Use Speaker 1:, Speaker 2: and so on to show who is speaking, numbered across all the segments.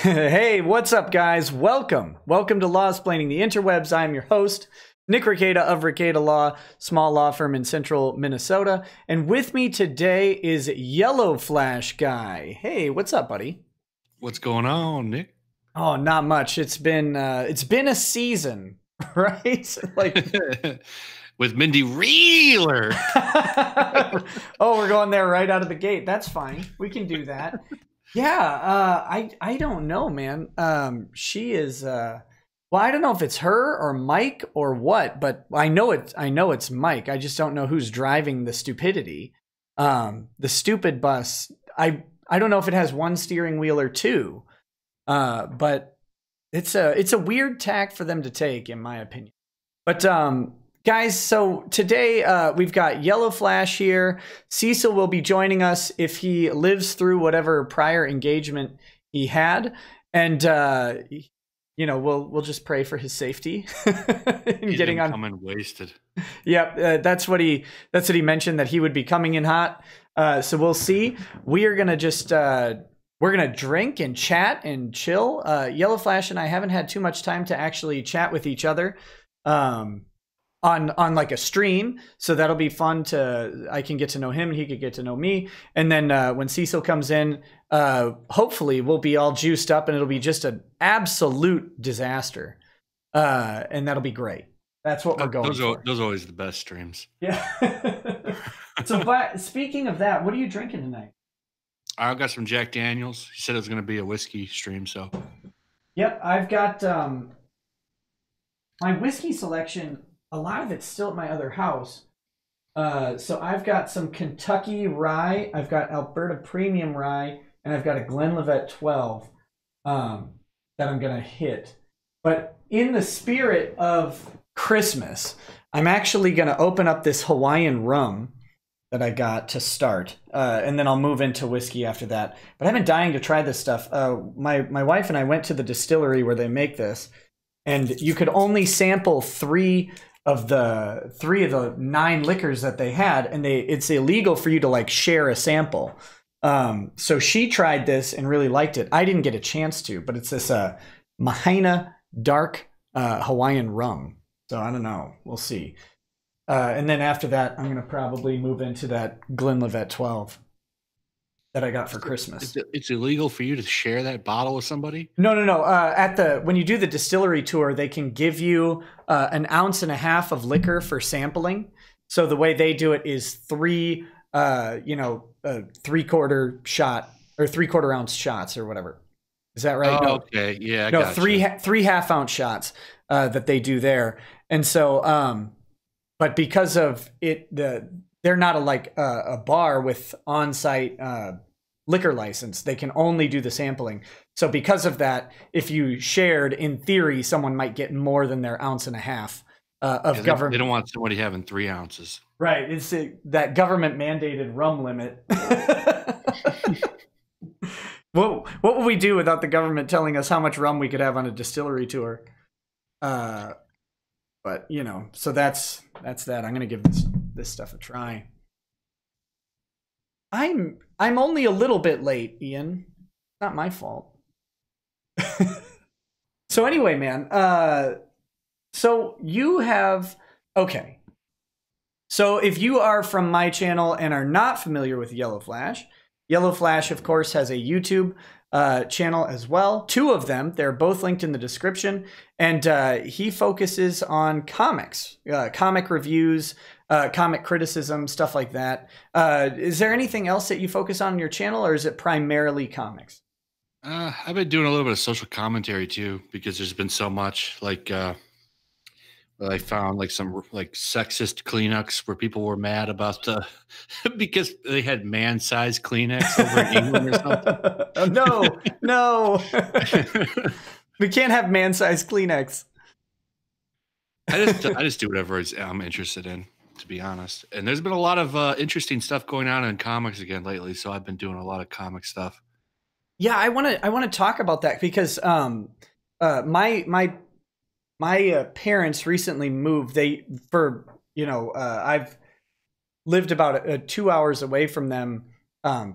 Speaker 1: Hey, what's up, guys? Welcome to Lawsplaining the Interwebs. I'm your host, Nick Rekieta of Rekieta Law, small law firm in central Minnesota. And with me today is YellowFlash Guy. Hey, what's up, buddy?
Speaker 2: What's going on, Nick?
Speaker 1: Oh, not much. It's been a season, right? Like
Speaker 2: with Mindy Reeler.
Speaker 1: Oh, we're going there right out of the gate. That's fine. We can do that. Yeah, I don't know, man. She is well, I don't know if it's her or Mike or what, but I know it's Mike. I just don't know who's driving the stupidity. The stupid bus. I don't know if it has one steering wheel or two. But it's a weird tack for them to take, in my opinion. But guys, so today we've got YellowFlash here. Cecil will be joining us if he lives through whatever prior engagement he had, and you know, we'll just pray for his safety in getting on.
Speaker 2: Coming wasted.
Speaker 1: Yep, that's what he mentioned, that he would be coming in hot. So we'll see. We are gonna just we're gonna drink and chat and chill. YellowFlash and I haven't had too much time to actually chat with each other. On like a stream, so that'll be fun. I can get to know him and he could get to know me, and then when Cecil comes in, hopefully we'll be all juiced up and it'll be just an absolute disaster, and that'll be great. That's what we're going for.
Speaker 2: Those are always the best streams.
Speaker 1: Yeah. So speaking of that, what are you drinking tonight?
Speaker 2: I got some Jack Daniels. He said it was going to be a whiskey stream, so
Speaker 1: yep, I've got my whiskey selection. A lot of it's still at my other house. So I've got some Kentucky rye, I've got Alberta Premium rye, and I've got a Glenlivet 12 that I'm going to hit. But in the spirit of Christmas, I'm actually going to open up this Hawaiian rum that I got to start. And then I'll move into whiskey after that. But I've been dying to try this stuff. My wife and I went to the distillery where they make this, and you could only sample three of the 9 liquors that they had, and it's illegal for you to like share a sample. So she tried this and really liked it. I didn't get a chance to, but it's this Mahina dark Hawaiian rum. So I don't know. We'll see. And then after that, I'm gonna probably move into that Glenlivet 12 that I got for Christmas.
Speaker 2: It's illegal for you to share that bottle with somebody?
Speaker 1: No. When you do the distillery tour, they can give you 1.5 ounces of liquor for sampling. So the way they do it is 3 3/4 shot or 3/4 ounce shots or whatever. Is that right?
Speaker 2: Oh,
Speaker 1: no.
Speaker 2: Okay. Yeah.
Speaker 1: No, three half-ounce shots that they do there. And so, but because of it, they're not a bar with on-site liquor license. They can only do the sampling. So because of that, if you shared, in theory, someone might get more than their 1.5 ounces of government.
Speaker 2: They don't want somebody having 3 ounces.
Speaker 1: Right. It's that government mandated rum limit. What would we do without the government telling us how much rum we could have on a distillery tour? But you know, so that's that. I'm gonna give this stuff a try. I'm only a little bit late, Ian. Not my fault. So anyway, man, so you have, okay. So if you are from my channel and are not familiar with YellowFlash, YellowFlash, of course, has a YouTube channel as well. 2 of them. They're both linked in the description. And he focuses on comics, comic reviews, comic criticism, stuff like that. Is there anything else that you focus on your channel, or is it primarily comics?
Speaker 2: I've been doing a little bit of social commentary too, because there's been so much like I found like some like sexist Kleenex where people were mad about because they had man-sized Kleenex over in England or something.
Speaker 1: Oh, no. We can't have man-sized Kleenex.
Speaker 2: I just do whatever I'm interested in, to be honest. And there's been a lot of interesting stuff going on in comics again lately, so I've been doing a lot of comic stuff.
Speaker 1: Yeah, I want to talk about that because my parents recently moved. I've lived about 2 hours away from them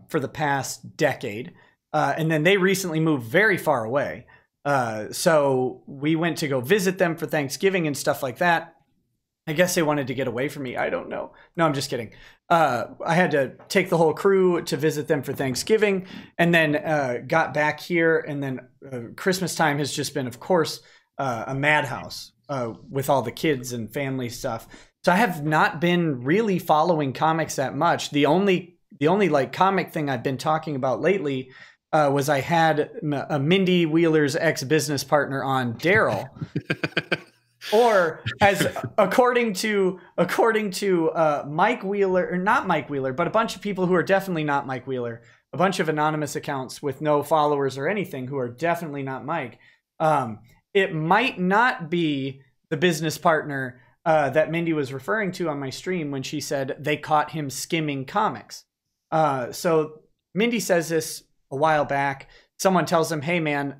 Speaker 1: for the past decade. And then they recently moved very far away. So we went to go visit them for Thanksgiving and stuff like that. I guess they wanted to get away from me. I don't know. No, I'm just kidding. I had to take the whole crew to visit them for Thanksgiving, and then got back here. And then Christmas time has just been, of course, a madhouse with all the kids and family stuff. So I have not been really following comics that much. The only like comic thing I've been talking about lately was I had a Mindy Wheeler's ex-business partner on, Daryl. Or as according to Mike Wheeler, or not Mike Wheeler, but a bunch of people who are definitely not Mike Wheeler, a bunch of anonymous accounts with no followers or anything who are definitely not Mike. It might not be the business partner that Mindy was referring to on my stream when she said they caught him skimming comics. So Mindy says this a while back. Someone tells him, "Hey man,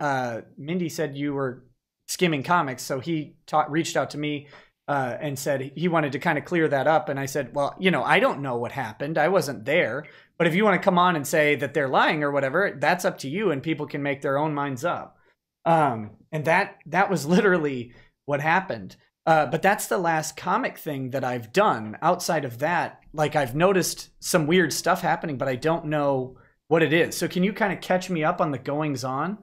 Speaker 1: Mindy said you were skimming comics." So he reached out to me and said he wanted to kind of clear that up. And I said, well, you know, I don't know what happened. I wasn't there. But if you want to come on and say that they're lying or whatever, that's up to you, and people can make their own minds up. And that was literally what happened. But that's the last comic thing that I've done. Outside of that, like, I've noticed some weird stuff happening, but I don't know what it is. So can you kind of catch me up on the goings on?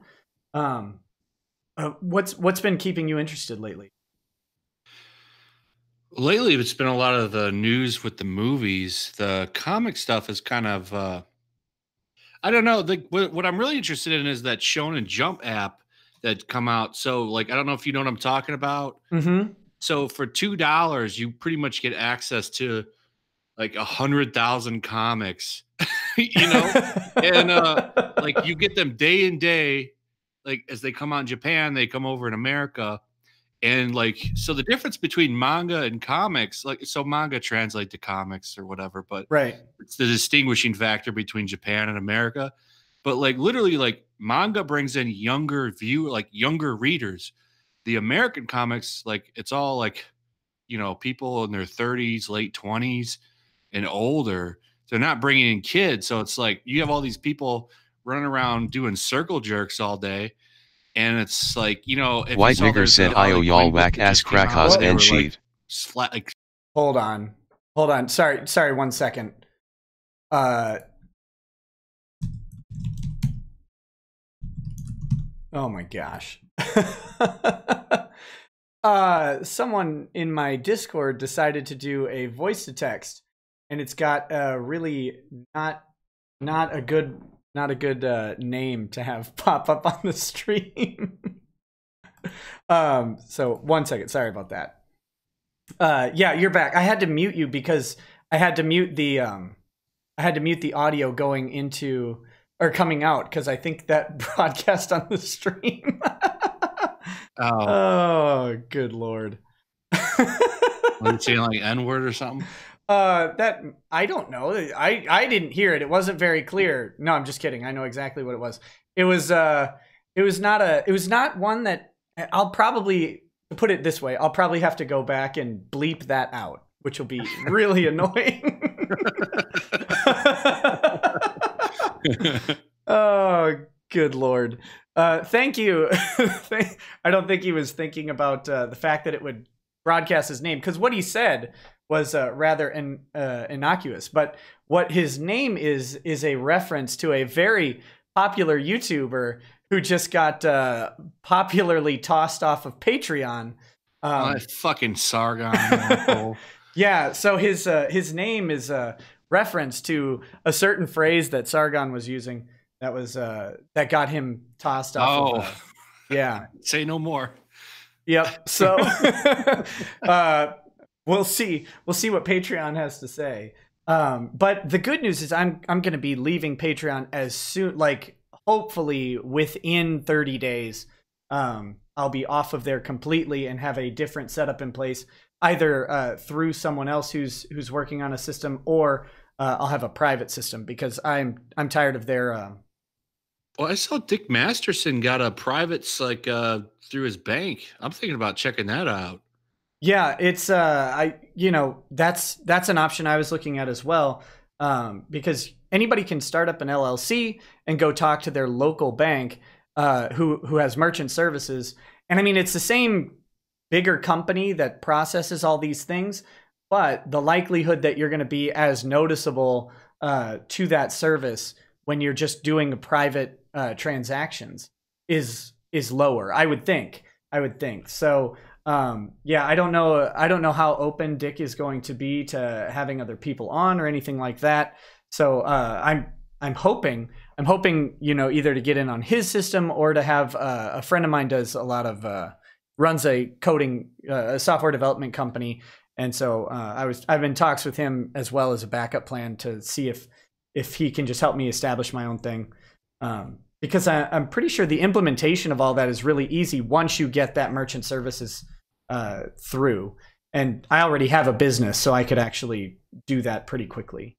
Speaker 1: What's been keeping you interested lately?
Speaker 2: Lately, it's been a lot of the news with the movies. The comic stuff is kind of, I don't know. What I'm really interested in is that Shonen Jump app that come out. So, like, I don't know if you know what I'm talking about.
Speaker 1: Mm-hmm.
Speaker 2: So for $2, you pretty much get access to like 100,000 comics, you know, and like you get them day and day. Like as they come out in Japan, they come over in America. And like, so the difference between manga and comics, like, so manga translate to comics or whatever, but
Speaker 1: right,
Speaker 2: it's the distinguishing factor between Japan and America. But like literally, like manga brings in younger younger readers. The American comics, like it's all like, you know, people in their 30s, late 20s and older. They're not bringing in kids. So it's like you have all these people running around doing circle jerks all day. And it's like, you know, if
Speaker 3: White nigger said, "Io y'all whack ass crackers and sheet."
Speaker 2: Like,
Speaker 1: hold on. Sorry. 1 second. Oh my gosh. Someone in my Discord decided to do a voice to text, and it's got really not a good name to have pop up on the stream. So 1 second. Sorry about that. Yeah, you're back. I had to mute you because I had to mute the audio going into or coming out because I think that broadcast on the stream. Oh, good Lord.
Speaker 2: Are you saying like N-word or something?
Speaker 1: That I don't know. I didn't hear it. It wasn't very clear. No, I'm just kidding. I know exactly what it was. It was not one that I'll probably, to put it this way, I'll probably have to go back and bleep that out, which will be really annoying. Oh, good Lord. Thank you. I don't think he was thinking about the fact that it would broadcast his name, because what he said was rather innocuous. But what his name is a reference to a very popular YouTuber who just got popularly tossed off of Patreon.
Speaker 2: Fucking Sargon.
Speaker 1: Yeah, so his name is a reference to a certain phrase that Sargon was using that was that got him tossed off.
Speaker 2: Oh,
Speaker 1: yeah.
Speaker 2: Say no more.
Speaker 1: Yep. So we'll see what Patreon has to say. But the good news is I'm going to be leaving Patreon as soon, like hopefully within 30 days. I'll be off of there completely and have a different setup in place, either through someone else who's working on a system, or I'll have a private system because I'm tired of their.
Speaker 2: Well, I saw Dick Masterson got a private like through his bank. I'm thinking about checking that out.
Speaker 1: Yeah, it's that's an option I was looking at as well, because anybody can start up an LLC and go talk to their local bank who has merchant services. And I mean, it's the same bigger company that processes all these things, but the likelihood that you're going to be as noticeable to that service when you're just doing private transactions is lower, I would think. So yeah, I don't know how open Dick is going to be to having other people on or anything like that. So I'm hoping, you know, either to get in on his system or to have a friend of mine does a lot of runs a coding software development company, and so I've been talks with him as well as a backup plan to see if he can just help me establish my own thing, because I'm pretty sure the implementation of all that is really easy once you get that merchant services through, and I already have a business, so I could actually do that pretty quickly.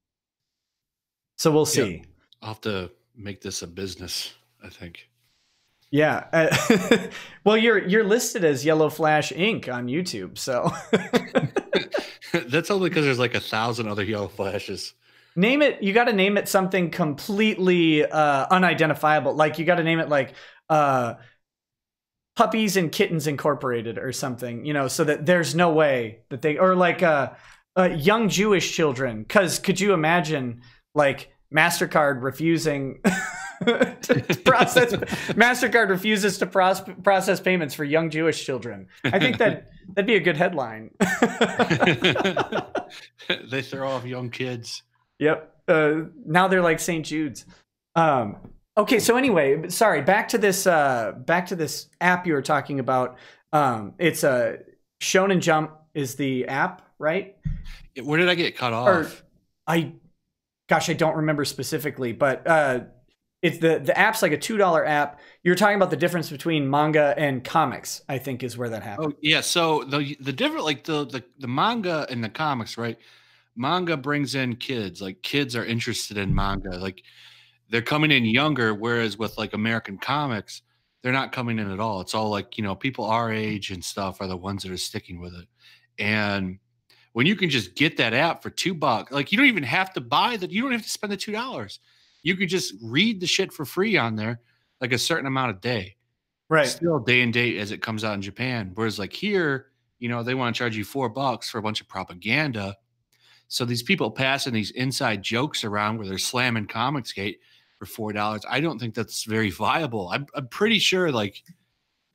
Speaker 1: So we'll see.
Speaker 2: Yeah. I'll have to make this a business, I think.
Speaker 1: Yeah. Well, you're listed as YellowFlash Inc. on YouTube, so.
Speaker 2: That's only because there's like 1,000 other YellowFlashes.
Speaker 1: Name it. You got to name it something completely unidentifiable. Like you got to name it like Puppies and Kittens Incorporated or something, you know, so that there's no way that they, or like young Jewish children. Because could you imagine like MasterCard refusing to process, MasterCard refuses to process payments for young Jewish children? I think that'd be a good headline.
Speaker 2: They throw off young kids.
Speaker 1: Yep. Now they're like St. Jude's. Okay. So anyway, sorry. Back to this app you were talking about. It's a Shonen Jump is the app, right?
Speaker 2: Where did I get cut off?
Speaker 1: Gosh, I don't remember specifically, but it's the app's like a $2 app. You're talking about the difference between manga and comics, I think, is where that happened.
Speaker 2: Oh yeah. So the different, like the manga and the comics, right? Manga brings in kids. Like kids are interested in manga. Like they're coming in younger, whereas with like American comics, they're not coming in at all. It's all like, you know, people our age and stuff are the ones that are sticking with it. And when you can just get that app for $2, like you don't even have to buy that. You don't have to spend the $2. You could just read the shit for free on there, like a certain amount a day.
Speaker 1: Right.
Speaker 2: Still day and date as it comes out in Japan. Whereas like here, you know, they want to charge you $4 for a bunch of propaganda. So these people passing these inside jokes around where they're slamming Comicsgate for $4. I don't think that's very viable. I'm pretty sure, like,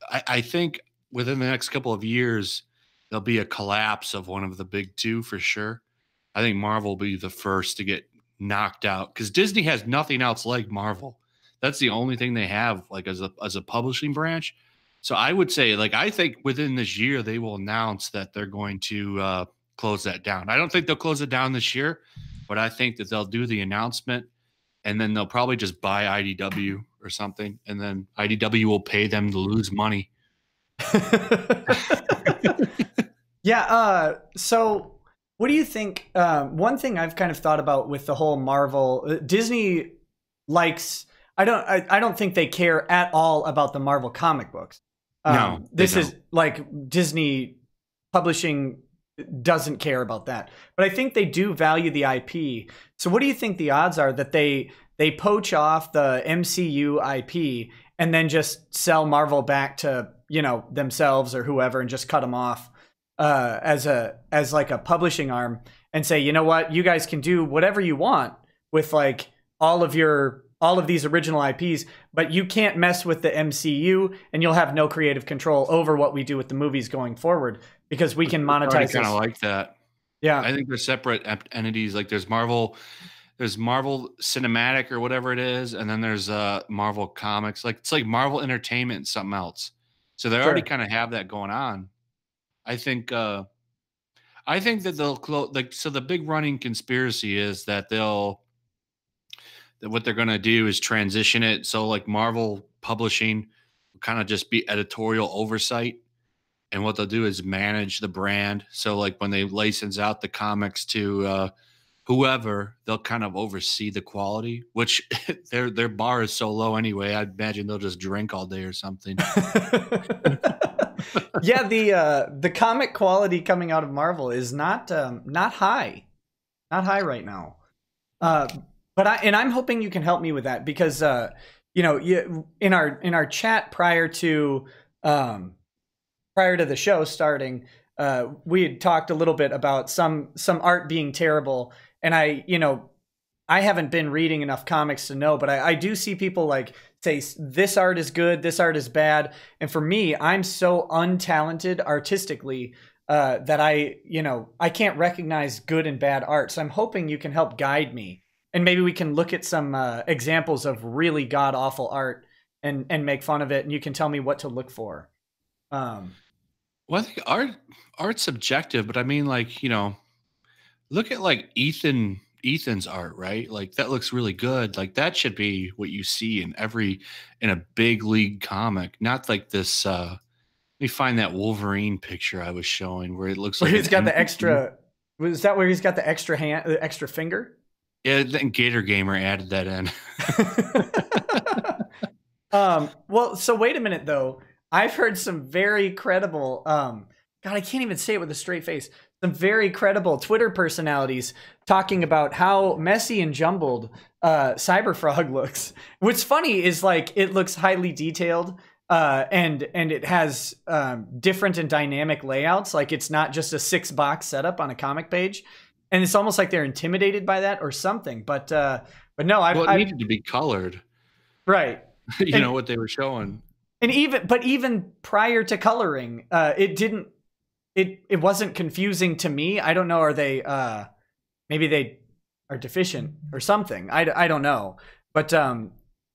Speaker 2: I think within the next couple of years, there'll be a collapse of one of the big two for sure. I think Marvel will be the first to get knocked out because Disney has nothing else like Marvel. That's the only thing they have, like, as a publishing branch. So I would say, like, I think within this year they will announce that they're going to close that down. I don't think they'll close it down this year, but I think that they'll do the announcement and then they'll probably just buy IDW or something, and then IDW will pay them to lose money.
Speaker 1: Yeah. So what do you think? One thing I've kind of thought about with the whole Marvel, Disney likes, I don't think they care at all about the Marvel comic books.
Speaker 2: No,
Speaker 1: this is like Disney publishing doesn't care about that, but I think they do value the IP. So what do you think the odds are that they poach off the MCU IP and then just sell Marvel back to, you know, themselves or whoever and just cut them off as like a publishing arm and say, you know what, you guys can do whatever you want with like all of these original IPs, but you can't mess with the MCU and you'll have no creative control over what we do with the movies going forward because we can monetize.
Speaker 2: Kind of like that.
Speaker 1: Yeah.
Speaker 2: I think they're separate entities. Like there's Marvel Cinematic or whatever it is, and then there's Marvel Comics. Like it's like Marvel Entertainment and something else. So they already kind of have that going on. I think that they'll close. Like, so the big running conspiracy is that what they're going to do is transition it. So like Marvel publishing will kind of just be editorial oversight. And what they'll do is manage the brand. So like when they license out the comics to whoever, they'll kind of oversee the quality, which their bar is so low anyway. I'd imagine they'll just drink all day or something.
Speaker 1: Yeah, the comic quality coming out of Marvel is not high. Not high right now. But I'm hoping you can help me with that because you know, in our chat prior to the show starting, we had talked a little bit about some art being terrible, and I haven't been reading enough comics to know, but I do see people like say this art is good, this art is bad, and for me, I'm so untalented artistically that I can't recognize good and bad art. So I'm hoping you can help guide me, and maybe we can look at some examples of really god awful art and make fun of it, and you can tell me what to look for.
Speaker 2: Well, I think art's subjective, but I mean, like, look at like Ethan's art, right? Like that looks really good. Like that should be what you see in a big league comic, not like this. Let me find that Wolverine picture I was showing where it looks like
Speaker 1: he's got the extra. Was that where he's got the extra hand, the extra finger?
Speaker 2: Yeah, then Gator Gamer added that in.
Speaker 1: Well, so wait a minute though. I've heard some very credible. God, I can't even say it with a straight face. Some very credible Twitter personalities talking about how messy and jumbled Cyberfrog looks. What's funny is like it looks highly detailed and it has different and dynamic layouts. Like it's not just a 6-box setup on a comic page, and it's almost like they're intimidated by that or something. But no,
Speaker 2: it needed to be colored,
Speaker 1: right?
Speaker 2: You know what they were showing,
Speaker 1: and even prior to coloring, it didn't. It wasn't confusing to me. I don't know. Are they maybe they are deficient or something? I don't know. But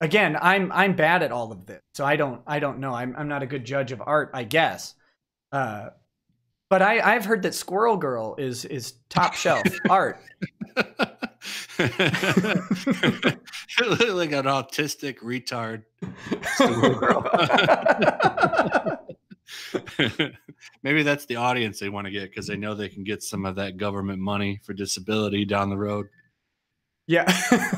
Speaker 1: again, I'm bad at all of this, so I don't know. I'm not a good judge of art, I guess. But I've heard that Squirrel Girl is top shelf art.
Speaker 2: Like an autistic retard. Squirrel Girl. Maybe that's the audience they want to get because they know they can get some of that government money for disability down the road.
Speaker 1: Yeah,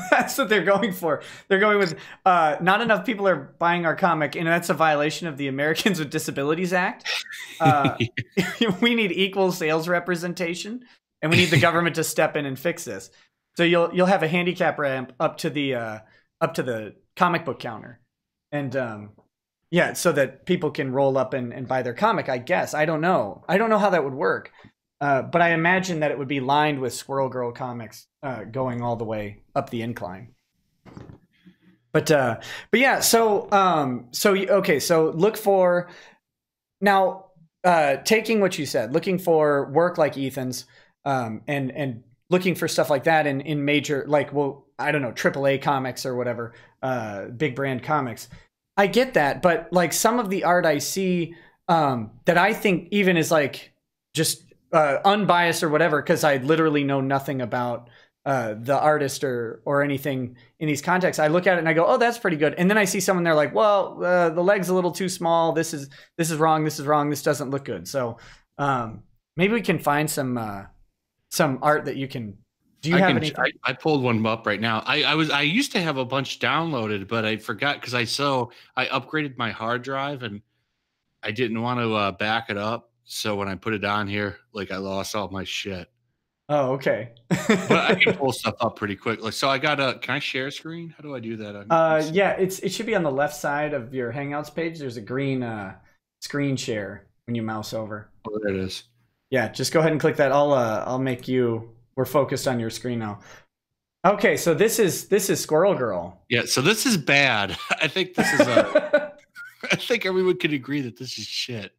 Speaker 1: that's what they're going for. They're going with not enough people are buying our comic, and that's a violation of the Americans with Disabilities Act. We need equal sales representation, and we need the government to step in and fix this. So you'll have a handicap ramp up to the comic book counter, and yeah, so that people can roll up and buy their comic, I guess. I don't know how that would work. But I imagine that it would be lined with Squirrel Girl comics going all the way up the incline. But yeah, so okay, so look for now taking what you said, looking for work like Ethan's and looking for stuff like that in major, like, well, I don't know, AAA comics or whatever, big brand comics. I get that, but like some of the art I see that I think even is like just unbiased or whatever, because I literally know nothing about the artist or anything in these contexts. I look at it and I go, oh, that's pretty good. And then I see someone there like, well, the leg's a little too small. This is wrong. This is wrong. This doesn't look good. So maybe we can find some art that you can. Do you have anything?
Speaker 2: I pulled one up right now. I used to have a bunch downloaded, but I forgot because I upgraded my hard drive and I didn't want to back it up. So when I put it on here, like I lost all my shit.
Speaker 1: Oh, okay.
Speaker 2: But I can pull stuff up pretty quick. Like, so I got can I share screen? How do I do that?
Speaker 1: Yeah, it should be on the left side of your Hangouts page. There's a green screen share when you mouse over.
Speaker 2: Oh, there it is.
Speaker 1: Yeah, just go ahead and click that. I'll make you. We're focused on your screen now. Okay, so this is Squirrel Girl.
Speaker 2: Yeah, so this is bad. I think this is I think everyone could agree that this is shit.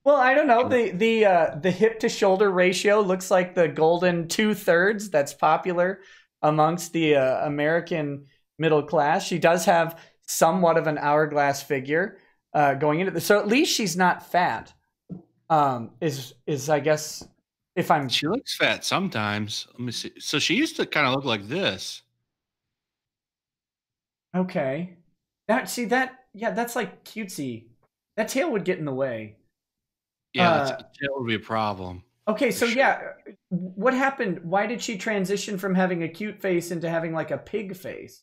Speaker 1: Well, I don't know. The hip to shoulder ratio looks like the golden 2/3 that's popular amongst the American middle class. She does have somewhat of an hourglass figure going into this. So at least she's not fat. Is I guess if I'm.
Speaker 2: She looks fat sometimes. Let me see. So she used to kind of look like this.
Speaker 1: Okay. That's like cutesy. That tail would get in the way.
Speaker 2: Yeah, that would be a problem.
Speaker 1: Okay, so yeah, what happened? Why did she transition from having a cute face into having like a pig face?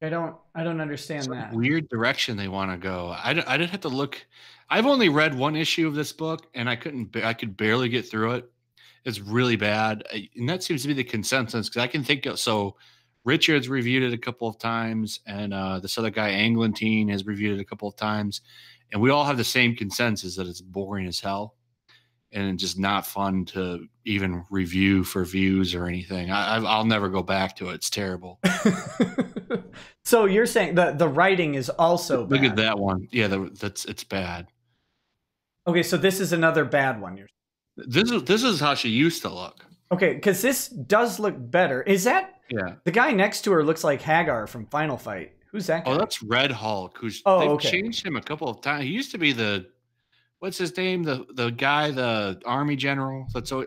Speaker 1: I don't understand that.
Speaker 2: Weird direction they want to go. I didn't have to look. I've only read one issue of this book, and I could barely get through it. It's really bad, and that seems to be the consensus because I can think of. So Richard's reviewed it a couple of times, and this other guy, Anglantine, has reviewed it a couple of times. And we all have the same consensus that it's boring as hell and just not fun to even review for views or anything. I'll never go back to it. It's terrible.
Speaker 1: So you're saying the writing is also bad.
Speaker 2: Look at that one. Yeah, it's bad.
Speaker 1: Okay, so this is another bad one.
Speaker 2: This is how she used to look.
Speaker 1: Okay, because this does look better. Is that the guy next to her looks like Hagar from Final Fight? Who's that guy?
Speaker 2: Oh, that's Red Hulk. They've changed him a couple of times. He used to be what's his name? The guy, the army general.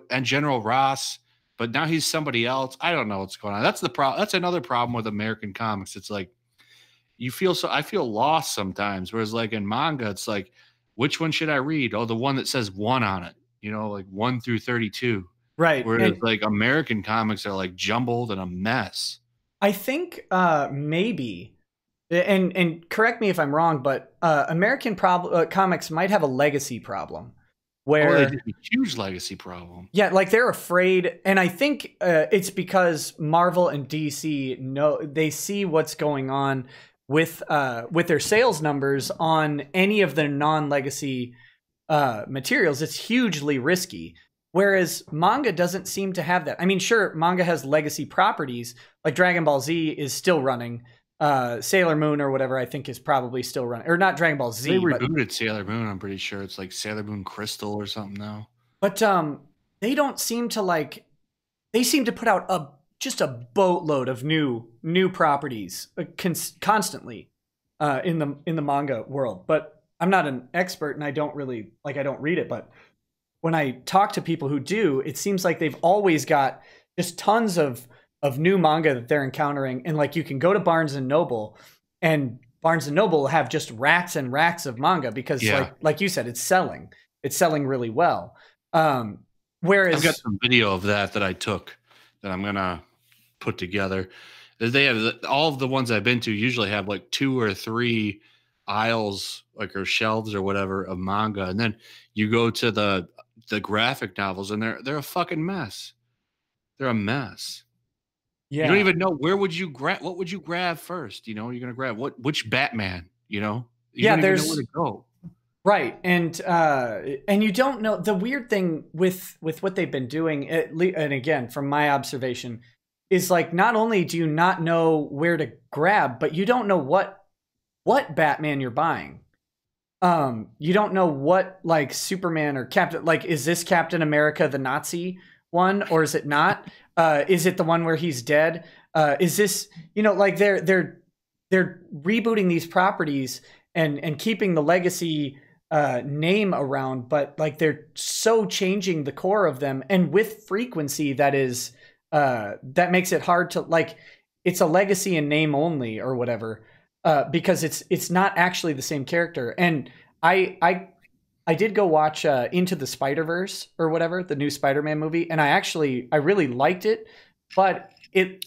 Speaker 2: And General Ross. But now he's somebody else. I don't know what's going on. That's the problem. That's another problem with American comics. It's like I feel lost sometimes. Whereas like in manga, it's like, which one should I read? Oh, the one that says 1 on it. Like 1 through 32.
Speaker 1: Right.
Speaker 2: Whereas like American comics are like jumbled and a mess.
Speaker 1: I think maybe, and correct me if I'm wrong, but American comics might have a legacy problem. Where
Speaker 2: they do a huge legacy problem.
Speaker 1: Yeah, like they're afraid, and I think it's because Marvel and DC they see what's going on with their sales numbers on any of their non-legacy materials. It's hugely risky. Whereas manga doesn't seem to have that. I mean, sure, manga has legacy properties, like Dragon Ball Z is still running. Sailor Moon or whatever I think is probably still running, or not Dragon Ball Z.
Speaker 2: They rebooted Sailor Moon. I'm pretty sure it's like Sailor Moon Crystal or something now.
Speaker 1: But they don't seem to they seem to put out just a boatload of new properties constantly in the manga world. But I'm not an expert, and I don't really I don't read it. But when I talk to people who do, it seems like they've always got just tons of new manga that they're encountering. And like, you can go to Barnes and Noble, and Barnes and Noble have just racks and racks of manga because like you said, it's selling really well. Whereas
Speaker 2: I've got some video of that I took that I'm going to put together. They have all of the ones I've been to usually have like 2 or 3 aisles, like, or shelves or whatever of manga. And then you go to the graphic novels, and they're a fucking mess. They're a mess. Yeah. You don't even know what would you grab first? You're going to grab which Batman, you don't even know where to go.
Speaker 1: Right. And you don't know. The weird thing with what they've been doing, and again, from my observation, is like, not only do you not know where to grab, but you don't know what Batman you're buying. You don't know what, like, Superman or Captain, like, is this Captain America the Nazi one, or is it not? Is it the one where he's dead? Is this, like, they're rebooting these properties and keeping the legacy name around, but like they're so changing the core of them, and with frequency that is that makes it hard to, like, it's a legacy in name only or whatever, because it's not actually the same character. And I did go watch Into the Spider-Verse or whatever, the new Spider-Man movie, and I really liked it, but it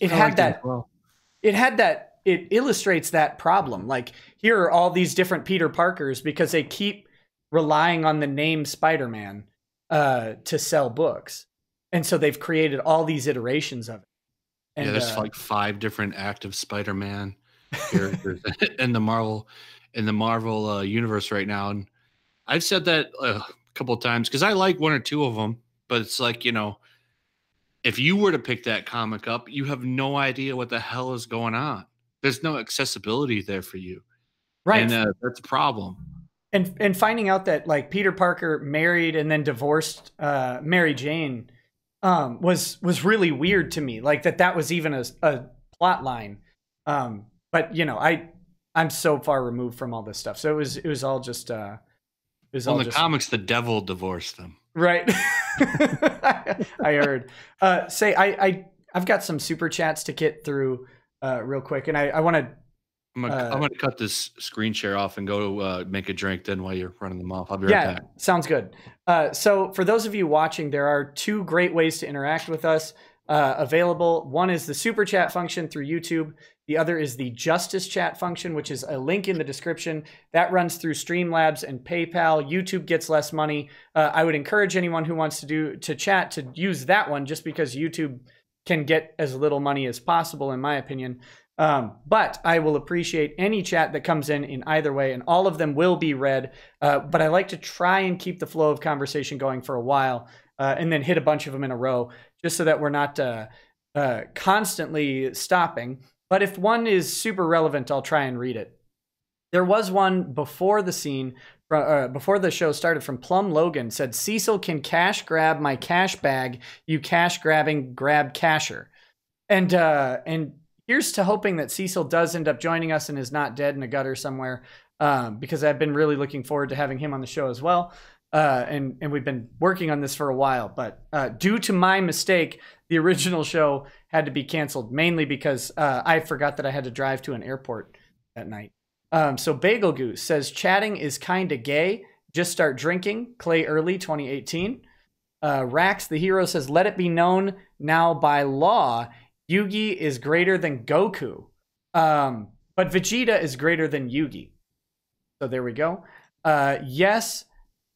Speaker 1: illustrates that problem. Like, here are all these different Peter Parkers because they keep relying on the name Spider-Man to sell books. And so they've created all these iterations of it. And,
Speaker 2: there's like 5 different active Spider-Man characters in the Marvel universe right now. And I've said that a couple of times because I like 1 or 2 of them, but it's like, if you were to pick that comic up, you have no idea what the hell is going on. There's no accessibility there for you.
Speaker 1: Right.
Speaker 2: And that's a problem.
Speaker 1: And finding out that, like, Peter Parker married and then divorced Mary Jane was really weird to me. Like, that was even a plot line. But I'm so far removed from all this stuff. So it was all just in the
Speaker 2: comics, the devil divorced them.
Speaker 1: Right. I heard. I've got some super chats to get through real quick, and I want to.
Speaker 2: I'm gonna cut this screen share off and go make a drink. Then while you're running them off, I'll be right back.
Speaker 1: Sounds good. So for those of you watching, there are 2 great ways to interact with us available. One is the super chat function through YouTube. The other is the Justice Chat function, which is a link in the description. That runs through Streamlabs and PayPal. YouTube gets less money. I would encourage anyone who wants to chat to use that one, just because YouTube can get as little money as possible, in my opinion. But I will appreciate any chat that comes in either way, and all of them will be read. But I like to try and keep the flow of conversation going for a while, and then hit a bunch of them in a row, just so that we're not constantly stopping. But if one is super relevant, I'll try and read it. There was one before the scene, before the show started, from Plum Logan, said, Cecil can cash grab my cash bag, you cash grabbing grab casher. And here's to hoping that Cecil does end up joining us and is not dead in a gutter somewhere, because I've been really looking forward to having him on the show as well. And we've been working on this for a while, but due to my mistake, the original show had to be canceled, mainly because I forgot that I had to drive to an airport that night. So Bagel Goose says, chatting is kinda gay. Just start drinking. Clay Early, 2018. Rax the Hero says, let it be known now by law, Yugi is greater than Goku. But Vegeta is greater than Yugi. So there we go. Yes.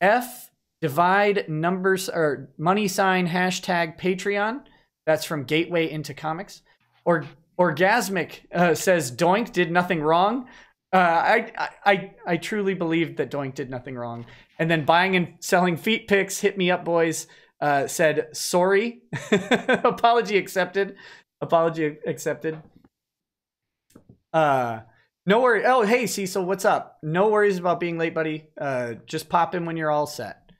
Speaker 1: F divide numbers or money sign hashtag Patreon. That's from Gateway into Comics. Or Orgasmic says, Doink did nothing wrong. I truly believe that Doink did nothing wrong. And then buying and selling feet pics, hit me up, boys. Said sorry. Apology accepted. Apology accepted. No worries. Oh, hey Cecil, what's up? No worries about being late, buddy. Just pop in when you're all set.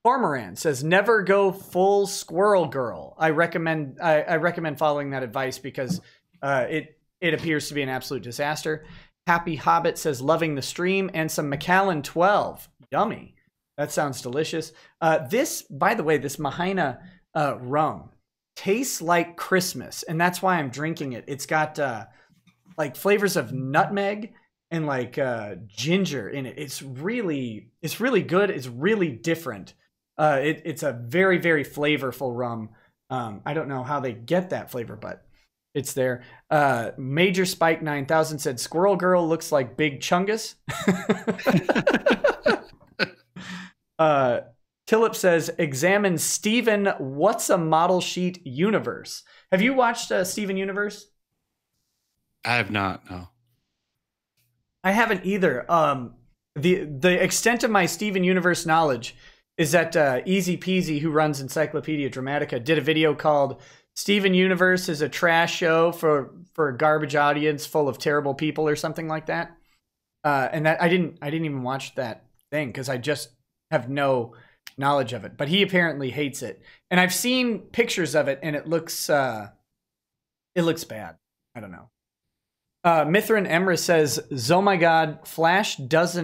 Speaker 1: Cormoran says, never go full squirrel girl. I recommend following that advice because it appears to be an absolute disaster. Happy Hobbit says, loving the stream and some Macallan 12. Yummy. That sounds delicious. This, by the way, this Mahaina rum tastes like Christmas, and that's why I'm drinking it. It's got like flavors of nutmeg and like ginger in it. It's really good. It's really different. It's a very, very flavorful rum. I don't know how they get that flavor, but it's there. Major Spike 9000 said, Squirrel Girl looks like Big Chungus. Tillip says, examine Steven What's a Model Sheet Universe. Have you watched Steven Universe?
Speaker 2: I have not, no.
Speaker 1: I haven't either. The extent of my Steven Universe knowledge is that Easy Peasy, who runs Encyclopedia Dramatica, did a video called Steven Universe is a trash show for a garbage audience full of terrible people or something like that. And that I didn't even watch that thing because I just have no knowledge of it. But he apparently hates it. And I've seen pictures of it and it looks bad. I don't know. Mithrin Emra says, oh my God, Flash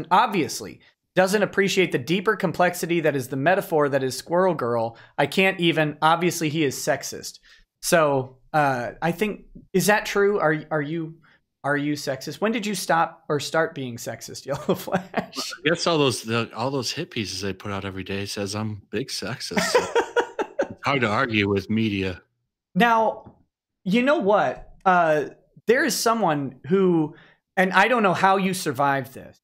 Speaker 1: obviously doesn't appreciate the deeper complexity that is the metaphor that is Squirrel Girl. I can't even, obviously he is sexist. So I think, is that true? Are you sexist? When did you stop or start being sexist, YellowFlash?
Speaker 2: I guess all those hit pieces they put out every day says I'm big sexist. So it's hard to argue with media.
Speaker 1: Now, you know what? There is someone who, and I don't know how you survived this.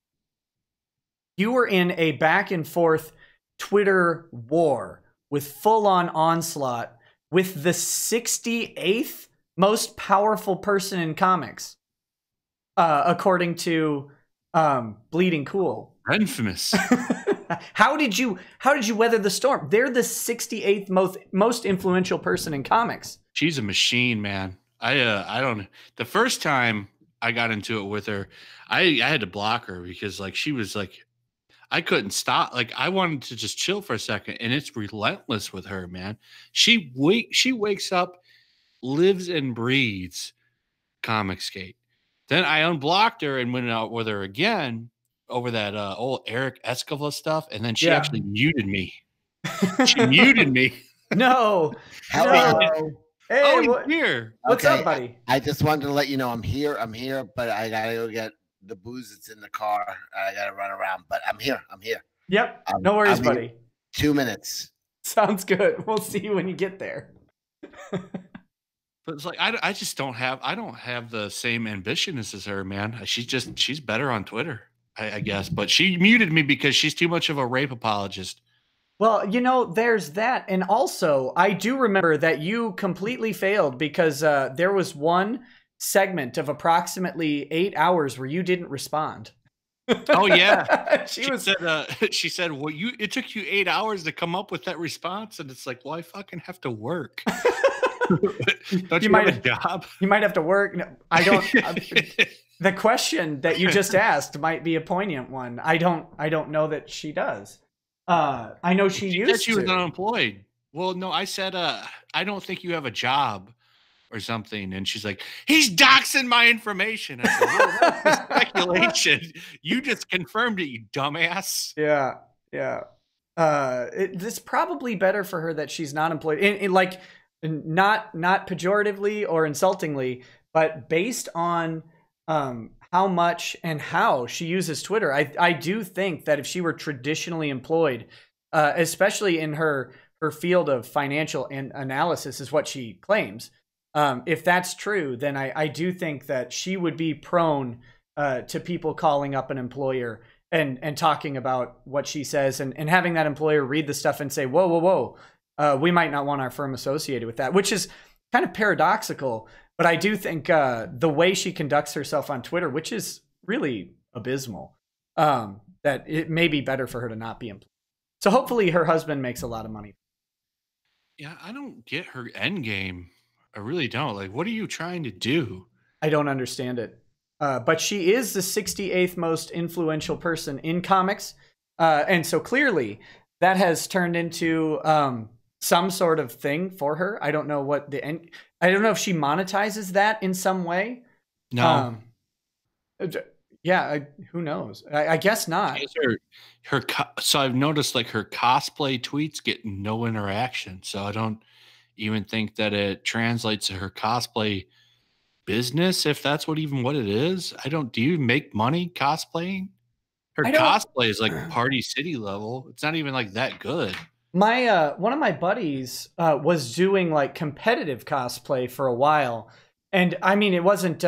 Speaker 1: You were in a back and forth Twitter war with full-on onslaught with the 68th most powerful person in comics, according to Bleeding Cool.
Speaker 2: Infamous.
Speaker 1: How did you weather the storm? They're the 68th most influential person in comics.
Speaker 2: She's a machine, man. The first time I got into it with her, I had to block her because like she was like, I couldn't stop. Like I wanted to just chill for a second, and it's relentless with her, man. She wakes up, lives and breathes Comicsgate. Then I unblocked her and went out with her again over that old Eric Escala stuff, and then she actually muted me. She muted me.
Speaker 1: No.
Speaker 4: Hello.
Speaker 1: Hey,
Speaker 2: oh, here.
Speaker 1: What's up, buddy?
Speaker 4: I just wanted to let you know I'm here, but I gotta go get the booze that's in the car. I gotta run around, but I'm here.
Speaker 1: Yep. No worries, buddy.
Speaker 4: 2 minutes.
Speaker 1: Sounds good. We'll see you when you get there.
Speaker 2: But it's like I just don't have the same ambition as her, man. She's better on Twitter, I guess. But she muted me because she's too much of a rape apologist.
Speaker 1: Well, you know, there's that. And also, I do remember that you completely failed because there was one segment of approximately 8 hours where you didn't respond.
Speaker 2: Oh yeah,
Speaker 1: she was
Speaker 2: said. She said, "Well, it took you 8 hours to come up with that response," and it's like, "Well, I fucking have to work. Don't you have a job?
Speaker 1: You might have to work." No, I don't. The question that you just asked might be a poignant one. I don't know that she does. I know she used
Speaker 2: said she was unemployed. Well, no, I said, I don't think you have a job or something. And she's like, he's doxing my information. I said, well, that's speculation. You just confirmed it, you dumbass.
Speaker 1: Yeah, yeah. It's probably better for her that she's not employed. Like, not pejoratively or insultingly, but based on how much and how she uses Twitter, I do think that if she were traditionally employed, especially in her field of financial analysis, is what she claims. If that's true, then I do think that she would be prone to people calling up an employer and talking about what she says and having that employer read the stuff and say, whoa, whoa, whoa, we might not want our firm associated with that, which is kind of paradoxical. But I do think the way she conducts herself on Twitter, which is really abysmal, that it may be better for her to not be employed. So hopefully her husband makes a lot of money.
Speaker 2: Yeah, I don't get her end game. I really don't. Like, what are you trying to do?
Speaker 1: I don't understand it. But she is the 68th most influential person in comics. And so clearly that has turned into some sort of thing for her. I don't know what the end. I don't know if she monetizes that in some way.
Speaker 2: No.
Speaker 1: Yeah, who knows? I guess not.
Speaker 2: So I've noticed like her cosplay tweets get no interaction. So I don't even think that it translates to her cosplay business, if that's what it is. Do you make money cosplaying? Her cosplay is like Party City level. It's not even like that good.
Speaker 1: My one of my buddies was doing like competitive cosplay for a while, and I mean it wasn't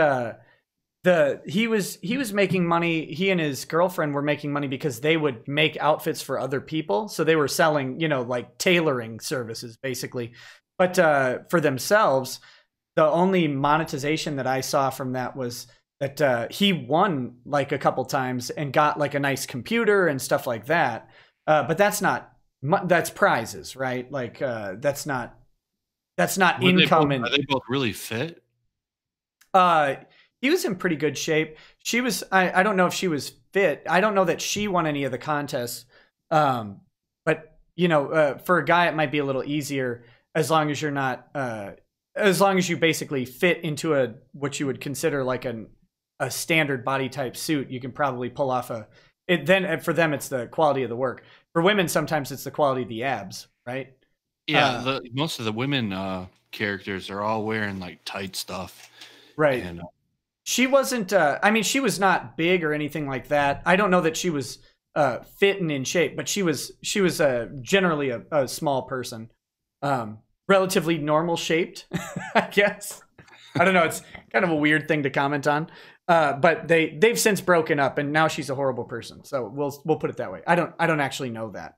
Speaker 1: he was making money. He and his girlfriend were making money because they would make outfits for other people, so they were selling, you know, like tailoring services basically. But for themselves, the only monetization that I saw from that was that he won like a couple times and got like a nice computer and stuff like that. But that's prizes, right? Like that's not income.
Speaker 2: Are they both really fit?
Speaker 1: He was in pretty good shape. She was. I don't know if she was fit. I don't know that she won any of the contests. But you know, for a guy, it might be a little easier as long as you're not. As long as you basically fit into what you would consider like a standard body type suit, you can probably pull off then for them, it's the quality of the work. For women, sometimes it's the quality of the abs, right?
Speaker 2: Yeah, most of the women characters are all wearing like tight stuff,
Speaker 1: right?
Speaker 2: And,
Speaker 1: she wasn't. I mean, she was not big or anything like that. I don't know that she was fit and in shape, but she was generally a small person, relatively normal shaped, I guess. I don't know. It's kind of a weird thing to comment on. But they've since broken up, and now she's a horrible person. So we'll put it that way. I don't actually know that.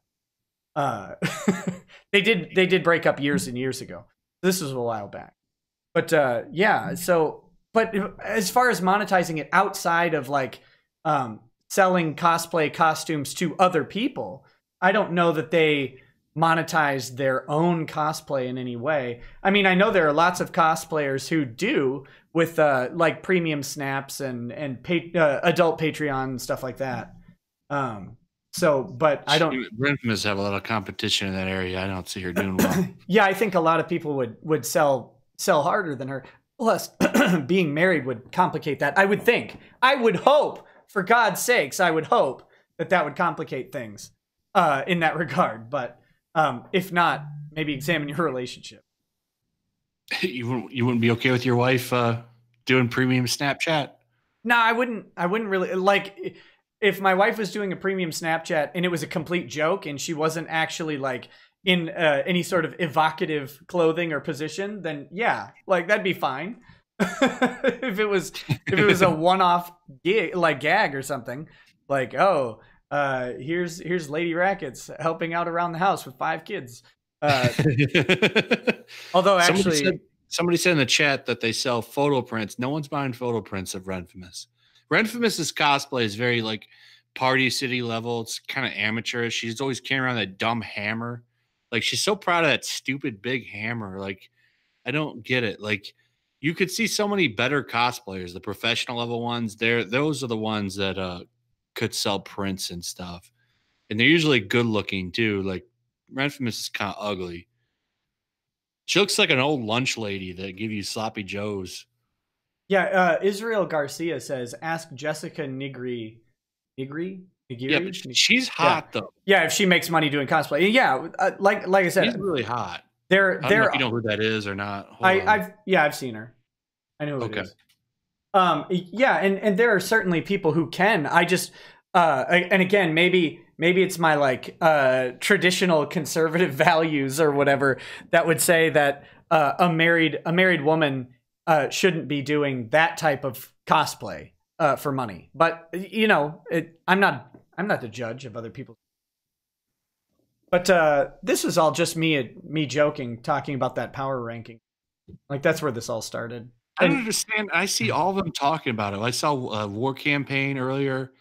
Speaker 1: They did break up years and years ago. This was a while back. But yeah. So, but as far as monetizing it outside of like selling cosplay costumes to other people, I don't know that they monetize their own cosplay in any way. I mean, I know there are lots of cosplayers who do with like premium snaps and adult Patreon and stuff like that. So, but I don't.
Speaker 2: Brent must have a lot of competition in that area. I don't see her doing well.
Speaker 1: Yeah, I think a lot of people would sell harder than her. Plus, being married would complicate that. I would think. I would hope, for God's sakes, I would hope that would complicate things in that regard. But if not, maybe examine your relationship.
Speaker 2: You wouldn't be okay with your wife doing premium Snapchat?
Speaker 1: No, I wouldn't really like if my wife was doing a premium Snapchat and it was a complete joke and she wasn't actually like in any sort of evocative clothing or position, then yeah, like that'd be fine. if it was a one-off gag or something, like, oh, Here's Lady Rackets helping out around the house with 5 kids. Although actually,
Speaker 2: somebody said in the chat that they sell photo prints. No one's buying photo prints of Renfamous. Renfamous's cosplay is very like Party City level. It's kind of amateurish. She's always carrying around that dumb hammer. Like, she's so proud of that stupid big hammer. Like, I don't get it. Like, you could see so many better cosplayers, the professional level ones. Those are the ones that could sell prints and stuff. And they're usually good looking too. Like, Renfamous is kind of ugly. She looks like an old lunch lady that give you sloppy joes.
Speaker 1: Yeah, Israel Garcia says, ask Jessica Nigri.
Speaker 2: Yeah, but she's hot though.
Speaker 1: Yeah, if she makes money doing cosplay. Yeah, like I said,
Speaker 2: she's really hot.
Speaker 1: I
Speaker 2: don't know if you know who that is or not.
Speaker 1: I've seen her. I know who it is. Yeah, and there are certainly people who can. I just and again, maybe it's my like traditional conservative values or whatever that would say that a married woman shouldn't be doing that type of cosplay for money. But you know, I'm not the judge of other people. But this is all just me joking, talking about that power ranking. Like, that's where this all started.
Speaker 2: I don't understand. I see all of them talking about it. I saw a War Campaign earlier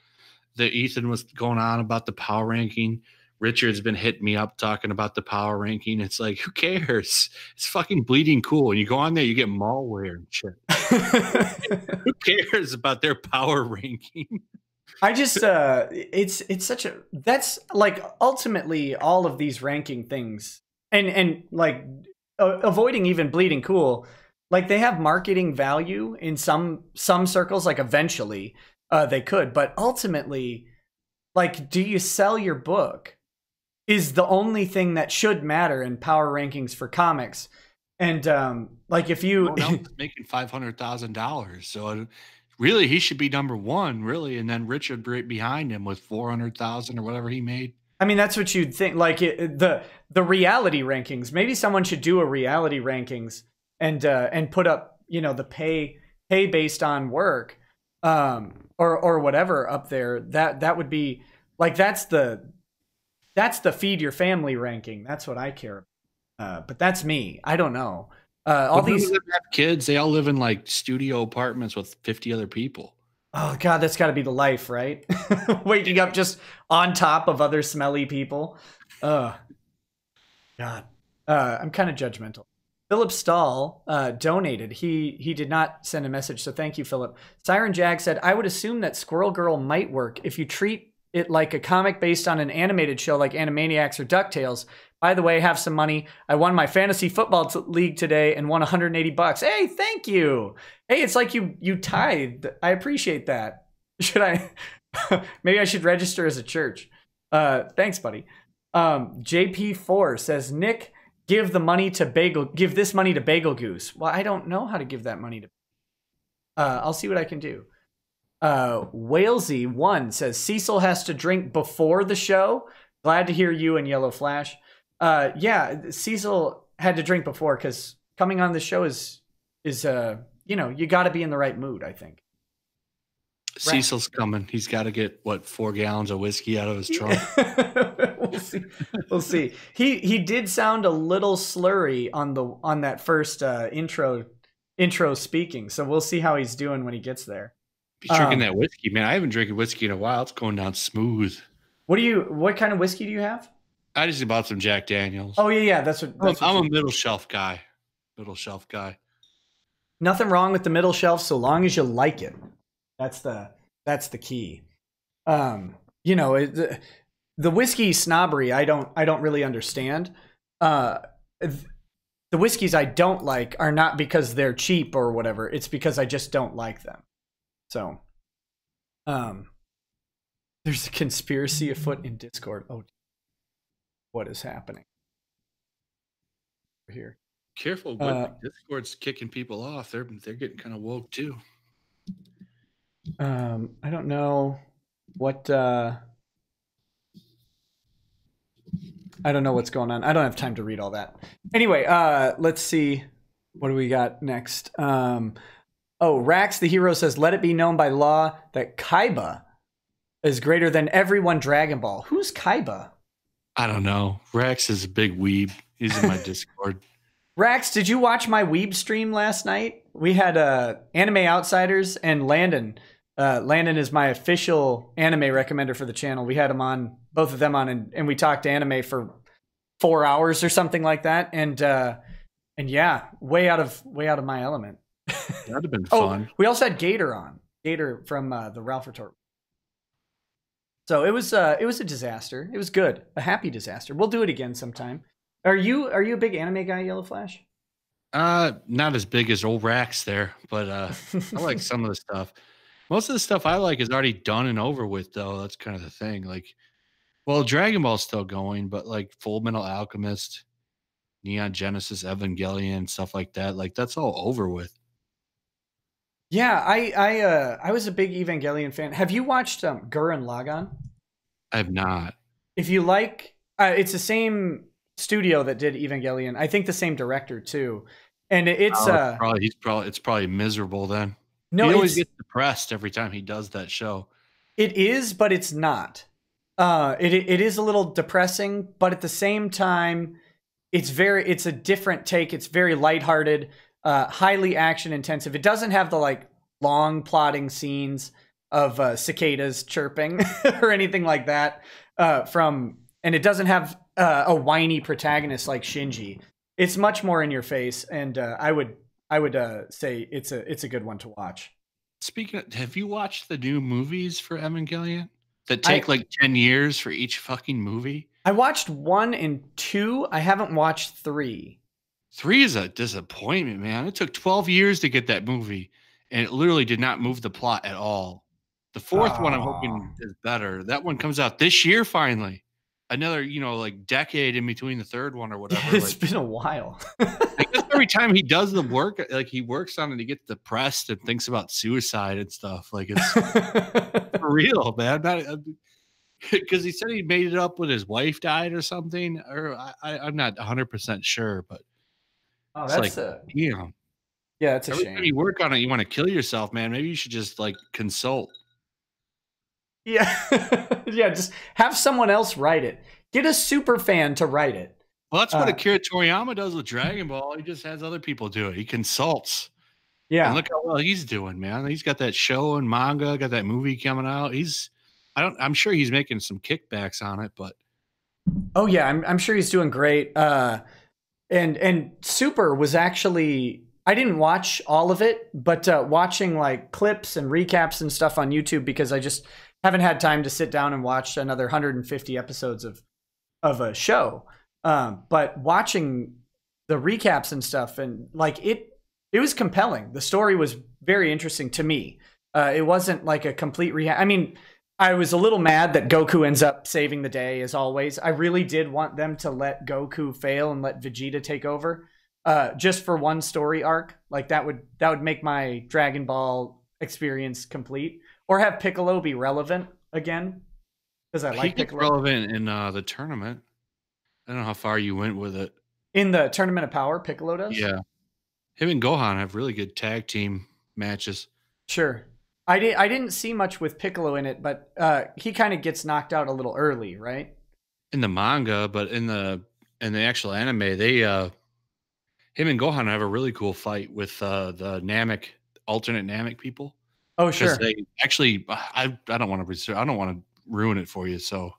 Speaker 2: that Ethan was going on about the power ranking. Richard's been hitting me up talking about the power ranking. It's like, who cares? It's fucking bleeding cool. And you go on there, you get malware and shit. Who cares about their power ranking?
Speaker 1: I just it's such a, that's like ultimately all of these ranking things and like avoiding even bleeding cool, like they have marketing value in some circles, like eventually they could, but ultimately, like, do you sell your book is the only thing that should matter in power rankings for comics. And like, if you
Speaker 2: making $500,000, so really he should be number one, really, and then Richard right behind him with 400,000 or whatever he made.
Speaker 1: I mean, that's what you'd think. Like the reality rankings, maybe someone should do a reality rankings and put up, you know, the pay based on work or whatever up there. That would be like, that's the feed your family ranking. That's what I care about. But that's me. I don't know. All these
Speaker 2: have kids, they all live in like studio apartments with 50 other people.
Speaker 1: Oh God, that's got to be the life, right? Waking up just on top of other smelly people. God, I'm kind of judgmental. Philip Stahl donated. He did not send a message, so thank you, Philip. Siren Jag said, I would assume that Squirrel Girl might work if you treat it like a comic based on an animated show like Animaniacs or DuckTales. By the way, have some money. I won my fantasy football league today and won $180. Hey, thank you. Hey, it's like you tithed. I appreciate that. Should I? Maybe I should register as a church. Thanks, buddy. JP4 says, Nick, give this money to Bagel Goose. Well, I don't know how to give that money to. I'll see what I can do. Walesy1 says, Cecil has to drink before the show. Glad to hear you and YellowFlash. Yeah, Cecil had to drink before because coming on the show is you know, you got to be in the right mood, I think.
Speaker 2: Cecil's coming. He's got to get 4 gallons of whiskey out of his trunk.
Speaker 1: We'll see. He did sound a little slurry on that first intro speaking, so we'll see how he's doing when he gets there.
Speaker 2: He's drinking that whiskey, man. I haven't drinking whiskey in a while. It's going down smooth.
Speaker 1: What kind of whiskey do you have?
Speaker 2: I just bought some Jack Daniels.
Speaker 1: Oh yeah, that's what
Speaker 2: I'm a middle shelf guy.
Speaker 1: Nothing wrong with the middle shelf so long as you like it. That's the key. You know, the whiskey snobbery I don't really understand. The whiskeys I don't like are not because they're cheap or whatever. It's because I just don't like them. So, there's a conspiracy afoot in Discord. Oh, what is happening here?
Speaker 2: Careful, but Discord's kicking people off. They're getting kind of woke too.
Speaker 1: I don't know what. I don't know what's going on. I don't have time to read all that. Anyway, let's see. What do we got next? Oh, Rax the Hero says, let it be known by law that Kaiba is greater than every one Dragon Ball. Who's Kaiba?
Speaker 2: I don't know. Rex is a big weeb. He's in my Discord.
Speaker 1: Rax, did you watch my weeb stream last night? We had Anime Outsiders and Landon. Landon is my official anime recommender for the channel. We had him on, both of them on, and we talked anime for 4 hours or something like that. And yeah, way out of my element.
Speaker 2: That'd have been fun.
Speaker 1: We also had Gator on. Gator from the Ralph Retort. So it was a disaster. It was good, a happy disaster. We'll do it again sometime. Are you a big anime guy, YellowFlash?
Speaker 2: Not as big as old Rax there, but I like some of the stuff. Most of the stuff I like is already done and over with, though. That's kind of the thing. Like, well, Dragon Ball's still going, but like Full Metal Alchemist, Neon Genesis Evangelion, stuff like that, like that's all over with.
Speaker 1: Yeah, I was a big Evangelion fan. Have you watched Gurren Lagann?
Speaker 2: I have not.
Speaker 1: If you like, it's the same studio that did Evangelion. I think the same director too. And it's
Speaker 2: probably miserable then.
Speaker 1: No,
Speaker 2: he always gets depressed every time he does that show.
Speaker 1: It is, but it's not. It is a little depressing, but at the same time, it's a different take. It's very lighthearted. Highly action intensive. It doesn't have the like long plotting scenes of cicadas chirping or anything like that. And it doesn't have a whiny protagonist like Shinji. It's much more in your face, and I would say it's a good one to watch.
Speaker 2: Speaking of, have you watched the new movies for Evangelion that take like 10 years for each fucking movie?
Speaker 1: I watched 1 and 2. I haven't watched 3.
Speaker 2: 3 is a disappointment, man. It took 12 years to get that movie, and it literally did not move the plot at all. The 4th one I'm hoping is better. That one comes out this year finally. Another, like decade in between the 3rd one or whatever.
Speaker 1: It's been a while.
Speaker 2: I guess every time he does the work, like he works on it, he gets depressed and thinks about suicide and stuff. Like it's for real, man. Because he said he made it up when his wife died or something. Or I'm not 100% sure, but
Speaker 1: that's
Speaker 2: like,
Speaker 1: yeah, it's a
Speaker 2: every
Speaker 1: shame.
Speaker 2: time you work on it, you want to kill yourself, man. Maybe you should just like consult.
Speaker 1: Yeah, yeah. Just have someone else write it. Get a super fan to write it.
Speaker 2: Well, that's what Akira Toriyama does with Dragon Ball. He just has other people do it. He consults.
Speaker 1: Yeah,
Speaker 2: and look how well he's doing, man. He's got that show and manga, got that movie coming out. I'm sure he's making some kickbacks on it, but
Speaker 1: oh yeah, I'm sure he's doing great. And Super was actually, I didn't watch all of it, but watching like clips and recaps and stuff on YouTube, because I just haven't had time to sit down and watch another 150 episodes of a show. But watching the recaps and stuff, and like it was compelling. The story was very interesting to me. It wasn't like a complete I mean, I was a little mad that Goku ends up saving the day, as always. I really did want them to let Goku fail and let Vegeta take over, just for one story arc. Like that would make my Dragon Ball experience complete, or have Piccolo be relevant again, because I like Piccolo.
Speaker 2: Relevant in the tournament. I don't know how far you went with it.
Speaker 1: In the Tournament of Power, Piccolo does?
Speaker 2: Yeah. Him and Gohan have really good tag team matches.
Speaker 1: Sure. I didn't see much with Piccolo in it, but he kind of gets knocked out a little early, right?
Speaker 2: In the manga, but in the actual anime, they him and Gohan have a really cool fight with the Namek, alternate Namek people.
Speaker 1: Oh, sure.
Speaker 2: They actually, I don't want to ruin it for you, so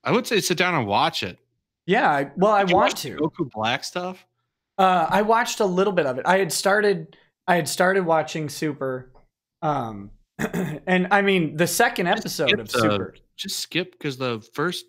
Speaker 2: I would say sit down and watch it.
Speaker 1: Yeah, I want to.
Speaker 2: Goku Black stuff.
Speaker 1: I watched a little bit of it. I had started watching Super, and I mean the second episode of Super.
Speaker 2: Just skip, because the first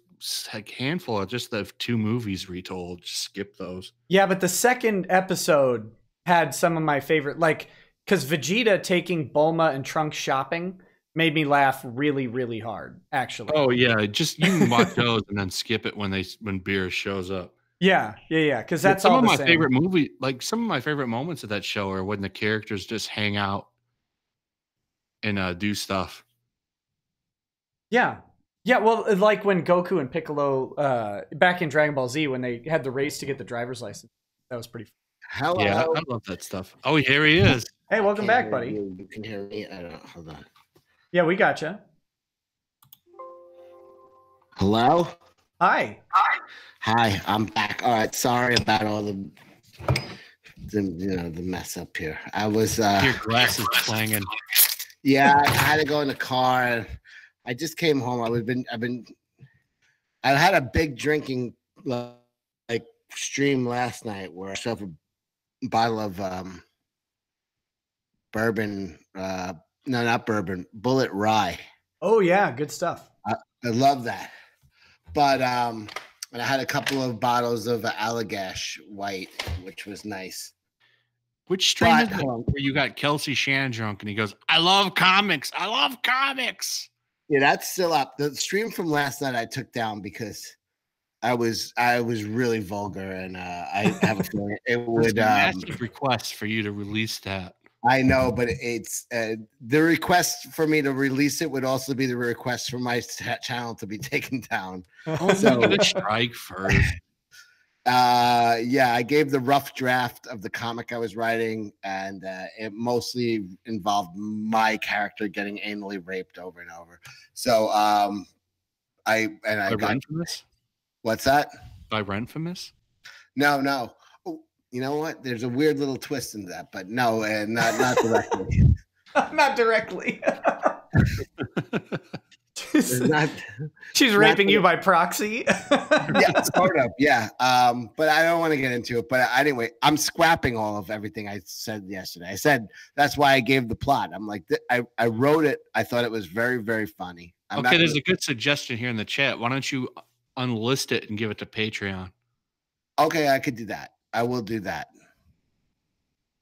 Speaker 2: handful are just the 2 movies retold. Just skip those. Yeah,
Speaker 1: but the second episode had some of my favorite, like, because Vegeta taking Bulma and Trunks shopping made me laugh really, really hard, actually.
Speaker 2: Oh yeah, just you can watch those and then skip it when Beerus shows up.
Speaker 1: Yeah, because that's
Speaker 2: some
Speaker 1: all
Speaker 2: of my
Speaker 1: same.
Speaker 2: favorite movie. Like some of my favorite moments of that show are when the characters just hang out and do stuff.
Speaker 1: Yeah. Well, like when Goku and Piccolo back in Dragon Ball Z, when they had the race to get the driver's license, that was pretty fun.
Speaker 4: Hello.
Speaker 2: Yeah, I love that stuff. Oh, here he is.
Speaker 1: Hey, welcome back, buddy.
Speaker 4: You can hear me. I don't know. Hold on.
Speaker 1: Yeah, we gotcha.
Speaker 4: Hello?
Speaker 1: Hi.
Speaker 4: Hi, I'm back. All right, sorry about all the mess up here. I was
Speaker 2: Your glasses clanging.
Speaker 4: Yeah, I had to go in the car. I just came home. I had a big drinking like stream last night where I shoved a bottle of bourbon. No, not bourbon. Bullet Rye.
Speaker 1: Oh yeah, good stuff.
Speaker 4: I love that. But and I had a couple of bottles of Allagash White, which was nice.
Speaker 2: Which stream is it where you got Kelsey Shan drunk and he goes, I love comics. I love comics.
Speaker 4: Yeah, that's still up. The stream from last night I took down because I was really vulgar, and I have a feeling it would
Speaker 2: massive request for you to release that.
Speaker 4: I know, but it's the request for me to release it would also be the request for my channel to be taken down.
Speaker 2: Oh, so get a strike first.
Speaker 4: Yeah, I gave the rough draft of the comic I was writing, and it mostly involved my character getting anally raped over and over. So I got
Speaker 2: Renfamous?
Speaker 4: What's that?
Speaker 2: By Renfamous?
Speaker 4: No. Oh, you know what? There's a weird little twist in that, but no, not directly.
Speaker 1: Not directly. She's
Speaker 4: not
Speaker 1: raping you by proxy.
Speaker 4: Yeah, sort of. Yeah. But I don't want to get into it. But anyway, I'm scrapping all of everything I said yesterday. I said that's why I gave the plot. I'm like, I wrote it. I thought it was very, very funny.
Speaker 2: Okay, there's a good suggestion here in the chat. Why don't you unlist it and give it to Patreon?
Speaker 4: Okay, I could do that. I will do that.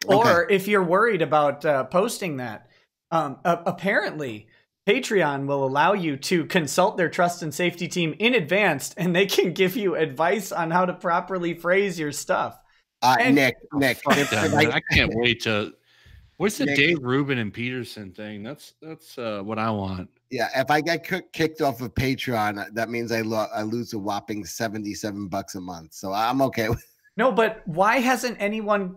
Speaker 1: Or if you're worried about posting that, apparently Patreon will allow you to consult their trust and safety team in advance, and they can give you advice on how to properly phrase your stuff.
Speaker 4: Nick,
Speaker 2: I can't wait to. What's the Dave Rubin and Peterson thing? That's what I want.
Speaker 4: Yeah, if I get kicked off of Patreon, that means I lose a whopping $77 a month. So I'm okay with.
Speaker 1: No, but why hasn't anyone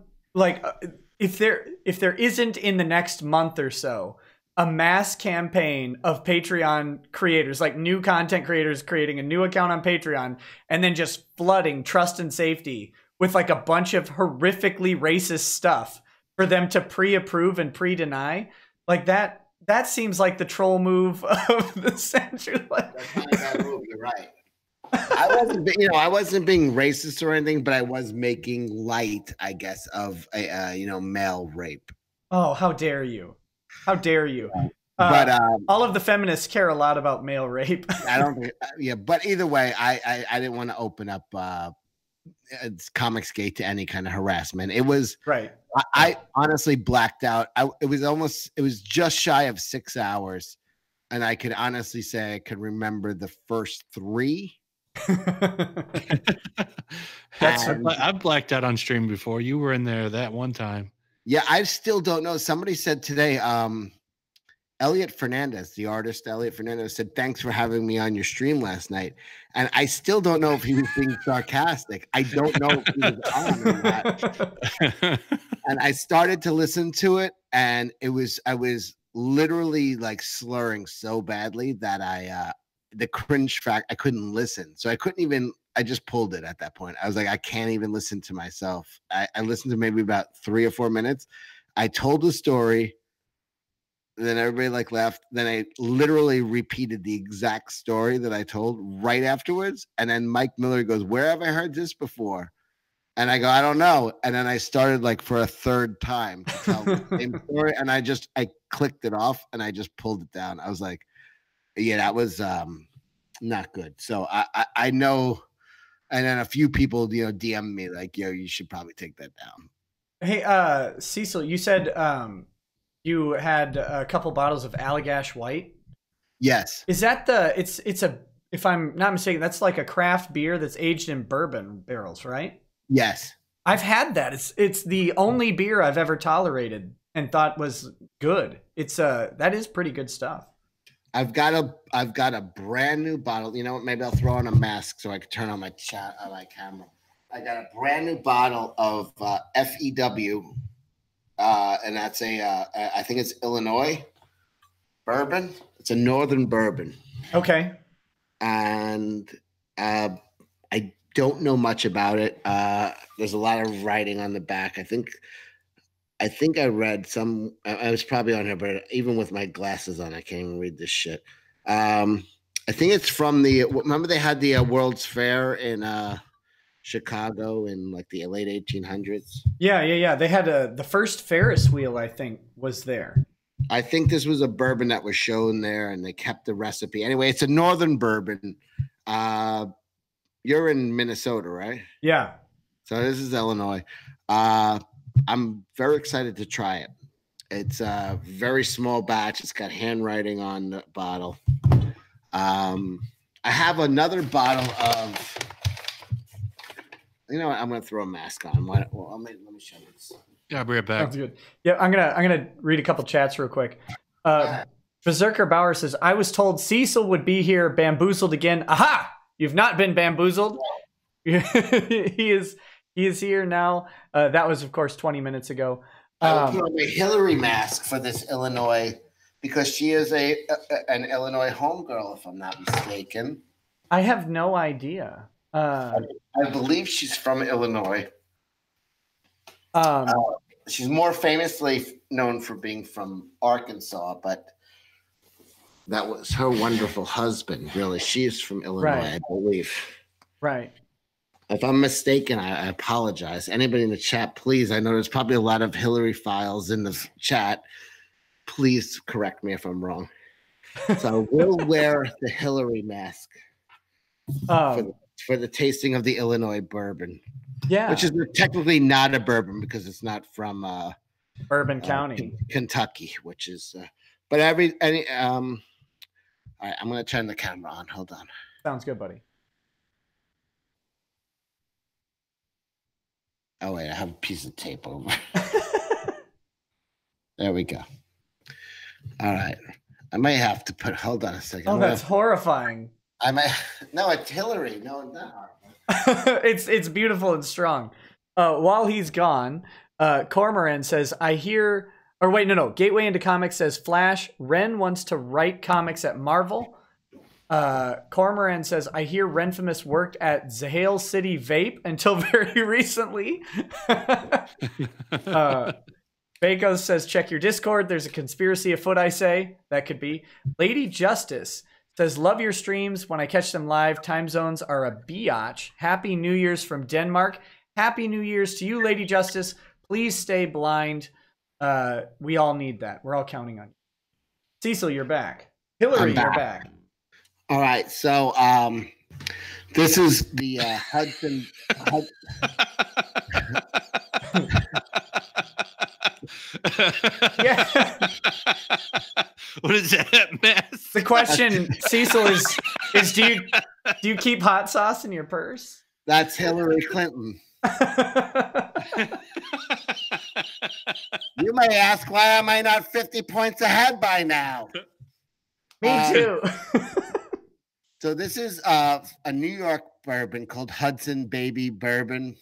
Speaker 1: if there isn't in the next month or so a mass campaign of Patreon creators, like new content creators creating a new account on Patreon and then just flooding trust and safety with like a bunch of horrifically racist stuff for them to pre-approve and pre-deny, like that seems like the troll move of the century.
Speaker 4: That's not a bad move. You're right. I wasn't being racist or anything, but I was making light, I guess, of male rape.
Speaker 1: Oh, how dare you! How dare you!
Speaker 4: But
Speaker 1: all of the feminists care a lot about male rape.
Speaker 4: I don't. Yeah, but either way, I didn't want to open up Comicsgate to any kind of harassment. It was
Speaker 1: right.
Speaker 4: I honestly blacked out. It was just shy of 6 hours, and I could honestly say I could remember the first 3.
Speaker 2: I've blacked out on stream before. You were in there that one time.
Speaker 4: Yeah, I still don't know. Somebody said today, Elliot Fernandez, the artist Elliot Fernandez, said, thanks for having me on your stream last night. And I still don't know if he was being sarcastic. I don't know if he was on or not. And I started to listen to it, and I was literally like slurring so badly that the cringe fact, I couldn't listen. So I just pulled it at that point. I was like, I can't even listen to myself. I listened to maybe about 3 or 4 minutes. I told the story. Then everybody laughed. Then I literally repeated the exact story that I told right afterwards. And then Mike Miller goes, where have I heard this before? And I go, I don't know. And then I started for a third time to tell the same story. And I clicked it off and I just pulled it down. I was like, yeah, that was not good. So I know. And then a few people, DM me like, yo, you should probably take that down.
Speaker 1: Hey, Cecil, you said you had a couple bottles of Allagash White.
Speaker 4: Yes.
Speaker 1: Is that if I'm not mistaken, that's like a craft beer that's aged in bourbon barrels, right?
Speaker 4: Yes.
Speaker 1: I've had that. It's the only beer I've ever tolerated and thought was good. That is pretty good stuff. I've got
Speaker 4: a brand new bottle. You know what? Maybe I'll throw on a mask so I can turn on my camera. I got a brand new bottle of FEW, and that's I think it's Illinois bourbon. It's a northern bourbon.
Speaker 1: Okay.
Speaker 4: and I don't know much about it. There's a lot of writing on the back. I think I read some. I was probably on here, but even with my glasses on, I can't even read this shit. I think it's from the. Remember they had the World's Fair in Chicago in like the late 1800s.
Speaker 1: Yeah. They had the first Ferris wheel, I think, was there.
Speaker 4: I think this was a bourbon that was shown there, and they kept the recipe. Anyway, it's a northern bourbon. You're in Minnesota, right?
Speaker 1: Yeah.
Speaker 4: So this is Illinois. I'm very excited to try it. It's a very small batch. It's got handwriting on the bottle. I have another bottle of. You know what? I'm going to throw a mask on. Let me show this.
Speaker 2: Yeah, I'll be right back.
Speaker 1: Sounds good. Yeah, I'm gonna read a couple chats real quick. Berserker Bauer says, "I was told Cecil would be here, bamboozled again. Aha! You've not been bamboozled. He is here now. That was, of course, 20 minutes ago.
Speaker 4: I put on a Hillary mask for this Illinois because she is an Illinois homegirl, if I'm not mistaken.
Speaker 1: I have no idea.
Speaker 4: I believe she's from Illinois. She's more famously known for being from Arkansas, but that was her wonderful husband. Really, she is from Illinois, right. I believe.
Speaker 1: Right.
Speaker 4: If I'm mistaken, I apologize. Anybody in the chat, please. I know there's probably a lot of Hillary files in the chat. Please correct me if I'm wrong. So we'll wear the Hillary mask for the tasting of the Illinois bourbon.
Speaker 1: Yeah,
Speaker 4: which is technically not a bourbon because it's not from
Speaker 1: Bourbon County,
Speaker 4: Kentucky, which is. But all right, I'm going to turn the camera on. Hold on.
Speaker 1: Sounds good, buddy.
Speaker 4: Oh wait, I have a piece of tape over. There we go. All right, I may have to put. Hold on a second.
Speaker 1: Oh, that's horrifying.
Speaker 4: I might. No, it's Hillary. No, it's not.
Speaker 1: It's beautiful and strong. While he's gone, Cormoran says, I hear, or wait, no. Gateway into Comics says, Flash, Ren wants to write comics at Marvel. Cormoran says, I hear Renfamous worked at Zahale City Vape until very recently. Bacos says, check your Discord. There's a conspiracy afoot, I say. That could be. Lady Justice says, love your streams. When I catch them live, time zones are a biatch. Happy New Year's from Denmark. Happy New Year's to you, Lady Justice. Please stay blind. We all need that. We're all counting on you. Cecil, you're back. Hillary, you're back.
Speaker 4: All right. So this is the Hudson.
Speaker 1: Yeah.
Speaker 2: What is that mess?
Speaker 1: The question, Cecil, is do you keep hot sauce in your purse?
Speaker 4: That's Hillary Clinton. You may ask, why am I not 50 points ahead by now?
Speaker 1: Me too.
Speaker 4: So this is a New York bourbon called Hudson Baby Bourbon.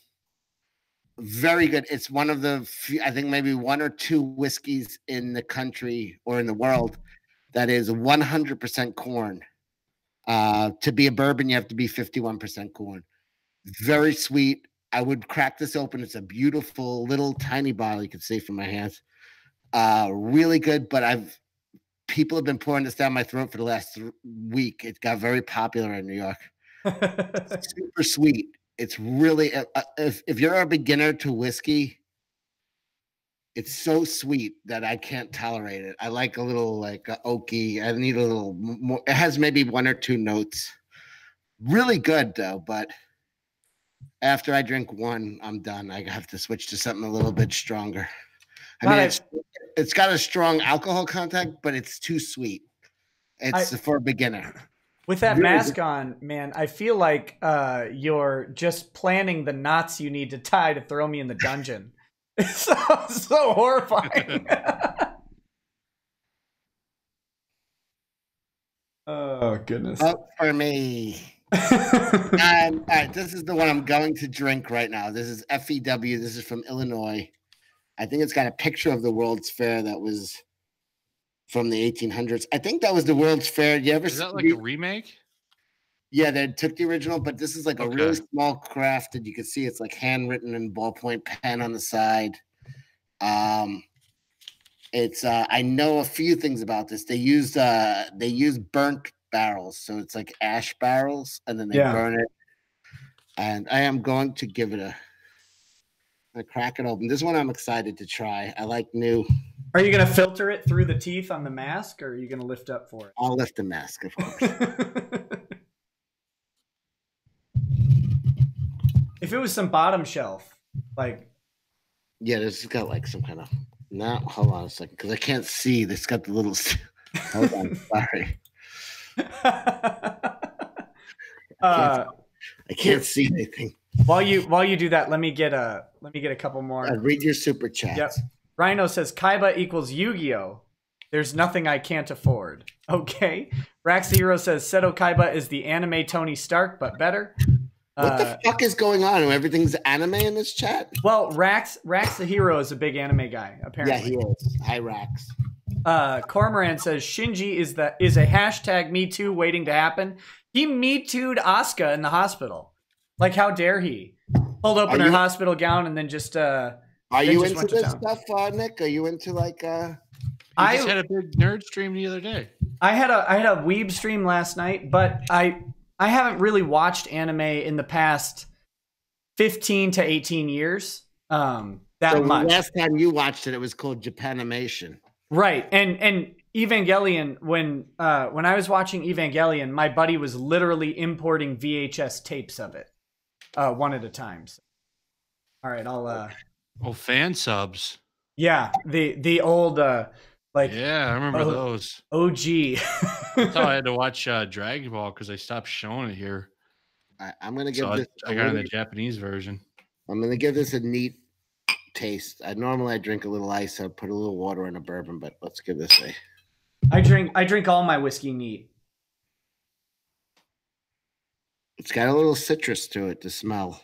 Speaker 4: Very good. It's one of the few, I think maybe one or two whiskeys in the country or in the world that is 100% corn. To be a bourbon, you have to be 51% corn. Very sweet. I would crack this open. It's a beautiful little tiny bottle. You can see from my hands. Really good, but people have been pouring this down my throat for the last week. It got very popular in New York. Super sweet. It's really, if you're a beginner to whiskey, it's so sweet that I can't tolerate it. I like a little oaky. I need a little more. It has maybe one or two notes. Really good though, but after I drink one, I'm done. I have to switch to something a little bit stronger. I mean, it's got a strong alcohol content, but it's too sweet. It's for a beginner.
Speaker 1: With that mask on, man, I feel like you're just planning the knots you need to tie to throw me in the dungeon. It's so horrifying. Oh, goodness.
Speaker 4: Vote for me. All right, this is the one I'm going to drink right now. This is FEW. This is from Illinois. I think it's got a picture of the World's Fair that was from the 1800s. I think that was the World's Fair. You ever
Speaker 2: is that like a remake?
Speaker 4: Yeah, they took the original, but this is like a really small craft, and you can see it's like handwritten and ballpoint pen on the side. It's I know a few things about this. They use burnt barrels, so it's like ash barrels, and then they burn it. And I am going to give it a crack it open. This one I'm excited to try. I like new.
Speaker 1: Are you going to filter it through the teeth on the mask, or are you going to lift up for it?
Speaker 4: I'll lift the mask, of course.
Speaker 1: If it was some bottom shelf, like.
Speaker 4: Yeah, this has got like some kind of. No, hold on a second, because I can't see. This got the little. Hold on, sorry. I can't see anything.
Speaker 1: While you do that, let me get a couple more.
Speaker 4: Read your super chats.
Speaker 1: Yep. Rhino says Kaiba equals Yu-Gi-Oh! There's nothing I can't afford. Okay. Rax the Hero says Seto Kaiba is the anime Tony Stark, but better.
Speaker 4: What the fuck is going on? Everything's anime in this chat?
Speaker 1: Well, Rax the Hero is a big anime guy, apparently.
Speaker 4: Yeah, he is. Hi, Rax.
Speaker 1: Cormoran says Shinji is a hashtag Me Too waiting to happen. He Me Too'd Asuka in the hospital. Like, how dare he? Pulled open her hospital gown and then just
Speaker 4: Are you into this stuff, Nick? Are you into like
Speaker 2: I just had a big nerd stream the other day.
Speaker 1: I had a weeb stream last night, but I haven't really watched anime in the past 15 to 18 years. That much.
Speaker 4: Last time you watched it, it was called Japanimation.
Speaker 1: Right. And Evangelion, when I was watching Evangelion, my buddy was literally importing VHS tapes of it, one at a time. So. All right, I'll
Speaker 2: fan subs.
Speaker 1: Yeah, the old like.
Speaker 2: Yeah, I remember those.
Speaker 1: OG.
Speaker 2: That's how I had to watch Dragon Ball because they stopped showing it here.
Speaker 4: I'm gonna give this.
Speaker 2: I got the Japanese version.
Speaker 4: I'm gonna give this a neat taste. I drink a little ice. I put a little water in a bourbon, but let's give this a.
Speaker 1: I drink all my whiskey neat.
Speaker 4: It's got a little citrus to it to smell.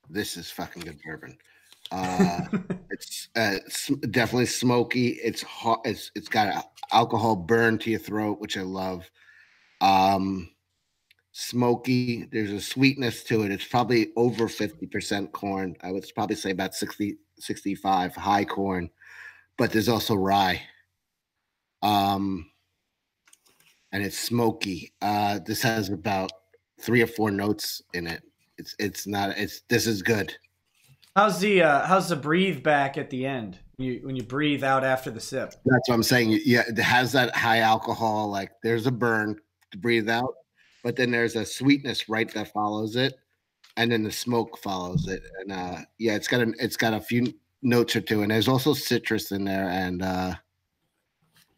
Speaker 4: This is fucking good bourbon. It's definitely smoky. It's hot. It's got an alcohol burn to your throat, which I love. Smoky. There's a sweetness to it. It's probably over 50% corn. I would probably say about 60, 65 high corn, but there's also rye. And it's smoky. This has about 3 or 4 notes in it. This is good.
Speaker 1: How's the breathe back at the end when you breathe out after the sip?
Speaker 4: That's what I'm saying. Yeah, it has that high alcohol. Like there's a burn to breathe out, but then there's a sweetness right that follows it, and then the smoke follows it. And yeah, it's got a few notes or two, and there's also citrus in there, and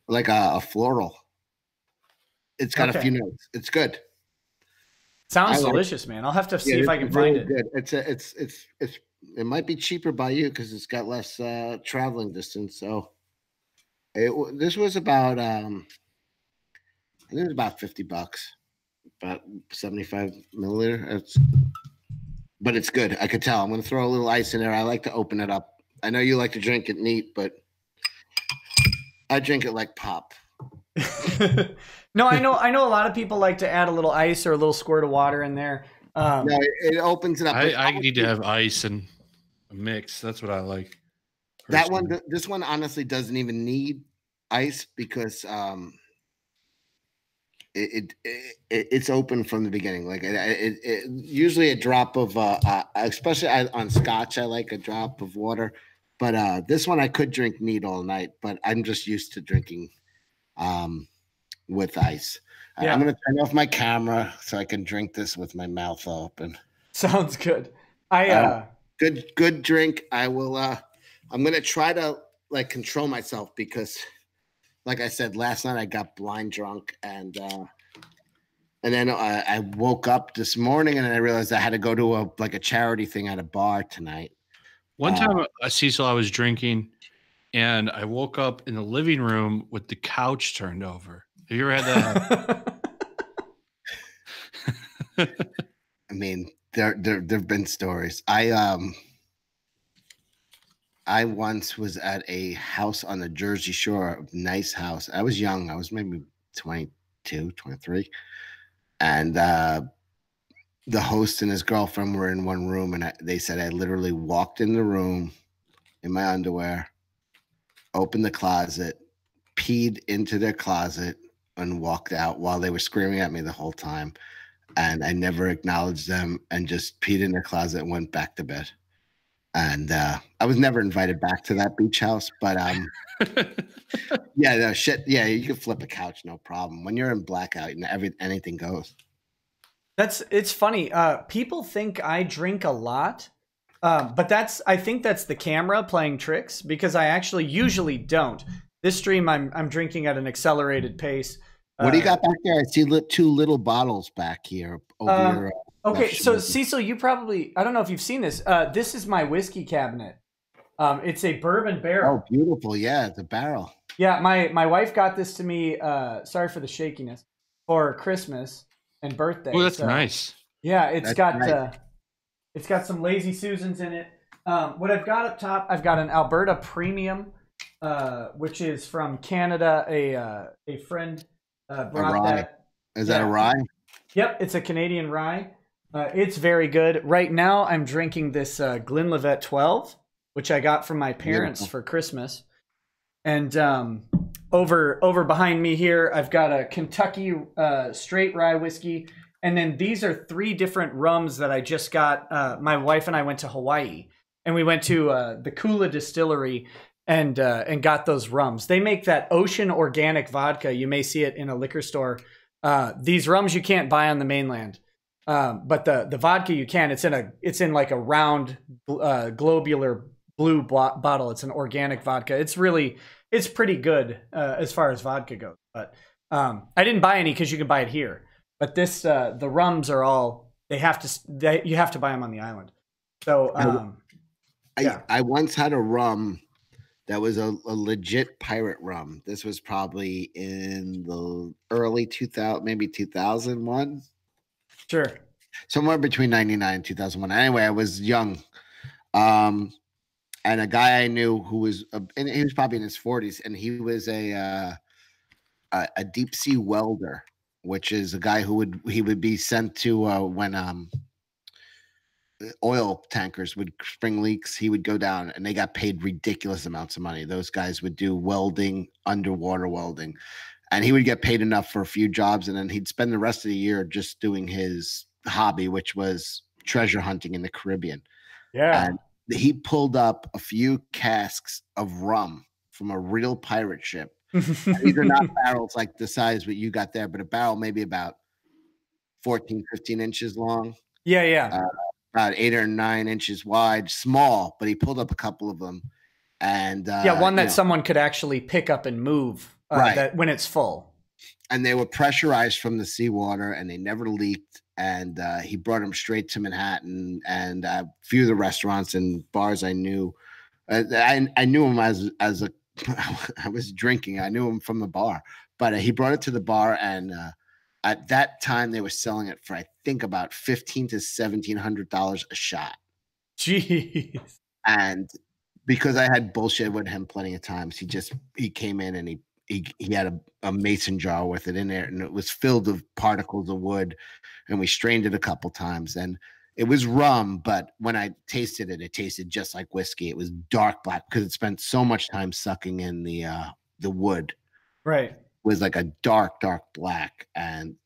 Speaker 4: like a floral. It's got a few notes. It's good.
Speaker 1: Sounds delicious, man. I'll have to see if I can find it.
Speaker 4: Good. It might be cheaper by you because it's got less traveling distance. So this was about I think it was about $50, about 75 milliliter. But it's good. I could tell. I'm going to throw a little ice in there. I like to open it up. I know you like to drink it neat, but I drink it like pop.
Speaker 1: No, I know a lot of people like to add a little ice or a little squirt of water in there.
Speaker 4: No, it opens it up.
Speaker 2: I need to have ice and a mix. That's what I like.
Speaker 4: Personally. This one honestly doesn't even need ice because it's open from the beginning. Like it usually a drop of especially on Scotch, I like a drop of water. But this one I could drink neat all night, but I'm just used to drinking with ice. Yeah. I'm going to turn off my camera so I can drink this with my mouth open.
Speaker 1: Sounds good.
Speaker 4: Good drink. I will. I'm going to try to like control myself because, like I said, last night I got blind drunk and then I woke up this morning and I realized I had to go to a charity thing at a bar tonight.
Speaker 2: One time, Cecil, I was drinking and I woke up in the living room with the couch turned over. Have you ever had
Speaker 4: that? I mean, there've been stories. I I once was at a house on the Jersey Shore, nice house. I was young. I was maybe 22, 23. And the host and his girlfriend were in one room, and they said I literally walked in the room in my underwear, opened the closet, peed into their closet, and walked out while they were screaming at me the whole time. And I never acknowledged them and just peed in their closet and went back to bed. And I was never invited back to that beach house, but yeah, no shit. Yeah, you can flip a couch, no problem. When you're in blackout, anything goes.
Speaker 1: It's funny. People think I drink a lot, but I think that's the camera playing tricks, because I actually usually don't. This stream, I'm drinking at an accelerated pace.
Speaker 4: What do you got back there? I see two little bottles back here over your.
Speaker 1: Okay, so Cecil, you probably, I don't know if you've seen this. This is my whiskey cabinet. It's a bourbon barrel.
Speaker 4: Oh, beautiful. Yeah, the barrel.
Speaker 1: Yeah, my wife got this to me, sorry for the shakiness, for Christmas and birthday.
Speaker 2: Oh, that's nice.
Speaker 1: Yeah, it's got some Lazy Susans in it. What I've got up top, I've got an Alberta Premium, which is from Canada. A friend brought that.
Speaker 4: Is that a rye?
Speaker 1: Yep, it's a Canadian rye. It's very good. Right now, I'm drinking this Glenlivet 12, which I got from my parents for Christmas. And over behind me here, I've got a Kentucky straight rye whiskey. And then these are 3 different rums that I just got. My wife and I went to Hawaii, and we went to the Kula distillery and got those rums. They make that ocean organic vodka. You may see it in a liquor store. These rums you can't buy on the mainland. But the vodka you can. It's in like a round globular blue bottle. It's an organic vodka. It's pretty good as far as vodka goes. But I didn't buy any because you can buy it here. But this the rums are all you have to buy them on the island. So
Speaker 4: I once had a rum that was a legit pirate rum. This was probably in the early 2000, maybe 2001.
Speaker 1: Sure.
Speaker 4: Somewhere between 99 and 2001. Anyway, I was young. And a guy I knew who was, and he was probably in his 40s, and he was a deep sea welder, which is a guy who would be sent to when oil tankers would spring leaks. He would go down, and they got paid ridiculous amounts of money. Those guys would do welding, underwater welding, and he would get paid enough for a few jobs, and then he'd spend the rest of the year just doing his hobby, which was treasure hunting in the Caribbean.
Speaker 1: Yeah.
Speaker 4: And he pulled up a few casks of rum from a real pirate ship. These are not barrels like the size what you got there, but a barrel maybe about 14, 15 inches long.
Speaker 1: Yeah.
Speaker 4: About 8 or 9 inches wide, small, but he pulled up a couple of them. And
Speaker 1: one that someone could actually pick up and move right when it's full.
Speaker 4: And they were pressurized from the seawater, and they never leaked. And he brought them straight to Manhattan, and a few of the restaurants and bars I knew. I knew him as a I was drinking. I knew him from the bar, but he brought it to the bar, and at that time they were selling it for I think about $1,500 to $1,700 a shot.
Speaker 1: Jeez.
Speaker 4: And because I had bullshit with him plenty of times, he came in and he had a mason jar with it in there, and it was filled with particles of wood, and we strained it a couple times, and it was rum, but when I tasted it, it tasted just like whiskey. It was dark black because it spent so much time sucking in the wood.
Speaker 1: Right.
Speaker 4: It was like a dark black, and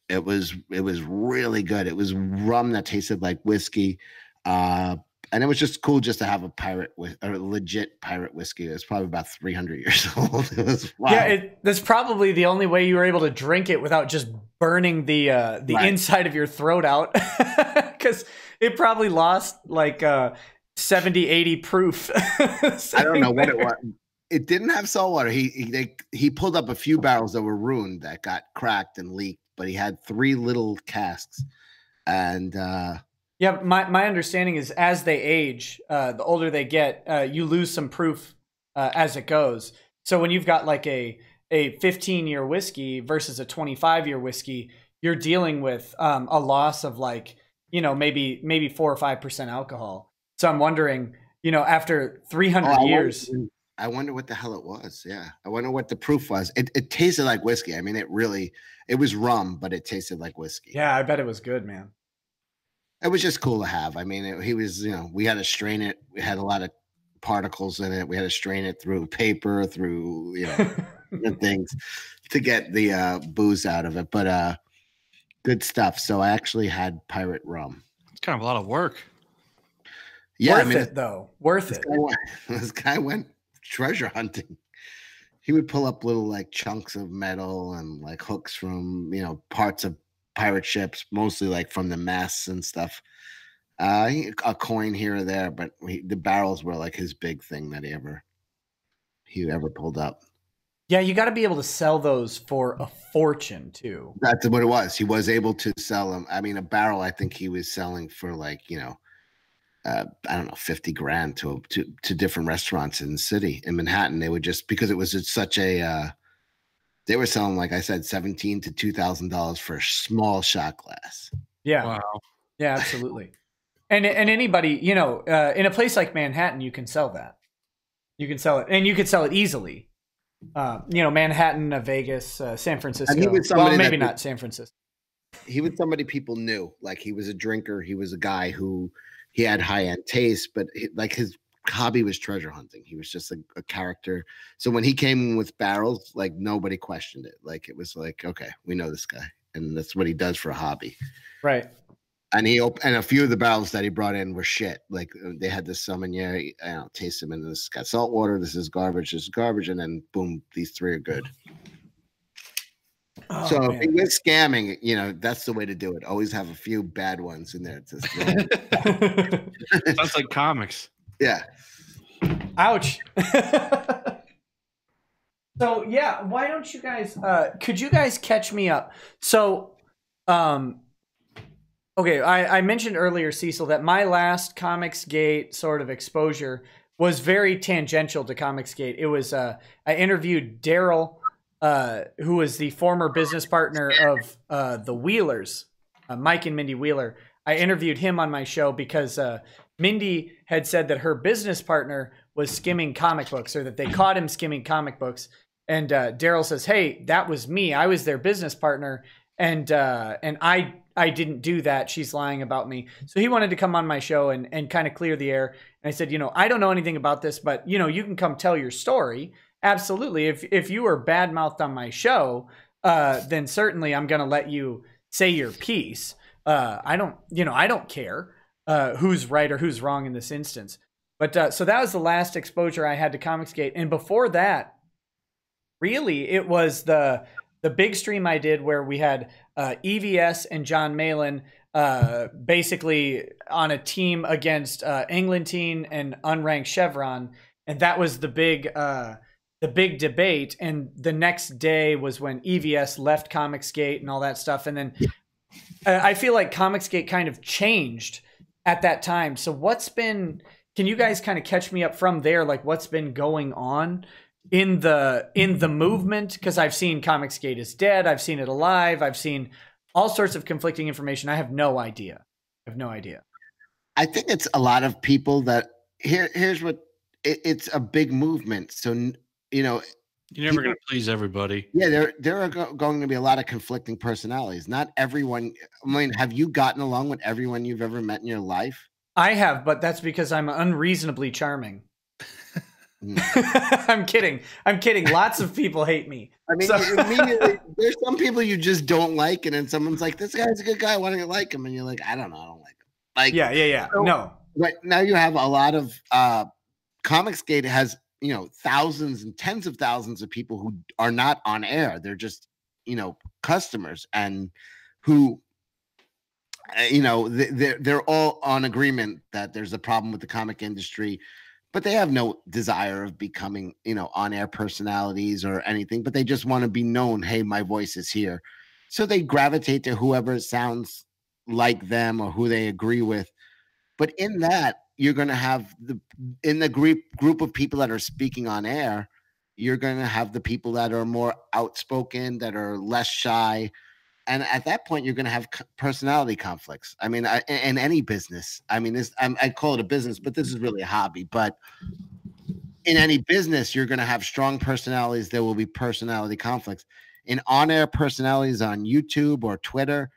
Speaker 4: it was really good. It was rum that tasted like whiskey. And it was just cool just to have a legit pirate whiskey. It was probably about 300 years old. It was wild.
Speaker 1: Yeah, that's probably the only way you were able to drink it without just burning the right. inside of your throat out, because it probably lost like 70, 80 proof.
Speaker 4: I don't know what it was. It didn't have salt water. He pulled up a few barrels that were ruined, that got cracked and leaked, but he had 3 little casks, and
Speaker 1: yeah, my understanding is as they age, the older they get, you lose some proof as it goes. So when you've got like a 15-year whiskey versus a 25-year whiskey, you're dealing with a loss of like, maybe 4 or 5% alcohol. So I'm wondering, after 300 years.
Speaker 4: I wonder what the hell it was. Yeah. I wonder what the proof was. It tasted like whiskey. I mean, it was rum, but it tasted like whiskey.
Speaker 1: Yeah, I bet it was good, man.
Speaker 4: It was just cool to have. I mean, he was, we had to strain it. We had a lot of particles in it. We had to strain it through paper, through, different things to get the booze out of it. But good stuff. So I actually had pirate rum.
Speaker 2: It's kind of a lot of work.
Speaker 1: Yeah, worth it though. Worth it.
Speaker 4: This guy went treasure hunting. He would pull up little like chunks of metal and like hooks from parts of pirate ships, mostly like from the masts and stuff. A coin here or there, but the barrels were like his big thing that he ever pulled up.
Speaker 1: Yeah, you got to be able to sell those for a fortune too.
Speaker 4: That's what it was. He was able to sell them. I mean, a barrel, I think he was selling for like I don't know, 50 grand to different restaurants in the city in Manhattan. They would just, because it was such a, they were selling, like I said, $1,700 to $2,000 for a small shot glass.
Speaker 1: Yeah. Wow. Yeah, absolutely. And anybody, in a place like Manhattan, you can sell that. You can sell it, and you can sell it easily. Manhattan, Vegas, San Francisco. Well, maybe not San Francisco.
Speaker 4: He was somebody people knew. Like, he was a drinker. He was a guy who, he had high-end taste, but like his hobby was treasure hunting. He was just a character. So when he came in with barrels, like nobody questioned it. Like it was like, okay, we know this guy, and that's what he does for a hobby.
Speaker 1: Right.
Speaker 4: And and a few of the barrels that he brought in were shit. Like they had this Sauvignon, I don't taste them, and this got salt water. This is garbage. This is garbage, and then boom, these three are good. Oh, so man. If he was scamming, that's the way to do it. Always have a few bad ones in there.
Speaker 2: Sounds like comics.
Speaker 4: Yeah.
Speaker 1: Ouch. So yeah, why don't you guys? Could you guys catch me up? So, okay, I mentioned earlier, Cecil, that my last Comicsgate sort of exposure was very tangential to Comicsgate. It was I interviewed Daryl, who was the former business partner of the Wheelers, Mike and Mindy Wheeler. I interviewed him on my show because Mindy had said that her business partner was skimming comic books, or that they caught him skimming comic books. And Daryl says, "Hey, that was me. I was their business partner, and I didn't do that. She's lying about me." So he wanted to come on my show and kind of clear the air. And I said, I don't know anything about this, but you can come tell your story. Absolutely. If you were bad-mouthed on my show, then certainly I'm going to let you say your piece. I don't care who's right or who's wrong in this instance. But so that was the last exposure I had to Comicsgate. And before that, really, it was the big stream I did where we had EVS and John Malin basically on a team against Englentine and Unranked Chevron. And that was the big debate. And the next day was when EVS left Comicsgate and all that stuff. And then I feel like Comicsgate kind of changed at that time. So can you guys kind of catch me up from there? Like what's been going on in the movement? Because I've seen Comicsgate is dead. I've seen it alive. I've seen all sorts of conflicting information. I have no idea.
Speaker 4: I think it's a lot of people that here's what it's a big movement. So,
Speaker 2: you're never going to please everybody.
Speaker 4: Yeah, there are going to be a lot of conflicting personalities. Not everyone. I mean, have you gotten along with everyone you've ever met in your life?
Speaker 1: I have, but that's because I'm unreasonably charming. I'm kidding. Lots of people hate me.
Speaker 4: I mean, immediately, there's some people you just don't like, and then someone's like, "This guy's a good guy. Why don't you like him?" And you're like, "I don't know. I don't like him." Like,
Speaker 1: yeah. So, no.
Speaker 4: Right now, you have a lot of Comicsgate has thousands and tens of thousands of people who are not on air. They're just customers, and who they're all on agreement that there's a problem with the comic industry. But they have no desire of becoming, on-air personalities or anything, but they just want to be known, hey, my voice is here. So they gravitate to whoever sounds like them or who they agree with. But in that, you're going to have in the group of people that are speaking on air, you're going to have the people that are more outspoken, that are less shy, And at that point, you're going to have personality conflicts. I mean, in any business, I mean, I call it a business, but this is really a hobby. But in any business, you're going to have strong personalities. There will be personality conflicts. In on-air personalities on YouTube or Twitter,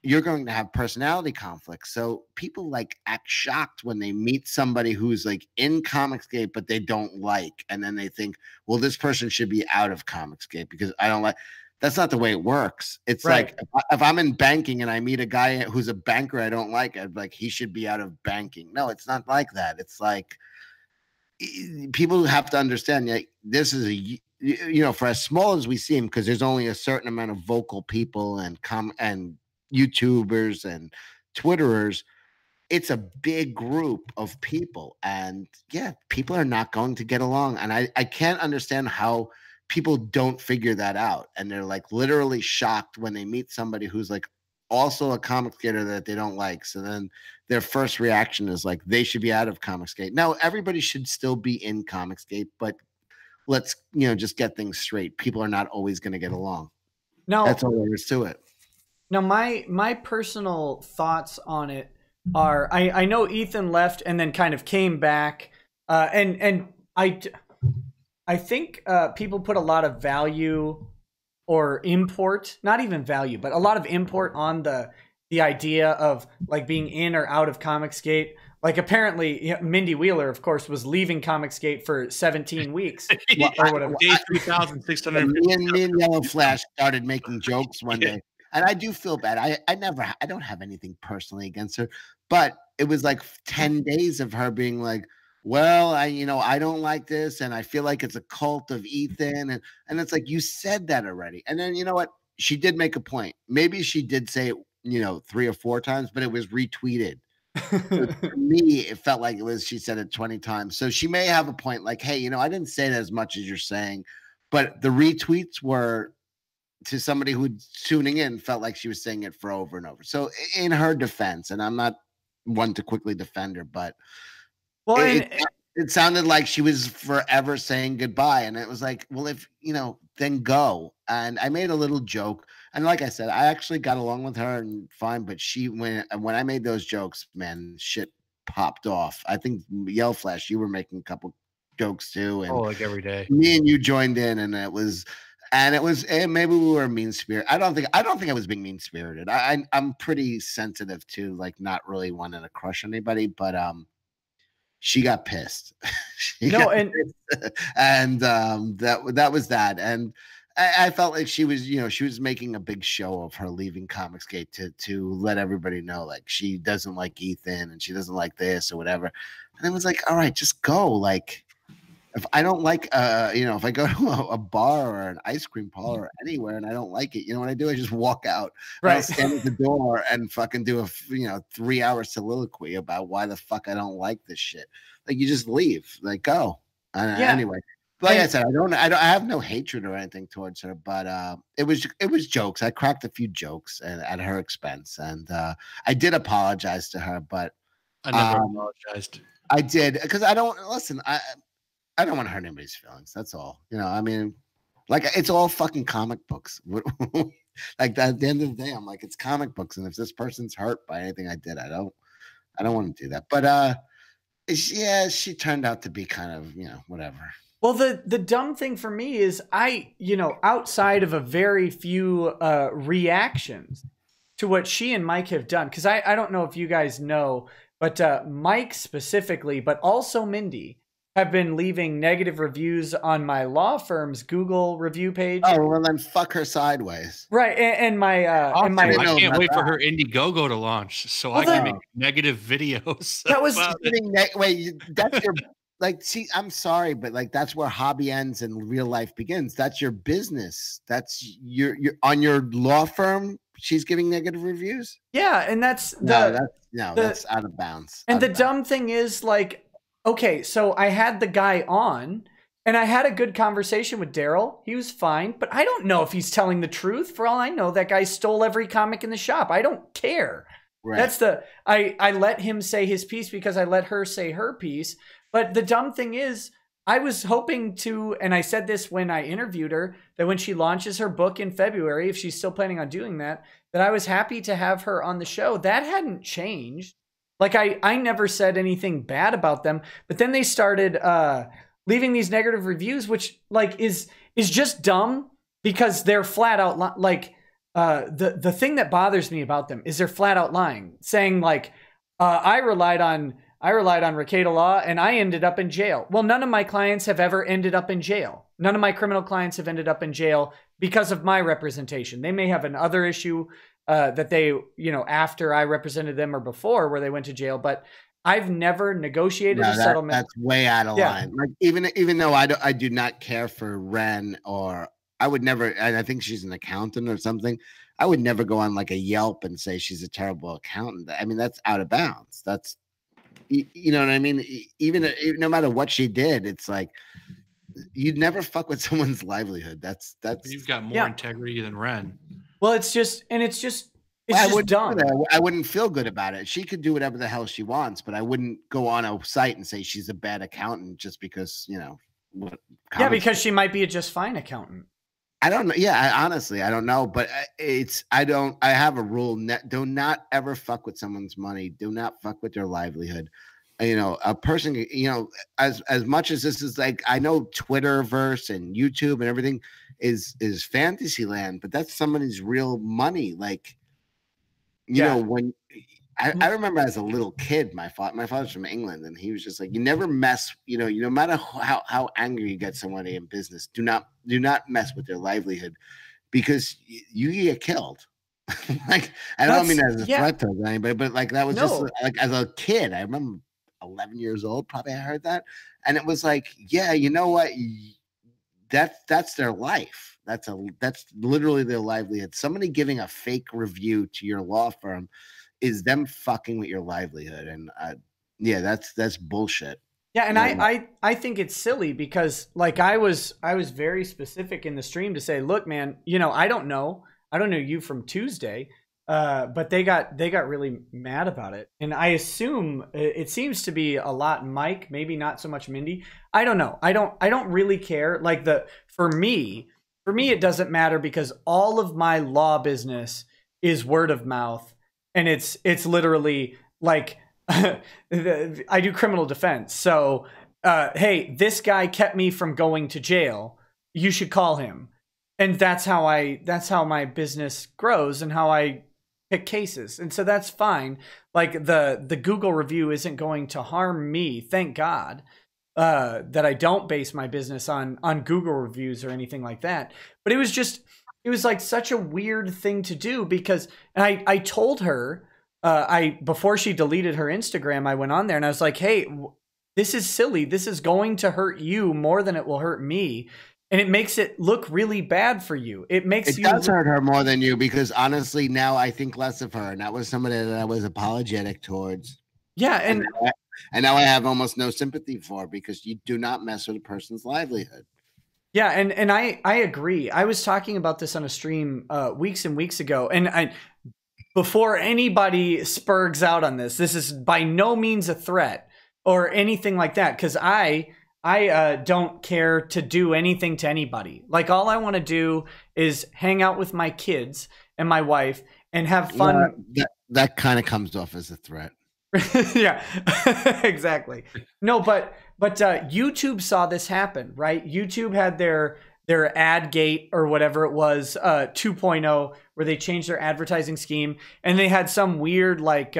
Speaker 4: you're going to have personality conflicts. So people like act shocked when they meet somebody who's like in Comicsgate, but they don't like, and then they think, well, this person should be out of Comicsgate because I don't like. That's not the way it works. It's
Speaker 1: Right.
Speaker 4: like if I'm in banking and I meet a guy who's a banker I don't like, I'd like he should be out of banking. No, it's not like that. It's like people have to understand that this is for as small as we seem, because there's only a certain amount of vocal people and YouTubers and Twitterers. It's a big group of people, and yeah, people are not going to get along. And I can't understand how people don't figure that out, and they're like literally shocked when they meet somebody who's like also a Comicsgater that they don't like. So then their first reaction is like they should be out of Comicsgate. Now everybody should still be in Comicsgate, but let's just get things straight. People are not always going to get along.
Speaker 1: No,
Speaker 4: that's all there is to it.
Speaker 1: Now my personal thoughts on it are I know Ethan left and then kind of came back, and I think people put a lot of value or import, not even value, but a lot of import on the idea of like being in or out of Comicsgate. Like apparently Mindy Wheeler, of course, was leaving Comicsgate for 17 weeks or whatever.
Speaker 2: Day 3,600.
Speaker 4: Me and YellowFlash started making jokes one day. And I do feel bad. I don't have anything personally against her, but it was like 10 days of her being like, well, I don't like this, and I feel like it's a cult of Ethan, and it's like, you said that already. And then you know what? She did make a point. Maybe she did say it, 3 or 4 times, but it was retweeted. For me, it felt like she said it 20 times. So she may have a point, like, hey, I didn't say it as much as you're saying, but the retweets were to somebody who's tuning in felt like she was saying it for over and over. So in her defense, and I'm not one to quickly defend her, but
Speaker 1: well,
Speaker 4: it sounded like she was forever saying goodbye. And it was like, well, if, then go. And I made a little joke. And like I said, I actually got along with her and fine. But when I made those jokes, man, shit popped off. I think YellowFlash, you were making a couple jokes too. And
Speaker 2: like every day.
Speaker 4: Me and you joined in, and maybe we were mean spirited. I don't think I was being mean spirited. I'm pretty sensitive to like not really wanting to crush anybody, but she got pissed. And that was that. And I felt like she was making a big show of her leaving Comicsgate to let everybody know like she doesn't like Ethan and she doesn't like this or whatever. And it was like, all right, just go. Like, if I don't like, if I go to a bar or an ice cream parlor or anywhere and I don't like it, you know what I do? I just walk out. Right. I'll stand at the door and fucking do a 3-hour soliloquy about why the fuck I don't like this shit. Like, you just leave. Like, go. Anyway, like I said, I have no hatred or anything towards her, but it was jokes. I cracked a few jokes at her expense, and I did apologize to her, but
Speaker 2: I never apologized.
Speaker 4: I did, because I don't listen. I don't want to hurt anybody's feelings. That's all. I mean, like, it's all fucking comic books. Like, at the end of the day, I'm like, it's comic books, and if this person's hurt by anything I did, I don't want to do that. But she turned out to be kind of whatever.
Speaker 1: Well, the dumb thing for me is outside of a very few reactions to what she and Mike have done, because I don't know if you guys know, but Mike specifically, but also Mindy, have been leaving negative reviews on my law firm's Google review page.
Speaker 4: Oh, well then fuck her sideways.
Speaker 1: Right, and my
Speaker 2: I can't wait for her Indiegogo to launch so I can make negative videos.
Speaker 1: That was
Speaker 4: wait, that's your like. See, I'm sorry, but like that's where hobby ends and real life begins. That's your business. That's you're on your law firm. She's giving negative reviews.
Speaker 1: Yeah, and that's
Speaker 4: that's out of bounds.
Speaker 1: And the dumb thing is, like, okay, so I had the guy on, and I had a good conversation with Daryl. He was fine, but I don't know if he's telling the truth. For all I know, that guy stole every comic in the shop. I don't care. Right. That's I let him say his piece because I let her say her piece. But the dumb thing is, I was hoping to, and I said this when I interviewed her, that when she launches her book in February, if she's still planning on doing that, that I was happy to have her on the show. That hadn't changed. Like I never said anything bad about them, but then they started leaving these negative reviews, which like is just dumb because they're flat out like the thing that bothers me about them is they're flat out lying, saying like I relied on Rekieta law and I ended up in jail. Well, none of my clients have ever ended up in jail. None of my criminal clients have ended up in jail because of my representation. They may have another issue that they, you know, after I represented them or before where they went to jail, but I've never negotiated a settlement.
Speaker 4: That's way out of line. Like even though I do not care for Ren, or I would never, and I think she's an accountant or something. I would never go on like a Yelp and say she's a terrible accountant. I mean, that's out of bounds. That's, you know what I mean? Even no matter what she did, it's like you'd never fuck with someone's livelihood. That's
Speaker 2: you've got more integrity than Ren.
Speaker 1: Well, it's just dumb.
Speaker 4: I wouldn't feel good about it. She could do whatever the hell she wants, but I wouldn't go on a site and say she's a bad accountant just because, you know.
Speaker 1: Yeah, because she might be a just fine accountant.
Speaker 4: I don't know. Yeah, honestly, I don't know. But I have a rule. Do not ever fuck with someone's money. Do not fuck with their livelihood. You know, a person, you know, as much as this is like, I know Twitterverse and YouTube and everything is fantasy land, but that's somebody's real money. Like, you know, when I remember as a little kid, my father's from England, and he was just like, you never mess, you know, no matter how angry you get somebody in business, do not mess with their livelihood because you get killed. Like, I don't mean as a threat to anybody, but like that was just like as a kid, I remember 11 years old, probably I heard that. And it was like, yeah, you know what? That's their life. That's literally their livelihood. Somebody giving a fake review to your law firm is them fucking with your livelihood. And yeah, that's bullshit.
Speaker 1: Yeah, and I think it's silly because like I was very specific in the stream to say, look, man, you know, I don't know you from Tuesday, but they got really mad about it, and I assume it seems to be a lot Mike, maybe not so much Mindy. I don't know. I don't really care. Like for me, it doesn't matter because all of my law business is word of mouth, and it's literally like I do criminal defense. So, hey, this guy kept me from going to jail. You should call him. And that's how my business grows and how I pick cases. And so that's fine. Like the Google review isn't going to harm me. Thank God that I don't base my business on Google reviews or anything like that. But it was like such a weird thing to do because, and I told her, before she deleted her Instagram, I went on there and I was like, hey, this is silly. This is going to hurt you more than it will hurt me. And it makes it look really bad for you. It
Speaker 4: does hurt her more than you because honestly, now I think less of her. And that was somebody that I was apologetic towards.
Speaker 1: Yeah.
Speaker 4: And now I have almost no sympathy for because you do not mess with a person's livelihood.
Speaker 1: Yeah. And I agree. I was talking about this on a stream weeks and weeks ago. And before anybody spurgs out on this is by no means a threat or anything like that. Cause I don't care to do anything to anybody. Like all I want to do is hang out with my kids and my wife and have fun.
Speaker 4: That kind of comes off as a threat.
Speaker 1: Yeah, exactly. No, but YouTube saw this happen, right? YouTube had their ad gate or whatever it was, 2.0, where they changed their advertising scheme, and they had some weird like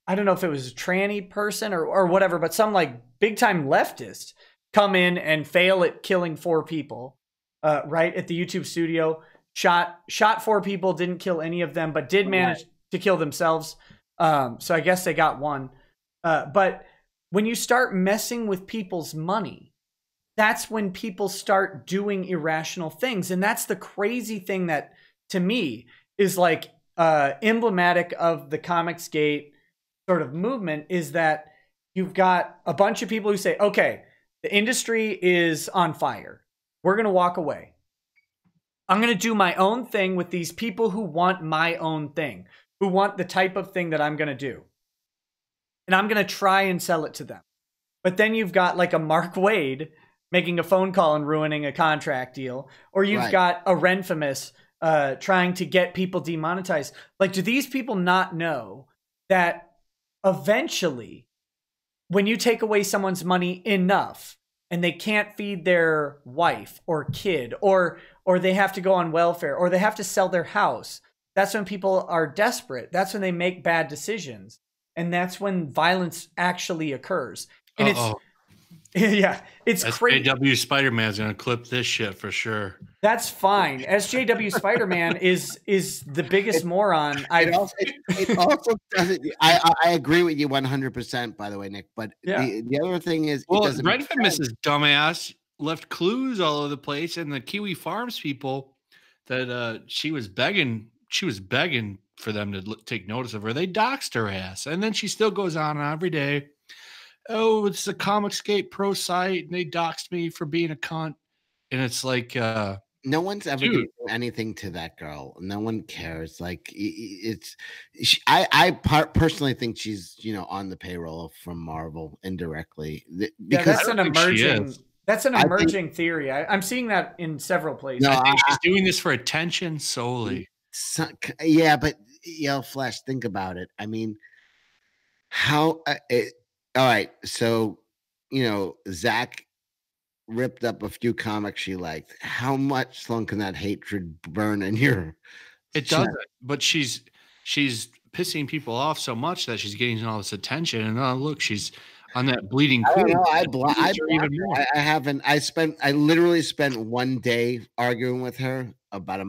Speaker 1: I don't know if it was a tranny person or whatever, but some like big time leftist come in and fail at killing 4 people, right at the YouTube studio. Shot 4 people, didn't kill any of them, but did manage to kill themselves. So I guess they got one. But when you start messing with people's money, that's when people start doing irrational things. And that's the crazy thing that, to me, is like emblematic of the Comicsgate sort of movement, is that you've got a bunch of people who say, okay, the industry is on fire. We're going to walk away. I'm going to do my own thing with these people who want my own thing, who want the type of thing that I'm going to do. And I'm going to try and sell it to them. but then you've got like a Mark Wade making a phone call and ruining a contract deal, or you've got a Renfamous trying to get people demonetized. Like, do these people not know that eventually, when you take away someone's money enough and they can't feed their wife or kid, or they have to go on welfare, or they have to sell their house, that's when people are desperate. That's when they make bad decisions. And that's when violence actually occurs. And it's crazy.
Speaker 2: SJW Spider-Man's gonna clip this shit for sure.
Speaker 1: That's fine. SJW Spider-Man is the biggest moron.
Speaker 4: It also doesn't. I agree with you 100%. By the way, Nick. But the other thing is,
Speaker 2: Mrs. Dumbass left clues all over the place, and the Kiwi Farms people that she was begging for them to take notice of her. They doxed her ass, and then she still goes on every day. Oh, it's the Comicsgate pro site, and they doxed me for being a cunt. And it's like,
Speaker 4: no one's ever going to do anything to that girl. No one cares. Like, I personally think she's, on the payroll from Marvel indirectly. Because
Speaker 1: that's an emerging theory. I'm seeing that in several places.
Speaker 2: No, I think she's doing this for attention solely.
Speaker 4: Yeah, but YellowFlash, think about it. I mean, how? All right, so Zach ripped up a few comics she liked. How much long can that hatred burn in your?
Speaker 2: It doesn't, but she's pissing people off so much that she's getting all this attention. And look, she's on that bleeding.
Speaker 4: I haven't. I literally spent one day arguing with her about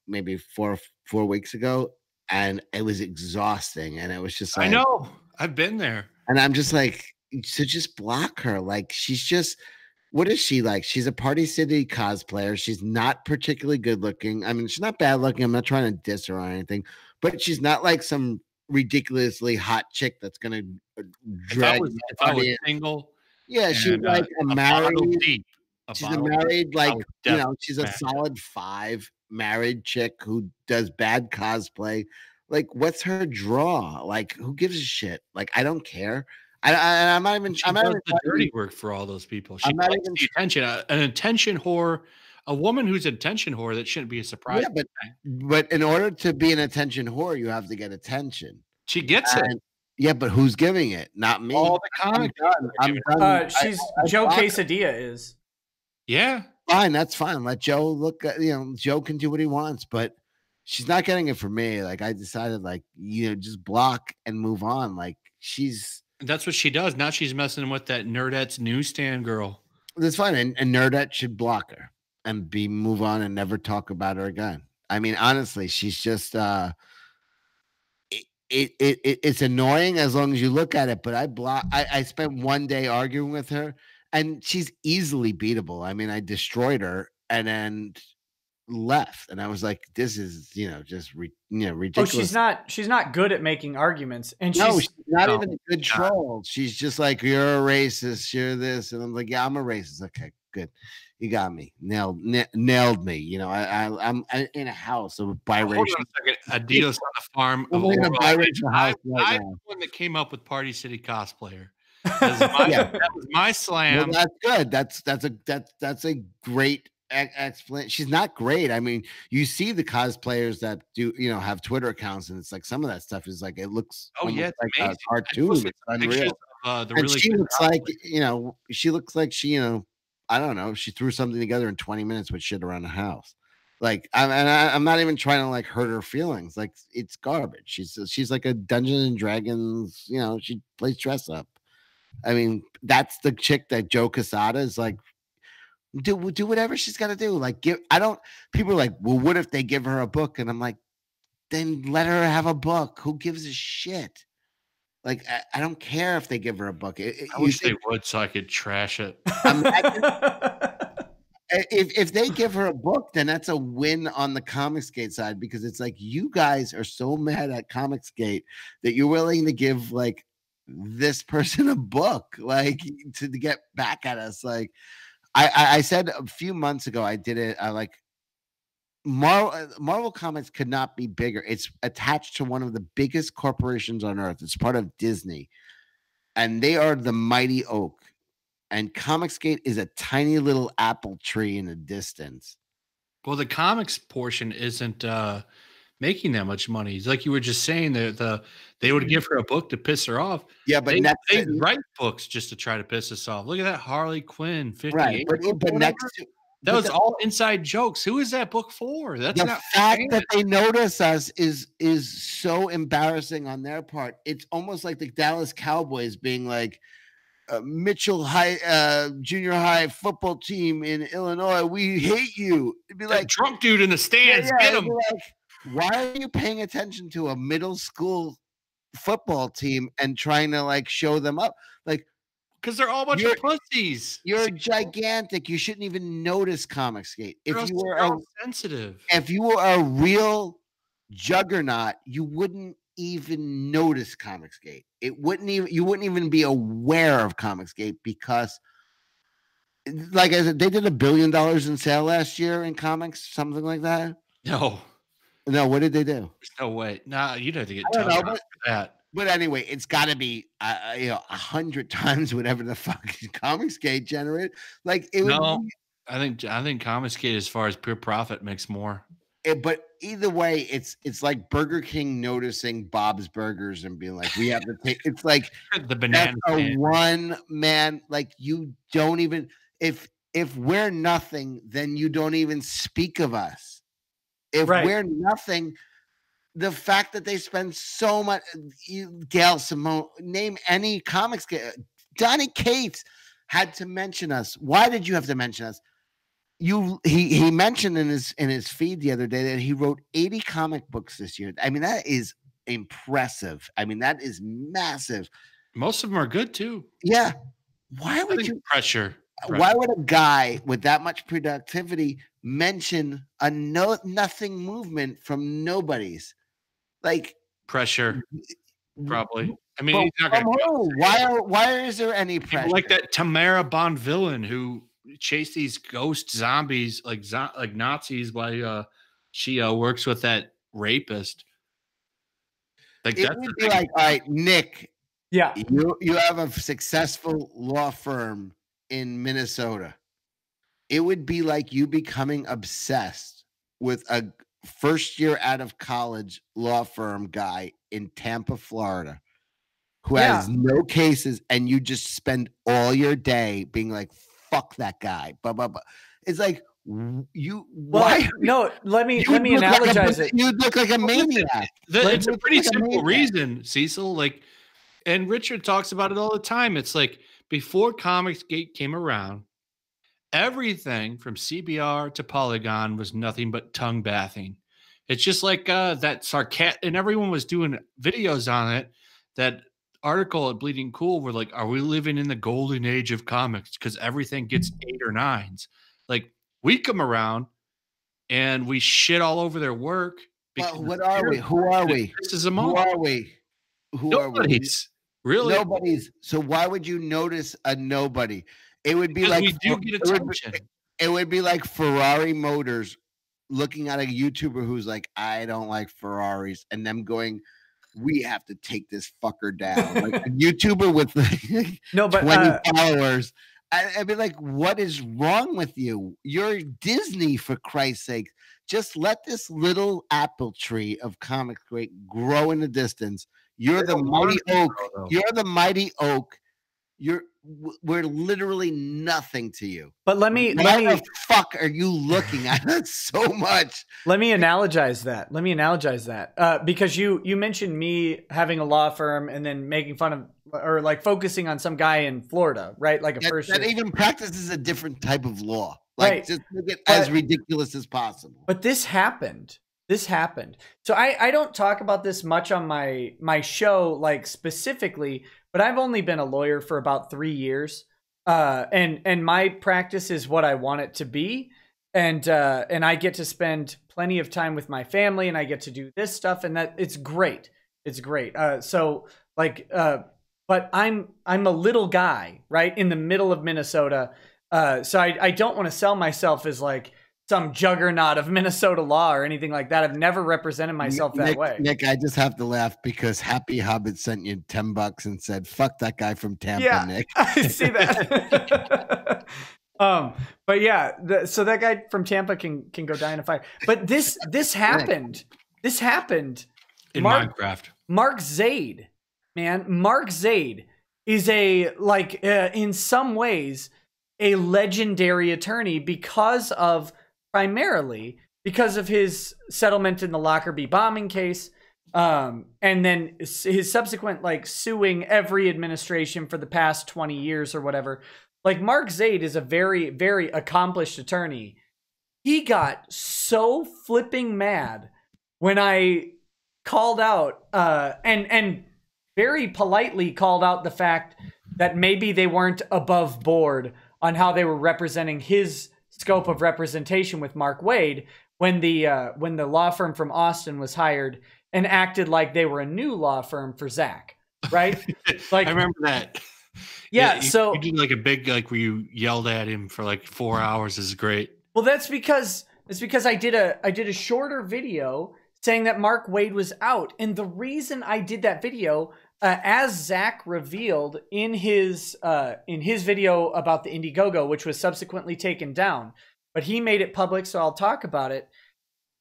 Speaker 4: maybe four weeks ago, and it was exhausting. And it was just like,
Speaker 2: I know, I've been there.
Speaker 4: And I'm just like, so just block her. Like, she's just, what is she like? She's a Party City cosplayer. She's not particularly good looking. I mean, she's not bad looking. I'm not trying to diss her or anything, but she's not like some ridiculously hot chick that's going to drag.
Speaker 2: If I was single.
Speaker 4: Yeah, she's like a married. She's a married, like, she's a solid 5 married chick who does bad cosplay. Like, what's her draw? Like, who gives a shit? Like, I don't care. I'm not even. I'm not even
Speaker 2: the dirty work for all those people. She likes the attention. An attention whore, a woman who's an attention whore. That shouldn't be a surprise.
Speaker 4: Yeah, but in order to be an attention whore, you have to get attention.
Speaker 2: She gets it.
Speaker 4: Yeah, but who's giving it? Not me.
Speaker 2: All the comic.
Speaker 4: I'm done.
Speaker 1: She's Joe Quesadilla is.
Speaker 2: Yeah,
Speaker 4: fine. That's fine. Let Joe look. Joe can do what he wants, but she's not getting it from me. Like, I decided, like, just block and move on. Like,
Speaker 2: that's what she does. Now she's messing with that Nerdette's newsstand girl.
Speaker 4: That's fine. And Nerdette should block her and move on and never talk about her again. I mean, honestly, she's just it's annoying as long as you look at it. But I spent one day arguing with her, and she's easily beatable. I mean, I destroyed her and then left, and I was like, this is just ridiculous.
Speaker 1: Oh, she's not good at making arguments, and
Speaker 4: she's not even a good troll. She's just like, you're a racist, you're this, and I'm like, yeah, I'm a racist. Okay, good, you got me, nailed me. I'm in a house of biracial.
Speaker 2: Hold on a second. Adios on the farm.
Speaker 4: I'm in a biracial house right now.
Speaker 2: I'm the one that came up with Party City cosplayer. That was my slam.
Speaker 4: Well, that's good. That's a great explanation. She's not great. I mean, you see the cosplayers that do have Twitter accounts, and it's like some of that stuff is like, it looks
Speaker 2: like
Speaker 4: a cartoon. It's unreal. She looks like I don't know, she threw something together in 20 minutes with shit around the house. Like, I'm not even trying to like hurt her feelings. Like, it's garbage. She's like a Dungeons and Dragons. She plays dress up. I mean, that's the chick that Joe Quesada is like, do whatever she's got to do. Like, people are like, well, what if they give her a book? And I'm like, then let her have a book. Who gives a shit? Like, I don't care if they give her a book.
Speaker 2: I wish they would, so I could trash it.
Speaker 4: If they give her a book, then that's a win on the Comicsgate side, because it's like, you guys are so mad at Comicsgate that you're willing to give like this person a book, like, to get back at us. Like, I said a few months ago, I did it. I like Marvel Comics could not be bigger. It's attached to one of the biggest corporations on earth. It's part of Disney. and they are the mighty oak. And Comicsgate is a tiny little apple tree in the distance.
Speaker 2: Well, the comics portion isn't making that much money. It's like you were just saying that they would give her a book to piss her off.
Speaker 4: Yeah, but
Speaker 2: they write books just to try to piss us off. Look at that Harley Quinn 58.
Speaker 4: Right, but next to,
Speaker 2: that was all inside jokes. Who is that book for? That's
Speaker 4: the
Speaker 2: not
Speaker 4: fact that they notice us is so embarrassing on their part. It's almost like the Dallas Cowboys being like, Mitchell High, junior high football team in Illinois. We hate you. It'd be
Speaker 2: that
Speaker 4: like
Speaker 2: drunk dude in the stands. Get him.
Speaker 4: Like, why are you paying attention to a middle school football team and trying to like show them up? Like,
Speaker 2: because they're all a bunch of pussies.
Speaker 4: You're gigantic. You shouldn't even notice Comicsgate. If you were
Speaker 2: sensitive,
Speaker 4: if you were a real juggernaut, you wouldn't even notice Comicsgate. You wouldn't even be aware of Comicsgate because, like I said, they did $1 billion in sale last year in comics, something like that.
Speaker 2: No,
Speaker 4: what did they do?
Speaker 2: There's no way. Nah, you'd have to get
Speaker 4: for
Speaker 2: that.
Speaker 4: But anyway, it's got to be 100 times whatever the fuck Comicsgate generated. Like it would.
Speaker 2: No, I think Comicsgate, as far as pure profit, makes more.
Speaker 4: But either way, it's like Burger King noticing Bob's Burgers and being like, we have to take. It's like
Speaker 2: the banana.
Speaker 4: That's a one man. Like you don't even if we're nothing, then you don't even speak of us. If we're nothing, the fact that they spend so much, Gail Simone, name any comics. Donnie Cates had to mention us. Why did you have to mention us? He mentioned in his feed the other day that he wrote 80 comic books this year. I mean, that is impressive. I mean, that is massive.
Speaker 2: Most of them are good too.
Speaker 4: Yeah. Why would you
Speaker 2: pressure?
Speaker 4: Why would a guy with that much productivity mention a nothing movement from nobodies? Like
Speaker 2: pressure, probably. I mean, he's not gonna
Speaker 4: why is there any pressure?
Speaker 2: People like that Tamara Bonvillain who chase these ghost zombies like Nazis while she works with that rapist. Like
Speaker 4: it would be like, all right, Nick.
Speaker 1: Yeah,
Speaker 4: you have a successful law firm in Minnesota. It would be like you becoming obsessed with a first year out of college law firm guy in Tampa, Florida, who has no cases, and you just spend all your day being like, fuck that guy. Blah, blah, blah. It's like why?
Speaker 1: No, let me analogize it.
Speaker 4: You look like a maniac.
Speaker 2: It's a pretty simple reason, Cecil. Like, and Richard talks about it all the time. It's like before Comicsgate came around, everything from CBR to Polygon was nothing but tongue bathing. It's just like that sarcastic, and everyone was doing videos on it. That article at Bleeding Cool were like, are we living in the golden age of comics? Because everything gets 8 or 9s. Like, we come around and we shit all over their work.
Speaker 4: Well, what are we? Who are we?
Speaker 2: This is a
Speaker 4: moment. Who are we?
Speaker 2: Nobody's. Really?
Speaker 4: Nobody's. So why would you notice a nobody? It would be like
Speaker 2: we do get attention.
Speaker 4: It would be like Ferrari Motors looking at a YouTuber who's like, I don't like Ferraris, and them going, we have to take this fucker down. Like a YouTuber with like 20 followers. I'd be like, what is wrong with you? You're Disney, for Christ's sake. Just let this little apple tree of Comicsgate grow in the distance. You're the mighty oak. You're the mighty oak. We're literally nothing to you.
Speaker 1: But let me
Speaker 4: the fuck are you looking at us so much?
Speaker 1: Let me analogize that. Because you mentioned me having a law firm and then making fun of or like focusing on some guy in Florida, right? Like
Speaker 4: that even practices a different type of law. Like just make it as ridiculous as possible.
Speaker 1: But this happened. So I don't talk about this much on my show, like specifically, but I've only been a lawyer for about 3 years. And my practice is what I want it to be. And I get to spend plenty of time with my family, and I get to do this stuff, and that it's great. It's great. But I'm a little guy, right, in the middle of Minnesota. So I don't want to sell myself as like some juggernaut of Minnesota law or anything like that. I've never represented myself that way.
Speaker 4: Nick, I just have to laugh because Happy Hobbit sent you $10 and said, "Fuck that guy from Tampa."
Speaker 1: Yeah,
Speaker 4: Nick.
Speaker 1: I see that. But yeah, so that guy from Tampa can go die in a fire. But this happened. This happened
Speaker 2: in Minecraft.
Speaker 1: Mark Zaid, man, Mark Zaid is in some ways a legendary attorney primarily because of his settlement in the Lockerbie bombing case, and then his subsequent suing every administration for the past 20 years or whatever. Like, Mark Zaid is a very, very accomplished attorney. He got so flipping mad when I called out and very politely called out the fact that maybe they weren't above board on how they were representing his scope of representation with Mark Zaid when the law firm from Austin was hired and acted like they were a new law firm for Zach, right?
Speaker 2: I remember that.
Speaker 1: Yeah, so
Speaker 2: you did a big where you yelled at him for 4 hours. Is great.
Speaker 1: Well, that's because I did a shorter video saying that Mark Zaid was out, and the reason I did that video, as Zach revealed in his video about the Indiegogo, which was subsequently taken down, but he made it public, so I'll talk about it.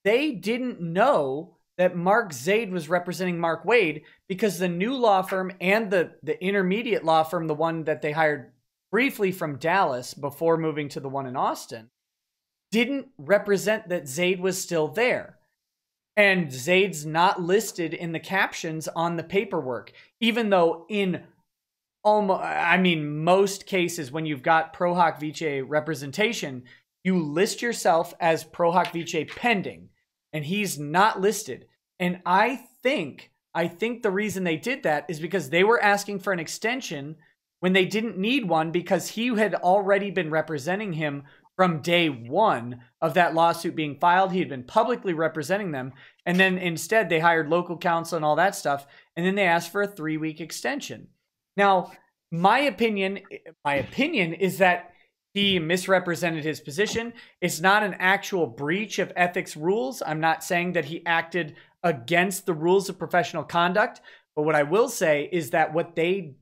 Speaker 1: They didn't know that Mark Zaid was representing Mark Zaid because the new law firm and the intermediate law firm, the one that they hired briefly from Dallas before moving to the one in Austin, didn't represent that Zaid was still there. And Zaid's not listed in the captions on the paperwork, even though in most cases when you've got pro hoc vice representation, you list yourself as pro hoc vice pending, and he's not listed. And I think the reason they did that is because they were asking for an extension when they didn't need one, because he had already been representing him from day one of that lawsuit being filed. He had been publicly representing them. And then instead they hired local counsel and all that stuff. And then they asked for a 3-week extension. Now, my opinion is that he misrepresented his position. It's not an actual breach of ethics rules. I'm not saying that he acted against the rules of professional conduct. But what I will say is that what they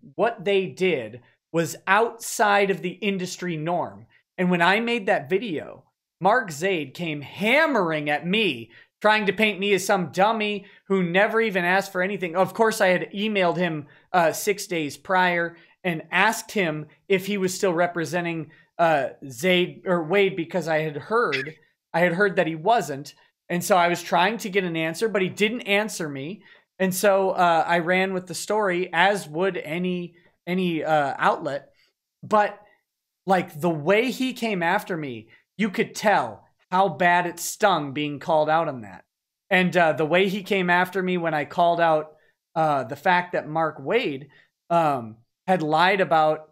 Speaker 1: did was outside of the industry norm. And when I made that video, Mark Zaid came hammering at me, trying to paint me as some dummy who never even asked for anything. Of course, I had emailed him 6 days prior and asked him if he was still representing Zaid or Wade, because I had heard that he wasn't. And so I was trying to get an answer, but he didn't answer me. And so I ran with the story, as would any outlet. But the way he came after me, you could tell how bad it stung being called out on that. And the way he came after me when I called out the fact that Mark Zaid had lied about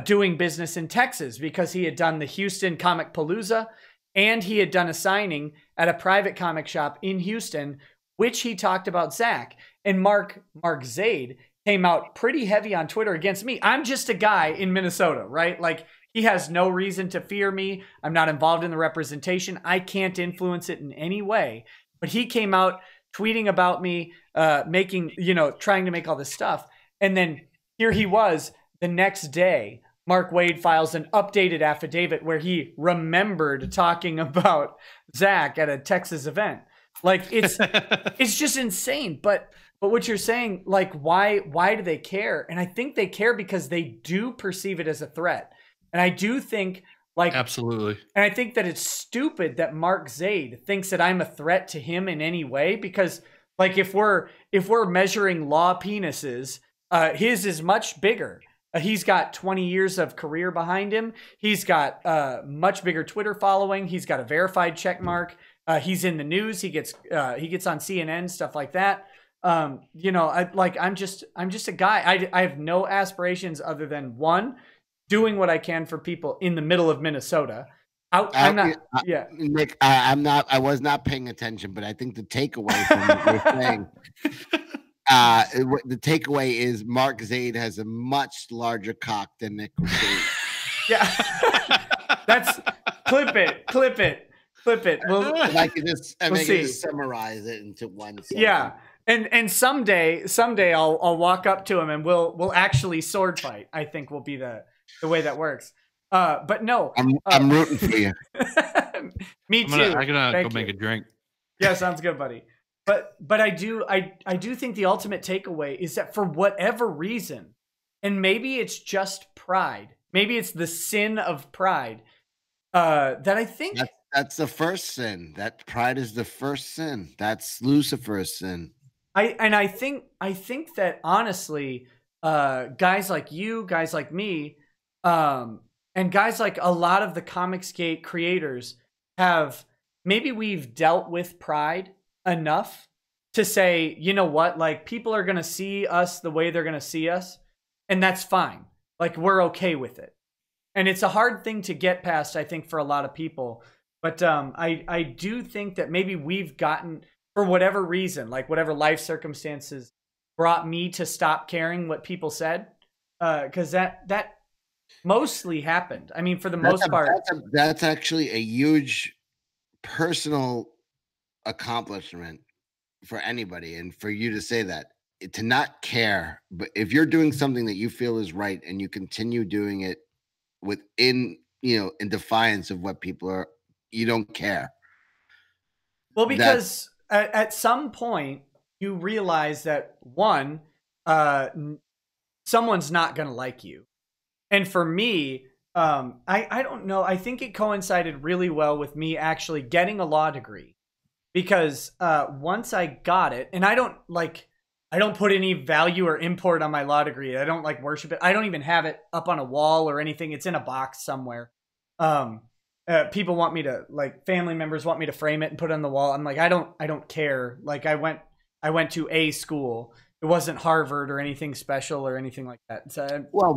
Speaker 1: doing business in Texas because he had done the Houston Comic Palooza and he had done a signing at a private comic shop in Houston, which he talked about Zach. And Mark Zaid came out pretty heavy on Twitter against me. I'm just a guy in Minnesota, right? He has no reason to fear me. I'm not involved in the representation. I can't influence it in any way. But he came out tweeting about me, trying to make all this stuff. And then here he was the next day. Mark Zaid files an updated affidavit where he remembered talking about Zach at a Texas event. It's just insane. But what you're saying, why do they care? And I think they care because they do perceive it as a threat. And I do think
Speaker 2: absolutely.
Speaker 1: And I think that it's stupid that Mark Zaid thinks that I'm a threat to him in any way, because if we're measuring law penises, his is much bigger. He's got 20 years of career behind him. He's got a much bigger Twitter following. He's got a verified check mark. He's in the news. He gets on CNN, stuff like that. I'm just a guy. I have no aspirations other than, one, doing what I can for people in the middle of Minnesota. I'm not. Yeah,
Speaker 4: Nick, I'm not. I was not paying attention, but I think the takeaway from what you're saying, the takeaway is Mark Zaid has a much larger cock than Nick Zaid.
Speaker 1: Yeah, that's clip it. Flip it.
Speaker 4: If I could just, I
Speaker 1: We'll
Speaker 4: could
Speaker 1: see.
Speaker 4: just summarize it into one sentence.
Speaker 1: Yeah. And someday I'll walk up to him and we'll actually sword fight. I think will be the way that works. But no,
Speaker 4: I'm rooting for you.
Speaker 1: Me too.
Speaker 2: I'm gonna
Speaker 1: Thank
Speaker 2: go make
Speaker 1: you.
Speaker 2: a drink.
Speaker 1: Yeah, sounds good, buddy. But I do think the ultimate takeaway is that for whatever reason, and maybe it's just pride, maybe it's the sin of pride, that I think
Speaker 4: that's the first sin. That pride is the first sin. That's Lucifer's sin.
Speaker 1: I think that honestly, guys like you, guys like me, and guys like a lot of the Comicsgate creators maybe we've dealt with pride enough to say, you know what, like people are going to see us the way they're going to see us. And that's fine. Like we're okay with it. And it's a hard thing to get past, I think, for a lot of people. But I do think that maybe we've gotten, for whatever reason, like whatever life circumstances brought me to stop caring what people said. Because that mostly happened. I mean, for the most part.
Speaker 4: That's actually a huge personal accomplishment for anybody. And for you to say that, to not care, but if you're doing something that you feel is right and you continue doing it within, in defiance of what people are, you don't care.
Speaker 1: Well, because at some point you realize that one, someone's not going to like you. And for me, I don't know. I think it coincided really well with me actually getting a law degree, because once I got it, and I don't put any value or import on my law degree. I don't worship it. I don't even have it up on a wall or anything. It's in a box somewhere. People want me to, family members want me to frame it and put it on the wall. I'm like, I don't care. Like I went to a school. It wasn't Harvard or anything special or anything like that. So,
Speaker 4: well,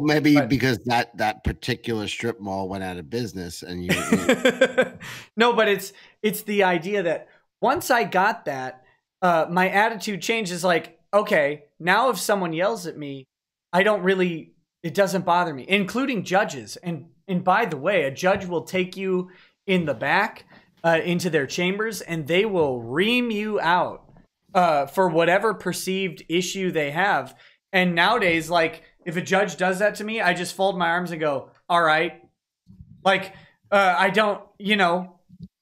Speaker 4: because that particular strip mall went out of business, and you.
Speaker 1: No, but it's the idea that once I got that, my attitude changes. Like, okay, now if someone yells at me, it doesn't bother me, including judges. And by the way, a judge will take you in the back into their chambers, and they will ream you out for whatever perceived issue they have. And nowadays, if a judge does that to me, I just fold my arms and go, all right. I don't,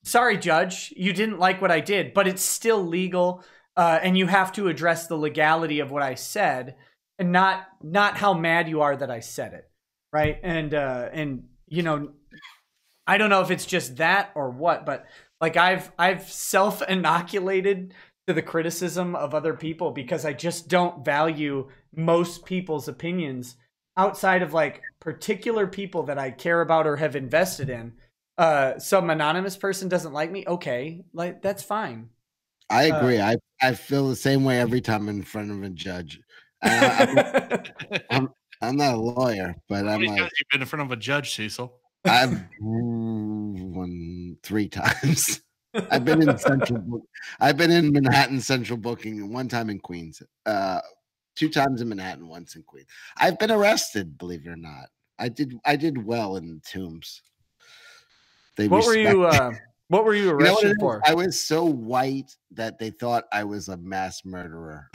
Speaker 1: sorry, judge, you didn't like what I did, but it's still legal. And you have to address the legality of what I said, and not how mad you are that I said it. Right. And I don't know if it's just that or what, but I've self-inoculated to the criticism of other people because I just don't value most people's opinions outside of particular people that I care about or have invested in. Some anonymous person doesn't like me. Okay. That's fine.
Speaker 4: I agree. I feel the same way every time in front of a judge. I'm not a lawyer, but
Speaker 2: How many times you've been in front of a judge, Cecil?
Speaker 4: I've won 3 times. I've been in Manhattan Central Booking, 1 time in Queens, 2 times in Manhattan, once in Queens. I've been arrested, believe it or not. I did well in the Tombs.
Speaker 1: What were you arrested for?
Speaker 4: I was so white that they thought I was a mass murderer.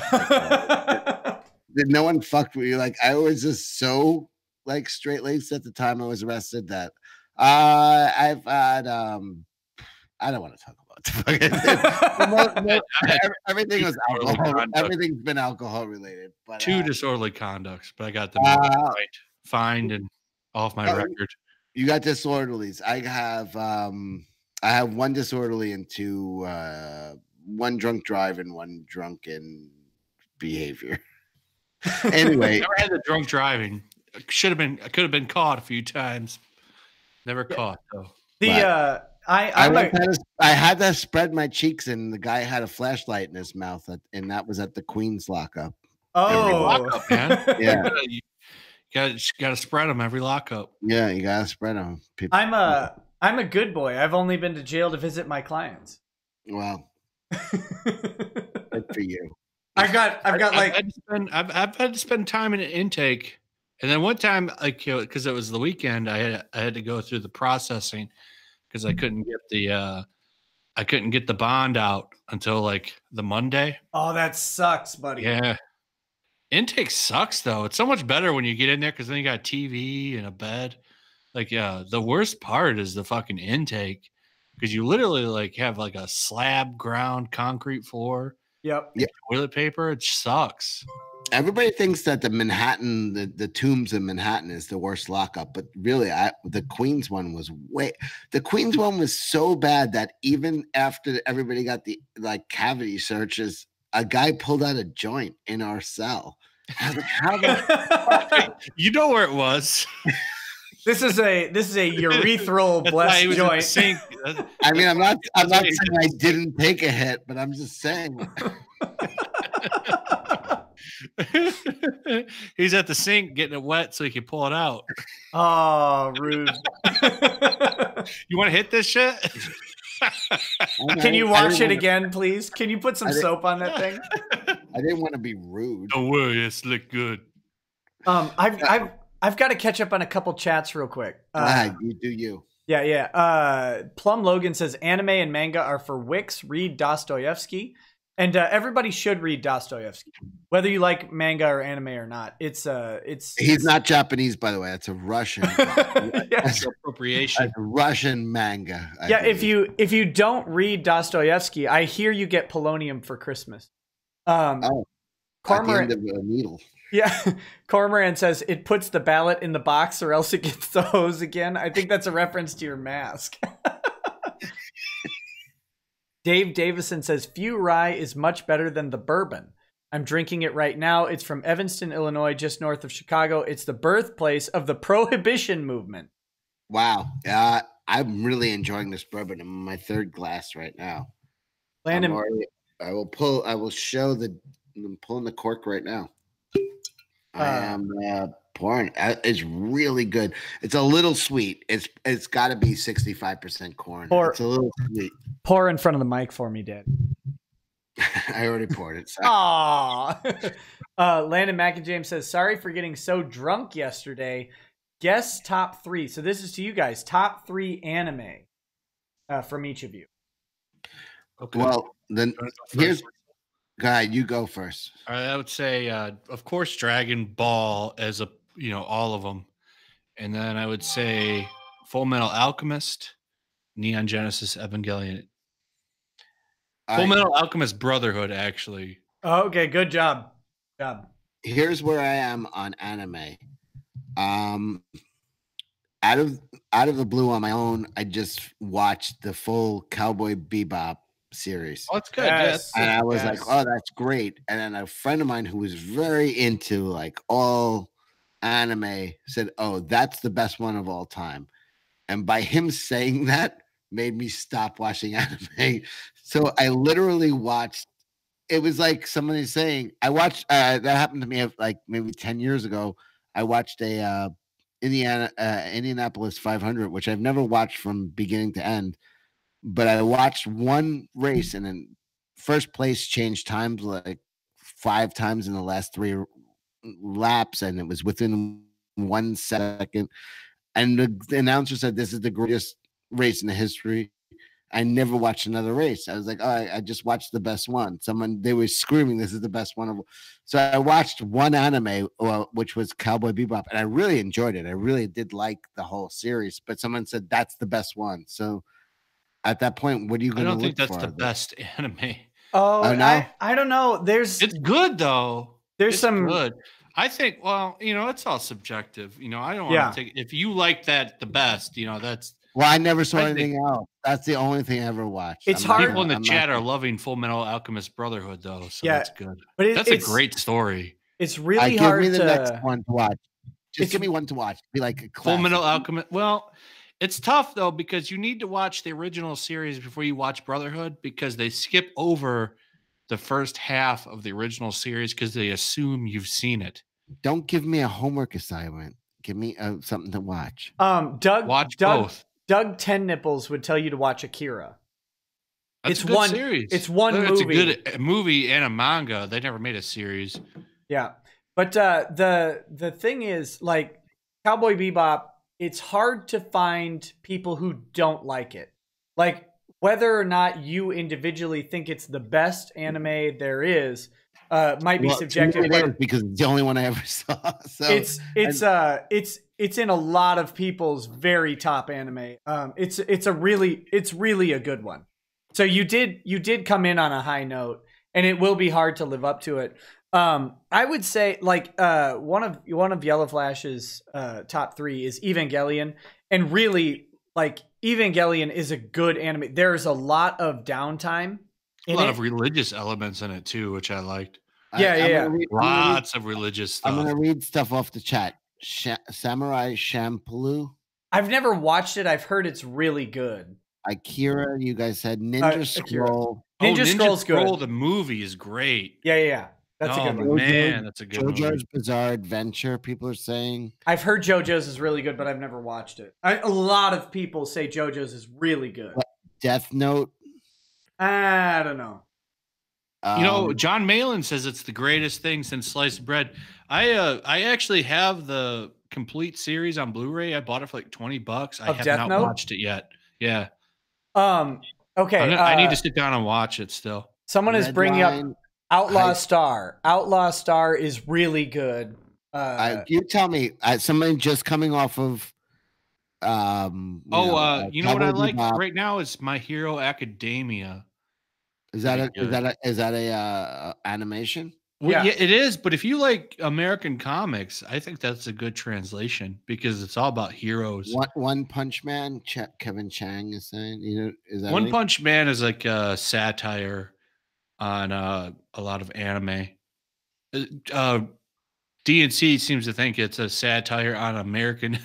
Speaker 4: No one fucked with you. I was just so straight laced at the time I was arrested that I've had I don't want to talk about it. Everything was alcohol. Everything's been alcohol related. But
Speaker 2: 2 disorderly conducts, but I got them right, fined and off my record.
Speaker 4: You got disorderlies. I have 1 disorderly and 2 1 drunk drive and 1 drunken behavior. Anyway,
Speaker 2: never had the drunk driving. I could have been caught a few times. Never caught though.
Speaker 4: I had to spread my cheeks, and the guy had a flashlight in his mouth, and that was at the Queens lockup.
Speaker 1: Oh,
Speaker 2: every lockup, man!
Speaker 4: Yeah,
Speaker 2: you got to spread them every lockup.
Speaker 4: Yeah, you got to spread them. People,
Speaker 1: I'm a good boy. I've only been to jail to visit my clients.
Speaker 4: Well, good for you.
Speaker 1: I've
Speaker 2: had to spend time in an intake, and then one time, because it was the weekend, I had to go through the processing because I couldn't get the I couldn't get the bond out until like the Monday.
Speaker 1: Oh, that sucks, buddy.
Speaker 2: Yeah. Intake sucks though. It's so much better when you get in there because then you got a TV and a bed. Like, yeah, the worst part is the fucking intake because you literally like have like a slab ground concrete floor.
Speaker 1: Yep.
Speaker 2: Toilet paper. It sucks.
Speaker 4: Everybody thinks that the tombs in Manhattan is the worst lockup, but really, the Queens one was so bad that even after everybody got the like cavity searches, a guy pulled out a joint in our cell. I was like, how the
Speaker 2: You know where it was.
Speaker 1: This is a urethral blessed joint.
Speaker 2: Sink.
Speaker 4: I mean, I'm not saying I didn't take a hit, but I'm just saying.
Speaker 2: He's at the sink getting it wet so he can pull it out.
Speaker 1: Oh, rude.
Speaker 2: You want to hit this shit?
Speaker 1: Can you wash it again, please? Can you put some soap on that thing?
Speaker 4: I didn't want to be rude.
Speaker 2: Don't worry, it's look good.
Speaker 1: I've got to catch up on a couple chats real quick.
Speaker 4: You do you.
Speaker 1: Yeah. Plum Logan says anime and manga are for wicks. Read Dostoevsky. And everybody should read Dostoevsky, whether you like manga or anime or not. He's
Speaker 4: not Japanese, by the way. It's a Russian.
Speaker 1: Yes.
Speaker 2: Appropriation.
Speaker 4: A Russian manga.
Speaker 1: Yeah, if you don't read Dostoevsky, I hear you get polonium for Christmas.
Speaker 4: At the end of a needle.
Speaker 1: Yeah, Cormoran says it puts the ballot in the box or else it gets the hose again. I think that's a reference to your mask. Dave Davison says, few rye is much better than the bourbon. I'm drinking it right now. It's from Evanston, Illinois, just north of Chicago. It's the birthplace of the Prohibition movement.
Speaker 4: Wow. I'm really enjoying this bourbon. I'm in my third glass right now.
Speaker 1: Landon,
Speaker 4: I'm pulling the cork right now. I am pouring. It's really good. It's a little sweet. It's got to be 65% corn. It's a little sweet.
Speaker 1: Pour in front of the mic for me, Dad.
Speaker 4: I already poured it.
Speaker 1: Aww. Landon McInjames says, sorry for getting so drunk yesterday. Guess top 3. So this is to you guys. Top 3 anime from each of you.
Speaker 4: Okay. Well, then here's... God, you go first.
Speaker 2: I would say, of course, Dragon Ball as all of them. And then I would say Full Metal Alchemist, Neon Genesis Evangelion. Full Metal Alchemist Brotherhood, actually.
Speaker 1: Oh, okay, good job.
Speaker 4: Here's where I am on anime. Out of the blue on my own, I just watched the full Cowboy Bebop series.
Speaker 2: Oh, that's good.
Speaker 1: Yes.
Speaker 4: And I was like, oh, that's great. And then a friend of mine who was very into like all anime said, oh, that's the best one of all time. And by him saying that made me stop watching anime. So I literally watched, it was like somebody saying, I watched, that happened to me like maybe 10 years ago. I watched a Indianapolis 500, which I've never watched from beginning to end. But I watched one race and then first place changed times like 5 times in the last 3 laps. And it was within 1 second. And the announcer said, this is the greatest race in the history. I never watched another race. I was like, oh, I just watched the best one. They were screaming, this is the best one. So I watched one anime, which was Cowboy Bebop. And I really enjoyed it. I really did like the whole series. But someone said, that's the best one. So at that point, what are you going to look for?
Speaker 2: I don't think that's the best anime.
Speaker 1: Oh, no? I don't know.
Speaker 2: It's good, though.
Speaker 1: It's
Speaker 2: good. I think, well, it's all subjective. I don't want to take, if you like that the best, that's.
Speaker 4: Well, I never saw anything else. That's the only thing I ever watched.
Speaker 1: It's hard.
Speaker 2: People in the chat are loving Full Metal Alchemist Brotherhood, though. So that's good. But that's a great story.
Speaker 1: It's really hard
Speaker 4: to... Give me the next one to watch. Just give me one to watch. Be like a classic.
Speaker 2: Full Metal Alchemist. Well, it's tough, though, because you need to watch the original series before you watch Brotherhood because they skip over the first half of the original series because they assume you've seen it.
Speaker 4: Don't give me a homework assignment. Give me something to watch.
Speaker 2: Watch both.
Speaker 1: Doug Ten Nipples would tell you to watch Akira.
Speaker 2: It's a good series.
Speaker 1: It's one movie.
Speaker 2: It's a good movie and a manga. They never made a series.
Speaker 1: Yeah. But the thing is, like, Cowboy Bebop, it's hard to find people who don't like it. Like, whether or not you individually think it's the best anime there is might be subjective.
Speaker 4: It is, because it's the only one I ever saw. So
Speaker 1: it's in a lot of people's very top anime. It's really a good one. So you did come in on a high note, and it will be hard to live up to it. I would say like one of YellowFlash's top 3 is Evangelion, and really like Evangelion is a good anime. There's a lot of downtime.
Speaker 2: A lot of religious elements in it too, which I liked.
Speaker 1: Yeah.
Speaker 2: Lots of religious stuff.
Speaker 4: I'm gonna read stuff off the chat. Samurai Champloo.
Speaker 1: I've never watched it. I've heard it's really good.
Speaker 4: Akira, you guys said Ninja Scroll.
Speaker 1: Ninja Scroll's
Speaker 2: Scroll,
Speaker 1: good.
Speaker 2: The movie is great.
Speaker 1: Yeah. That's a good one.
Speaker 2: Man, that's a good one.
Speaker 4: JoJo's Bizarre Adventure, people are saying.
Speaker 1: I've heard JoJo's is really good, but I've never watched it. A lot of people say JoJo's is really good.
Speaker 4: Death Note.
Speaker 1: I don't know.
Speaker 2: You know, John Malin says it's the greatest thing since sliced bread. I actually have the complete series on Blu-ray. I bought it for like $20. I have not watched it yet. Yeah.
Speaker 1: Okay.
Speaker 2: I need to sit down and watch it still.
Speaker 1: Someone is bringing up Outlaw Star. Outlaw Star is really good.
Speaker 4: You tell me. Somebody just coming off of.
Speaker 2: You know what I like right now is My Hero Academia.
Speaker 4: Is that a animation?
Speaker 2: Well, yeah, it is. But if you like American comics, I think that's a good translation because it's all about heroes.
Speaker 4: One Punch Man, Kevin Chang is saying. Is that
Speaker 2: One Punch Man is like a satire on a lot of anime. DNC seems to think it's a satire on American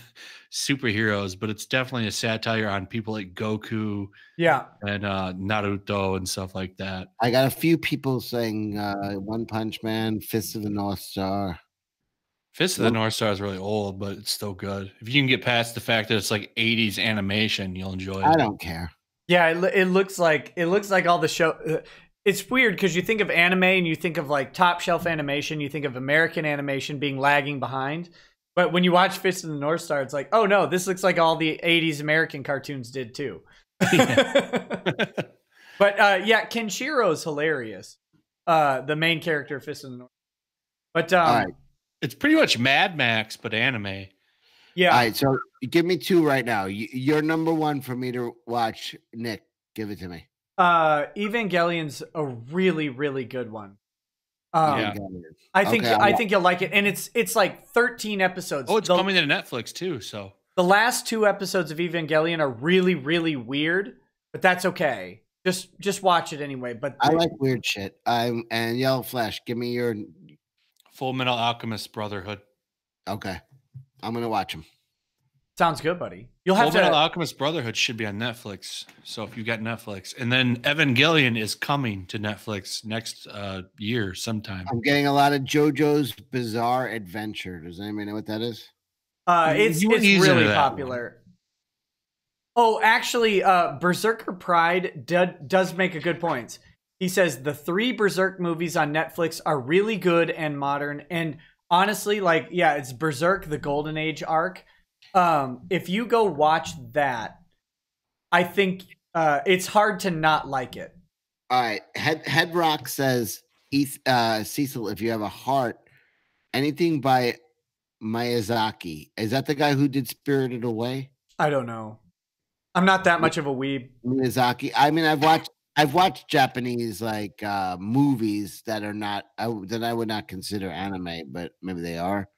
Speaker 2: superheroes, but it's definitely a satire on people like Goku, and Naruto and stuff like that.
Speaker 4: I got a few people saying One Punch Man, Fist of the North Star.
Speaker 2: Fist of the North Star is really old, but it's still good. If you can get past the fact that it's like 80s animation, you'll enjoy it.
Speaker 4: I don't care.
Speaker 1: Yeah, it looks like all the show. It's weird because you think of anime and you think of like top shelf animation, you think of American animation being lagging behind. But when you watch Fist of the North Star, it's like, oh no, this looks like all the 80s American cartoons did too. But Kenshiro's hilarious. The main character of Fist of the North. But
Speaker 4: all right.
Speaker 2: It's pretty much Mad Max, but anime.
Speaker 1: Yeah.
Speaker 4: All right, so give me 2 right now. You're number 1 for me to watch. Nick, give it to me.
Speaker 1: Evangelion's a really, really good one. I think you'll like it, and it's like 13 episodes.
Speaker 2: Oh, it's coming to Netflix too. So
Speaker 1: the last 2 episodes of Evangelion are really, really weird, but that's okay. Just watch it anyway. But
Speaker 4: I like weird shit. And YellowFlash, give me your
Speaker 2: Full Metal Alchemist Brotherhood.
Speaker 4: Okay, I'm gonna watch them.
Speaker 1: Sounds good, buddy. You'll have
Speaker 2: Full Metal Alchemist Brotherhood should be on Netflix. So if you got Netflix, and then Evangelion is coming to Netflix next year sometime.
Speaker 4: I'm getting a lot of JoJo's Bizarre Adventure. Does anybody know what that is?
Speaker 1: It's really popular. Oh, actually, Berserker Pride does make a good point. He says the 3 Berserk movies on Netflix are really good and modern. And honestly, it's Berserk, the Golden Age arc. If you go watch that, I think it's hard to not like it.
Speaker 4: All right. Head Rock says, Cecil, if you have a heart, anything by Miyazaki. Is that the guy who did Spirited Away?
Speaker 1: I don't know. I'm not that much of a weeb.
Speaker 4: Miyazaki. I mean, I've watched Japanese movies that are not that I would not consider anime, but maybe they are.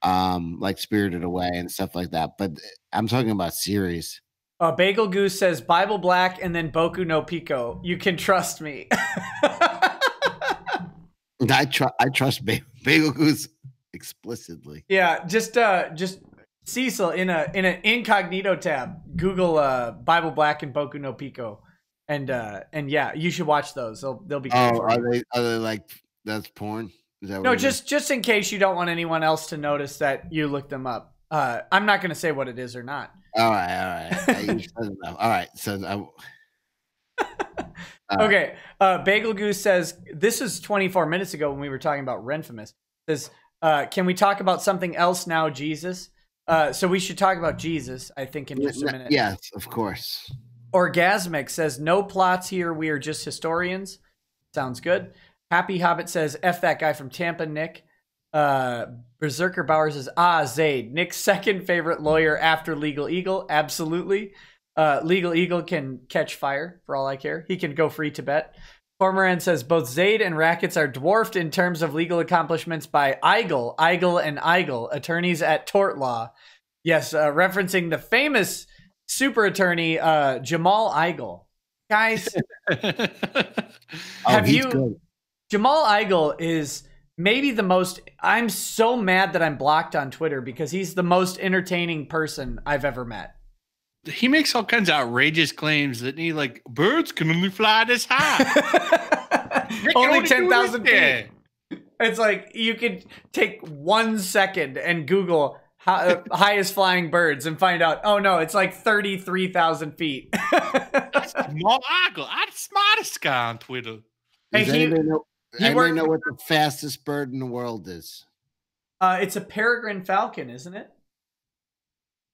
Speaker 4: Like Spirited Away and stuff like that. But I'm talking about series.
Speaker 1: Bagel Goose says Bible Black and then Boku no Pico. You can trust me.
Speaker 4: I trust Bagel Goose explicitly.
Speaker 1: Yeah, just Cecil in an incognito tab. Google Bible Black and Boku no Pico, and yeah, you should watch those. They'll be.
Speaker 4: Oh, are they like that's porn? Is that
Speaker 1: no, just in case you don't want anyone else to notice that you looked them up. I'm not going to say what it is or not.
Speaker 4: All right. All right. So,
Speaker 1: okay. Bagel Goose says this is 24 minutes ago when we were talking about Renfamous. Says, can we talk about something else now, Jesus? So we should talk about Jesus. I think in just a minute.
Speaker 4: Yes, of course.
Speaker 1: Orgasmic says, no plots here. We are just historians. Sounds good. Happy Hobbit says, F that guy from Tampa, Nick. Berserker Bauer says, Zaid. Nick's second favorite lawyer after Legal Eagle. Absolutely. Legal Eagle can catch fire for all I care. He can go free Tibet. Cormoran says, both Zaid and Rackets are dwarfed in terms of legal accomplishments by Eigel, and Eigel, attorneys at Tort Law. Yes, referencing the famous super attorney, Jamal Eigel. Guys,
Speaker 4: Good.
Speaker 1: Jamal Eigel is maybe the most, I'm so mad that I'm blocked on Twitter because he's the most entertaining person I've ever met.
Speaker 2: He makes all kinds of outrageous claims that he like birds can only fly this high.
Speaker 1: Only 10,000 feet. It's like you could take 1 second and Google highest flying birds and find out, oh no, it's like 33,000 feet.
Speaker 2: That's Jamal Eigel. I'm the smartest guy on Twitter.
Speaker 4: Does anybody know what the fastest bird in the world is?
Speaker 1: It's a peregrine falcon, isn't it?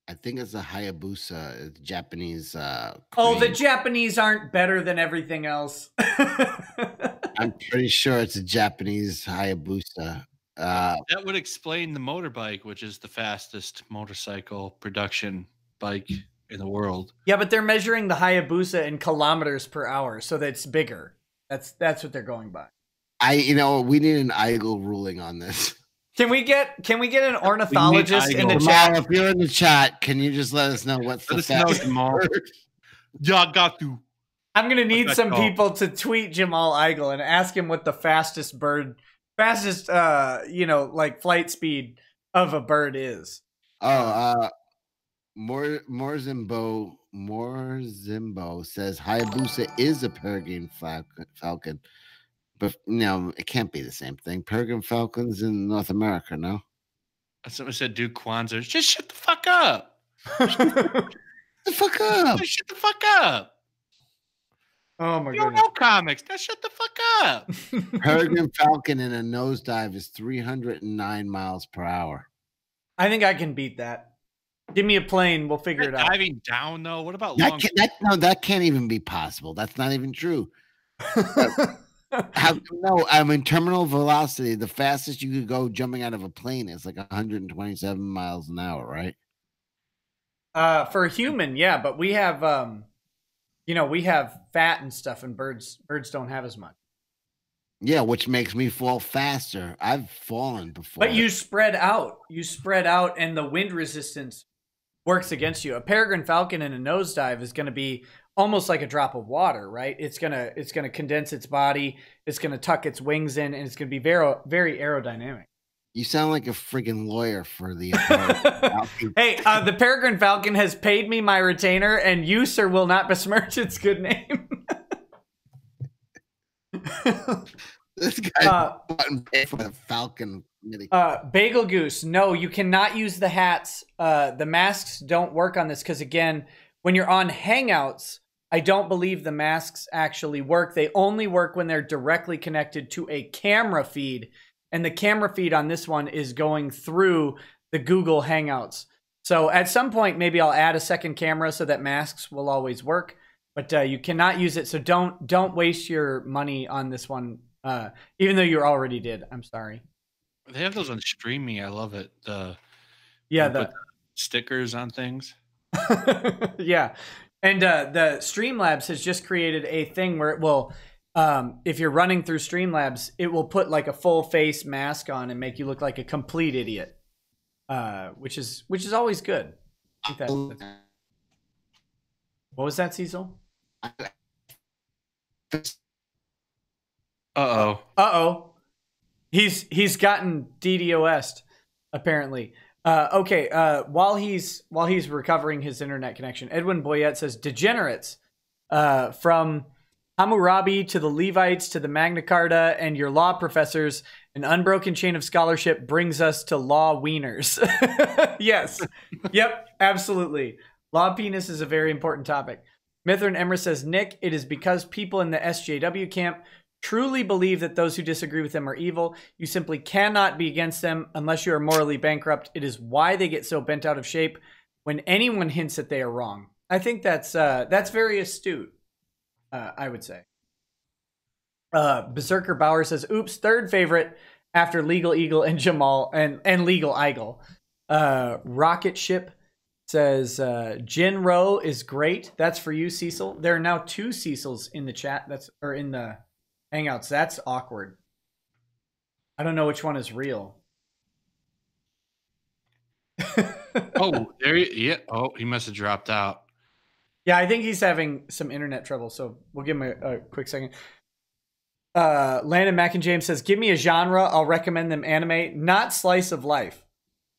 Speaker 4: I think it's a Hayabusa. It's Japanese.
Speaker 1: Oh, the Japanese aren't better than everything else.
Speaker 4: I'm pretty sure it's a Japanese Hayabusa.
Speaker 2: That would explain the motorbike, which is the fastest motorcycle production bike in the world.
Speaker 1: Yeah, but they're measuring the Hayabusa in kilometers per hour, so that's bigger. That's what they're going by.
Speaker 4: We need an Eigel ruling on this.
Speaker 1: Can we get an ornithologist in the chat?
Speaker 4: If you're in the chat, can you just let us know what's the fastest bird?
Speaker 2: Yeah, I got to.
Speaker 1: I'm gonna need some people to tweet Jamal Eigel and ask him what the fastest like flight speed of a bird is.
Speaker 4: Morzimbo says Hayabusa is a peregrine falcon, but no, it can't be the same thing. Peregrine falcons in North America, no.
Speaker 2: Someone said, "Dude, Kwanzaa, just shut the fuck up."
Speaker 4: Shut the fuck up.
Speaker 2: Shut the fuck up.
Speaker 1: Oh my god!
Speaker 2: You don't know comics. Now shut the fuck up.
Speaker 4: Peregrine falcon in a nosedive is 309 miles per hour.
Speaker 1: I think I can beat that. Give me a plane. We'll figure it out.
Speaker 2: Diving down, though. What about
Speaker 4: that can't even be possible. That's not even true. Terminal velocity, the fastest you could go jumping out of a plane is like 127 miles an hour, right?
Speaker 1: For a human, yeah, but we have we have fat and stuff, and birds don't have as much.
Speaker 4: Yeah, which makes me fall faster. I've fallen before.
Speaker 1: But you spread out, and the wind resistance works against you. A peregrine falcon in a nosedive is going to be almost like a drop of water, right? It's gonna condense its body, it's gonna tuck its wings in, and it's gonna be very, very aerodynamic.
Speaker 4: You sound like a friggin' lawyer for the.
Speaker 1: Hey, the peregrine falcon has paid me my retainer, and you, sir, will not besmirch its good name.
Speaker 4: This guy for the falcon.
Speaker 1: Bagel Goose, no, you cannot use the hats. The masks don't work on this because, again, when you're on Hangouts, I don't believe the masks actually work. They only work when they're directly connected to a camera feed. And the camera feed on this one is going through the Google Hangouts. So at some point, maybe I'll add a second camera so that masks will always work. But you cannot use it. So don't waste your money on this one, even though you already did. I'm sorry.
Speaker 2: They have those on Streamy. I love it.
Speaker 1: The
Speaker 2: stickers on things.
Speaker 1: Yeah. And the Streamlabs has just created a thing where it will, if you're running through Streamlabs, it will put like a full face mask on and make you look like a complete idiot, which is always good. I think what was that, Cecil? Uh-oh. He's gotten DDoS'd, apparently. Okay, while he's recovering his internet connection, Edwin Boyette says, degenerates, from Hammurabi to the Levites to the Magna Carta and your law professors, an unbroken chain of scholarship brings us to law wieners. Yes. Yep, absolutely. Law penis is a very important topic. Mithrin Emmer says, Nick, it is because people in the SJW camp truly believe that those who disagree with them are evil. You simply cannot be against them unless you are morally bankrupt. It is why they get so bent out of shape when anyone hints that they are wrong. I think that's very astute. I would say. Berserker Bauer says, "Oops, third favorite after Legal Eagle and Jamal and Legal Eagle." Rocket Ship says, "Jinro is great. That's for you, Cecil." There are now 2 Cecils in the chat. Or in the Hangouts. That's awkward. I don't know which one is real.
Speaker 2: Oh, he must have dropped out.
Speaker 1: Yeah, I think he's having some internet trouble, so we'll give him a quick second. Landon Mackinjames says, "Give me a genre. I'll recommend them anime, not slice of life."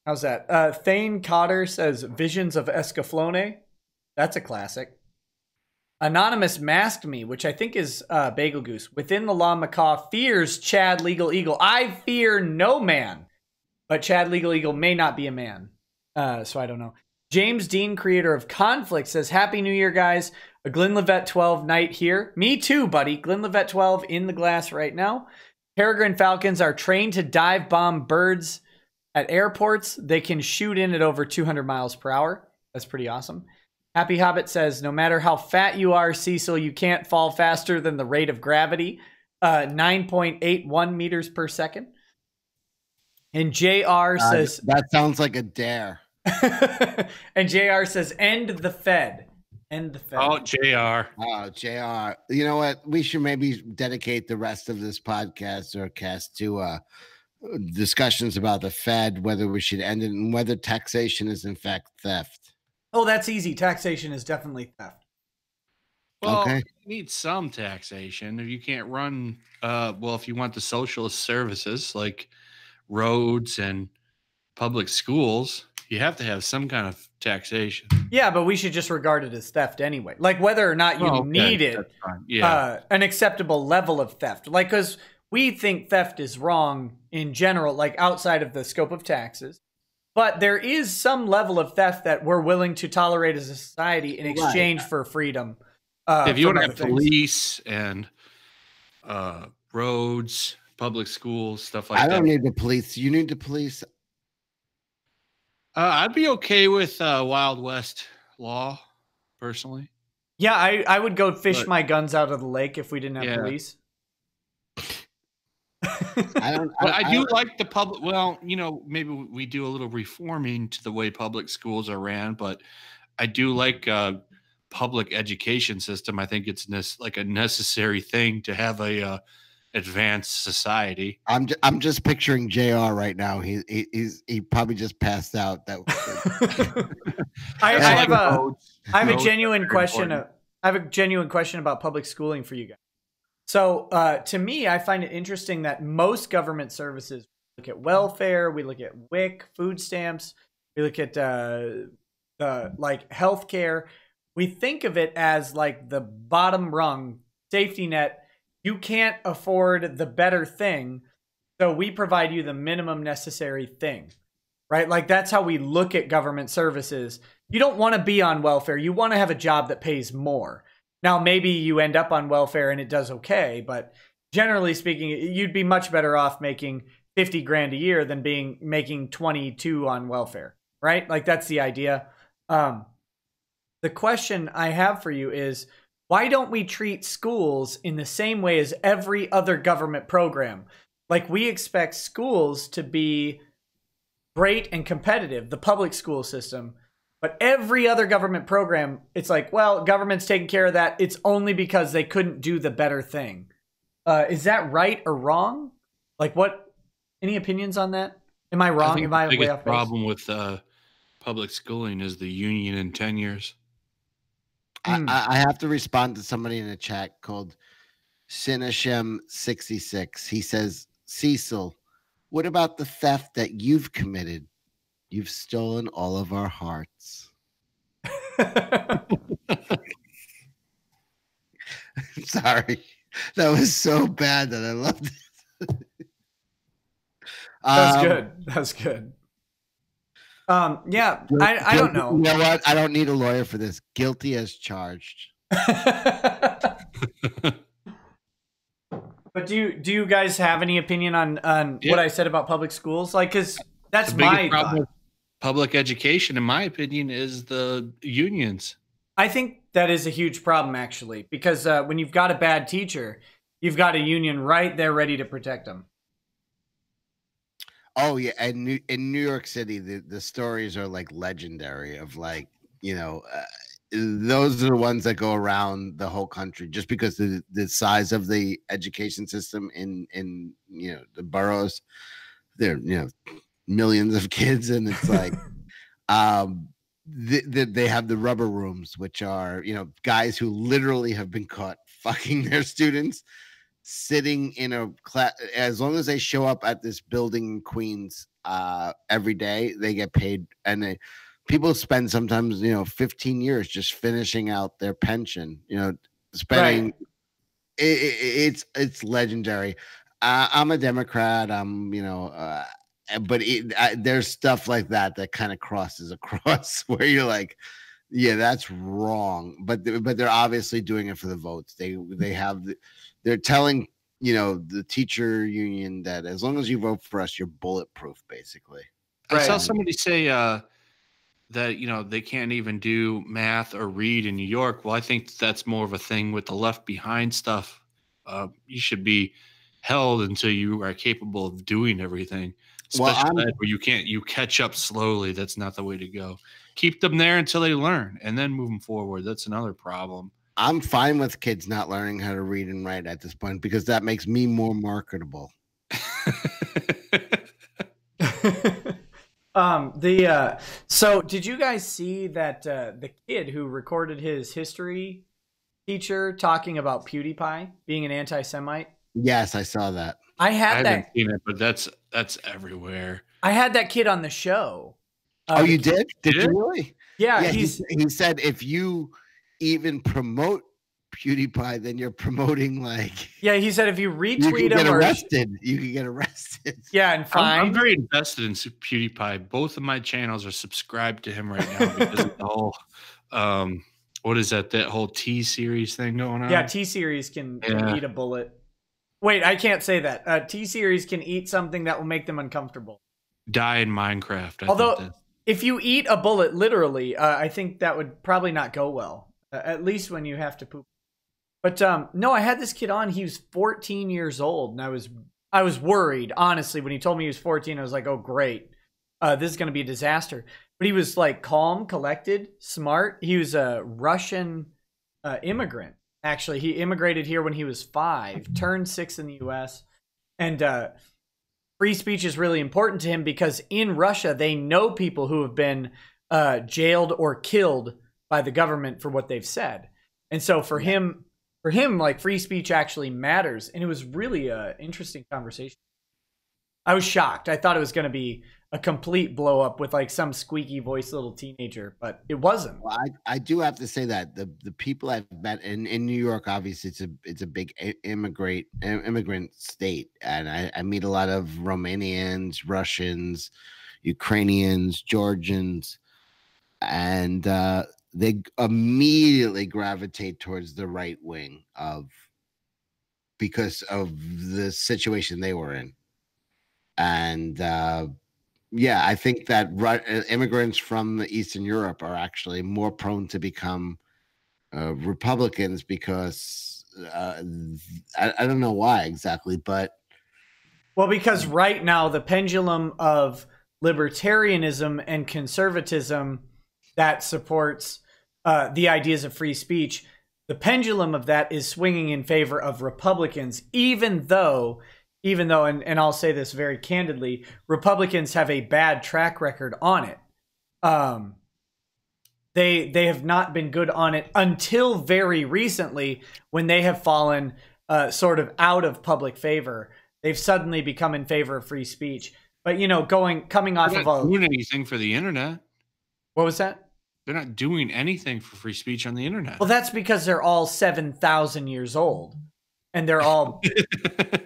Speaker 1: How's that? Thane Cotter says, "Visions of Escaflowne." That's a classic. Anonymous Masked Me, which I think is Bagel Goose. Within the Law, Macaw fears Chad Legal Eagle. I fear no man, but Chad Legal Eagle may not be a man. So I don't know. James Dean, creator of Conflict, says, "Happy New Year, guys. A Glenlivet 12 night here." Me too, buddy. Glenlivet 12 in the glass right now. Peregrine falcons are trained to dive bomb birds at airports. They can shoot in at over 200 miles per hour. That's pretty awesome. Happy Hobbit says, "No matter how fat you are, Cecil, you can't fall faster than the rate of gravity. 9.81 meters per second. And JR says...
Speaker 4: That sounds like a dare.
Speaker 1: And JR says, "End the Fed." End the Fed.
Speaker 2: Oh, JR.
Speaker 4: Oh, JR. You know what? We should maybe dedicate the rest of this podcast or cast to discussions about the Fed, whether we should end it and whether taxation is in fact theft.
Speaker 1: Oh, that's easy. Taxation is definitely theft.
Speaker 2: Well,
Speaker 4: okay.
Speaker 2: You need some taxation. If you can't run, if you want the socialist services like roads and public schools, you have to have some kind of taxation.
Speaker 1: Yeah, but we should just regard it as theft anyway. Like whether or not you need it, an acceptable level of theft. Like, because we think theft is wrong in general, like outside of the scope of taxes. But there is some level of theft that we're willing to tolerate as a society in exchange for freedom.
Speaker 2: If you want to have police and roads, public schools, stuff like that.
Speaker 4: I don't need the police. You need the police.
Speaker 2: I'd be okay with Wild West law, personally.
Speaker 1: Yeah, I would go fish my guns out of the lake if we didn't have police.
Speaker 2: I do like the public. Well, maybe we do a little reforming to the way public schools are ran, but I do like public education system. I think it's like a necessary thing to have a advanced society.
Speaker 4: I'm just picturing JR right now. He probably just passed out.
Speaker 1: I have a genuine question. I have a genuine question about public schooling for you guys. So to me, I find it interesting that most government services, we look at welfare, we look at WIC, food stamps, we look at like healthcare. We think of it as like the bottom rung safety net. You can't afford the better thing, so we provide you the minimum necessary thing, right? Like that's how we look at government services. You don't want to be on welfare. You want to have a job that pays more. Now, maybe you end up on welfare and it does okay, but generally speaking, you'd be much better off making 50 grand a year than making 22 on welfare, right? Like that's the idea. The question I have for you is, why don't we treat schools in the same way as every other government program? Like we expect schools to be great and competitive, the public school system, but every other government program, it's like, well, government's taking care of that. It's only because they couldn't do the better thing. Is that right or wrong? Like any opinions on that? Am I wrong? Am I
Speaker 2: way off base? The biggest problem with public schooling is the union in tenures.
Speaker 4: I have to respond to somebody in the chat called Sinashem66. He says, "Cecil, what about the theft that you've committed? You've stolen all of our hearts." Sorry. That was so bad that I loved it.
Speaker 1: That's good. That's good. Yeah, I don't know.
Speaker 4: You know what? I don't need a lawyer for this. Guilty as charged.
Speaker 1: But do you guys have any opinion on what I said about public schools? Like, because that's my
Speaker 2: problem with public education, in my opinion, is the unions.
Speaker 1: I think that is a huge problem, actually, because when you've got a bad teacher, you've got a union right there ready to protect them.
Speaker 4: Oh yeah, and in New York City, the stories are like legendary of like, you know, those are the ones that go around the whole country just because the size of the education system in you know the boroughs, there you know millions of kids, and it's like they have the rubber rooms, which are, you know, guys who literally have been caught fucking their students sitting in a class. As long as they show up at this building in Queens every day, they get paid. And people spend sometimes, you know, 15 years just finishing out their pension, you know, spending
Speaker 1: Right.
Speaker 4: It's legendary. I'm a Democrat. I'm, you know, but there's stuff like that that kind of crosses across where you're like, yeah, that's wrong. But they're obviously doing it for the votes. They're telling, you know, the teacher union that as long as you vote for us, you're bulletproof, basically.
Speaker 2: I saw somebody say that, you know, they can't even do math or read in New York. Well, I think that's more of a thing with the left behind stuff. You should be held until you are capable of doing everything. Special ed, where you catch up slowly. That's not the way to go. Keep them there until they learn and then move them forward. That's another problem.
Speaker 4: I'm fine with kids not learning how to read and write at this point because that makes me more marketable.
Speaker 1: So did you guys see that the kid who recorded his history teacher talking about PewDiePie being an anti-Semite?
Speaker 4: Yes, I saw that.
Speaker 1: I haven't
Speaker 2: seen it, but that's everywhere.
Speaker 1: I had that kid on the show.
Speaker 4: Oh, you did? Did you really?
Speaker 1: Yeah,
Speaker 4: he said if you even promote PewDiePie, then you're promoting like.
Speaker 1: Yeah, he said if you retweet
Speaker 4: you can
Speaker 1: him
Speaker 4: get arrested, you can get arrested.
Speaker 1: Yeah, and fine.
Speaker 2: I'm very invested in PewDiePie. Both of my channels are subscribed to him right now because of the whole. What is that? That whole T-Series thing going on?
Speaker 1: Yeah, T-Series can eat a bullet. Wait, I can't say that. T-Series can eat something that will make them uncomfortable.
Speaker 2: Die in Minecraft.
Speaker 1: Although, if you eat a bullet literally, I think that would probably not go well. At least when you have to poop. But no, I had this kid on. He was 14 years old, and I was worried, honestly. When he told me he was 14, I was like, oh, great. This is going to be a disaster. But he was like calm, collected, smart. He was a Russian immigrant. Actually, he immigrated here when he was 5, turned 6 in the U.S. And free speech is really important to him because in Russia, they know people who have been jailed or killed by the government for what they've said. And so for him, like free speech actually matters. And it was really an interesting conversation. I was shocked. I thought it was going to be a complete blow up with like some squeaky voice little teenager, but it wasn't.
Speaker 4: Well, I do have to say that the people I've met in New York, obviously it's a big immigrant state, and I meet a lot of Romanians, Russians, Ukrainians, Georgians, and they immediately gravitate towards the right wing because of the situation they were in. And yeah, I think that immigrants from Eastern Europe are actually more prone to become Republicans because I don't know why exactly, but
Speaker 1: because right now the pendulum of libertarianism and conservatism that supports the ideas of free speech, the pendulum of that is swinging in favor of Republicans, even though, and I'll say this very candidly, Republicans have a bad track record on it. They have not been good on it until very recently, when they have fallen sort of out of public favor. They've suddenly become in favor of free speech. But, you know, coming off of
Speaker 2: doing anything for the internet.
Speaker 1: What was that?
Speaker 2: They're not doing anything for free speech on the internet.
Speaker 1: Well, that's because they're all 7,000 years old. And they're all,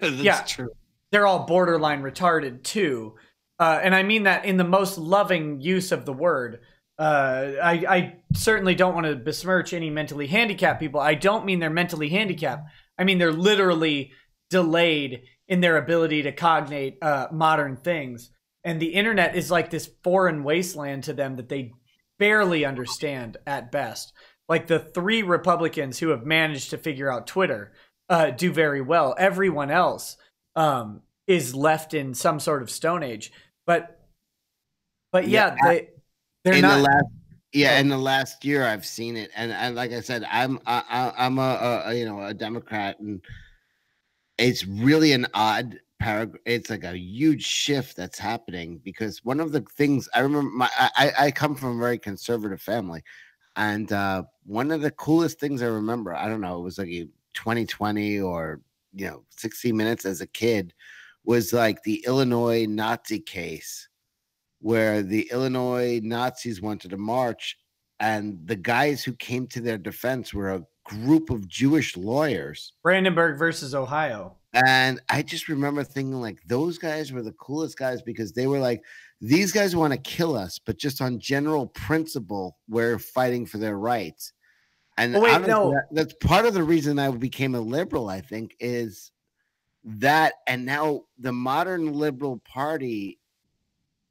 Speaker 2: That's true.
Speaker 1: They're all borderline retarded too. And I mean that in the most loving use of the word. I certainly don't want to besmirch any mentally handicapped people. I don't mean they're mentally handicapped. I mean, they're literally delayed in their ability to cognate modern things. And the internet is like this foreign wasteland to them that they barely understand at best. like the 3 Republicans who have managed to figure out Twitter do very well. Everyone else is left in some sort of Stone Age. But yeah, they're
Speaker 4: in
Speaker 1: not.
Speaker 4: In the last year, I've seen it, and like I said, I'm a Democrat, and it's really an odd paragraph. It's like a huge shift that's happening, because one of the things I remember, I come from a very conservative family, and one of the coolest things I remember, I don't know, it was like 2020 or 60 Minutes as a kid, was like the Illinois Nazi case, where the Illinois Nazis wanted to march, and the guys who came to their defense were a group of Jewish lawyers.
Speaker 1: Brandenburg versus Ohio.
Speaker 4: And I just remember thinking, like, those guys were the coolest guys, because they were like, these guys want to kill us, but just on general principle, we're fighting for their rights. And honestly, that's part of the reason I became a liberal, I think, is that. And now the modern liberal party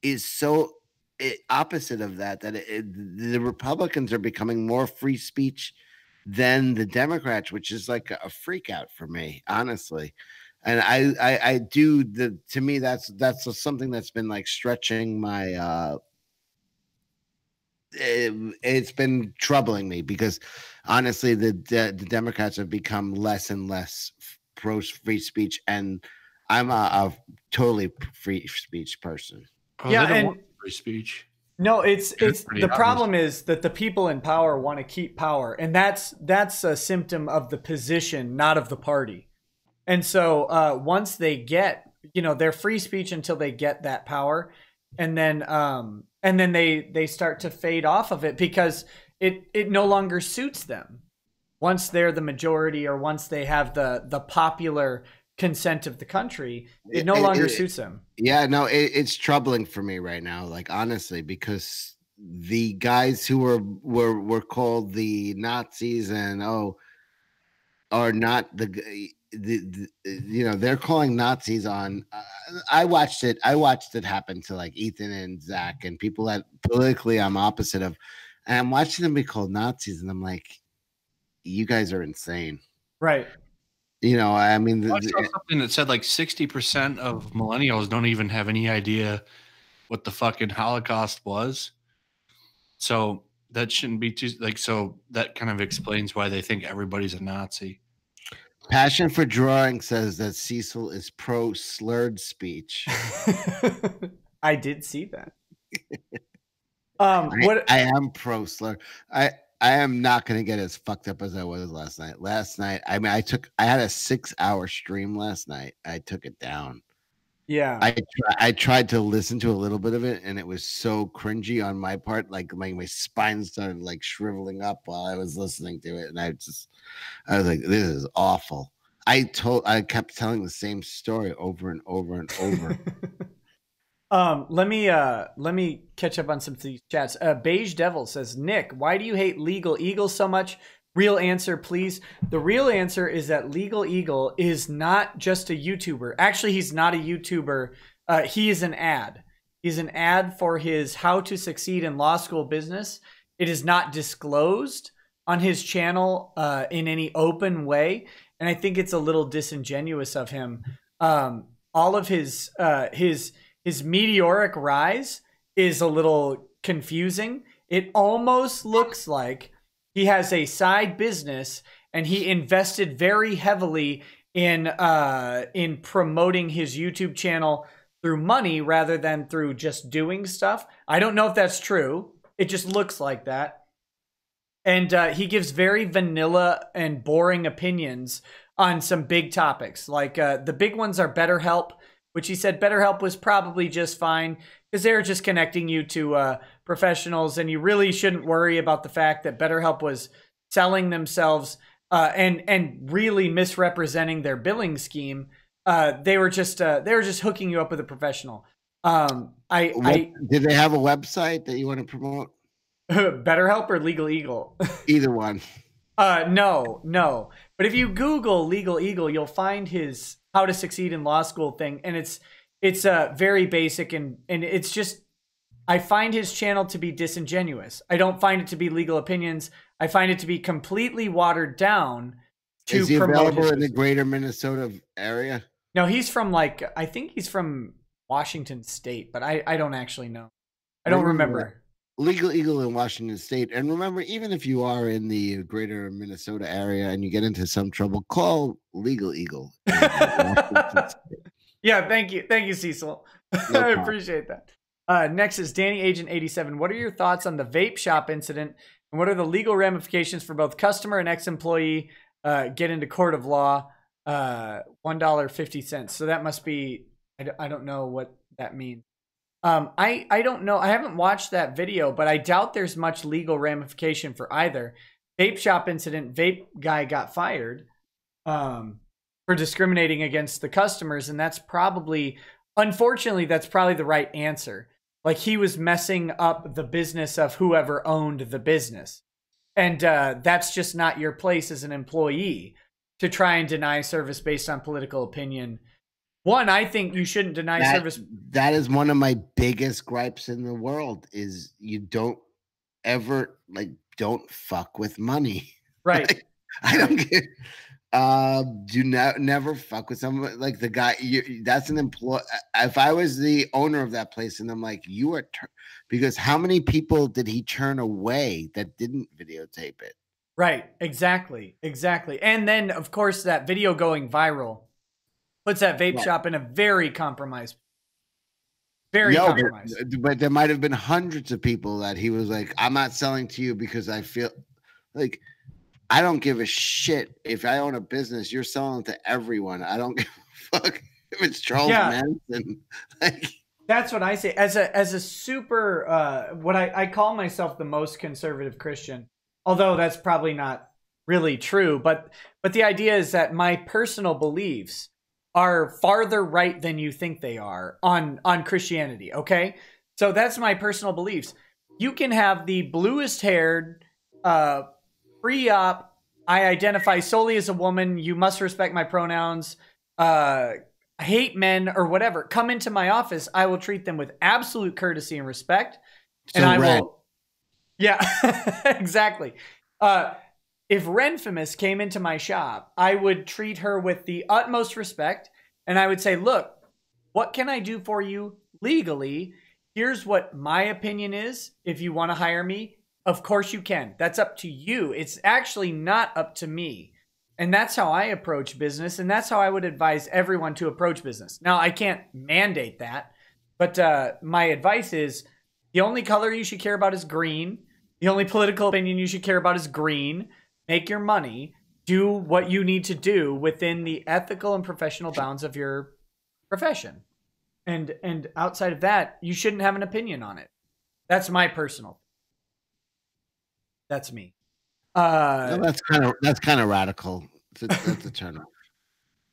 Speaker 4: is so opposite of that, the Republicans are becoming more free speech than the Democrats, which is like a freak out for me, honestly. And I do to me, that's something that's been like stretching my it's been troubling me, because honestly, the Democrats have become less and less pro free speech, and I'm a totally free speech person.
Speaker 2: Oh, yeah, they don't want free speech.
Speaker 1: No, it's the problem is that the people in power want to keep power, and that's a symptom of the position, not of the party. And so once they get, their free speech until they get that power, and then they start to fade off of it, because it no longer suits them. Once they're the majority, or once they have the popular consent of the country, it no longer suits them.
Speaker 4: Yeah, no, it's troubling for me right now, like, honestly, because the guys who were called the Nazis and are not they're calling Nazis on. I watched it happen to like Ethan and Zach and people that politically I'm opposite of, and I'm watching them be called Nazis, and I'm like, you guys are insane,
Speaker 1: right?
Speaker 4: I mean,
Speaker 2: I saw something that said like 60% of millennials don't even have any idea what the fucking Holocaust was. So that shouldn't be too so that kind of explains why they think everybody's a Nazi.
Speaker 4: Passion for Drawing says that Cecil is pro slurred speech.
Speaker 1: I did see that.
Speaker 4: I am pro slur. I am not going to get as fucked up as I was last night. Last night, I mean, I had a 6-hour stream last night. I took it down.
Speaker 1: Yeah.
Speaker 4: I tried to listen to a little bit of it, and it was so cringy on my part. Like my spine started like shriveling up while I was listening to it. And I was like, this is awful. I kept telling the same story over and over and over.
Speaker 1: Let me catch up on some of these chats. Beige Devil says, Nick, why do you hate Legal Eagle so much? Real answer, please. The real answer is that Legal Eagle is not just a YouTuber. Actually, he's not a YouTuber. He is an ad. He's an ad for his How to Succeed in Law School business. It is not disclosed on his channel in any open way, and I think it's a little disingenuous of him. All of his meteoric rise is a little confusing. It almost looks like he has a side business and he invested very heavily in promoting his YouTube channel through money rather than through just doing stuff. I don't know if that's true. It just looks like that. And he gives very vanilla and boring opinions on some big topics. Like the big ones are BetterHelp, which he said BetterHelp was probably just fine because they're just connecting you to professionals, and you really shouldn't worry about the fact that BetterHelp was selling themselves and really misrepresenting their billing scheme. They were just hooking you up with a professional. Did
Speaker 4: they have a website that you want to promote?
Speaker 1: BetterHelp or Legal Eagle?
Speaker 4: Either one.
Speaker 1: No. But if you Google Legal Eagle, you'll find his How to Succeed in Law School thing, and it's very basic and it's just, I find his channel to be disingenuous. I don't find it to be legal opinions. I find it to be completely watered down to
Speaker 4: Is he
Speaker 1: promote
Speaker 4: available
Speaker 1: his
Speaker 4: in the
Speaker 1: business.
Speaker 4: greater Minnesota area?
Speaker 1: No, he's from like, I think he's from Washington State, but I don't actually know. I don't remember.
Speaker 4: Legal Eagle in Washington State. And remember, even if you are in the greater Minnesota area and you get into some trouble, call Legal Eagle.
Speaker 1: Yeah, thank you. Thank you, Cecil.
Speaker 4: No
Speaker 1: I
Speaker 4: problem.
Speaker 1: appreciate that. Next is Danny Agent 87. What are your thoughts on the vape shop incident? And what are the legal ramifications for both customer and ex-employee get into court of law? $1.50. So that must be, I don't know what that means. I don't know. I haven't watched that video, but I doubt there's much legal ramification for either. Vape shop incident, vape guy got fired for discriminating against the customers, and that's probably, unfortunately, that's probably the right answer. Like, he was messing up the business of whoever owned the business. And that's just not your place as an employee to try and deny service based on political opinion. One, I think you shouldn't deny service.
Speaker 4: That is one of my biggest gripes in the world is you don't ever, like, don't fuck with money.
Speaker 1: Right.
Speaker 4: Like, I don't get never fuck with someone like the guy. That's an employee. If I was the owner of that place and I'm like, you are, because how many people did he turn away that didn't videotape it?
Speaker 1: Right. Exactly. And then, of course, that video going viral puts that vape shop in a very compromised. Compromised.
Speaker 4: But there might have been hundreds of people that he was like, I'm not selling to you because I feel like, I don't give a shit if I own a business. You're selling to everyone. I don't give a fuck if it's Charles Manson. Like, that's
Speaker 1: what I say. As a super, what I call myself the most conservative Christian, although that's probably not really true. But the idea is that my personal beliefs are farther right than you think they are on Christianity. Okay, so that's my personal beliefs. You can have the bluest haired, pre-op, I identify solely as a woman, you must respect my pronouns, hate men or whatever, come into my office. I will treat them with absolute courtesy and respect.
Speaker 4: So
Speaker 1: and I
Speaker 4: Ren.
Speaker 1: will. Yeah, exactly. If Renfamous came into my shop, I would treat her with the utmost respect. And I would say, look, what can I do for you legally? Here's what my opinion is. If you want to hire me, of course you can. That's up to you. It's actually not up to me. And that's how I approach business. And that's how I would advise everyone to approach business. Now, I can't mandate that. But my advice is the only color you should care about is green. The only political opinion you should care about is green. Make your money. Do what you need to do within the ethical and professional bounds of your profession. And outside of that, you shouldn't have an opinion on it. That's my personal. That's me.
Speaker 4: No, that's kind of radical. That's a turn off.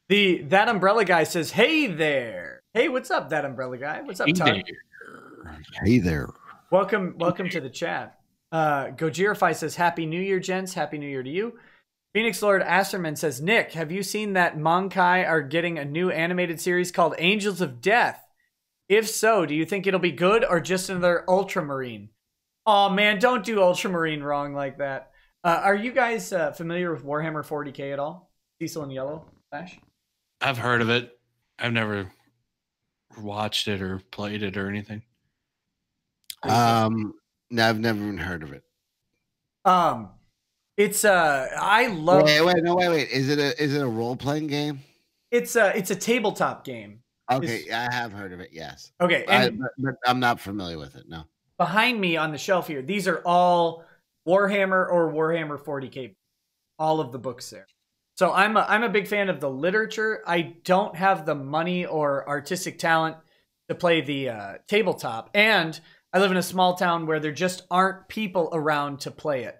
Speaker 1: That umbrella guy says, "Hey there, hey, what's up, that umbrella guy? What's up, Todd?
Speaker 4: Hey there.
Speaker 1: Welcome to the chat." Gojirify says, "Happy New Year, gents. Happy New Year to you." Phoenix Lord Asterman says, "Nick, have you seen that Manga are getting a new animated series called Angels of Death? If so, do you think it'll be good or just another Ultramarine?" Oh man, don't do Ultramarine wrong like that. Are you guys familiar with Warhammer 40k at all? Cecil and YellowFlash?
Speaker 2: I've heard of it. I've never watched it or played it or anything.
Speaker 4: No, I've never even heard of it.
Speaker 1: It's I love.
Speaker 4: Wait. Is it a role playing game?
Speaker 1: It's a tabletop game.
Speaker 4: Okay, I have heard of it. Yes.
Speaker 1: Okay,
Speaker 4: but I'm not familiar with it. No.
Speaker 1: Behind me on the shelf here, these are all Warhammer or Warhammer 40k, all of the books there. So I'm a big fan of the literature. I don't have the money or artistic talent to play the tabletop, and I live in a small town where there just aren't people around to play it.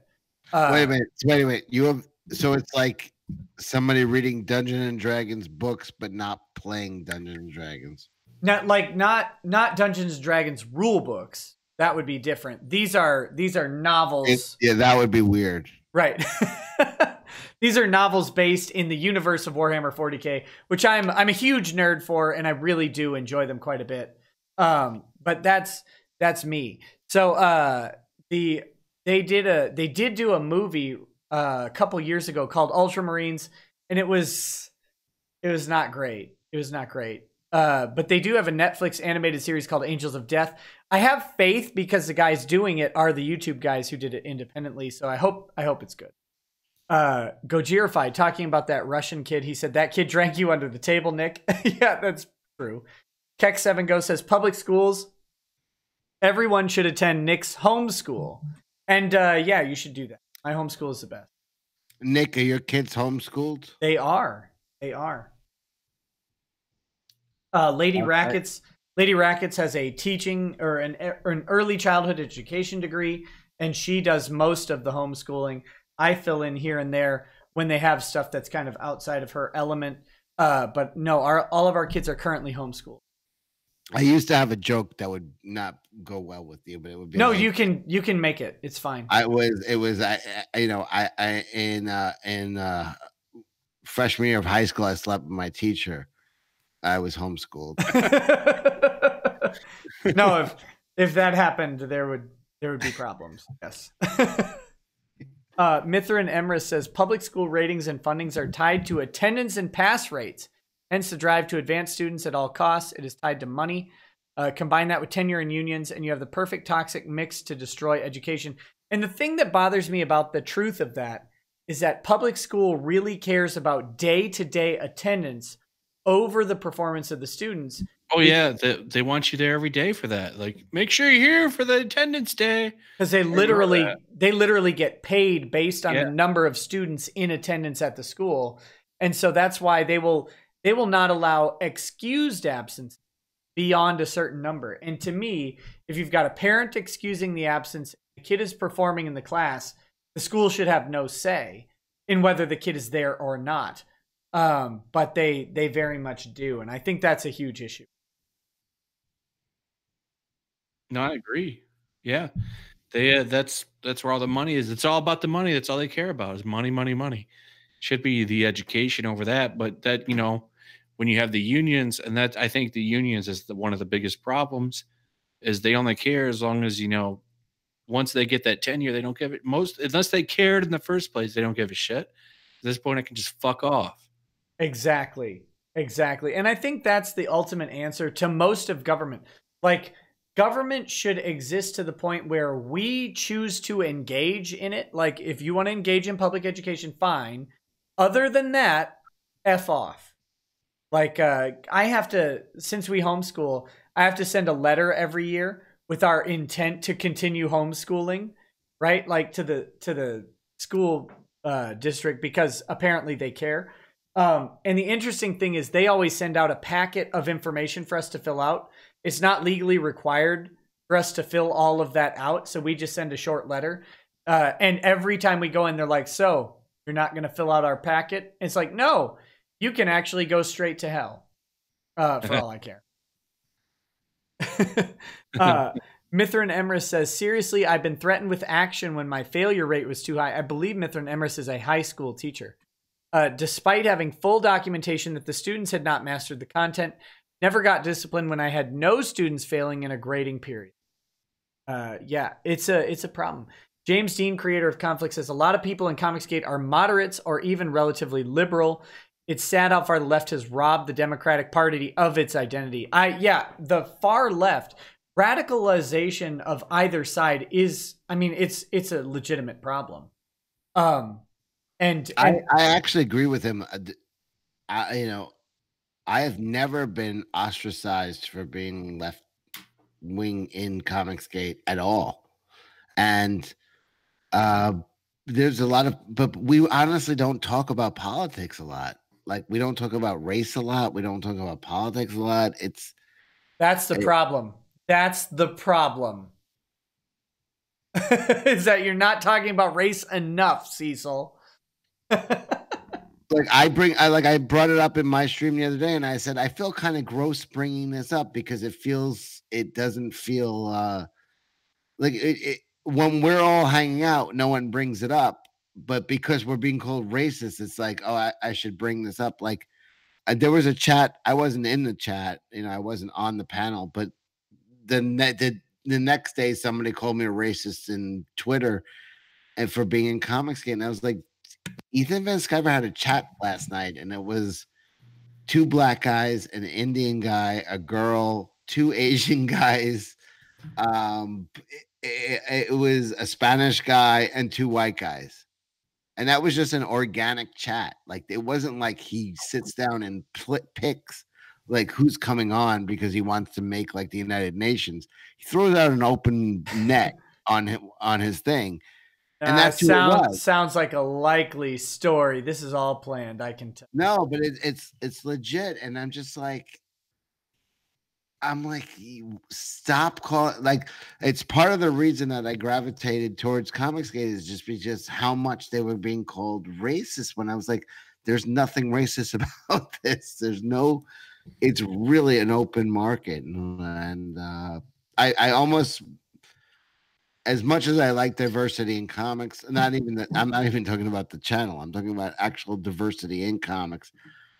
Speaker 4: Wait a minute. You have, so it's like somebody reading Dungeons and Dragons books, but not playing Dungeons and Dragons.
Speaker 1: Not Dungeons and Dragons rule books. That would be different. These are novels.
Speaker 4: Yeah, that would be weird. Right.
Speaker 1: These are novels based in the universe of Warhammer 40k, which I'm a huge nerd for, and I really do enjoy them quite a bit. But that's me. So they they did do a movie a couple years ago called Ultramarines, and it was not great. It was not great. But they do have a Netflix animated series called Angels of Death. I have faith because the guys doing it are the YouTube guys who did it independently. So I hope it's good. Gojirify talking about that Russian kid. He said that kid drank you under the table, Nick. Yeah, that's true. Keck7Go says public schools. Everyone should attend Nick's homeschool. And yeah, you should do that. My homeschool is the best.
Speaker 4: Nick, are your kids homeschooled?
Speaker 1: They are. They are. Lady Rackets has a teaching or an early childhood education degree, and she does most of the homeschooling. I fill in here and there when they have stuff that's kind of outside of her element. But no, all of our kids are currently homeschooled.
Speaker 4: I used to have a joke that would not go well with you, but it would be
Speaker 1: no.
Speaker 4: like,
Speaker 1: You can make it. It's fine.
Speaker 4: In freshman year of high school, I slept with my teacher. I was homeschooled.
Speaker 1: No, if that happened, there would be problems. Yes. Mithrin Emrys says public school ratings and fundings are tied to attendance and pass rates. Hence the drive to advance students at all costs. It is tied to money. Combine that with tenure and unions, and you have the perfect toxic mix to destroy education. And the thing that bothers me about the truth of that is that public school really cares about day-to-day attendance over the performance of the students.
Speaker 2: Oh yeah, they want you there every day for that. Like, make sure you're here for the attendance day.
Speaker 1: Because they literally get paid based on the number of students in attendance at the school. And so that's why they will not allow excused absence beyond a certain number. And to me, if you've got a parent excusing the absence, the kid is performing in the class, the school should have no say in whether the kid is there or not. But they very much do. And I think that's a huge issue.
Speaker 2: No, I agree. Yeah. That's where all the money is. It's all about the money. That's all they care about is money, money, money. Should be the education over that. But that, when you have the unions, and that I think the unions is one of the biggest problems, is they only care as long as, once they get that tenure, they don't give it unless they cared in the first place, they don't give a shit. At this point, I can just fuck off.
Speaker 1: Exactly. And I think that's the ultimate answer to most of government. Like, government should exist to the point where we choose to engage in it. Like, if you want to engage in public education, fine. Other than that, F off. Like, I have to, since we homeschool, I have to send a letter every year with our intent to continue homeschooling, right? Like to the school district, because apparently they care. And the interesting thing is they always send out a packet of information for us to fill out. It's not legally required for us to fill all of that out. So we just send a short letter. And every time we go in, they're like, so you're not going to fill out our packet? It's like, no, you can actually go straight to hell for all I care. Mithrin Emrys says, seriously, I've been threatened with action when my failure rate was too high. I believe Mithrin Emrys is a high school teacher. Despite having full documentation that the students had not mastered the content, never got disciplined when I had no students failing in a grading period. Yeah, it's a problem. James Dean, creator of Conflict, says a lot of people in Comicsgate are moderates or even relatively liberal. It's sad how far the left has robbed the Democratic Party of its identity. The far left, radicalization of either side is, it's a legitimate problem. And
Speaker 4: I actually agree with him. I have never been ostracized for being left wing in Comicsgate at all. And there's a lot of, but we honestly don't talk about politics a lot. Like, we don't talk about race a lot. We don't talk about politics a lot.
Speaker 1: That's the problem. That's the problem. Is that you're not talking about race enough, Cecil.
Speaker 4: I brought it up in my stream the other day, and I said I feel kind of gross bringing this up because it doesn't feel like it when we're all hanging out, no one brings it up, but because we're being called racist, it's like, oh, I should bring this up. Like, there was a chat. I wasn't in the chat, I wasn't on the panel, but the next day somebody called me a racist in Twitter, and for being in Comicsgate. And I was like, Ethan Van Sciver had a chat last night, and it was 2 black guys, an Indian guy, a girl, 2 Asian guys. It was a Spanish guy and 2 white guys. And that was just an organic chat. Like, it wasn't like he sits down and picks like who's coming on because he wants to make like the United Nations. He throws out an open net on his thing. And that's who it was.
Speaker 1: Sounds like a likely story. This is all planned, I can tell.
Speaker 4: No, but it's legit. And I'm just like, stop calling. Like, it's part of the reason that I gravitated towards Comicsgate is just because how much they were being called racist when I was like, there's nothing racist about this. There's no, it's really an open market. And I almost, as much as I like diversity in comics, I'm not even talking about the channel. I'm talking about actual diversity in comics.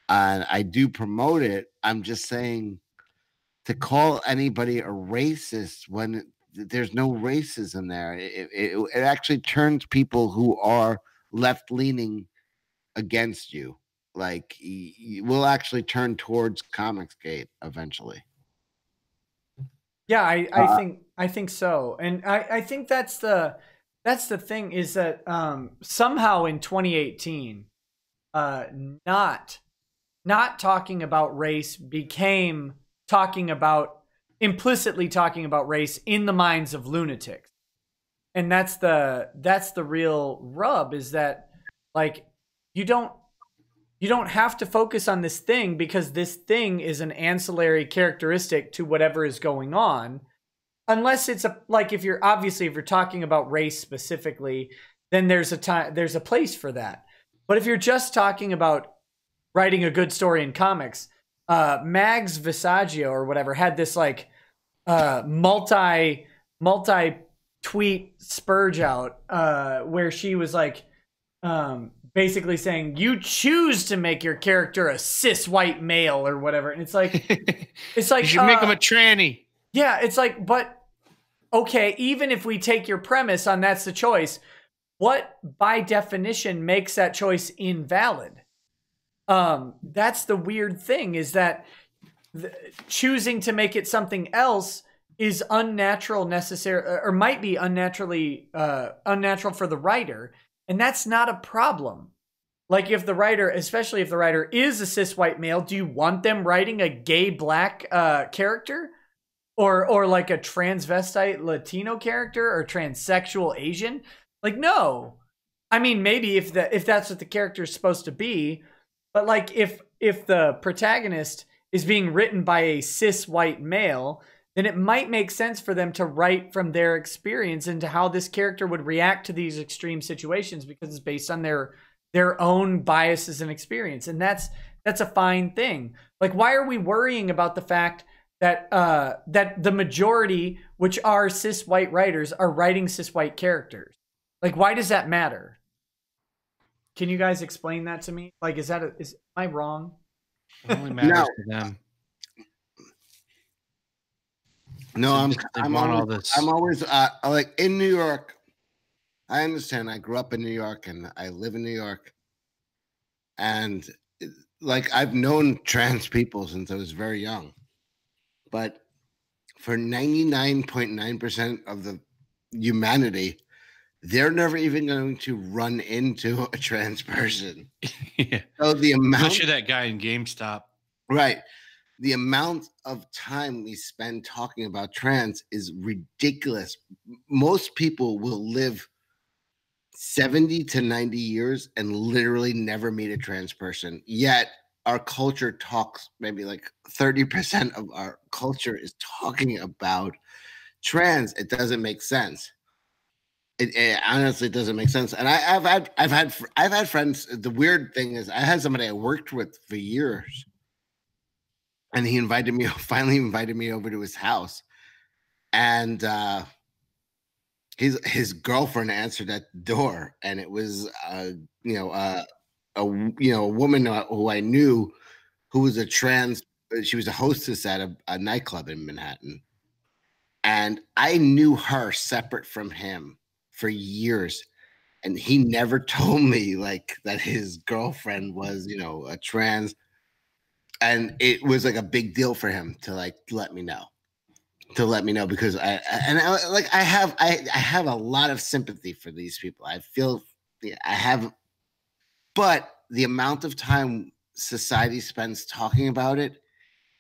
Speaker 4: And I do promote it. I'm just saying, to call anybody a racist when there's no racism there, it actually turns people who are left-leaning against you. Like, you will actually turn towards Comicsgate eventually.
Speaker 1: Yeah, I think so. And I think that's the thing is that somehow in 2018 not talking about race became implicitly talking about race in the minds of lunatics. And that's the real rub, is that like you don't have to focus on this thing because this thing is an ancillary characteristic to whatever is going on. Unless it's if you're talking about race specifically, then there's a place for that. But if you're just talking about writing a good story in comics, Mags Visaggio or whatever had this like multi tweet spurge out where she was like basically saying you choose to make your character a cis white male or whatever, and it's like you
Speaker 2: should make him a tranny.
Speaker 1: Yeah, it's like, but okay, even if we take your premise on that's the choice, what by definition makes that choice invalid? That's the weird thing, is that choosing to make it something else is unnatural, or might be unnatural for the writer. And that's not a problem. Like, if the writer, especially if the writer is a cis white male, do you want them writing a gay black character? Or like a transvestite Latino character or transsexual Asian? Like, no. I mean, maybe if that's what the character is supposed to be. But like, if the protagonist is being written by a cis white male, then it might make sense for them to write from their experience into how this character would react to these extreme situations, because it's based on their own biases and experience. And that's a fine thing. Like, why are we worrying about the fact that that the majority, which are cis white writers, are writing cis white characters? Like, why does that matter? Can you guys explain that to me? Like, am I wrong?
Speaker 2: It only matters to them.
Speaker 4: No, I'm always like in New York. I understand. I grew up in New York and I live in New York. And like, I've known trans people since I was very young. But for 99.9% of the humanity, they're never even going to run into a trans person.
Speaker 2: Yeah.
Speaker 4: So the amount,
Speaker 2: unless you're that guy in GameStop,
Speaker 4: right? The amount of time we spend talking about trans is ridiculous. Most people will live 70 to 90 years and literally never meet a trans person. Yet our culture talks, maybe like 30% of our culture is talking about trans. It doesn't make sense. It honestly doesn't make sense. And I've had friends. The weird thing is, I had somebody I worked with for years, and he finally invited me over to his house, and his girlfriend answered at the door, and it was a woman who I knew, who was a trans. She was a hostess at a nightclub in Manhattan, and I knew her separate from him for years. and he never told me like that his girlfriend was, you know, a trans, and it was like a big deal for him to like let me know. Because I have a lot of sympathy for these people. I feel I have, but the amount of time society spends talking about it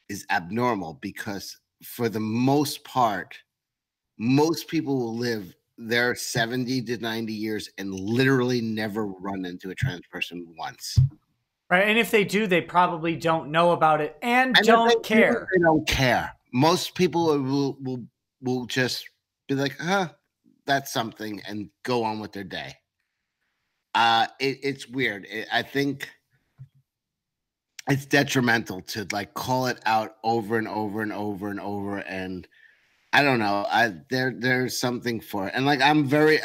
Speaker 4: is abnormal, because for the most part, most people will live their 70 to 90 years and literally never run into a trans person once.
Speaker 1: Right. And if they do, they probably don't know about it and don't care.
Speaker 4: They don't care. Most people will just be like, that's something, and go on with their day. It's weird. I think it's detrimental to like call it out over and over and over and over. And I don't know. There's something for it. And like I'm very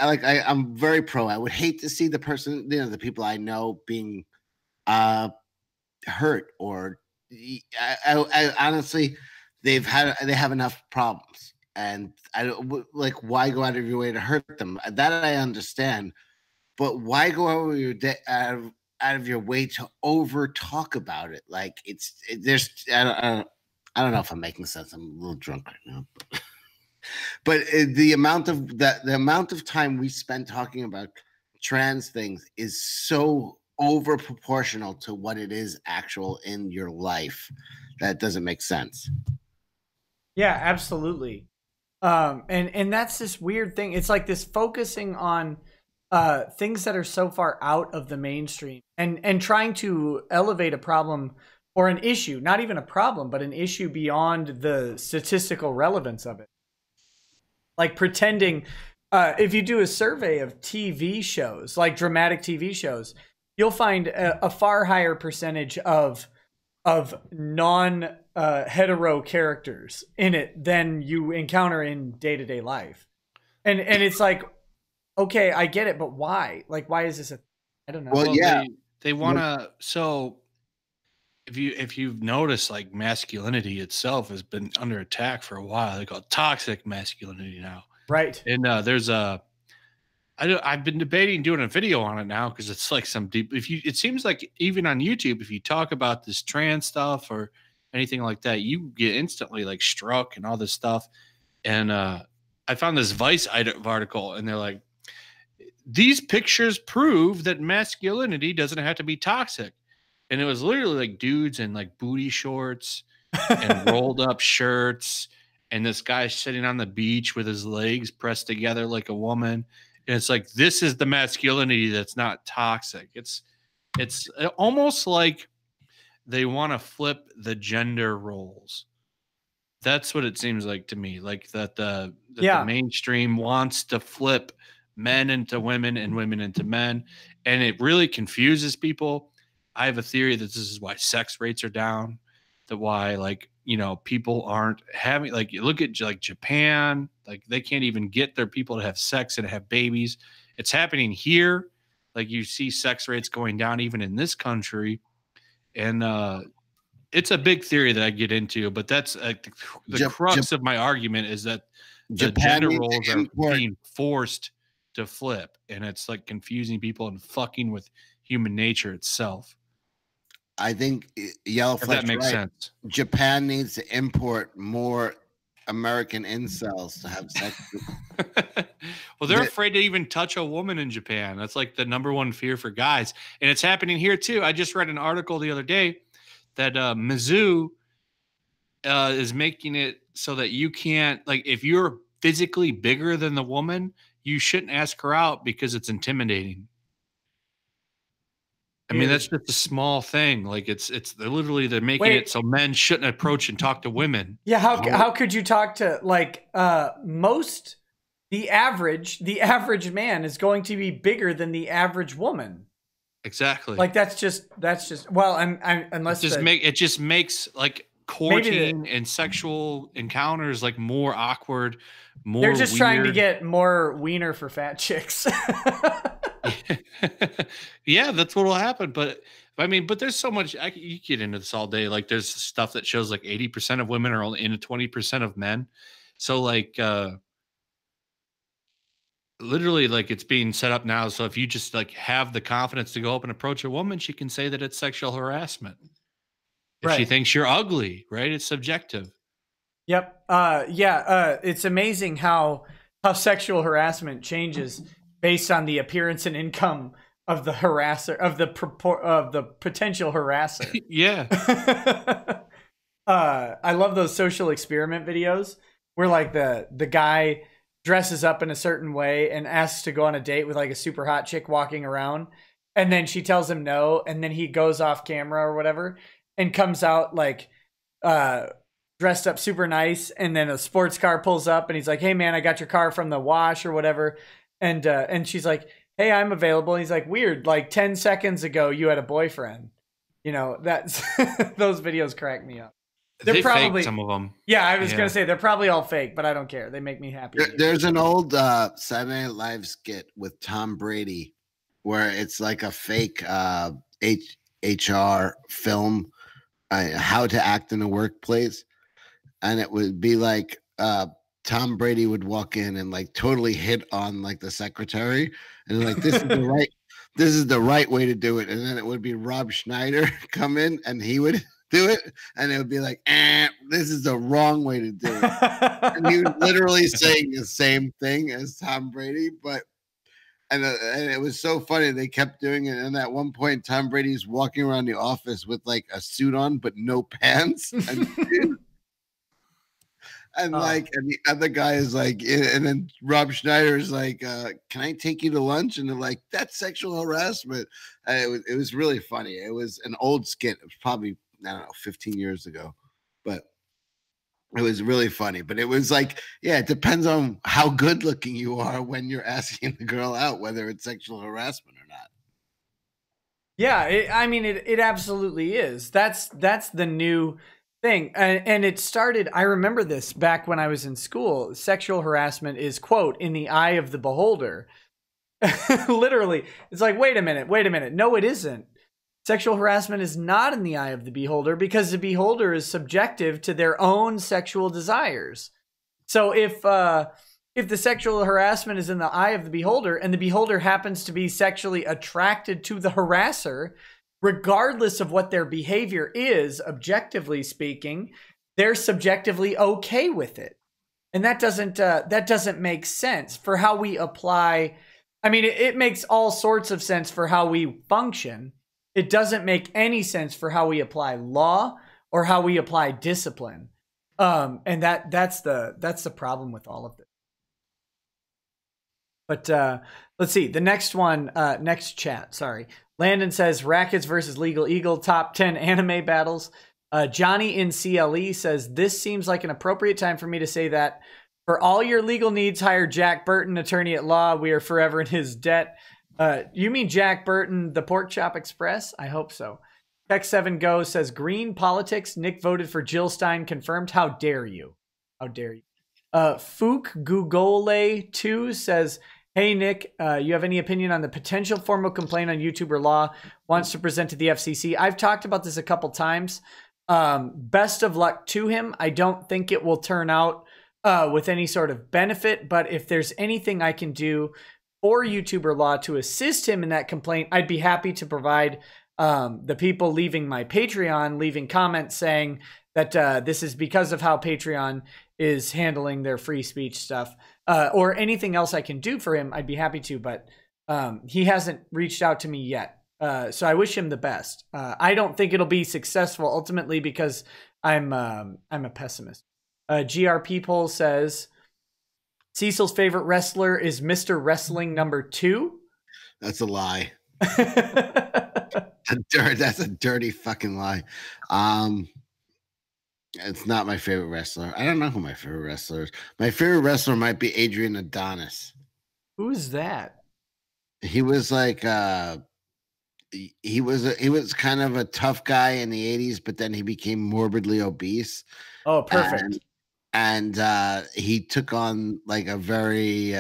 Speaker 4: pro. I would hate to see the person, you know, the people I know being hurt, or I honestly, they have enough problems, and I don't like, why go out of your way to hurt them? That I understand, but why go out of your way to over talk about it? Like there's I don't know if I'm making sense. I'm a little drunk right now, but the amount of time we spend talking about trans things is so over proportional to what it is actual in your life that doesn't make sense.
Speaker 1: Yeah, absolutely. And that's this weird thing. It's like this focusing on things that are so far out of the mainstream, and trying to elevate a problem or an issue, not even a problem, but an issue beyond the statistical relevance of it. Like pretending, if you do a survey of TV shows, like dramatic TV shows, you'll find a far higher percentage of non hetero characters in it than you encounter in day-to-day life. And it's like, okay, I get it, but why? Like, why is this I don't know.
Speaker 2: Well, yeah, they want to. So if you've noticed, like, masculinity itself has been under attack for a while. They call it toxic masculinity now.
Speaker 1: Right.
Speaker 2: And I've been debating doing a video on it now, because it's like some deep. It seems like even on YouTube, if you talk about this trans stuff or anything like that, you get instantly like struck and all this stuff. And I found this Vice article, and they're like, these pictures prove that masculinity doesn't have to be toxic. And it was literally like dudes in like booty shorts and rolled up shirts, and this guy sitting on the beach with his legs pressed together like a woman. And it's like, this is the masculinity that's not toxic. It's almost like they want to flip the gender roles. That's what it seems like to me. Like that the mainstream wants to flip men into women and women into men, and it really confuses people. I have a theory that this is why sex rates are down, that why, like, you know, people aren't having, like, you look at like Japan, like they can't even get their people to have sex and have babies. It's happening here. Like, you see sex rates going down even in this country. And it's a big theory that I get into, but that's the crux of my argument is that the gender roles are being forced to flip, and it's like confusing people and fucking with human nature itself.
Speaker 4: I think YellowFlash,
Speaker 2: that makes sense.
Speaker 4: Japan needs to import more American incels to have sex.
Speaker 2: Well, they're afraid to even touch a woman in Japan. That's like the number one fear for guys, and it's happening here too. I just read an article the other day that Mizzou is making it so that you can't, like, if you're physically bigger than the woman, you shouldn't ask her out because it's intimidating. I mean, that's just a small thing. Like, they're making it so men shouldn't approach and talk to women.
Speaker 1: Yeah, how could you talk to, like, the average man is going to be bigger than the average woman.
Speaker 2: Exactly.
Speaker 1: Like, that's just well, unless
Speaker 2: it just makes like courting and sexual encounters like more awkward, more
Speaker 1: they're just
Speaker 2: weird.
Speaker 1: Trying to get more wiener for fat chicks.
Speaker 2: Yeah, that's what will happen. But I mean, there's so much. You get into this all day. Like, there's stuff that shows like 80% of women are only into 20% of men. So like, literally like it's being set up now. So if you just like have the confidence to go up and approach a woman, she can say that it's sexual harassment. If she
Speaker 1: Right.
Speaker 2: thinks you're ugly, right? It's subjective.
Speaker 1: Yep. It's amazing how sexual harassment changes based on the appearance and income of the harasser, of the potential harasser.
Speaker 2: Yeah.
Speaker 1: I love those social experiment videos where like the guy dresses up in a certain way and asks to go on a date with like a super hot chick walking around, and then she tells him no, and then he goes off camera or whatever and comes out like dressed up super nice, and then a sports car pulls up and he's like, "Hey man, I got your car from the wash or whatever," and she's like, "Hey, I'm available." And he's like, "Weird, like 10 seconds ago you had a boyfriend." You know, that's those videos crack me up. They're probably
Speaker 2: fake some of them.
Speaker 1: Yeah, I was gonna say they're probably all fake, but I don't care. They make me happy.
Speaker 4: There's an old Saturday Night Live skit with Tom Brady where it's like a fake HR film, how to act in a workplace, and it would be like Tom Brady would walk in and like totally hit on like the secretary, and like this is the right way to do it, and then it would be Rob Schneider come in and he would do it, and it would be like, this is the wrong way to do it. And he was literally saying the same thing as Tom Brady, and it was so funny. They kept doing it, and at one point, Tom Brady's walking around the office with like a suit on but no pants, and the other guy is like, and then Rob Schneider is like, "Can I take you to lunch?" And they're like, "That's sexual harassment." It was really funny. It was an old skit. It was probably, I don't know, 15 years ago, but it was really funny. But it was like, yeah, it depends on how good looking you are when you're asking the girl out, whether it's sexual harassment or not.
Speaker 1: Yeah, it absolutely is. That's the new thing. And it started, I remember this back when I was in school. Sexual harassment is, quote, in the eye of the beholder. Literally. It's like, wait a minute. No, it isn't. Sexual harassment is not in the eye of the beholder because the beholder is subjective to their own sexual desires. So if the sexual harassment is in the eye of the beholder and the beholder happens to be sexually attracted to the harasser, regardless of what their behavior is, objectively speaking, they're subjectively okay with it. And that doesn't make sense for how we apply. I mean, it makes all sorts of sense for how we function. It doesn't make any sense for how we apply law or how we apply discipline. And that's the problem with all of this. But let's see. The next one, next chat, sorry. Landon says, Rackets versus Legal Eagle, top 10 anime battles. Johnny in CLE says, this seems like an appropriate time for me to say that for all your legal needs, hire Jack Burton, attorney at law. We are forever in his debt. You mean Jack Burton, the Pork Chop Express? I hope so. Tech7Go says, Green Politics, Nick voted for Jill Stein, confirmed. How dare you? How dare you? Fook Gugole 2 says, hey, Nick, you have any opinion on the potential formal complaint on YouTube or law wants to present to the FCC? I've talked about this a couple times. Best of luck to him. I don't think it will turn out with any sort of benefit, but if there's anything I can do for YouTuber law to assist him in that complaint, I'd be happy to provide the people leaving my Patreon, leaving comments saying that this is because of how Patreon is handling their free speech stuff, or anything else I can do for him, I'd be happy to, but he hasn't reached out to me yet. So I wish him the best. I don't think it'll be successful ultimately because I'm a pessimist. GRP poll says Cecil's favorite wrestler is Mr. Wrestling number 2.
Speaker 4: That's a lie. That's a dirty fucking lie. It's not my favorite wrestler. I don't know who my favorite wrestler is. My favorite wrestler might be Adrian Adonis.
Speaker 1: Who's that?
Speaker 4: He was like he was kind of a tough guy in the 80s, but then he became morbidly obese.
Speaker 1: Oh, perfect.
Speaker 4: And he took on like a very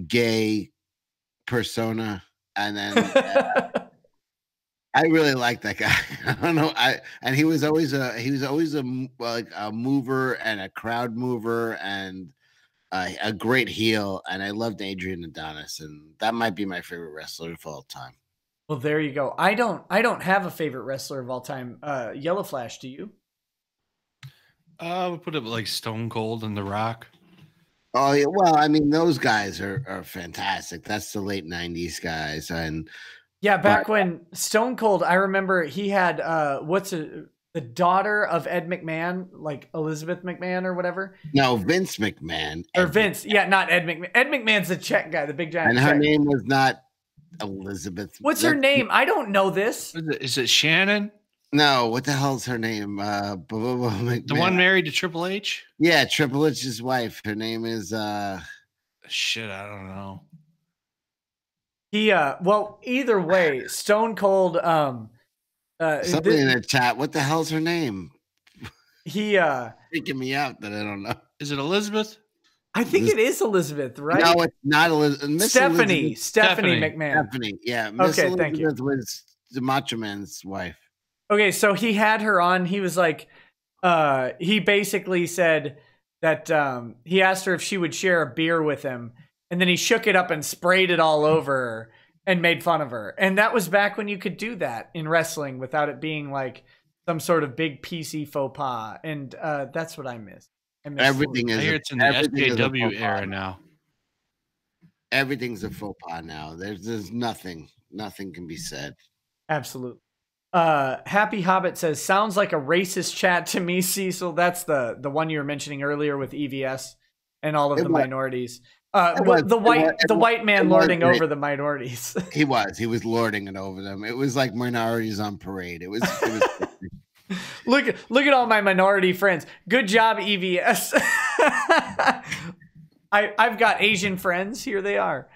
Speaker 4: gay persona, and then I really like that guy. I don't know. And he was always a mover and a crowd mover, and a great heel, and I loved Adrian Adonis, and that might be my favorite wrestler of all time.
Speaker 1: Well, there you go. I don't have a favorite wrestler of all time. YellowFlash, do you?
Speaker 2: We put it like Stone Cold and The Rock.
Speaker 4: Oh yeah, well, I mean, those guys are fantastic. That's the late '90s guys, and
Speaker 1: yeah, back when Stone Cold, I remember he had the daughter of Ed McMahon, like Elizabeth McMahon or whatever.
Speaker 4: No, Vince McMahon.
Speaker 1: Or Vince, yeah, not Ed McMahon. Ed McMahon's the Czech guy, the big giant.
Speaker 4: And her name was not Elizabeth.
Speaker 1: What's her name? I don't know this.
Speaker 2: Is it Shannon?
Speaker 4: No, what the hell's her name?
Speaker 2: The one married to Triple H?
Speaker 4: Yeah, Triple H's wife. Her name is
Speaker 2: shit, I don't know.
Speaker 1: Well, either way, Stone Cold
Speaker 4: somebody in the chat. What the hell's her name?
Speaker 1: Freaking
Speaker 4: me out that I don't know.
Speaker 2: Is it Elizabeth?
Speaker 1: I think it is Elizabeth, right?
Speaker 4: No, it's not Elizabeth.
Speaker 1: Stephanie McMahon.
Speaker 4: Stephanie, yeah.
Speaker 1: Miss Elizabeth thank you.
Speaker 4: Was the Macho Man's wife.
Speaker 1: Okay, so he had her on. He was like, he basically said that he asked her if she would share a beer with him, and then he shook it up and sprayed it all over her and made fun of her. And that was back when you could do that in wrestling without it being like some sort of big PC faux pas. And that's what I miss.
Speaker 4: Everything is.
Speaker 2: I hear it's in the SJW era now.
Speaker 4: Everything's a faux pas now. There's nothing can be said.
Speaker 1: Absolutely. Happy Hobbit says, sounds like a racist chat to me, Cecil. That's the one you were mentioning earlier with EVS and all of the minorities. The white man lording over the minorities.
Speaker 4: He was lording it over them. It was like minorities on parade. It was
Speaker 1: look at all my minority friends. Good job, EVS. I've got Asian friends. Here they are.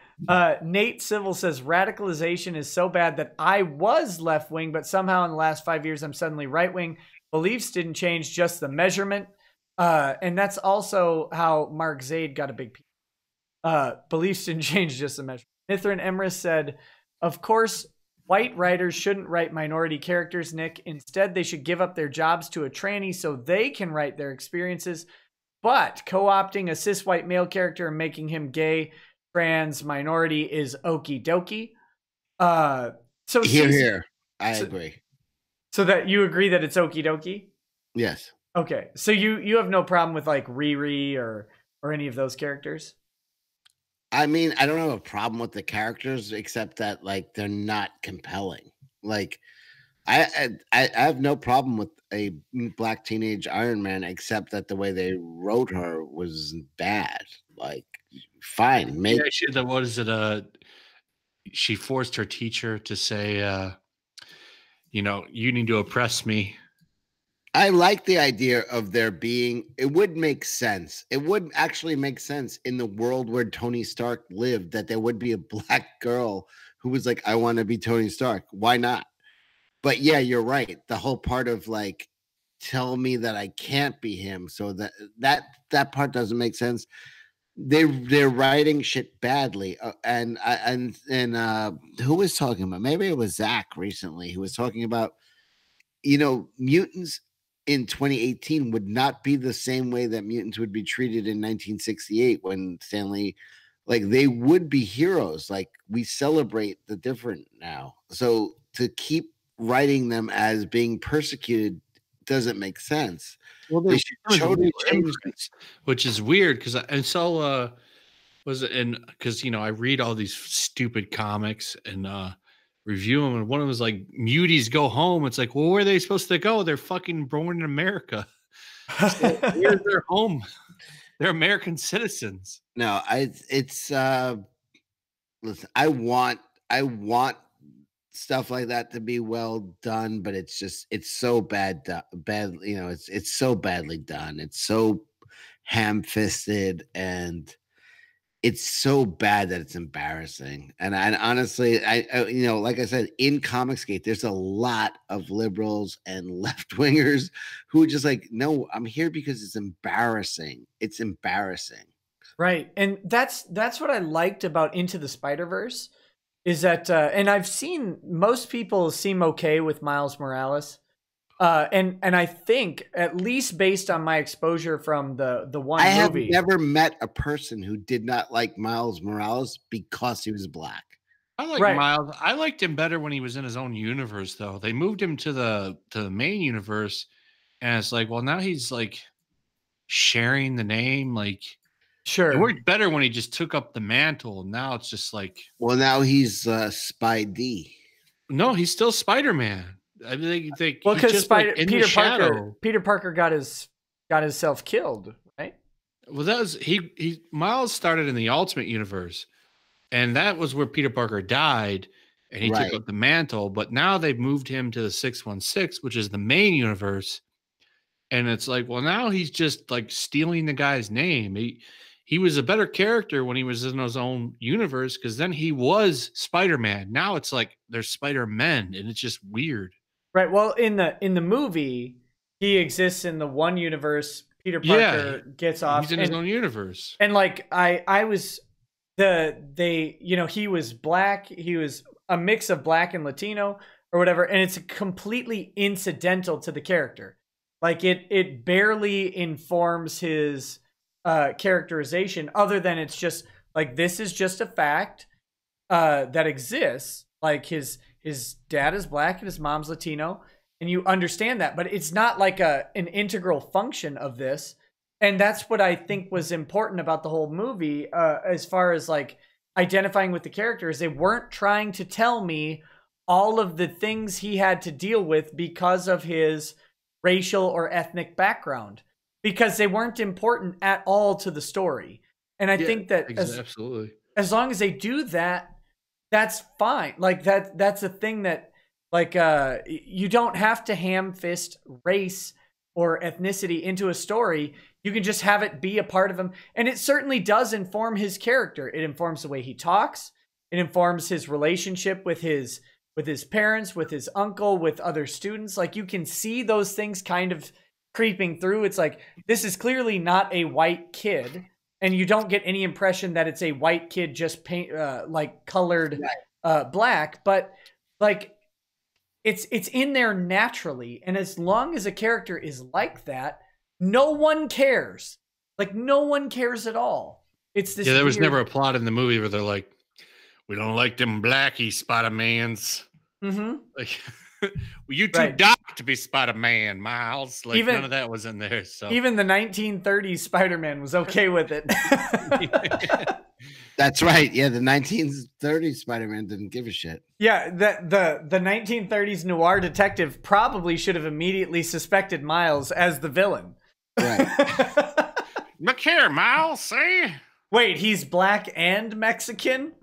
Speaker 1: Nate Civil says radicalization is so bad that I was left wing, but somehow in the last 5 years I'm suddenly right wing. Beliefs didn't change, just the measurement. And that's also how Mark Zaid got a big piece. Beliefs didn't change, just the measurement. Mithrin Emrys said, of course, white writers shouldn't write minority characters, Nick. Instead, they should give up their jobs to a tranny so they can write their experiences. But co-opting a cis white male character and making him gay, trans, minority is okie dokie. So
Speaker 4: here. I agree.
Speaker 1: So that you agree that it's okie dokie?
Speaker 4: Yes.
Speaker 1: Okay. So you have no problem with like Riri or any of those characters?
Speaker 4: I mean, I don't have a problem with the characters except that like they're not compelling. Like I have no problem with a black teenage Iron Man except that the way they wrote her was bad. Like fine,
Speaker 2: what is it? She forced her teacher to say, you need to oppress me.
Speaker 4: I like the idea of there being, it would make sense. It would actually make sense in the world where Tony Stark lived that there would be a black girl who was like, I want to be Tony Stark. Why not? But yeah, you're right. The whole part of like, tell me that I can't be him. So that part doesn't make sense. They're writing shit badly. And who was talking about? Maybe it was Zach recently who was talking about, mutants in 2018 would not be the same way that mutants would be treated in 1968 when Stanley, like they would be heroes. Like we celebrate the different now. So to keep writing them as being persecuted doesn't make sense.
Speaker 2: Well, they should totally change this, which is weird because I read all these stupid comics and review them, and one of them was like muties go home. It's like, well, where are they supposed to go? They're fucking born in America. So where's their home? They're American citizens.
Speaker 4: No, listen, I want stuff like that to be well done, but it's so bad, it's so badly done. It's so ham-fisted and it's so bad that it's embarrassing. And honestly, I like I said, in Comicsgate, there's a lot of liberals and left-wingers who are just like, no, I'm here because it's embarrassing. It's embarrassing.
Speaker 1: Right. And that's what I liked about Into the Spider-Verse is that, and I've seen most people seem okay with Miles Morales. And I think, at least based on my exposure from the one
Speaker 4: I
Speaker 1: movie,
Speaker 4: have never met a person who did not like Miles Morales because he was black.
Speaker 2: I like Miles. I liked him better when he was in his own universe, though. They moved him to the main universe, and it's like, well, now he's like sharing the name. Like, it worked better when he just took up the mantle. Now it's just like,
Speaker 4: well, now he's Spidey.
Speaker 2: No, he's still Spider-Man. I mean,
Speaker 1: well, because Peter Parker got himself killed, right?
Speaker 2: Well, that was he. Miles started in the Ultimate Universe. And that was where Peter Parker died, and he took up the mantle. But now they've moved him to the 616, which is the main universe. And it's like, well, now he's just like stealing the guy's name. He was a better character when he was in his own universe, because then he was Spider-Man. Now it's like there's Spider-Men, and it's just weird.
Speaker 1: Right. Well, in the movie, he exists in the one universe. Peter Parker gets off.
Speaker 2: He's in his own universe.
Speaker 1: And like I was. He was black. He was a mix of black and Latino or whatever. And it's completely incidental to the character. Like it barely informs his characterization, other than it's just like, this is just a fact that exists. Like his dad is black and his mom's Latino, and you understand that, but it's not like an integral function of this. And that's what I think was important about the whole movie, as far as like identifying with the characters. They weren't trying to tell me all of the things he had to deal with because of his racial or ethnic background, because they weren't important at all to the story. And I think that
Speaker 2: absolutely,
Speaker 1: as long as they do that, that's fine. Like that's a thing that, like, you don't have to ham fist race or ethnicity into a story. You can just have it be a part of him. And it certainly does inform his character. It informs the way he talks. It informs his relationship with his parents, with his uncle, with other students. Like, you can see those things kind of creeping through. It's like, this is clearly not a white kid. And you don't get any impression that it's a white kid just colored black. But like, it's in there naturally. And as long as a character is like that, no one cares. Like, no one cares at all. It's this.
Speaker 2: Yeah, there was never a plot in the movie where they're like, we don't like them blackie Spider-Mans.
Speaker 1: Mm-hmm.
Speaker 2: Like, well, you too dark to be Spider-Man, Miles. Like, none of that was in there. So
Speaker 1: even the 1930s Spider-Man was okay with it.
Speaker 4: That's right. Yeah, the 1930s Spider-Man didn't give a shit.
Speaker 1: Yeah, the 1930s noir detective probably should have immediately suspected Miles as the villain.
Speaker 4: Right.
Speaker 2: Look here, Miles. See?
Speaker 1: Wait, he's black and Mexican?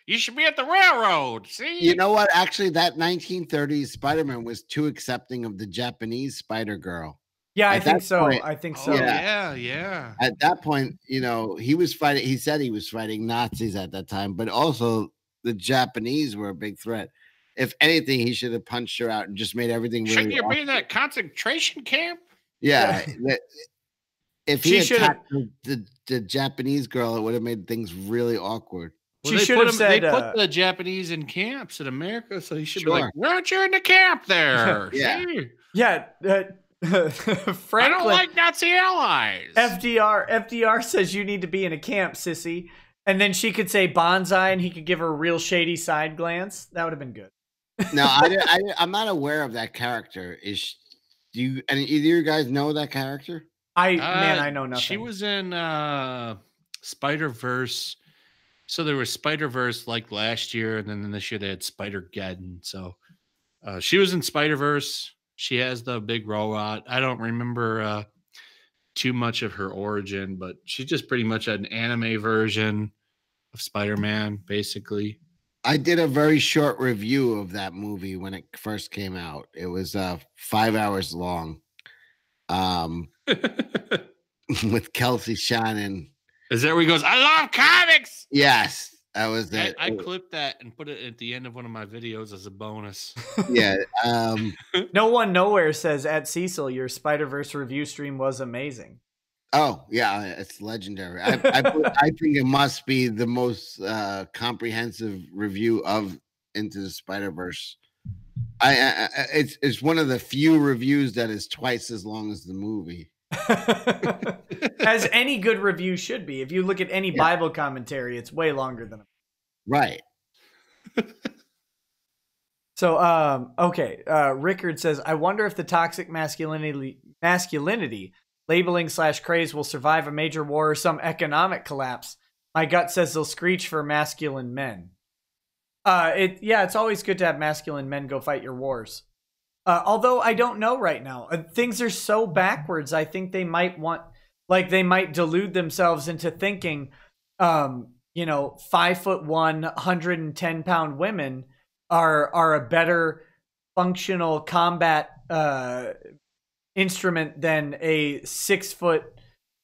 Speaker 2: You should be at the railroad. See?
Speaker 4: You know what? Actually, that 1930s Spider-Man was too accepting of the Japanese Spider-Girl.
Speaker 1: Yeah, I think so. I think so.
Speaker 2: Yeah.
Speaker 4: At that point, he was fighting. He said he was fighting Nazis at that time, but also the Japanese were a big threat. If anything, he should have punched her out and just made everything really.
Speaker 2: Shouldn't you be in that concentration camp?
Speaker 4: Yeah. If he attacked the Japanese girl, it would have made things really awkward.
Speaker 2: Well, they put the Japanese in camps in America, so he should be like, "Why aren't you in the camp there?"
Speaker 1: Yeah. Franklin,
Speaker 2: I don't like Nazi allies.
Speaker 1: FDR says you need to be in a camp, sissy. And then she could say bonsai, and he could give her a real shady side glance. That would have been good.
Speaker 4: No, I'm not aware of that character. Do you? And either of you guys know that character?
Speaker 1: I know nothing.
Speaker 2: She was in Spider-Verse. So there was Spider-Verse like last year, and then this year they had Spider-Geddon. So she was in Spider-Verse. She has the big robot. I don't remember too much of her origin, but she's just pretty much an anime version of Spider-Man, basically.
Speaker 4: I did a very short review of that movie when it first came out. It was 5 hours long. With Kelsey Shannon.
Speaker 2: Is that where he goes, I love comics?
Speaker 4: Yes, that was it.
Speaker 2: I clipped that and put it at the end of one of my videos as a bonus.
Speaker 4: Yeah.
Speaker 1: No one nowhere says, at Cecil, your Spider-Verse review stream was amazing.
Speaker 4: Oh, yeah, it's legendary. I think it must be the most comprehensive review of Into the Spider-Verse. It's one of the few reviews that is twice as long as the movie.
Speaker 1: As any good review should be. If you look at any Bible commentary, it's way longer than
Speaker 4: right.
Speaker 1: So, okay. Rickard says, I wonder if the toxic masculinity labeling / craze will survive a major war or some economic collapse. My gut says they'll screech for masculine men. It's always good to have masculine men go fight your wars. Although I don't know right now. Things are so backwards. I think they might they might delude themselves into thinking, 5'1", 110-pound women are a better functional combat instrument than a 6 foot,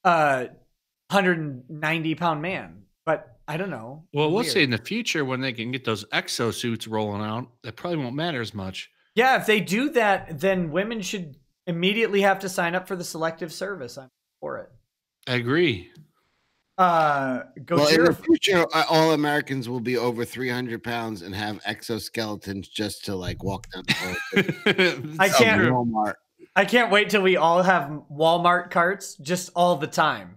Speaker 1: 190-pound man. But I don't know.
Speaker 2: Well, we'll see in the future when they can get those exosuits rolling out. That probably won't matter as much.
Speaker 1: Yeah, if they do that, then women should immediately have to sign up for the selective service. I'm for it.
Speaker 2: I agree.
Speaker 4: In the future, all Americans will be over 300 pounds and have exoskeletons just to walk down the road.
Speaker 1: Walmart. I can't wait till we all have Walmart carts just all the time.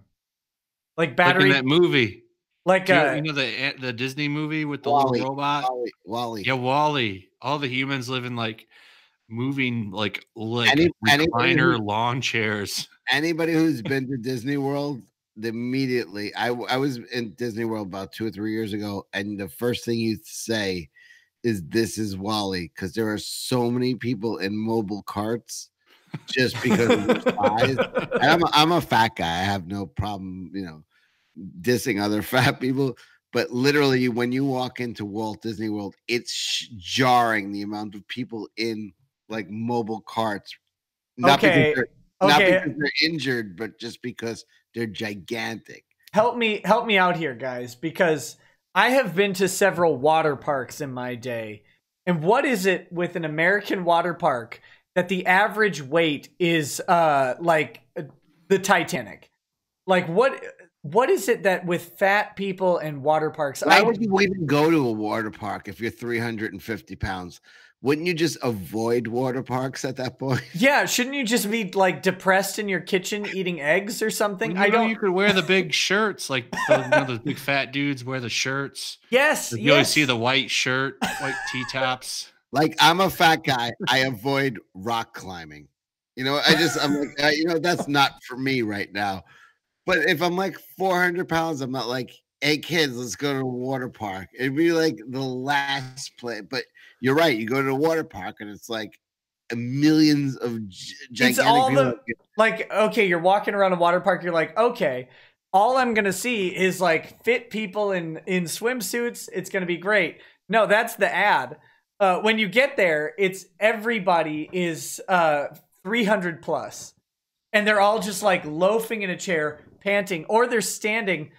Speaker 1: Like battery.
Speaker 2: Like in that movie.
Speaker 1: Like
Speaker 2: the Disney movie with the little robot.
Speaker 4: Wally.
Speaker 2: Yeah, Wally. All the humans live in moving recliner lawn chairs.
Speaker 4: Anybody who's been to Disney World, immediately I was in Disney World about 2 or 3 years ago, and the first thing you say is this is Wally, because there are so many people in mobile carts just because of their size. And I'm a fat guy. I have no problem, dissing other fat people. But literally, when you walk into Walt Disney World, it's jarring the amount of people in mobile carts. Not because they're injured, but just because they're gigantic.
Speaker 1: Help me out here, guys, because I have been to several water parks in my day. And what is it with an American water park that the average weight is like the Titanic? Like what is it that with fat people and water parks?
Speaker 4: Why would you even go to a water park if you're 350 pounds? Wouldn't you just avoid water parks at that point?
Speaker 1: Yeah, shouldn't you just be depressed in your kitchen eating eggs or something?
Speaker 2: Well, you could wear the big shirts, those big fat dudes wear the shirts.
Speaker 1: Yes,
Speaker 2: you always see the white shirt, white T-tops.
Speaker 4: I'm a fat guy. I avoid rock climbing. I'm that's not for me right now. But if I'm 400 pounds, I'm not hey kids, let's go to a water park. It'd be the last place. But you're right. You go to a water park and it's millions of gigantic people.
Speaker 1: Okay, you're walking around a water park. You're okay, all I'm going to see is fit people in swimsuits. It's going to be great. No, that's the ad. When you get there, it's everybody is 300 plus. And they're all just loafing in a chair, panting, or they're standing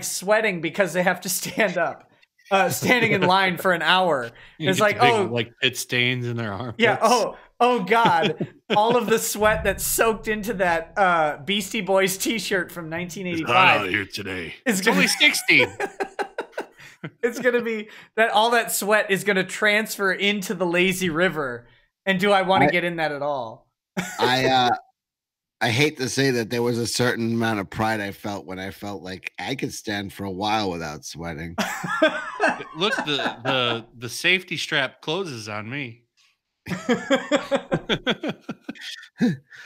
Speaker 1: sweating because they have to stand up, standing in line for an hour. It's
Speaker 2: pit stains in their armpits.
Speaker 1: Yeah. Oh God. All of the sweat that's soaked into that Beastie Boys t-shirt from 1985.
Speaker 2: It's hot out here today. It's only 60.
Speaker 1: It's going to be that all that sweat is going to transfer into the lazy river. And do I want to get in that at all?
Speaker 4: I hate to say that there was a certain amount of pride I felt when I felt like I could stand for a while without sweating.
Speaker 2: Look, the safety strap closes on me.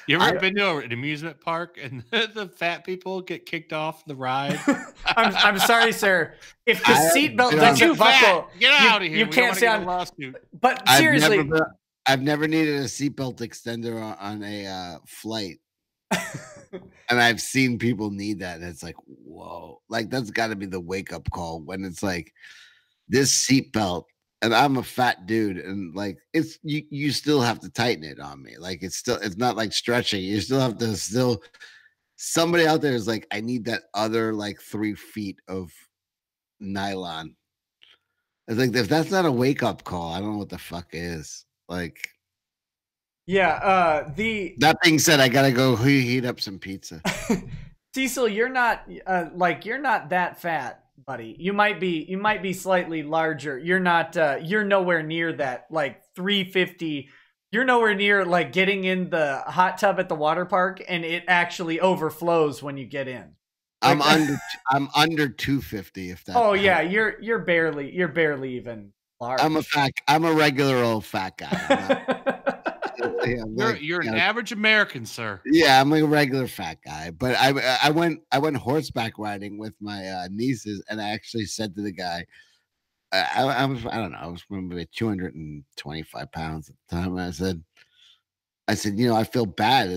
Speaker 2: You ever been to an amusement park and the fat people get kicked off the ride?
Speaker 1: I'm sorry, sir. If the seatbelt doesn't buckle,
Speaker 2: get out of here.
Speaker 1: You can't stay on.
Speaker 2: Lawsuit.
Speaker 1: But seriously,
Speaker 4: I've never needed a seatbelt extender on a flight. And I've seen people need that, and it's whoa, that's got to be the wake up call when it's this seatbelt, and I'm a fat dude, and it's you still have to tighten it on me. It's not stretching. You still have to somebody out there is I need that other 3 feet of nylon. It's if that's not a wake up call, I don't know what the fuck is.
Speaker 1: Yeah,
Speaker 4: that being said, I gotta go heat up some pizza.
Speaker 1: Cecil, you're not you're not that fat buddy. You might be slightly larger. You're not. You're nowhere near that. Like 350. You're nowhere near like getting in the hot tub at the water park, and it actually overflows when you get in. Like,
Speaker 4: I'm under 250. If that.
Speaker 1: Oh yeah, you're barely even large.
Speaker 4: I'm a regular old fat guy.
Speaker 2: You're an average American, sir.
Speaker 4: Yeah, I'm a regular fat guy. But I went horseback riding with my nieces, and I actually said to the guy, I don't know, I was maybe 225 pounds at the time. I said, I feel bad.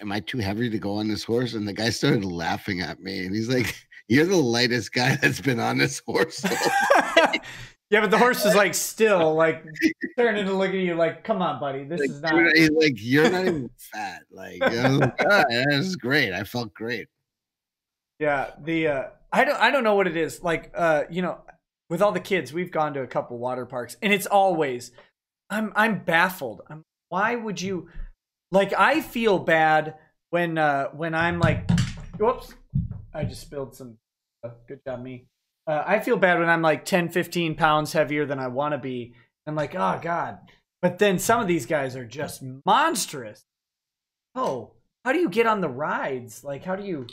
Speaker 4: Am I too heavy to go on this horse? And the guy started laughing at me, and he's like, "You're the lightest guy that's been on this horse."
Speaker 1: Yeah, but the horse is like still like turning to look at you like, "Come on, buddy, this is not."
Speaker 4: He's like, "You're not even fat." Like, I was like, "Oh, this is great. I felt great."
Speaker 1: Yeah, I don't know what it is. Like, with all the kids, we've gone to a couple water parks, and it's always, I'm baffled. Why would you? Like, I feel bad when I'm like, whoops, I just spilled some. Good job, me. I feel bad when I'm like 10, 15 pounds heavier than I want to be. I'm like, oh God. But then some of these guys are just monstrous. Oh, how do you get on the rides? Like, how do you?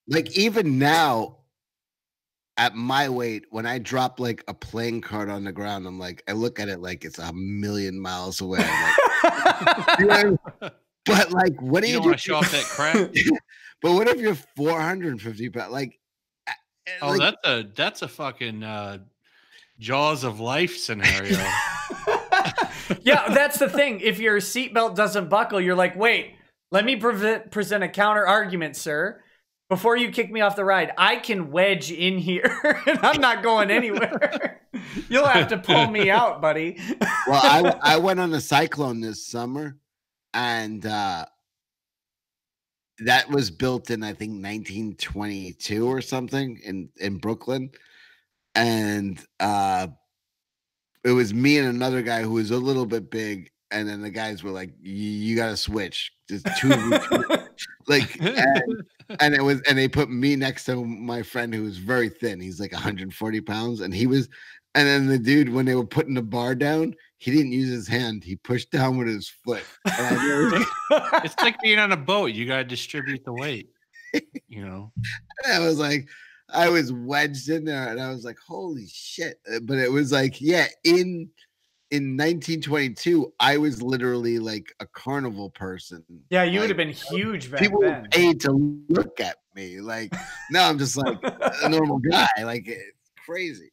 Speaker 4: Like, even now, at my weight, when I drop like a playing card on the ground, I'm like, I look at it like it's 1,000,000 miles away. Like, but like, what do you
Speaker 2: want to show off that crap?
Speaker 4: But what if you're 450 pounds? Like,
Speaker 2: oh, like, that's a fucking Jaws of Life scenario.
Speaker 1: Yeah, that's the thing. If your seatbelt doesn't buckle, you're like, wait, let me present a counter argument, sir. Before you kick me off the ride, I can wedge in here, and I'm not going anywhere. You'll have to pull me out, buddy.
Speaker 4: Well, I went on a cyclone this summer, and that was built in, I think, 1922 or something in Brooklyn. And it was me and another guy who was a little bit big, and then the guys were like, you got to switch. Just two like, and they put me next to my friend who was very thin. He's like 140 pounds, and then the dude, when they were putting the bar down, he didn't use his hand. He pushed down with his foot.
Speaker 2: It's like being on a boat. You got to distribute the weight, And
Speaker 4: I was like, I was wedged in there, and I was like, holy shit. But it was like, yeah, in 1922, I was literally like a carnival person.
Speaker 1: Yeah, you would have been huge back
Speaker 4: people
Speaker 1: then.
Speaker 4: Were paid to look at me. Like, now I'm just like a normal guy. Like, it's crazy.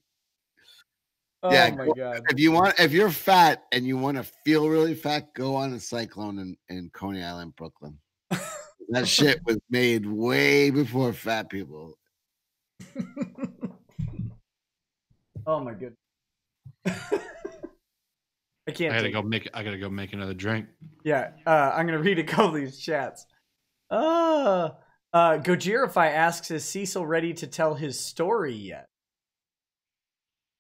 Speaker 1: Oh
Speaker 4: yeah,
Speaker 1: my God.
Speaker 4: If you're fat and you want to feel really fat, go on a cyclone in Coney Island, Brooklyn. That shit was made way before fat people.
Speaker 1: Oh my goodness. I
Speaker 2: gotta go make another drink.
Speaker 1: Yeah, I'm gonna read a couple of these chats. Gojirify asks, is Cecil ready to tell his story yet?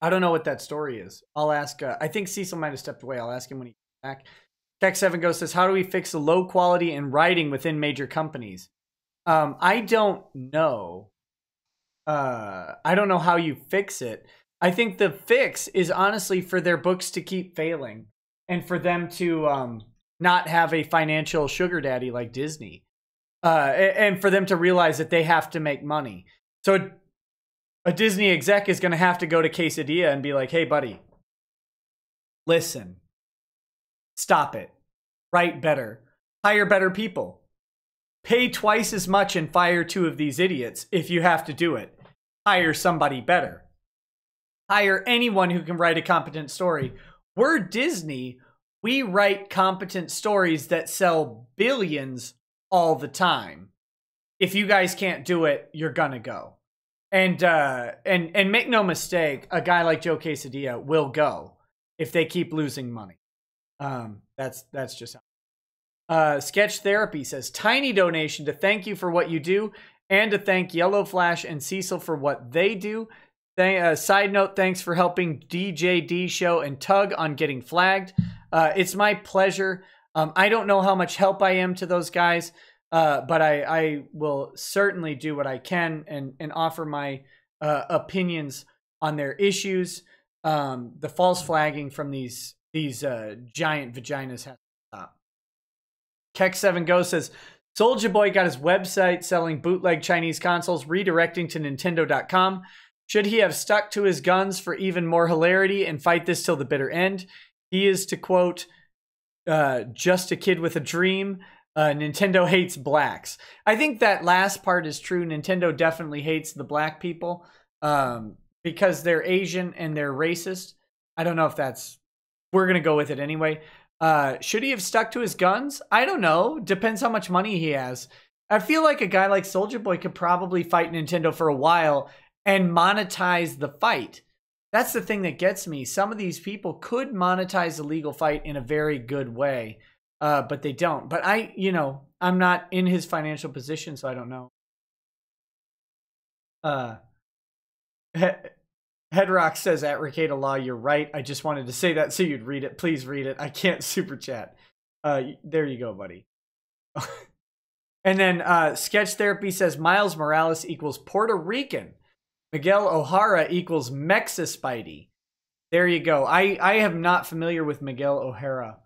Speaker 1: I don't know what that story is. I'll ask. I think Cecil might have stepped away. I'll ask him when he's back. Tech7 Ghost says, how do we fix the low quality in writing within major companies? I don't know. I don't know how you fix it. I think the fix is honestly for their books to keep failing and for them to not have a financial sugar daddy like Disney, and for them to realize that they have to make money. So a Disney exec is going to have to go to Quesadilla and be like, hey, buddy, listen, stop it, write better, hire better people, pay twice as much and fire 2 of these idiots if you have to do it. Hire somebody better. Hire anyone who can write a competent story. We're Disney. We write competent stories that sell billions all the time. If you guys can't do it, you're gonna go. And make no mistake, a guy like Joe Quesadilla will go if they keep losing money. That's just how. Sketch Therapy says, tiny donation to thank you for what you do and to thank YellowFlash and Cecil for what they do. Side note, thanks for helping DJD show and Tug on getting flagged. It's my pleasure. I don't know how much help I am to those guys. But I will certainly do what I can and offer my opinions on their issues. The false flagging from these giant vaginas has to stop. Keck7Go says, Soulja Boy got his website selling bootleg Chinese consoles, redirecting to Nintendo.com. Should he have stuck to his guns for even more hilarity and fight this till the bitter end? He is, to quote, just a kid with a dream. Nintendo hates blacks. I think that last part is true. Nintendo definitely hates the black people because they're Asian and they're racist. I don't know if that's... We're going to go with it anyway. Should he have stuck to his guns? I don't know. Depends how much money he has. I feel like a guy like Soulja Boy could probably fight Nintendo for a while and monetize the fight. That's the thing that gets me. Some of these people could monetize the legal fight in a very good way, but they don't. But I'm not in his financial position, so I don't know. Headrock says at Rekieta Law, you're right. I just wanted to say that so you'd read it. Please read it. I can't super chat. There you go, buddy. And then Sketch Therapy says Miles Morales equals Puerto Rican. Miguel O'Hara equals Mexa Spidey. There you go. I am not familiar with Miguel O'Hara.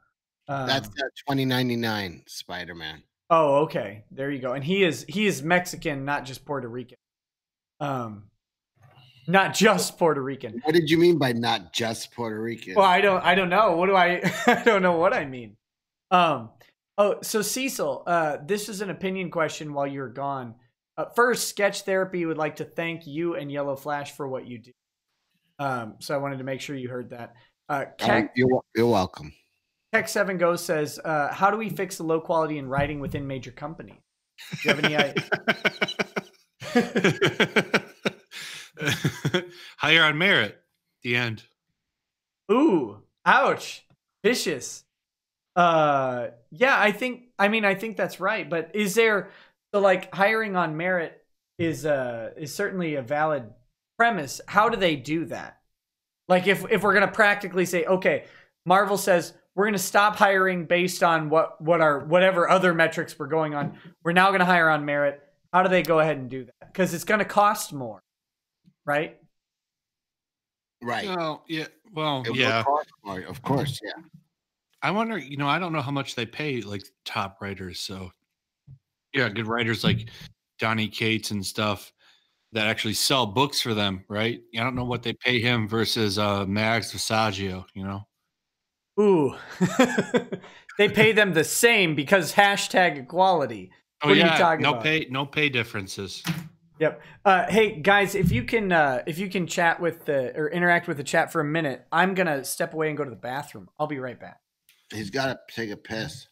Speaker 4: That's 2099 Spider-Man.
Speaker 1: Oh, okay. There you go. And he is Mexican, not just Puerto Rican. Not just Puerto Rican.
Speaker 4: What did you mean by not just Puerto Rican?
Speaker 1: Well, I don't know. What do I don't know what I mean. So Cecil, this is an opinion question while you're gone. First, Sketch Therapy would like to thank you and YellowFlash for what you do. So I wanted to make sure you heard that.
Speaker 4: You're welcome.
Speaker 1: Keck7Go says, how do we fix the low quality in writing within major companies? Do you have any idea?
Speaker 2: Hire on merit. The end.
Speaker 1: Ooh, ouch. Vicious. Yeah, I think that's right. But is there... So like hiring on merit is certainly a valid premise. How do they do that? Like if we're going to practically say, okay, Marvel says we're going to stop hiring based on whatever other metrics we're going on. We're now going to hire on merit. How do they go ahead and do that? Because it's going to cost more, right?
Speaker 4: Right.
Speaker 2: Oh, yeah. Well,
Speaker 4: It
Speaker 2: yeah.
Speaker 4: will cost more, of course, yeah.
Speaker 2: I wonder, I don't know how much they pay like top writers. So yeah, good writers like Donnie Cates and stuff that actually sell books for them, right? I don't know what they pay him versus Max Visaggio,
Speaker 1: Ooh. They pay them the same because hashtag equality.
Speaker 2: Oh,
Speaker 1: what
Speaker 2: yeah,
Speaker 1: are you talking
Speaker 2: no
Speaker 1: about?
Speaker 2: No pay differences.
Speaker 1: Yep. Hey guys, if you can chat with or interact with the chat for a minute, I'm gonna step away and go to the bathroom. I'll be right back.
Speaker 4: He's got to take a piss.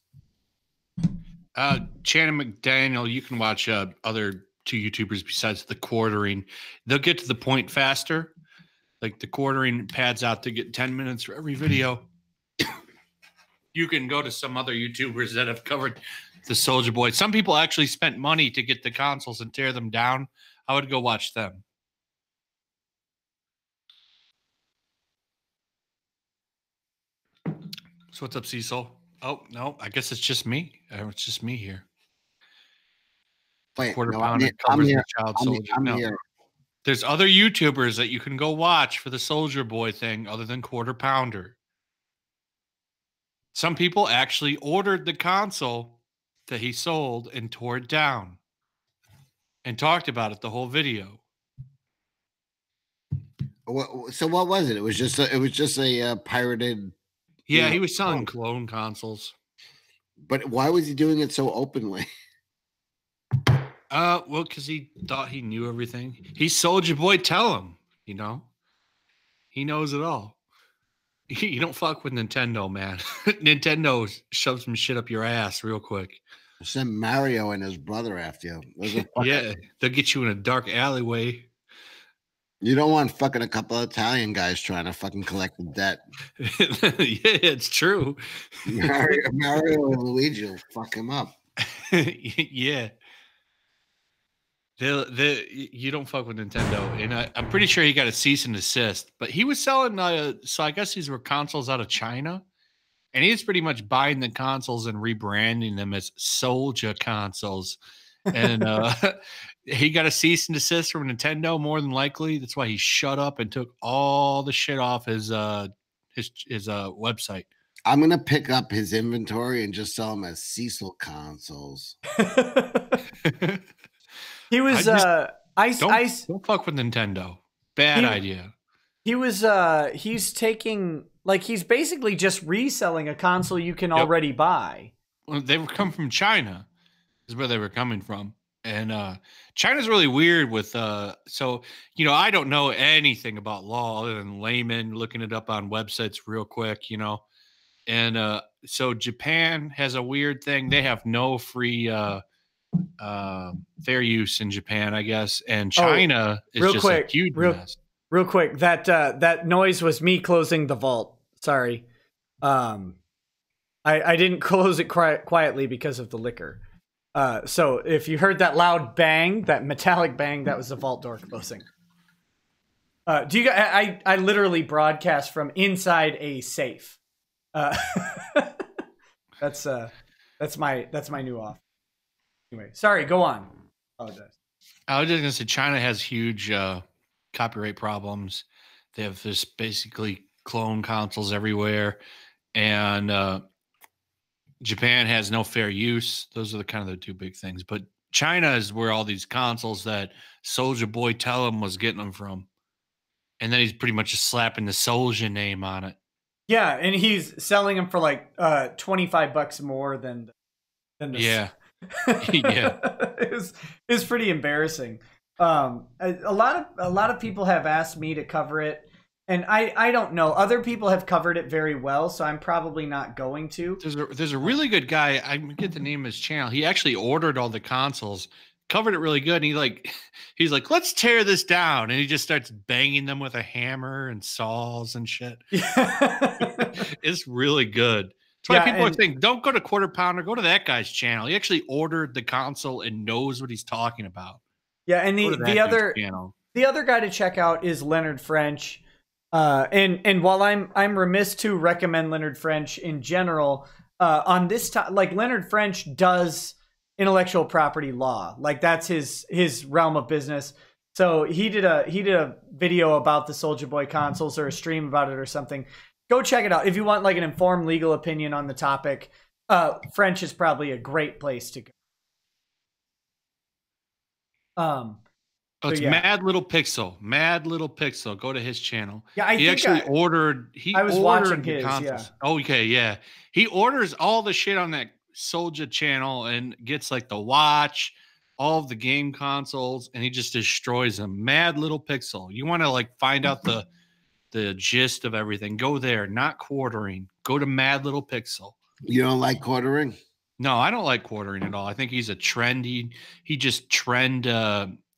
Speaker 2: Channing McDaniel, you can watch other two YouTubers besides the quartering. They'll get to the point faster. Like the quartering pads out to get 10 minutes for every video. You can go to some other YouTubers that have covered the Soulja Boy. Some people actually spent money to get the consoles and tear them down. I would go watch them. So what's up, Cecil? Oh, no, I guess it's just me. It's just me here.
Speaker 4: Wait,
Speaker 2: Quarter
Speaker 4: no,
Speaker 2: pounder
Speaker 4: I'm
Speaker 2: covers
Speaker 4: here.
Speaker 2: the child
Speaker 4: I'm
Speaker 2: soldier. No.
Speaker 4: here.
Speaker 2: There's other YouTubers that you can go watch for the Soulja Boy thing other than Quarter Pounder. Some people actually ordered the console that he sold and tore it down and talked about it the whole video.
Speaker 4: So what was it? It was just a pirated.
Speaker 2: Yeah, he was selling clone consoles.
Speaker 4: But why was he doing it so openly?
Speaker 2: Well, because he thought he knew everything. He's Soulja Boy. Tell him, he knows it all. You don't fuck with Nintendo, man. Nintendo shoves some shit up your ass real quick.
Speaker 4: Send Mario and his brother after you.
Speaker 2: Yeah, they'll get you in a dark alleyway.
Speaker 4: You don't want fucking a couple of Italian guys trying to fucking collect the debt.
Speaker 2: Yeah, it's true.
Speaker 4: Mario and Luigi will fuck him up.
Speaker 2: Yeah. You don't fuck with Nintendo, and I'm pretty sure he got a cease and desist. But he was selling, so I guess these were consoles out of China, and he's pretty much buying the consoles and rebranding them as Soldier consoles. And he got a cease and desist from Nintendo, more than likely. That's why he shut up and took all the shit off his website.
Speaker 4: I'm gonna pick up his inventory and just sell them as Cecil consoles.
Speaker 1: He was
Speaker 2: don't fuck with Nintendo. Bad idea.
Speaker 1: He's taking, like, he's basically just reselling a console you can already buy.
Speaker 2: Well, they were come from China, is where they were coming from. And China's really weird with so I don't know anything about law other than layman looking it up on websites real quick, And so Japan has a weird thing. They have no free fair use in Japan, I guess. And China is just a huge mess.
Speaker 1: Real quick, that noise was me closing the vault. Sorry. I didn't close it quietly because of the liquor. So if you heard that loud bang, that metallic bang, that was the vault door closing. Do you guys, I literally broadcast from inside a safe. That's my new off. Anyway, sorry, go on. Apologize.
Speaker 2: I was just gonna say China has huge copyright problems. They have this basically clone consoles everywhere, and Japan has no fair use. Those are the two big things. But China is where all these consoles that Soulja Boy tell him was getting them from, and then he's pretty much just slapping the Soulja name on it.
Speaker 1: Yeah, and he's selling them for like $25 more than the
Speaker 2: yeah. Yeah.
Speaker 1: It's pretty embarrassing. A lot of people have asked me to cover it, and I don't know. Other people have covered it very well, so I'm probably not going to.
Speaker 2: There's a really good guy. I forget the name of his channel. He actually ordered all the consoles, covered it really good, and he's like, let's tear this down, and he just starts banging them with a hammer and saws and shit. It's really good. That's why people are saying, don't go to Quarter Pounder, go to that guy's channel. He actually ordered the console and knows what he's talking about.
Speaker 1: Yeah, and the other guy to check out is Leonard French. And while I'm remiss to recommend Leonard French in general, on this time, like, Leonard French does intellectual property law. Like, that's his realm of business. So he did a video about the Soulja Boy consoles, or a stream about it or something. Go check it out. If you want like an informed legal opinion on the topic, French is probably a great place to go.
Speaker 2: It's Mad Little Pixel. Mad Little Pixel. Go to his channel.
Speaker 1: Yeah,
Speaker 2: I was
Speaker 1: watching his.
Speaker 2: Yeah. Oh, okay, yeah. He orders all the shit on that Soulja channel and gets like the watch, all of the game consoles, and he just destroys them. Mad Little Pixel. You want to like find out the gist of everything, go there. Not quartering. Go to Mad Little Pixel.
Speaker 4: You don't like quartering?
Speaker 2: No, I don't like quartering at all. I think he's a trendy. He just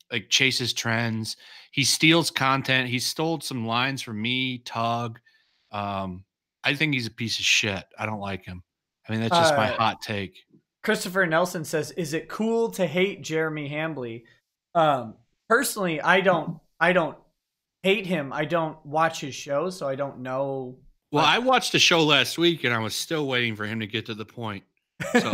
Speaker 2: like chases trends. He steals content. He stole some lines from me, Tug. I think he's a piece of shit. I don't like him. I mean, that's just my hot take.
Speaker 1: Christopher Nelson says, "Is it cool to hate Jeremy Hambley?" Personally, I don't hate him. I don't watch his show, so I don't know.
Speaker 2: Well, I watched the show last week, and I was still waiting for him to get to the point. So,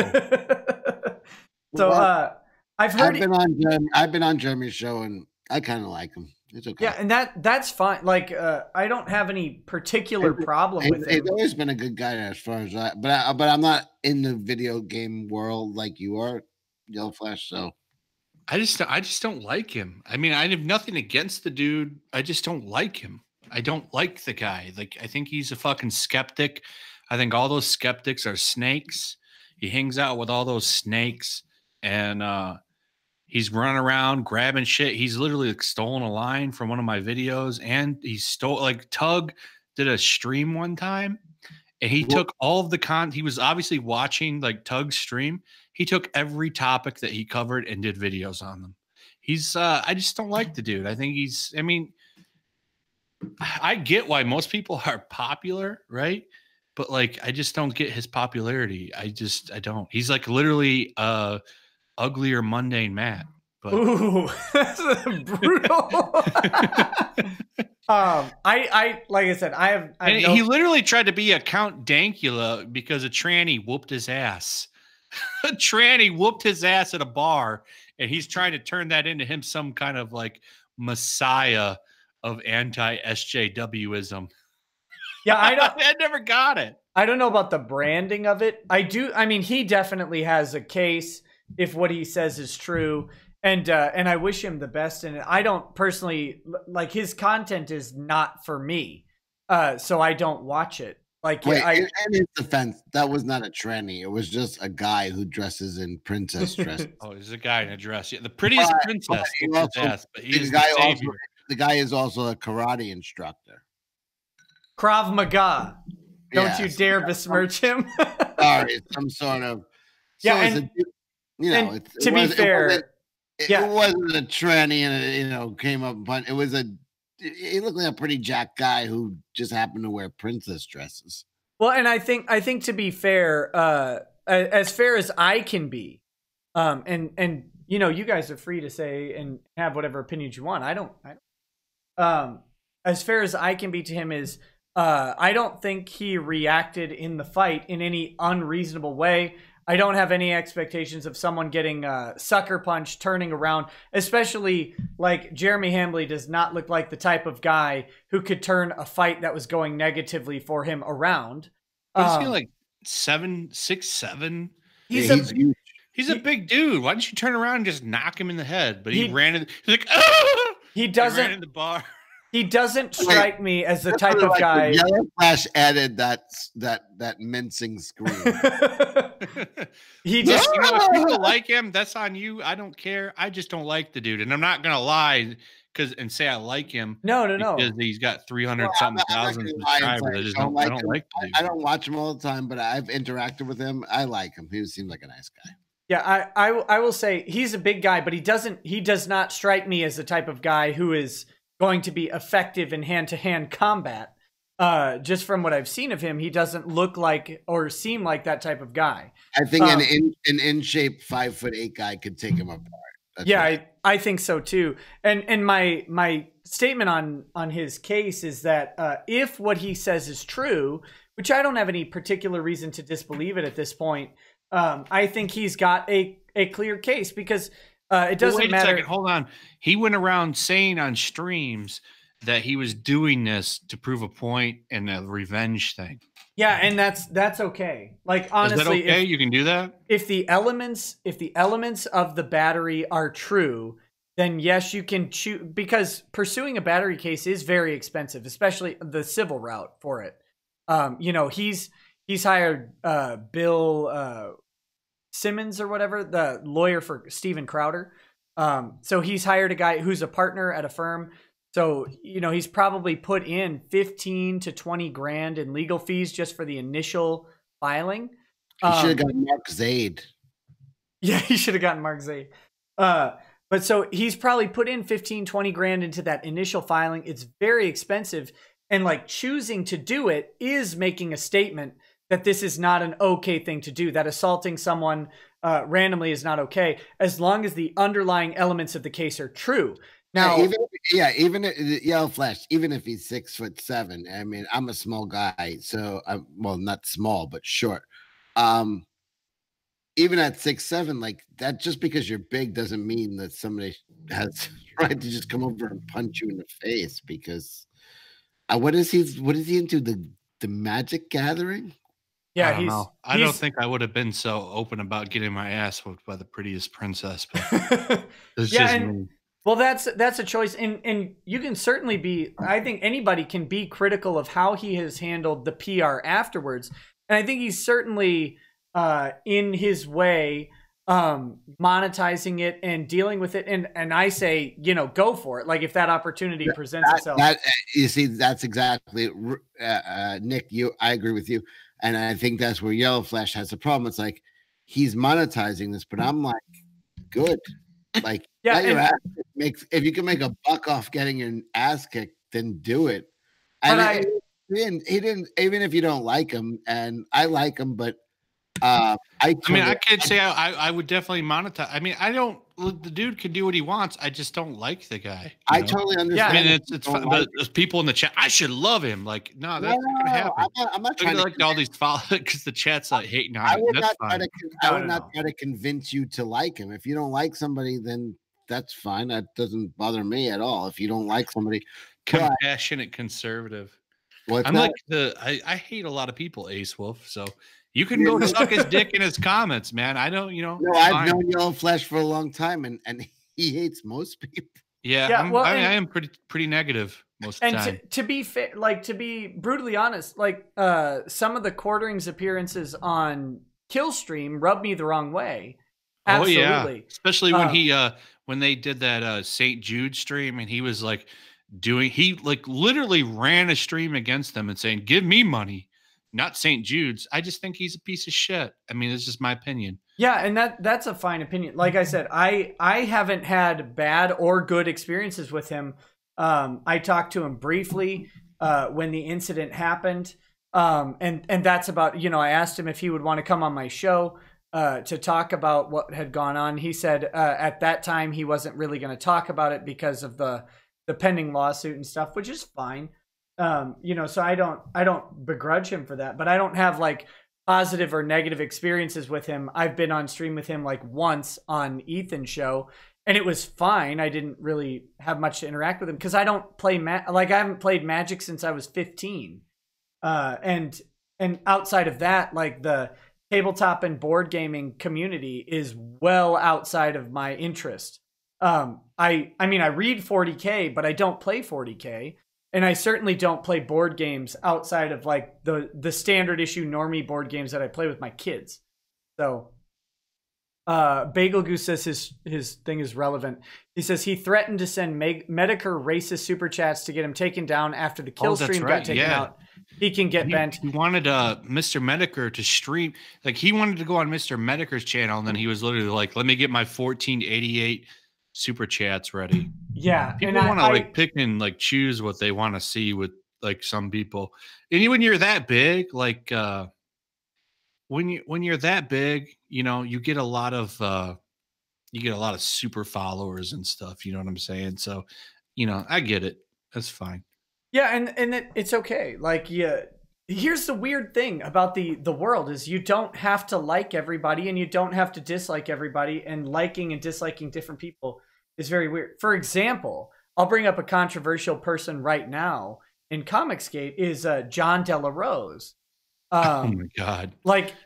Speaker 1: I've
Speaker 4: been on Jeremy's show, and I kind of like him. It's okay.
Speaker 1: Yeah, and that's fine. Like, I don't have any particular problem with him.
Speaker 4: He's always been a good guy as far as that. But I'm not in the video game world like you are, YellowFlash. So
Speaker 2: I just don't like him. I mean, I have nothing against the dude. I just don't like him. I don't like the guy. Like, I think he's a fucking skeptic. I think all those skeptics are snakes. He hangs out with all those snakes, and he's running around grabbing shit. He's literally like stolen a line from one of my videos, and he stole, like, Tug did a stream one time, and he took all of the he was obviously watching like Tug's stream. He took every topic that he covered and did videos on them. He's I just don't like the dude. I think I mean, I get why most people are popular, right? But like, I just don't get his popularity. I don't. He's like literally uglier mundane Matt. But
Speaker 1: ooh, that's brutal. I like I said, I have
Speaker 2: He literally tried to be a Count Dankula because a tranny whooped his ass. A tranny whooped his ass at a bar, and he's trying to turn that into him some kind of like messiah of anti-SJWism.
Speaker 1: Yeah,
Speaker 2: I never got it.
Speaker 1: I don't know about the branding of it. I mean, he definitely has a case if what he says is true. And I wish him the best in it. I don't personally like his content is not for me. So I don't watch it. Like
Speaker 4: wait, in his defense, that was not a tranny. It was just a guy who dresses in princess dresses.
Speaker 2: Oh, he's a guy in a dress. Yeah, the prettiest princess.
Speaker 4: The guy is also a karate instructor.
Speaker 1: Krav Maga. Don't you dare besmirch him.
Speaker 4: Sorry, some sort of.
Speaker 1: Yeah, and, to be fair,
Speaker 4: it wasn't a tranny and came up and it was he looked like a pretty jacked guy who just happened to wear princess dresses.
Speaker 1: Well, and I think to be fair as I can be, and you guys are free to say and have whatever opinions you want. I don't as fair as I can be to him is I don't think he reacted in the fight in any unreasonable way. I don't have any expectations of someone getting sucker punched, turning around, especially like Jeremy Hambley does not look like the type of guy who could turn a fight that was going negatively for him around.
Speaker 2: Is he like 6'7"?
Speaker 1: He's
Speaker 2: huge. He's a big dude. Why didn't you turn around and just knock him in the head? But he ran in. He's like, ah!
Speaker 1: He doesn't.
Speaker 2: He ran in the bar.
Speaker 1: He doesn't strike me as the type of guy.
Speaker 4: YellowFlash added that mincing scream.
Speaker 1: He just,
Speaker 2: if people like him, that's on you. I don't care. I just don't like the dude, and I'm not gonna lie and say I like him.
Speaker 1: No,
Speaker 2: because he's got 300-something thousand subscribers. I don't like the dude.
Speaker 4: I don't watch him all the time, but I've interacted with him. I like him. He seems like a nice guy.
Speaker 1: Yeah, I will say he's a big guy, but he does not strike me as the type of guy who is going to be effective in hand-to-hand combat. Just from what I've seen of him, he doesn't look like or seem like that type of guy.
Speaker 4: I think an in-shape 5'8" guy could take him apart. That's
Speaker 1: I think so too. And my statement on his case is that if what he says is true, which I don't have any particular reason to disbelieve it at this point, I think he's got a clear case because it doesn't matter.
Speaker 2: Wait a second, hold on. He went around saying on streams that he was doing this to prove a point and a revenge thing.
Speaker 1: Yeah, and that's okay. Like honestly,
Speaker 2: is that okay? You can do that?
Speaker 1: If the elements of the battery are true, then yes, you can choose, because pursuing a battery case is very expensive, especially the civil route for it. He's hired Bill Simmons or whatever, the lawyer for Steven Crowder. So he's hired a guy who's a partner at a firm. So, he's probably put in 15 to 20 grand in legal fees just for the initial filing.
Speaker 4: He should have gotten Mark Zaid.
Speaker 1: Yeah, he should have gotten Mark Zaid. But so he's probably put in 15, 20 grand into that initial filing. It's very expensive. And like choosing to do it is making a statement that this is not an okay thing to do, that assaulting someone randomly is not okay, as long as the underlying elements of the case are true. Now,
Speaker 4: even YellowFlash, even if he's 6'7", I mean, I'm a small guy, so not small, but short. Even at 6'7", like that, just because you're big doesn't mean that somebody has right to just come over and punch you in the face. Because what is he into, the Magic Gathering?
Speaker 1: Yeah,
Speaker 2: I don't think I would have been so open about getting my ass whooped by the prettiest princess. But it's just me.
Speaker 1: Well, that's a choice, and you can certainly be. I think anybody can be critical of how he has handled the PR afterwards, and I think he's certainly in his way monetizing it and dealing with it. And I say, go for it. Like if that opportunity presents itself.
Speaker 4: You see, that's exactly Nick. I agree with you, and I think that's where YellowFlash has a problem. It's like he's monetizing this, but I'm like, good. Like, if you can make a buck off getting your ass kicked, then do it. And he didn't, even if you don't like him, and I like him, but
Speaker 2: I mean, I can't say I would definitely monetize. I mean, I don't. The dude can do what he wants. I just don't like the guy.
Speaker 4: I totally understand.
Speaker 2: I mean, it's fun, but there's people in the chat. I should love him. Like, no, that's not gonna happen.
Speaker 4: I'm not trying to
Speaker 2: like all these followers because the chat's like hating on
Speaker 4: I
Speaker 2: him.
Speaker 4: would
Speaker 2: That's
Speaker 4: not
Speaker 2: fine.
Speaker 4: try to convince you to like him. If you don't like somebody, then that's fine. That doesn't bother me at all. If you don't like somebody,
Speaker 2: compassionate conservative. I'm like I hate a lot of people, Ace Wolf. So you can go suck his dick in his comments, man. I don't, No,
Speaker 4: I've known YellowFlash for a long time, and he hates most people.
Speaker 2: Yeah, I am pretty negative most of the time.
Speaker 1: And to be fair, to be brutally honest, some of the quarterings appearances on Killstream rubbed me the wrong way. Absolutely.
Speaker 2: Oh yeah, especially when when they did that St. Jude stream, and he was like he literally ran a stream against them and saying, "Give me money." Not St. Jude's. I just think he's a piece of shit. I mean, it's just my opinion.
Speaker 1: Yeah, and that's a fine opinion. Like I said, I haven't had bad or good experiences with him. I talked to him briefly when the incident happened, and that's about, I asked him if he would want to come on my show to talk about what had gone on. He said at that time he wasn't really going to talk about it because of the pending lawsuit and stuff, which is fine. So I don't begrudge him for that, but I don't have positive or negative experiences with him. I've been on stream with him once on Ethan's show, and it was fine. I didn't really have much to interact with him because I don't play I haven't played Magic since I was 15. And outside of that, the tabletop and board gaming community is well outside of my interest. I mean, I read 40K, but I don't play 40K. And I certainly don't play board games outside of the standard issue normie board games that I play with my kids. So Bagel Goose says his thing is relevant. He says he threatened to send Medicare racist super chats to get him taken down after the kill stream got taken out. He can get bent.
Speaker 2: He wanted Mr. Medicare to stream. He wanted to go on Mr. Medicare's channel, and then he was literally like, let me get my 1488 super chats ready.
Speaker 1: Yeah,
Speaker 2: people want to pick and choose what they want to see with some people. And when you're that big, when you're that big, you get a lot of super followers and stuff. You know what I'm saying? So, I get it. That's fine.
Speaker 1: Yeah, and it's okay. Here's the weird thing about the world is you don't have to like everybody and you don't have to dislike everybody, and liking and disliking different people is very weird. For example, I'll bring up a controversial person right now in Comicsgate is John De La Rose.
Speaker 2: Oh my God.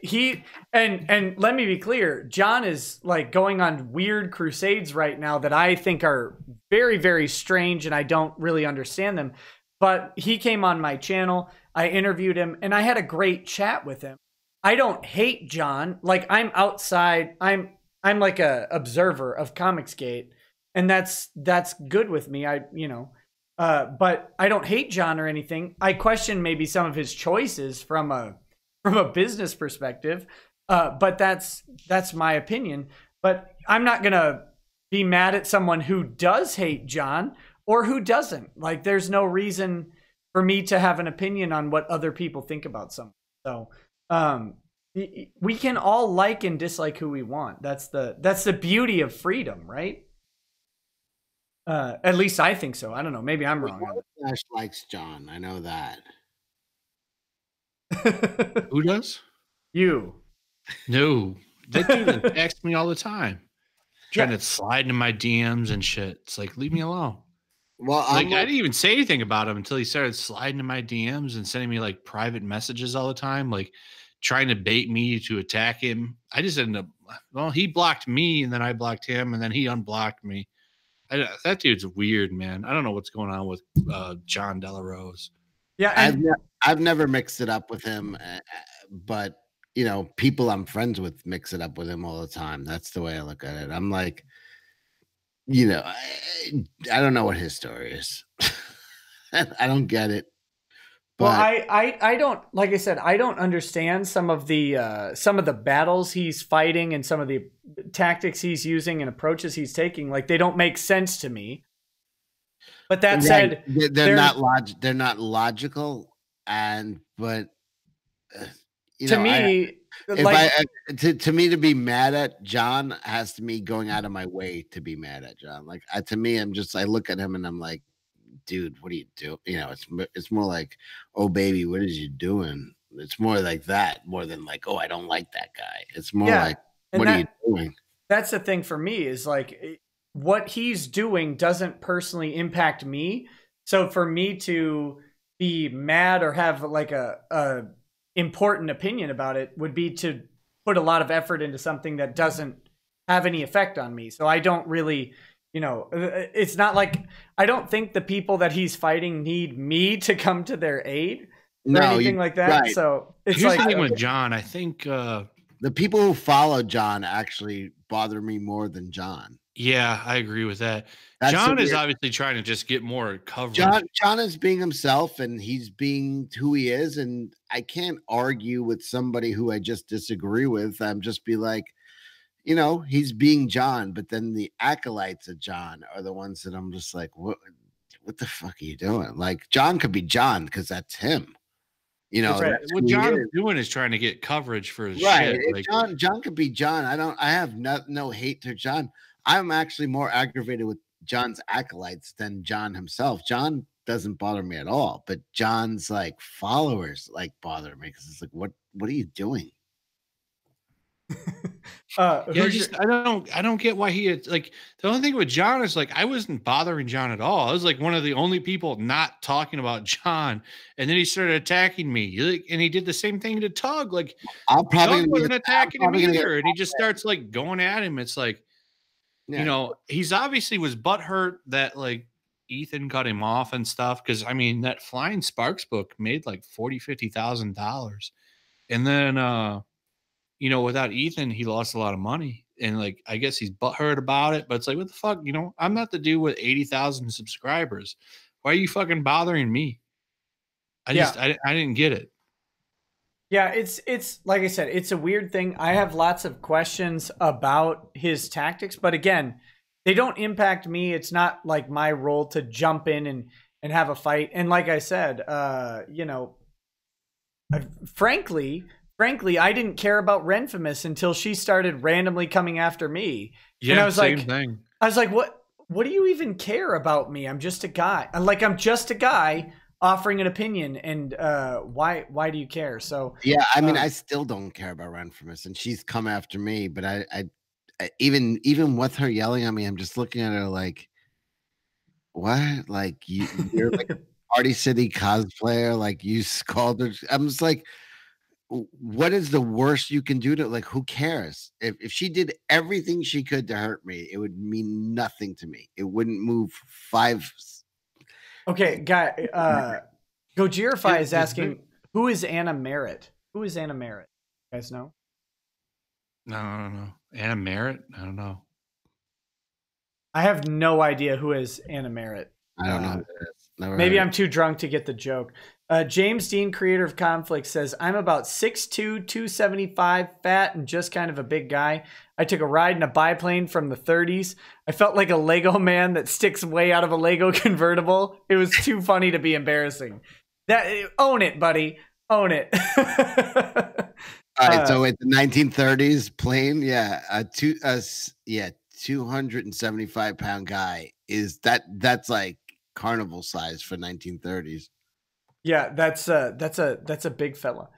Speaker 1: He and let me be clear, John is going on weird crusades right now that I think are very, very strange and I don't really understand them. But he came on my channel, I interviewed him, and I had a great chat with him. I don't hate John. I'm outside, I'm like a observer of Comicsgate, and that's good with me. But I don't hate John or anything. I question maybe some of his choices from a business perspective, but that's my opinion. But I'm not gonna be mad at someone who does hate John or who doesn't. There's no reason for me to have an opinion on what other people think about someone. So we can all like and dislike who we want. That's the beauty of freedom, right? At least I think so. I don't know. Maybe I'm wrong.
Speaker 4: YellowFlash likes John. I know that.
Speaker 2: Who does?
Speaker 1: You.
Speaker 2: No. That dude texts me all the time. Trying to slide into my DMs and shit. It's leave me alone.
Speaker 4: Well,
Speaker 2: I didn't even say anything about him until he started sliding in my DMs and sending me private messages all the time, trying to bait me to attack him. I just ended up, he blocked me and then I blocked him and then he unblocked me. That dude's weird, man. I don't know what's going on with John De La Rose.
Speaker 1: Yeah,
Speaker 4: I've never mixed it up with him, but people I'm friends with mix it up with him all the time. That's the way I look at it. I'm like, I don't know what his story is. I don't get it. But
Speaker 1: well, I don't, like I said, I don't understand some of the battles he's fighting and some of the tactics he's using and approaches he's taking. They don't make sense to me. But that said,
Speaker 4: they're not logical, but
Speaker 1: to me,
Speaker 4: If
Speaker 1: like,
Speaker 4: to me, to be mad at John has to me going out of my way to be mad at John. Like to me, I look at him and I'm like, dude, what are you doing? You know, it's more like, oh baby, what is you doing? It's more like that, more than like, oh, I don't like that guy. It's more
Speaker 1: yeah,
Speaker 4: like,
Speaker 1: and
Speaker 4: what are you doing?
Speaker 1: that's the thing for me is like what he's doing doesn't personally impact me. So for me to be mad or have like a important opinion about it would be to put a lot of effort into something that doesn't have any effect on me. So I don't really, it's not like I don't think the people that he's fighting need me to come to their aid or anything like that.
Speaker 4: Right.
Speaker 1: So it's
Speaker 2: Here's
Speaker 1: like
Speaker 2: the thing with John. I think
Speaker 4: the people who follow John actually bother me more than John.
Speaker 2: yeah, I agree with that.
Speaker 4: That's
Speaker 2: John is obviously trying to just get more coverage.
Speaker 4: John is being himself and he's being who he is. And I can't argue with somebody who I just disagree with. I'm just be like, he's being John, but then the acolytes of John are the ones that I'm just like, what the fuck are you doing? Like John could be John because that's him.
Speaker 2: Right. What John's doing is trying to get coverage for his shit.
Speaker 4: Like, John could be John. I have no hate to John. I'm actually more aggravated with John's acolytes than John himself. John doesn't bother me at all, but John's like followers like bother me because it's like, what are you doing?
Speaker 2: I don't get why he had, like, the only thing with John is like I wasn't bothering John at all. I was like one of the only people not talking about John, and then he started attacking me. And he did the same thing to Tug. Like Tug wasn't attacking him either, and he just starts like going at him. It's like, he's obviously was butthurt that like Ethan cut him off and stuff. Because I mean, that Flying Sparks book made like $40,000-$50,000, and then without Ethan, he lost a lot of money. And like, I guess he's butthurt about it, but it's like, what the fuck? I'm not the dude with 80,000 subscribers. Why are you fucking bothering me? I didn't get it.
Speaker 1: Yeah, it's like I said, it's a weird thing. I have lots of questions about his tactics, but again, they don't impact me. It's not like my role to jump in and have a fight. And like I said, frankly, I didn't care about Renfamous until she started randomly coming after me.
Speaker 2: Yeah,
Speaker 1: and I was
Speaker 2: same
Speaker 1: like,
Speaker 2: thing.
Speaker 1: I was like, what do you even care about me? I'm just a guy. I'm just a guy offering an opinion. And why do you care? So
Speaker 4: yeah, I mean, I still don't care about Renfamous, and she's come after me. But I even with her yelling at me, I'm just looking at her like, what? Like you're like a Party City cosplayer. Like you called her. I'm just like, what is the worst you can do to, like, who cares? If she did everything she could to hurt me, it would mean nothing to me. It wouldn't move 5.
Speaker 1: Okay, guy, Gojirify is asking, who is Anna Merritt? Who is Anna Merritt? You guys know?
Speaker 2: No, I don't know. Anna Merritt? I don't know.
Speaker 1: I have no idea who is Anna Merritt.
Speaker 4: I don't know.
Speaker 1: Maybe I'm too drunk to get the joke. James Dean, creator of Conflict, says, I'm about 6'2", 275, fat, and just kind of a big guy. I took a ride in a biplane from the 30s. I felt like a Lego man that sticks way out of a Lego convertible. It was too funny to be embarrassing. Own it, buddy. Own it.
Speaker 4: All right, so it's the 1930s plane. Yeah, 275-pound guy that's like carnival size for 1930s.
Speaker 1: Yeah, that's a big fella.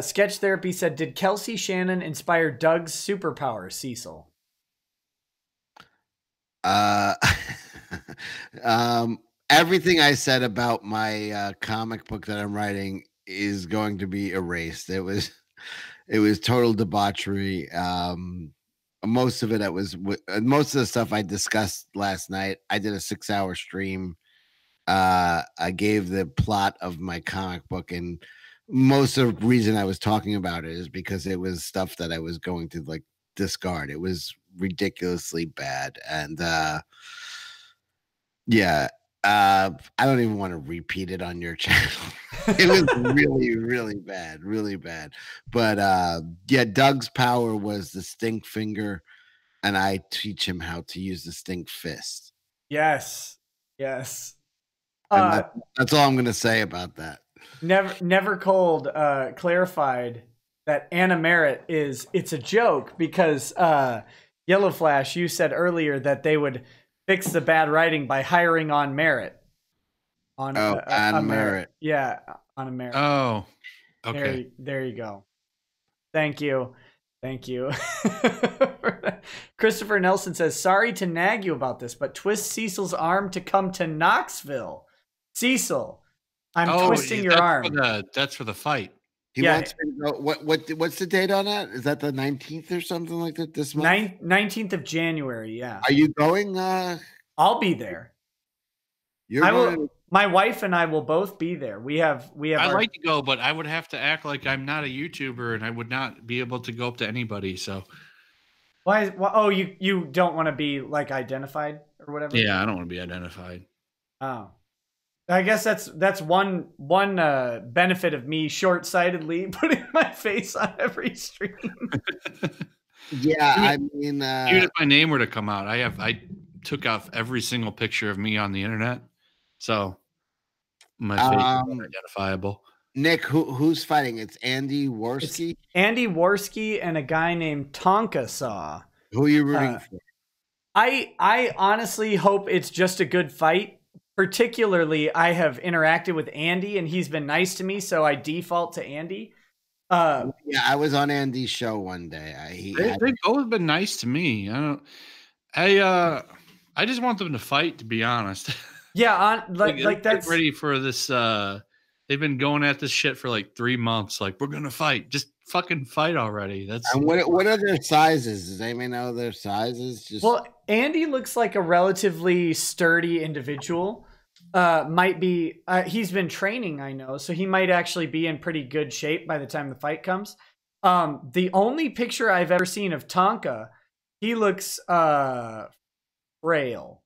Speaker 1: Sketch Therapy said, did Kelsey Shannon inspire Doug's superpower, Cecil?
Speaker 4: Everything I said about my comic book that I'm writing is going to be erased. It was total debauchery. Most of the stuff I discussed last night. I did a 6-hour stream. I gave the plot of my comic book, and most of the reason I was talking about it is because it was stuff that I was going to like discard. It was ridiculously bad, and I don't even want to repeat it on your channel. It was really, really bad, really bad. But Doug's power was the stink finger, and I teach him how to use the stink fist.
Speaker 1: Yes.
Speaker 4: That's all I'm going to say about that.
Speaker 1: Never Cold clarified that Anna Merritt it's a joke because YellowFlash, you said earlier that they would fix the bad writing by hiring on merit. On a merit. Yeah, on a merit.
Speaker 2: Oh, okay.
Speaker 1: There you go. Thank you. Christopher Nelson says, sorry to nag you about this, but twist Cecil's arm to come to Knoxville. Cecil, I'm twisting your arm.
Speaker 2: That's for the fight.
Speaker 4: He wants me to go, what's the date on that? Is that the 19th or something like that this month?
Speaker 1: 19th of January, yeah.
Speaker 4: Are you going?
Speaker 1: I'll be there. My wife and I will both be there. We have.
Speaker 2: I'd like to go, but I would have to act like I'm not a YouTuber, and I would not be able to go up to anybody. So,
Speaker 1: why? Oh, you don't want to be like identified or whatever?
Speaker 2: Yeah, I don't want to be identified.
Speaker 1: Oh, I guess that's one benefit of me short-sightedly putting my face on every stream.
Speaker 4: Yeah, I mean,
Speaker 2: even if my name were to come out, I took off every single picture of me on the internet. So my face is identifiable.
Speaker 4: Nick, who's fighting? It's Andy Worski?
Speaker 1: It's Andy Worski and a guy named Tonka Saw.
Speaker 4: Who are you rooting for?
Speaker 1: I honestly hope it's just a good fight. Particularly, I have interacted with Andy and he's been nice to me, so I default to Andy.
Speaker 4: Yeah, I was on Andy's show one day.
Speaker 2: They've both been nice to me. I just want them to fight, to be honest.
Speaker 1: Yeah, like that's
Speaker 2: ready for this. They've been going at this shit for like 3 months. Like, we're gonna fight. Just fucking fight already. That's
Speaker 4: and what are their sizes? Does anybody know their sizes?
Speaker 1: Well, Andy looks like a relatively sturdy individual. Might be he's been training, I know, so he might actually be in pretty good shape by the time the fight comes. The only picture I've ever seen of Tonka, he looks frail.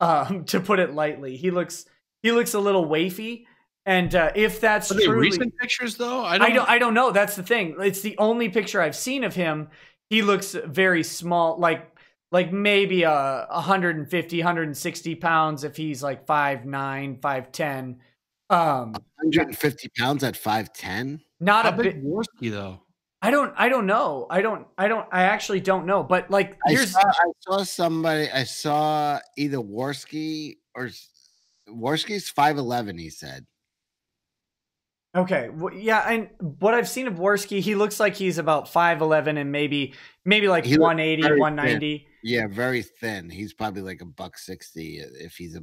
Speaker 1: To put it lightly, he looks a little wafy, and if that's truly
Speaker 2: recent pictures, though, I
Speaker 1: don't know. That's the thing. It's the only picture I've seen of him. He looks very small, like maybe 150, 160 pounds if he's like 5'9", 5'10".
Speaker 4: 150 pounds at 5'10".
Speaker 2: Not a bit Worski though.
Speaker 1: I don't know. I actually don't know. But like,
Speaker 4: I saw either Worski or Worski's 5'11", he said.
Speaker 1: Okay. Well, yeah. And what I've seen of Worski, he looks like he's about 5'11" and maybe like 180, 190.
Speaker 4: Thin. Yeah. Very thin. He's probably like $160 if he's a.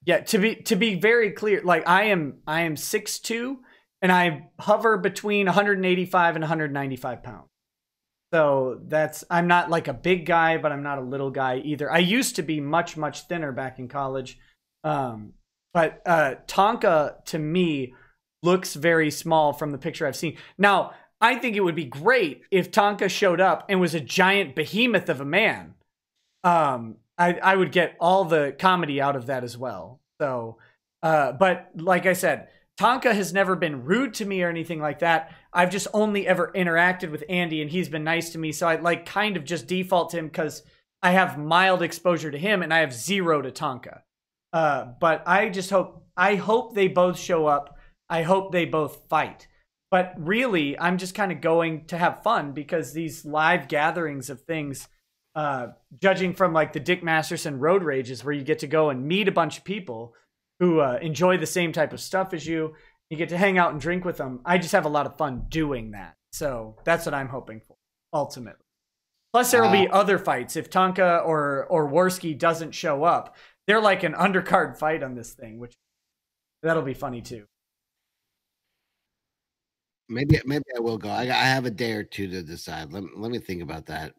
Speaker 1: Yeah. To be very clear, like I am 6'2". And I hover between 185 and 195 pounds. So I'm not like a big guy, but I'm not a little guy either. I used to be much, much thinner back in college. But Tonka, to me, looks very small from the picture I've seen. Now, I think it would be great if Tonka showed up and was a giant behemoth of a man. I would get all the comedy out of that as well. So, but like I said, Tonka has never been rude to me or anything like that. I've just only ever interacted with Andy and he's been nice to me. So I like kind of just default to him because I have mild exposure to him and I have zero to Tonka. But I hope they both show up. I hope they both fight. But really, I'm just kind of going to have fun because these live gatherings of things, judging from like the Dick Masterson Road Rages where you get to go and meet a bunch of people who enjoy the same type of stuff as you. You get to hang out and drink with them. I just have a lot of fun doing that. So that's what I'm hoping for, ultimately. Plus, there will be other fights. If Tonka or Worski doesn't show up, they're like an undercard fight on this thing, which that'll be funny too.
Speaker 4: Maybe I will go. I have a day or two to decide. Let me think about that.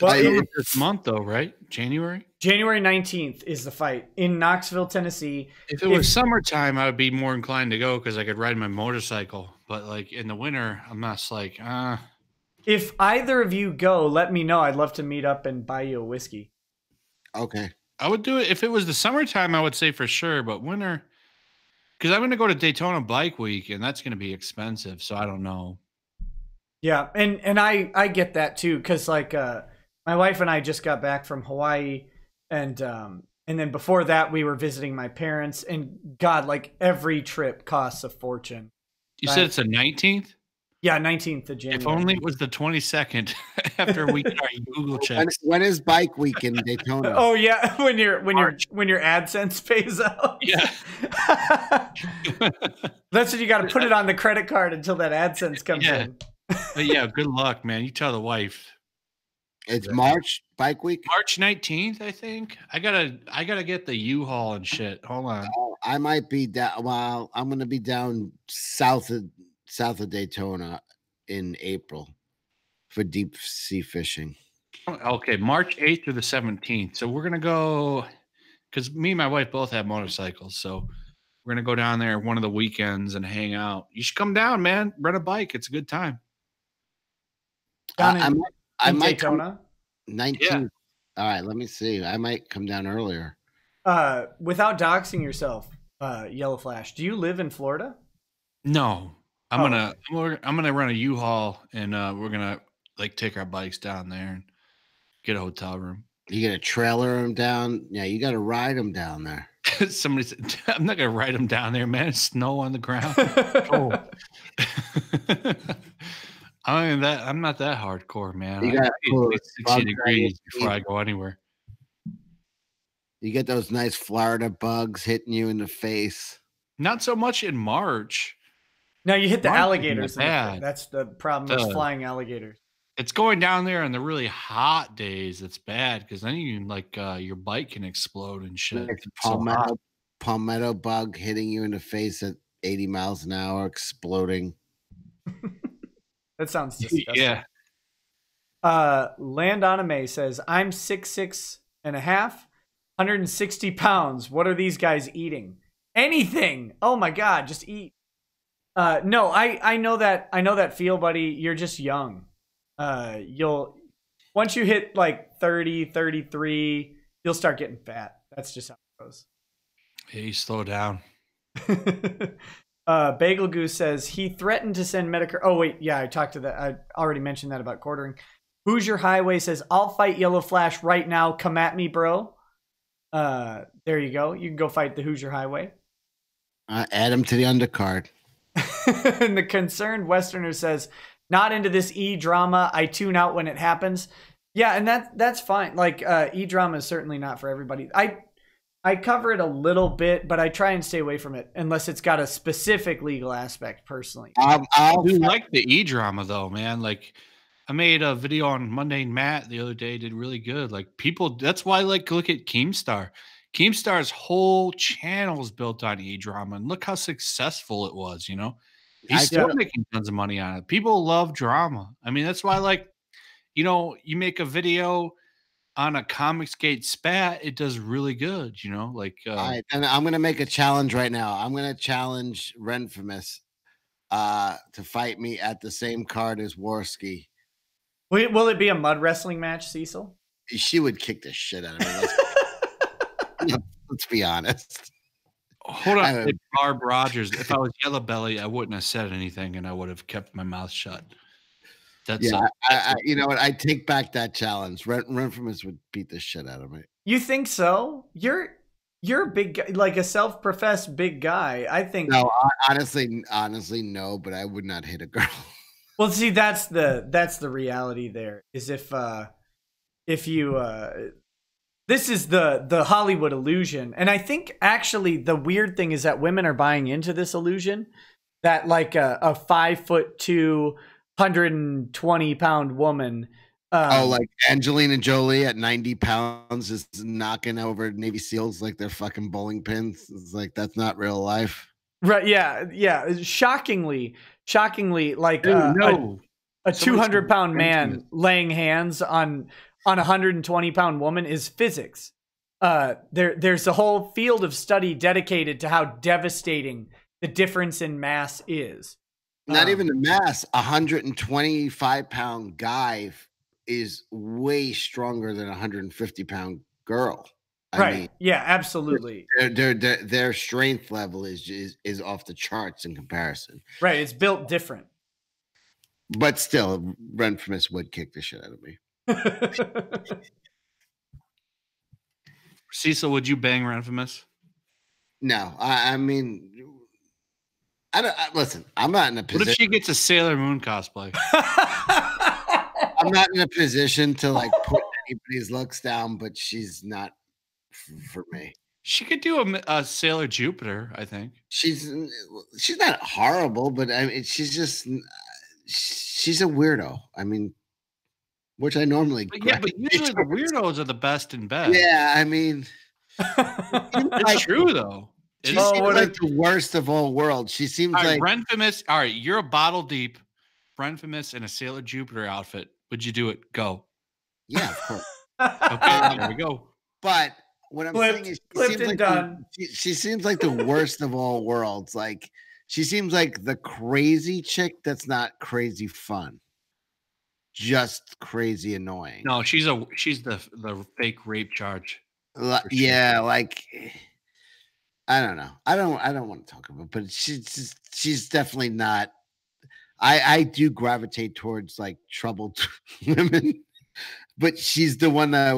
Speaker 2: Well, it's this month though, right? January
Speaker 1: 19th is the fight in Knoxville, Tennessee.
Speaker 2: If it was summertime, I would be more inclined to go because I could ride my motorcycle. But like in the winter, I'm not like,
Speaker 1: If either of you go, let me know. I'd love to meet up and buy you a whiskey.
Speaker 4: Okay.
Speaker 2: I would do it. If it was the summertime, I would say for sure. But winter, because I'm going to go to Daytona Bike Week, and that's going to be expensive. So I don't know.
Speaker 1: Yeah, and I get that too, because like my wife and I just got back from Hawaii, and then before that we were visiting my parents, and God, like every trip costs a fortune.
Speaker 2: You said it's the 19th?
Speaker 1: Yeah, 19th of January.
Speaker 2: If only it was the 22nd after we get our Google checks.
Speaker 4: When is Bike Week in Daytona?
Speaker 1: Oh yeah, when your AdSense pays out.
Speaker 2: Yeah.
Speaker 1: That's what you got to put it on the credit card until that AdSense comes in.
Speaker 2: But yeah, good luck, man. You tell the wife.
Speaker 4: It's March Bike Week.
Speaker 2: March 19th, I think. I gotta get the U-Haul and shit. Hold on.
Speaker 4: I might be down. Well, I'm gonna be down south of Daytona in April for deep sea fishing.
Speaker 2: Okay, March 8th through the 17th. So we're gonna go because me and my wife both have motorcycles. So we're gonna go down there one of the weekends and hang out. You should come down, man. Rent a bike. It's a good time.
Speaker 1: I might
Speaker 4: Daytona. 19th.
Speaker 2: Yeah.
Speaker 4: All right, let me see. I might come down earlier.
Speaker 1: Without doxing yourself, YellowFlash, do you live in Florida?
Speaker 2: No. I'm gonna run a U-Haul and we're gonna like take our bikes down there and get a hotel room.
Speaker 4: You gotta trailer them down. Yeah, you gotta ride them down there.
Speaker 2: Somebody said, I'm not gonna ride them down there, man. It's snow on the ground. I'm not that hardcore, man.
Speaker 4: You got
Speaker 2: 60 degrees before I go anywhere.
Speaker 4: You get those nice Florida bugs hitting you in the face.
Speaker 2: Not so much in March.
Speaker 1: No, you hit the
Speaker 2: March
Speaker 1: alligators.
Speaker 2: bad.
Speaker 1: That's the problem. Those flying alligators.
Speaker 2: It's going down there on the really hot days. It's bad because then you can your bike can explode and shit.
Speaker 4: Palmetto bug hitting you in the face at 80 miles an hour, exploding.
Speaker 1: That sounds disgusting.
Speaker 2: Yeah.
Speaker 1: Land Anime says, I'm 6'6" and a half, 160 pounds. What are these guys eating? Anything. Oh my God, just eat. No, I know that feel, buddy. You're just young. Once you hit like 30, 33, you'll start getting fat. That's just how it goes.
Speaker 2: Hey, you slow down.
Speaker 1: Bagel Goose says he threatened to send Medicare. Oh wait, yeah, I talked to that. I already mentioned that about quartering. Hoosier Highway says, I'll fight YellowFlash right now. Come at me, bro. There you go. You can go fight the Hoosier Highway.
Speaker 4: Add him to the undercard.
Speaker 1: And the Concerned Westerner says, not into this E-drama. I tune out when it happens. Yeah, and that's fine. Like, E-drama is certainly not for everybody. I cover it a little bit, but I try and stay away from it unless it's got a specific legal aspect personally.
Speaker 2: I do like the E-drama though, man. Like, I made a video on Mundane Matt the other day, did really good. Like, people, that's why look at Keemstar. Keemstar's whole channel is built on E-drama, and look how successful it was, you know? He's still making tons of money on it. People love drama. I mean, that's why, you make a video on a Comicsgate spat, it does really good, you know? All
Speaker 4: right, and I'm going to make a challenge right now. I'm going to challenge Renfamous to fight me at the same card as Warski.
Speaker 1: Will it be a mud wrestling match, Cecil?
Speaker 4: She would kick the shit out of me. Let's be honest.
Speaker 2: Hold on. Barb Rogers, if I was Yellow Belly, I wouldn't have said anything and I would have kept my mouth shut.
Speaker 4: You know what? I take back that challenge. Renfamous would beat the shit out of me.
Speaker 1: You think so? You're a big guy, like a self-professed big guy. I think.
Speaker 4: No, honestly, no. But I would not hit a girl.
Speaker 1: Well, see, that's the reality. There is if you this is the Hollywood illusion, and I think actually the weird thing is that women are buying into this illusion that like a 5'2", 120-pound woman.
Speaker 4: Like Angelina Jolie at 90 pounds is knocking over Navy SEALs like they're fucking bowling pins. It's like, that's not real life.
Speaker 1: Right. Yeah. Shockingly, like a 200-pound man laying hands on a 120-pound woman is physics. There's a whole field of study dedicated to how devastating the difference in mass is.
Speaker 4: Not even the mass. 125-pound guy is way stronger than a 150-pound girl. I mean,
Speaker 1: yeah, absolutely.
Speaker 4: Their strength level is off the charts in comparison.
Speaker 1: Right, it's built different.
Speaker 4: But still, Renfamous would kick the shit out of me.
Speaker 2: Cecil, would you bang Renfamous?
Speaker 4: No, I mean, Listen, I'm not in a position.
Speaker 2: What if she gets a Sailor Moon cosplay?
Speaker 4: I'm not in a position to like put anybody's looks down, but she's not for me.
Speaker 2: She could do a Sailor Jupiter, I think.
Speaker 4: She's not horrible, but I mean, she's a weirdo. I mean, which I normally.
Speaker 2: But usually the weirdos are the best in bed.
Speaker 4: Yeah, I mean,
Speaker 2: it's true though.
Speaker 4: She seems like the worst of all worlds. She seems like
Speaker 2: Renfamous. All right, you're a bottle deep, Renfamous in a Sailor Jupiter outfit. Would you do it? Go.
Speaker 4: Yeah, of course.
Speaker 2: Okay, there we go.
Speaker 4: But what I'm saying is, she seems like the worst of all worlds. Like she seems like the crazy chick that's not crazy fun, just crazy annoying.
Speaker 2: No, she's the fake rape charge.
Speaker 4: Yeah, like I don't know. I don't want to talk about it, but she's definitely not. I do gravitate towards like troubled women. But she's the one that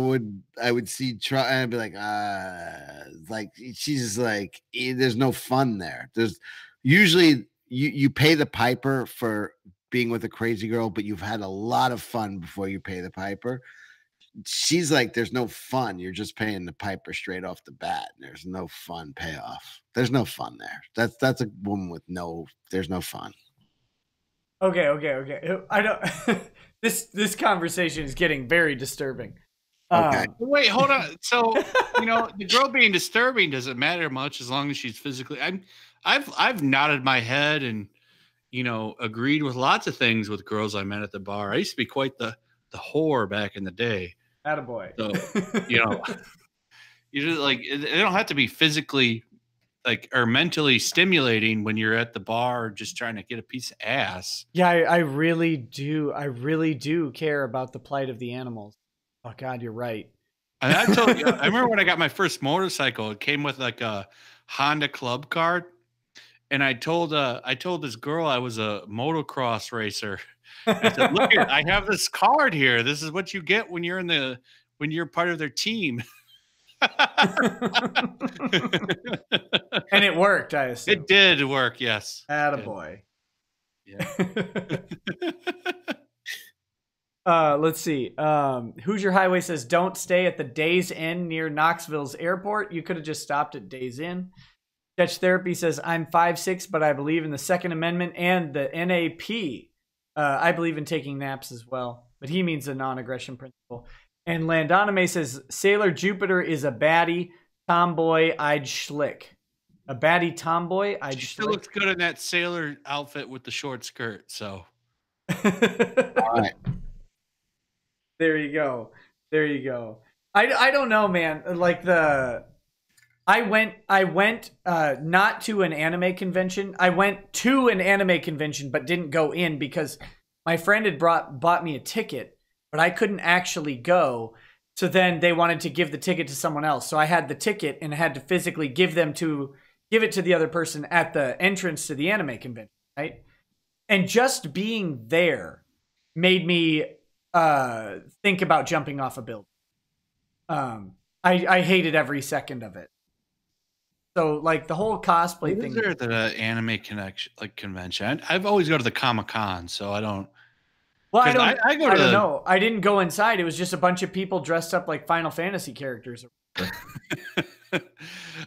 Speaker 4: I would see try and be like she's like there's no fun there. There's usually you pay the piper for being with a crazy girl, but you've had a lot of fun before you pay the piper. She's like, there's no fun. You're just paying the piper straight off the bat. There's no fun payoff. There's no fun there. That's a woman with there's no fun.
Speaker 1: Okay. I don't. This conversation is getting very disturbing.
Speaker 4: Okay.
Speaker 2: Wait, hold on. So the girl being disturbing doesn't matter much as long as she's physically. I've nodded my head and agreed with lots of things with girls I met at the bar. I used to be quite the whore back in the day.
Speaker 1: Attaboy.
Speaker 2: So you just like it don't have to be physically or mentally stimulating when you're at the bar just trying to get a piece of ass.
Speaker 1: Yeah, I really do. I really do care about the plight of the animals. Oh God, you're right.
Speaker 2: And I told you, I remember when I got my first motorcycle, it came with like a Honda club card. And I told this girl I was a motocross racer. I said, look, I have this card here. This is what you get when you're part of their team.
Speaker 1: And it worked, I assume.
Speaker 2: It did work, yes.
Speaker 1: Attaboy.
Speaker 2: Yeah.
Speaker 1: Let's see. Hoosier Highway says, don't stay at the Days Inn near Knoxville's airport. You could have just stopped at Days Inn. Sketch Therapy says, I'm 5'6", but I believe in the Second Amendment and the NAP. I believe in taking naps as well, but he means the non-aggression principle. And Landoname says, Sailor Jupiter is a baddie, tomboy-eyed schlick. A baddie tomboy-eyed schlick.
Speaker 2: She still looks good in that sailor outfit with the short skirt, so.
Speaker 4: All right.
Speaker 1: There you go. I don't know, man. Like I went not to an anime convention. I went to an anime convention, but didn't go in because my friend had bought me a ticket, but I couldn't actually go. So then they wanted to give the ticket to someone else. So I had the ticket and I had to physically give it to the other person at the entrance to the anime convention, right? And just being there made me think about jumping off a building. I hated every second of it. So like the whole cosplay thing.
Speaker 2: Is there the anime convention? I've always go to the Comic-Con, so I don't.
Speaker 1: Well, I don't know. I didn't go inside. It was just a bunch of people dressed up like Final Fantasy characters.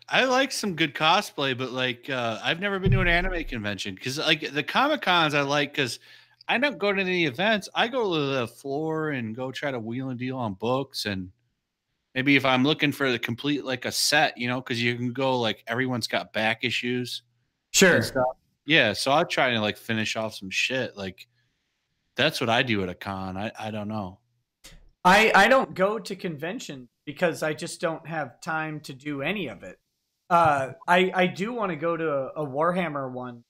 Speaker 2: I like some good cosplay, but like I've never been to an anime convention because like the Comic-Cons I like because I don't go to any events. I go to the floor and go try to wheel and deal on books and maybe if I'm looking for the complete like a set, because you can go like everyone's got back issues.
Speaker 1: Sure.
Speaker 2: Yeah, so I'll try to like finish off some shit. Like that's what I do at a con. I don't know.
Speaker 1: I don't go to conventions because I just don't have time to do any of it. I do want to go to a Warhammer one.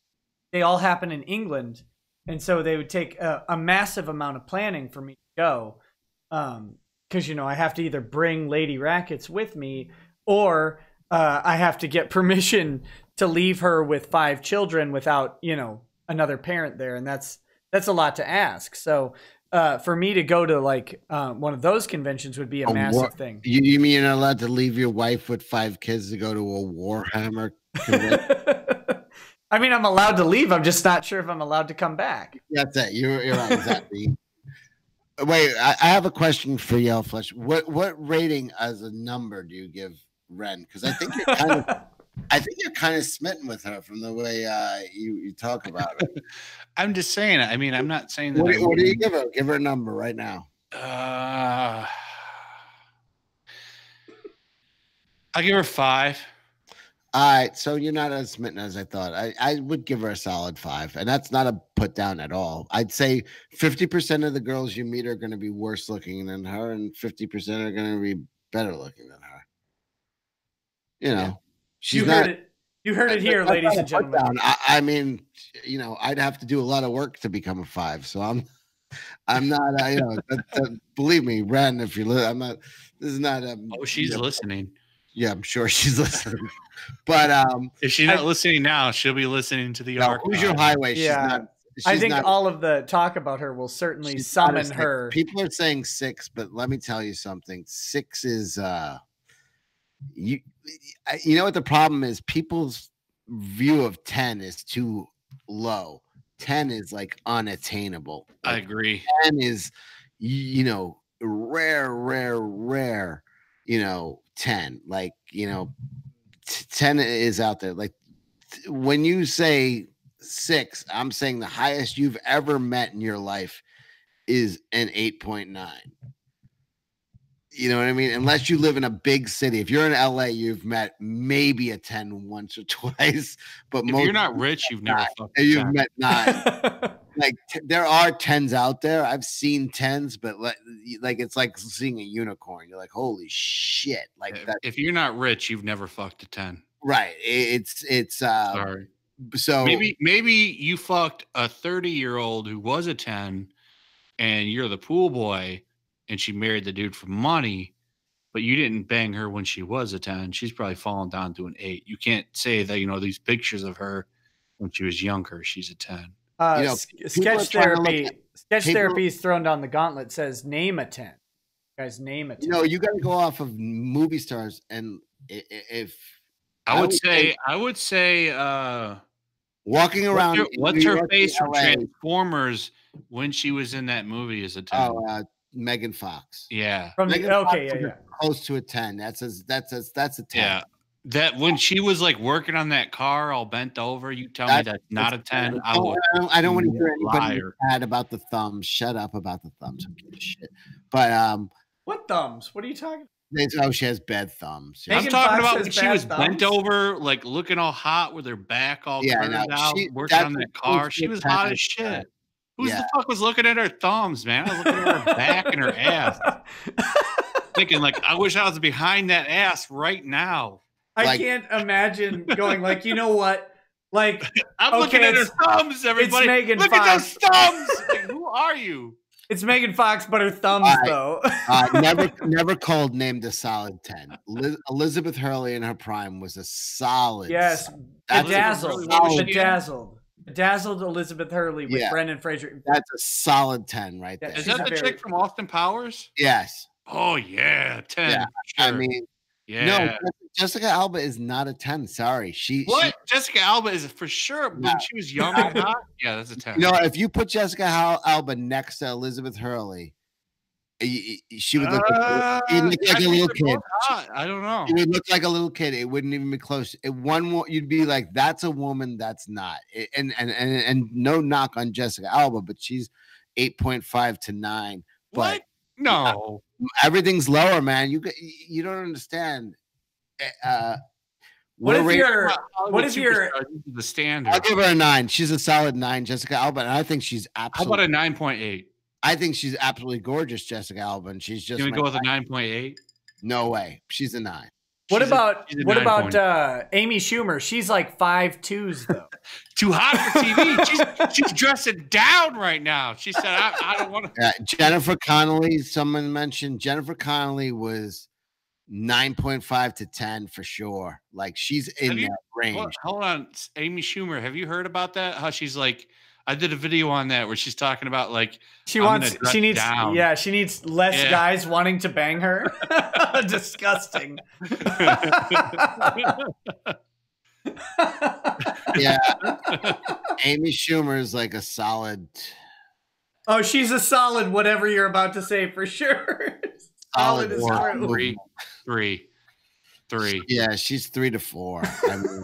Speaker 1: They all happen in England, and so they would take a massive amount of planning for me to go. Because I have to either bring Lady Rackets with me, or I have to get permission to leave her with 5 children without another parent there, and that's a lot to ask. So for me to go to like one of those conventions would be a massive thing.
Speaker 4: You mean you're not allowed to leave your wife with 5 kids to go to a Warhammer convention?
Speaker 1: I mean, I'm allowed to leave. I'm just not sure if I'm allowed to come back.
Speaker 4: That's it. You're right. Exactly. Wait, I have a question for YellowFlash. What rating as a number do you give Ren? Because I think you're kind of smitten with her from the way you talk about her.
Speaker 2: I'm just saying. I mean, I'm not saying that.
Speaker 4: What do you give her? Give her a number right now.
Speaker 2: I'll give her 5.
Speaker 4: All right, so you're not as smitten as I thought. I would give her a solid 5, and that's not a put down at all. I'd say 50% of the girls you meet are going to be worse looking than her, and 50% are going to be better looking than her. You know,
Speaker 1: You heard it here, ladies and gentlemen.
Speaker 4: I mean, I'd have to do a lot of work to become a 5. So I'm not. Believe me, Ren, if you're I'm not. This is not.
Speaker 2: She's listening.
Speaker 4: Yeah, I'm sure she's listening. But
Speaker 2: if she's not listening now, she'll be listening to the archive.
Speaker 4: Who's your highway?
Speaker 1: Yeah. I think all of the talk about her will certainly summon her.
Speaker 4: People are saying 6, but let me tell you something. 6 is you know what the problem is? People's view of 10 is too low. 10 is like unattainable.
Speaker 2: I agree.
Speaker 4: 10 is rare. 10, like 10 is out there. Like when you say 6, I'm saying the highest you've ever met in your life is an 8.9. You know what I mean? Unless you live in a big city. If you're in LA, you've met maybe a 10 once or twice. But
Speaker 2: if you're not rich, you've never fucked.
Speaker 4: You've met 9. Like there are 10s out there. I've seen 10s, but like it's like seeing a unicorn. You're like, holy shit! Like that.
Speaker 2: If you're not rich, you've never fucked a 10.
Speaker 4: Right. It's
Speaker 2: sorry. So maybe you fucked a 30-year-old who was a 10, and you're the pool boy, and she married the dude for money, but you didn't bang her when she was a 10. She's probably fallen down to an 8. You can't say that these pictures of her when she was younger, she's a 10.
Speaker 1: Sketch therapy. Sketch therapy is thrown down the gauntlet. Says name a 10. Guys, name a 10.
Speaker 4: You got to go off of movie stars, and if
Speaker 2: I would say,
Speaker 4: walking around.
Speaker 2: What's her face from Transformers when she was in that movie is a 10.
Speaker 4: Oh, Megan Fox.
Speaker 2: Yeah.
Speaker 4: Close to a 10. That's a 10.
Speaker 2: Yeah. That when she was like working on that car all bent over, you tell me that's not a 10.
Speaker 4: I don't want to hear anybody bad about the thumbs. Shut up about the thumbs. I'm giving a shit. But
Speaker 1: what thumbs? What are you talking
Speaker 4: about? She has bad thumbs.
Speaker 2: I'm talking about when she was bent over, like looking all hot with her back all curved out, working on that car. She was hot as shit. Who the fuck was looking at her thumbs, man? I was looking at her back and her ass. Thinking like, I wish I was behind that ass right now.
Speaker 1: I can't imagine going like, you know what? Like,
Speaker 2: I'm looking at her thumbs, everybody.
Speaker 1: It's Megan
Speaker 2: Look
Speaker 1: Fox.
Speaker 2: at those thumbs. Like, who are you?
Speaker 1: It's Megan Fox, but her thumbs, though.
Speaker 4: Never Cold named a solid 10. Elizabeth Hurley in her prime was a solid.
Speaker 1: Yes. Bedazzled Elizabeth Hurley with Brendan Fraser.
Speaker 4: That's a solid 10 right there.
Speaker 2: Is that the chick from Austin Powers?
Speaker 4: Yes.
Speaker 2: Oh, yeah. 10.
Speaker 4: Yeah.
Speaker 2: Sure.
Speaker 4: I mean, no, Jessica Alba is not a 10. Sorry.
Speaker 2: Jessica Alba is for sure. When she was young and hot, that's a 10.
Speaker 4: If you put Jessica Alba next to Elizabeth Hurley, she would look like a little kid.
Speaker 2: I don't know.
Speaker 4: She would look like a little kid. It wouldn't even be close. You'd be like, that's a woman. That's not. And no knock on Jessica Alba, but she's 8.5 to 9.
Speaker 2: What?
Speaker 4: But
Speaker 2: no,
Speaker 4: everything's lower, man. You don't understand.
Speaker 1: What if you're
Speaker 2: the standard?
Speaker 4: I'll give her a 9. She's a solid 9, Jessica Alba, and I think she's absolutely.
Speaker 2: How about a 9.8?
Speaker 4: I think she's absolutely gorgeous, Jessica Alba, and she's just.
Speaker 2: Can we go with a 9.8?
Speaker 4: No way. She's a 9.
Speaker 1: What about Amy Schumer? She's like 5'2" though.
Speaker 2: Too hot for TV. She's dressing down right now. She said, "I don't want to."
Speaker 4: Jennifer Connelly. Someone mentioned Jennifer Connelly was 9.5 to 10 for sure. Like she's in that range.
Speaker 2: Hold on, Amy Schumer. Have you heard about that? How she's like. I did a video on that where she's talking about like
Speaker 1: she needs less guys wanting to bang her. Disgusting.
Speaker 4: Yeah. Amy Schumer is like a solid.
Speaker 1: Oh, she's a solid whatever you're about to say for sure. Solid is true.
Speaker 2: Three.
Speaker 4: Yeah, she's 3 to 4. I mean,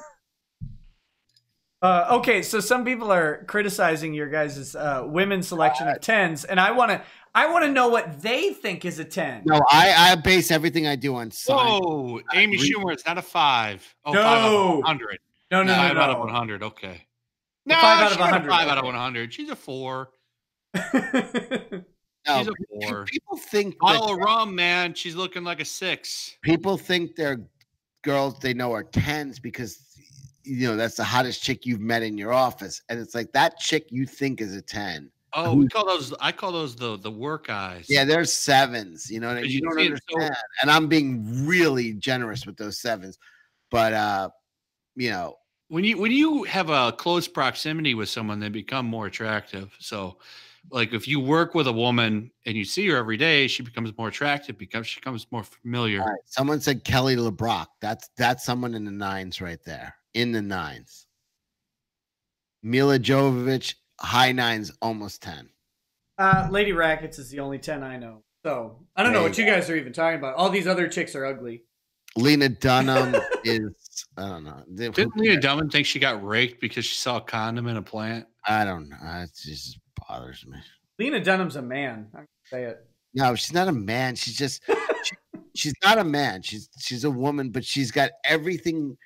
Speaker 1: okay, so some people are criticizing your guys' women's selection of 10s, and I want to know what they think is a 10.
Speaker 4: no, I base everything I do on science.
Speaker 2: Whoa, Amy Schumer, it's not a 5. Oh,
Speaker 1: No.
Speaker 2: 5 out of 100.
Speaker 1: No.
Speaker 2: 5 out of 100. Okay. No,
Speaker 1: 5 out of
Speaker 2: she's not
Speaker 1: 100.
Speaker 2: 5 out of 100. She's a 4.
Speaker 4: No,
Speaker 2: She's a 4.
Speaker 4: people think
Speaker 2: Bottle of rum, man. She's looking like a 6.
Speaker 4: people think they're girls they know are 10s because that's the hottest chick you've met in your office, and it's like that chick you think is a 10.
Speaker 2: Oh, I call those the work eyes.
Speaker 4: Yeah, there's 7s. You know what I mean? You don't
Speaker 2: see,
Speaker 4: understand, and I'm being really generous with those 7s, but
Speaker 2: when you have a close proximity with someone, they become more attractive. So, like if you work with a woman and you see her every day, she becomes more attractive because she becomes more familiar.
Speaker 4: All right, someone said Kelly LeBrock. That's someone in the 9s right there. In the 9s. Mila Jovovich, high 9s, almost 10.
Speaker 1: Lady Rackets is the only 10 I know. So I don't know what you guys are even talking about. All these other chicks are ugly.
Speaker 4: Lena Dunham is, I don't know.
Speaker 2: Didn't Lena Dunham think she got raked because she saw a condom in a plant?
Speaker 4: I don't know. It just bothers me.
Speaker 1: Lena Dunham's a man. I'm gonna say it.
Speaker 4: No, she's not a man. She's just she's not a man. She's a woman, but she's got everything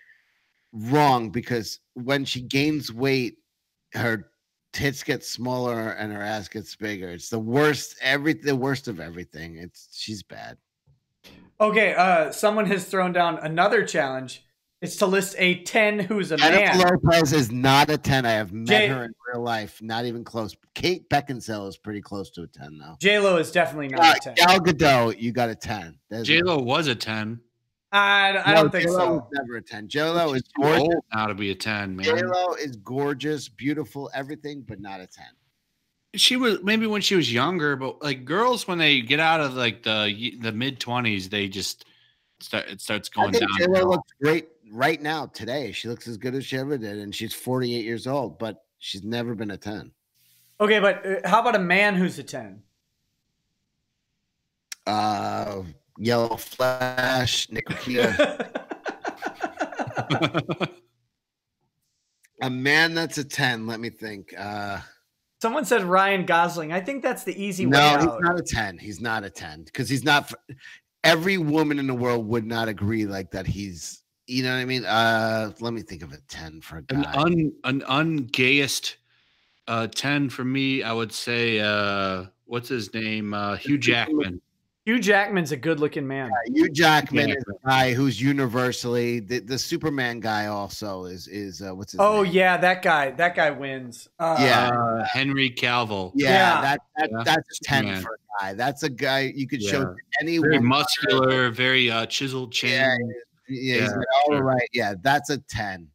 Speaker 4: wrong because when she gains weight, her tits get smaller and her ass gets bigger. It's the worst, the worst of everything. She's bad.
Speaker 1: Okay, someone has thrown down another challenge. It's to list a 10 who's a
Speaker 4: Jennifer
Speaker 1: man.
Speaker 4: Lopez is not a 10. I have met her in real life. Not even close. Kate Beckinsale is pretty close to a 10, though.
Speaker 1: J-Lo is definitely not a 10.
Speaker 4: Gal Gadot, you got a 10.
Speaker 2: J-Lo was a 10.
Speaker 1: I don't think
Speaker 4: J-Lo
Speaker 1: so.
Speaker 4: was never a 10. J-Lo is gorgeous.
Speaker 2: Old now to be a 10, man.
Speaker 4: J-Lo is gorgeous, beautiful, everything, but not a 10.
Speaker 2: She was maybe when she was younger, but like girls when they get out of like the mid-20s, they just it starts going down.
Speaker 4: J-Lo looks great right now today. She looks as good as she ever did, and she's 48 years old, but she's never been a 10.
Speaker 1: Okay, but how about a man who's a 10?
Speaker 4: YellowFlash, Nick Rekieta. A man that's a 10. Let me think.
Speaker 1: Someone said Ryan Gosling. I think that's the easy way
Speaker 4: No,
Speaker 1: out.
Speaker 4: he's not a 10. He's not a 10 because he's not. Every woman in the world would not agree like that. He's, you know what I mean? Let me think of a 10 for a guy.
Speaker 2: An ungayest 10 for me, I would say. What's his name? Hugh Jackman.
Speaker 1: Hugh Jackman's a good-looking man.
Speaker 4: Yeah, Hugh Jackman is a guy who's universally the Superman guy. Also is what's his name?
Speaker 1: Oh yeah, that guy wins.
Speaker 2: Henry Cavill.
Speaker 4: Yeah, that's a 10 for a guy. That's a guy you could show to any
Speaker 2: very
Speaker 4: woman.
Speaker 2: muscular, very chiseled chin.
Speaker 4: Yeah, he's got all right. Yeah, that's a 10.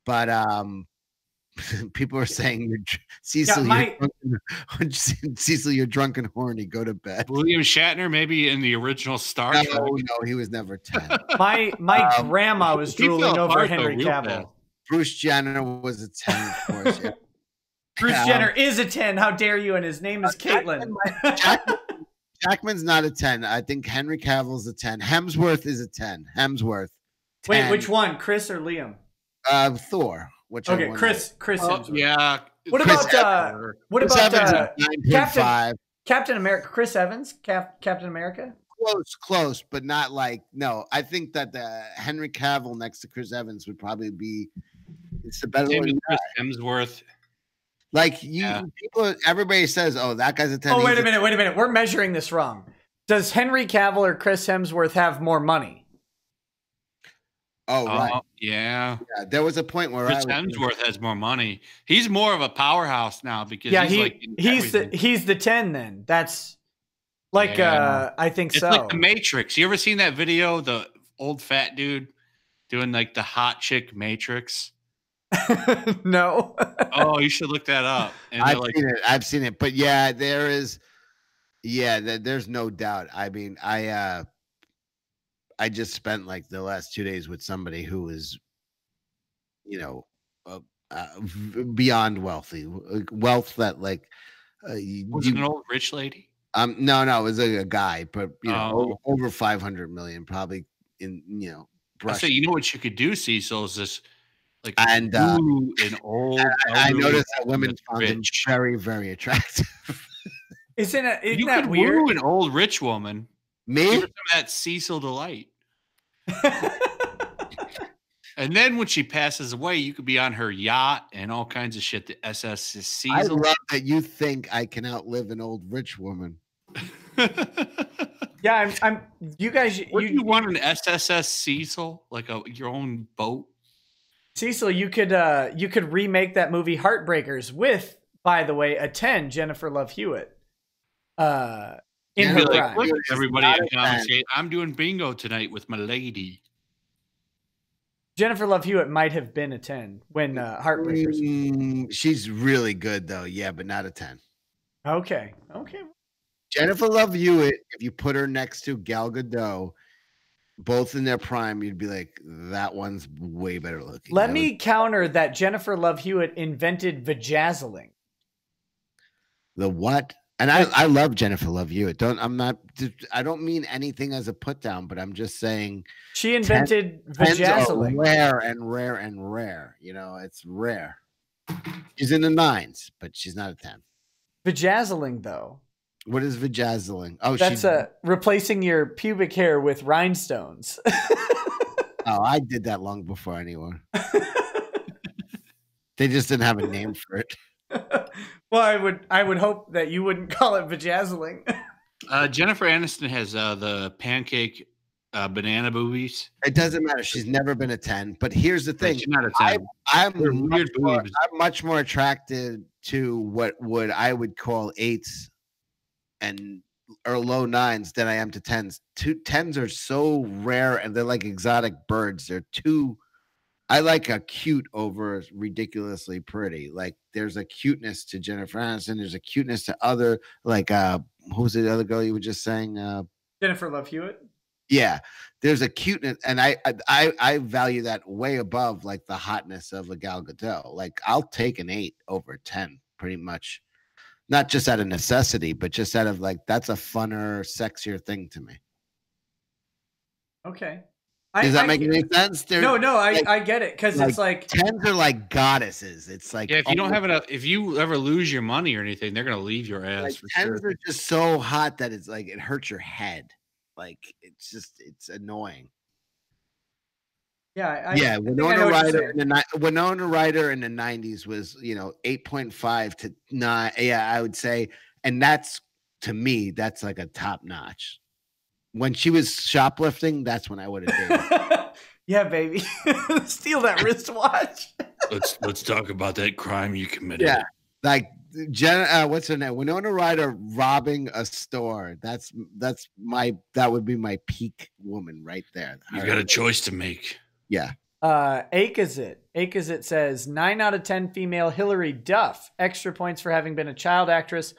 Speaker 4: But people are saying Cecil, Cecil, you're drunk and horny. Go to bed.
Speaker 2: William Shatner, maybe in the original Star Trek.
Speaker 4: No, he was never 10.
Speaker 1: My grandma was drooling over Henry Cavill.
Speaker 4: Bruce Jenner was a 10, of course. Yeah.
Speaker 1: Bruce Jenner is a 10. How dare you? And his name is Caitlin.
Speaker 4: Jackman's not a 10. I think Henry Cavill's a 10. Hemsworth is a 10. Hemsworth. 10.
Speaker 1: Wait, which one? Chris or Liam?
Speaker 4: Thor.
Speaker 1: Okay, Chris.
Speaker 2: Yeah.
Speaker 1: What about Captain America? Chris Evans, Captain America.
Speaker 4: Close, but not like no. I think that the Henry Cavill next to Chris Evans would probably be. It's the better one.
Speaker 2: Chris Hemsworth.
Speaker 4: Like people, everybody says, "Oh, that guy's a 10."
Speaker 1: Oh, wait a minute. We're measuring this wrong. Does Henry Cavill or Chris Hemsworth have more money?
Speaker 4: Oh, right.
Speaker 2: Yeah.
Speaker 4: There was a point where
Speaker 2: Chris Hemsworth has more money. He's more of a powerhouse now because
Speaker 1: he's the 10 then. That's like I think so.
Speaker 2: It's like the Matrix. You ever seen that video, the old fat dude doing like the hot chick Matrix?
Speaker 1: No.
Speaker 2: Oh, you should look that up. And
Speaker 4: I've seen it. But yeah, there is there's no doubt. I mean, I just spent like the last 2 days with somebody who was you know, beyond wealthy, wealth that like
Speaker 2: Was it an old rich lady?
Speaker 4: no, it was a guy, but over 500 million, probably in
Speaker 2: I say,
Speaker 4: brush.
Speaker 2: you know what you could do, Cecil, is this like
Speaker 4: And
Speaker 2: an old
Speaker 4: I
Speaker 2: elderly
Speaker 4: noticed that women
Speaker 2: that's
Speaker 4: found him
Speaker 2: rich.
Speaker 4: very, very attractive.
Speaker 1: Isn't
Speaker 2: You
Speaker 1: that
Speaker 2: could
Speaker 1: weird?
Speaker 2: woo an old rich woman. Give her
Speaker 4: Me?
Speaker 2: some of that Cecil delight. And then when she passes away, you could be on her yacht and all kinds of shit. The SS is
Speaker 4: I
Speaker 2: Cecil.
Speaker 4: love that you think I can outlive an old rich woman.
Speaker 1: Yeah, I'm. You guys,
Speaker 2: Would you want an SSS Cecil, like your own boat?
Speaker 1: Cecil, you could remake that movie Heartbreakers with, by the way, a 10 Jennifer Love Hewitt. In her prime.
Speaker 2: Look, everybody at Comicsgate, I'm doing bingo tonight with my lady.
Speaker 1: Jennifer Love Hewitt might have been a 10 when Heartbreakers.
Speaker 4: She's really good though, yeah, but not a 10.
Speaker 1: Okay.
Speaker 4: Jennifer Love Hewitt, if you put her next to Gal Gadot, both in their prime, you'd be like, that one's way better looking.
Speaker 1: Let me counter that Jennifer Love Hewitt invented vajazzling.
Speaker 4: The what? And I love Jennifer Love Hewitt. I don't mean anything as a put down, but I'm just saying
Speaker 1: she invented vajazzling.
Speaker 4: Rare and rare and rare. It's rare. She's in the 9s, but she's not a 10.
Speaker 1: Vajazzling, though.
Speaker 4: What is vajazzling? Oh,
Speaker 1: that's replacing your pubic hair with rhinestones.
Speaker 4: Oh, I did that long before anyone. They just didn't have a name for it.
Speaker 1: Well, I would hope that you wouldn't call it vajazzling.
Speaker 2: Jennifer Aniston has the pancake banana boobies.
Speaker 4: It doesn't matter. She's never been a 10. But here's the thing:
Speaker 2: she's not a 10.
Speaker 4: I'm much more attracted to what I would call 8s or low 9s than I am to 10s. 10s are so rare and they're like exotic birds. They're too. I like a cute over ridiculously pretty. Like there's a cuteness to Jennifer Aniston. There's a cuteness to other who's the other girl you were just saying?
Speaker 1: Jennifer Love Hewitt.
Speaker 4: Yeah, there's a cuteness, and I value that way above like the hotness of a Gal Gadot. Like I'll take an 8 over 10, pretty much. Not just out of necessity, but just out of like that's a funner, sexier thing to me.
Speaker 1: Okay.
Speaker 4: Does that make any sense?
Speaker 1: I get it because it's like
Speaker 4: 10s are like goddesses. It's like
Speaker 2: if you don't have enough, if you ever lose your money or anything, they're gonna leave your ass.
Speaker 4: Like,
Speaker 2: for
Speaker 4: 10s
Speaker 2: sure.
Speaker 4: are just so hot that it's like it hurts your head. Like it's annoying.
Speaker 1: Yeah,
Speaker 4: Winona Ryder in the 90s was 8.5 to 9. Yeah, I would say, and that's to me that's like a top notch. When she was shoplifting, that's when I would have dated.
Speaker 1: Yeah, baby, steal that writwatch.
Speaker 2: Let's talk about that crime you committed.
Speaker 4: Yeah, like what's her name? Winona Ryder robbing a store. That would be my peak woman right there.
Speaker 2: You got a choice to make.
Speaker 4: Yeah.
Speaker 1: Akazit says 9 out of 10 female Hillary Duff. Extra points for having been a child actress,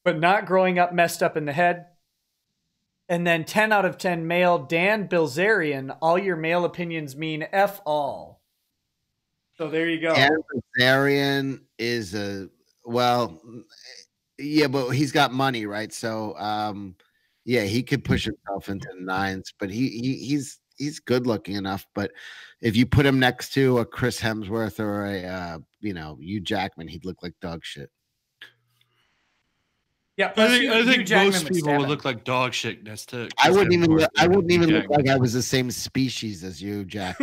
Speaker 1: but not growing up messed up in the head. And then 10 out of 10 male Dan Bilzerian. All your male opinions mean F all. So there you go.
Speaker 4: Dan Bilzerian is but he's got money, right? So he could push himself into the 9s, but he's good looking enough. But if you put him next to a Chris Hemsworth or a Hugh Jackman, he'd look like dog shit.
Speaker 2: Yeah, I think most people would look like dog shit. That's to.
Speaker 4: I wouldn't even look like I was the same species as you, Jack.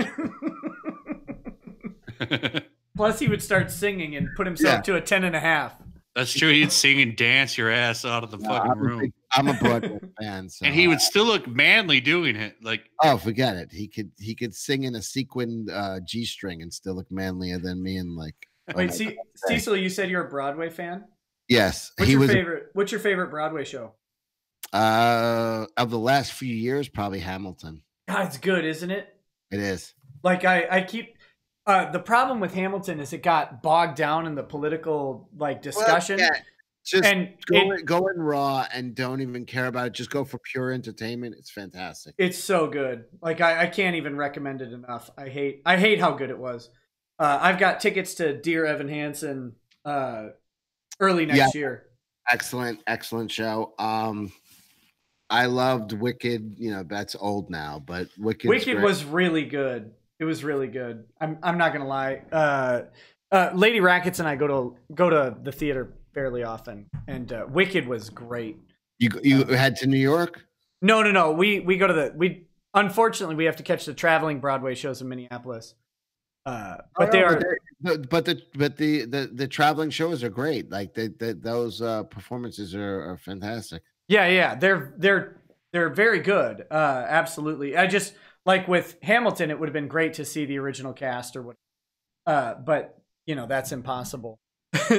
Speaker 1: Plus, he would start singing and put himself to a 10.5.
Speaker 2: That's true. He'd sing and dance your ass out of the fucking room.
Speaker 4: I'm a Broadway fan, so.
Speaker 2: And he would still look manly doing it. Like,
Speaker 4: oh, forget it. He could sing in a sequined G-string and still look manlier than me. And like,
Speaker 1: wait, Cecil, you said you're a Broadway fan?
Speaker 4: Yes.
Speaker 1: What's your favorite Broadway show?
Speaker 4: Of the last few years, probably Hamilton.
Speaker 1: God, it's good, isn't it?
Speaker 4: It is.
Speaker 1: Like I keep the problem with Hamilton is it got bogged down in the political discussion.
Speaker 4: Well, yeah. Just go in raw and don't even care about it. Just go for pure entertainment. It's fantastic.
Speaker 1: It's so good. Like I can't even recommend it enough. I hate how good it was. I've got tickets to Dear Evan Hansen early next year.
Speaker 4: Excellent show. I loved Wicked. You know, that's old now, but Wicked
Speaker 1: was really good. It was really good. I'm not gonna lie. Lady Rackets and I go to the theater fairly often, and Wicked was great.
Speaker 4: You head to New York?
Speaker 1: No. We go to unfortunately we have to catch the traveling Broadway shows in Minneapolis. But
Speaker 4: the traveling shows are great. Like those performances are fantastic.
Speaker 1: Yeah, they're very good. Absolutely. I just like with Hamilton, it would have been great to see the original cast or what. But you know that's impossible.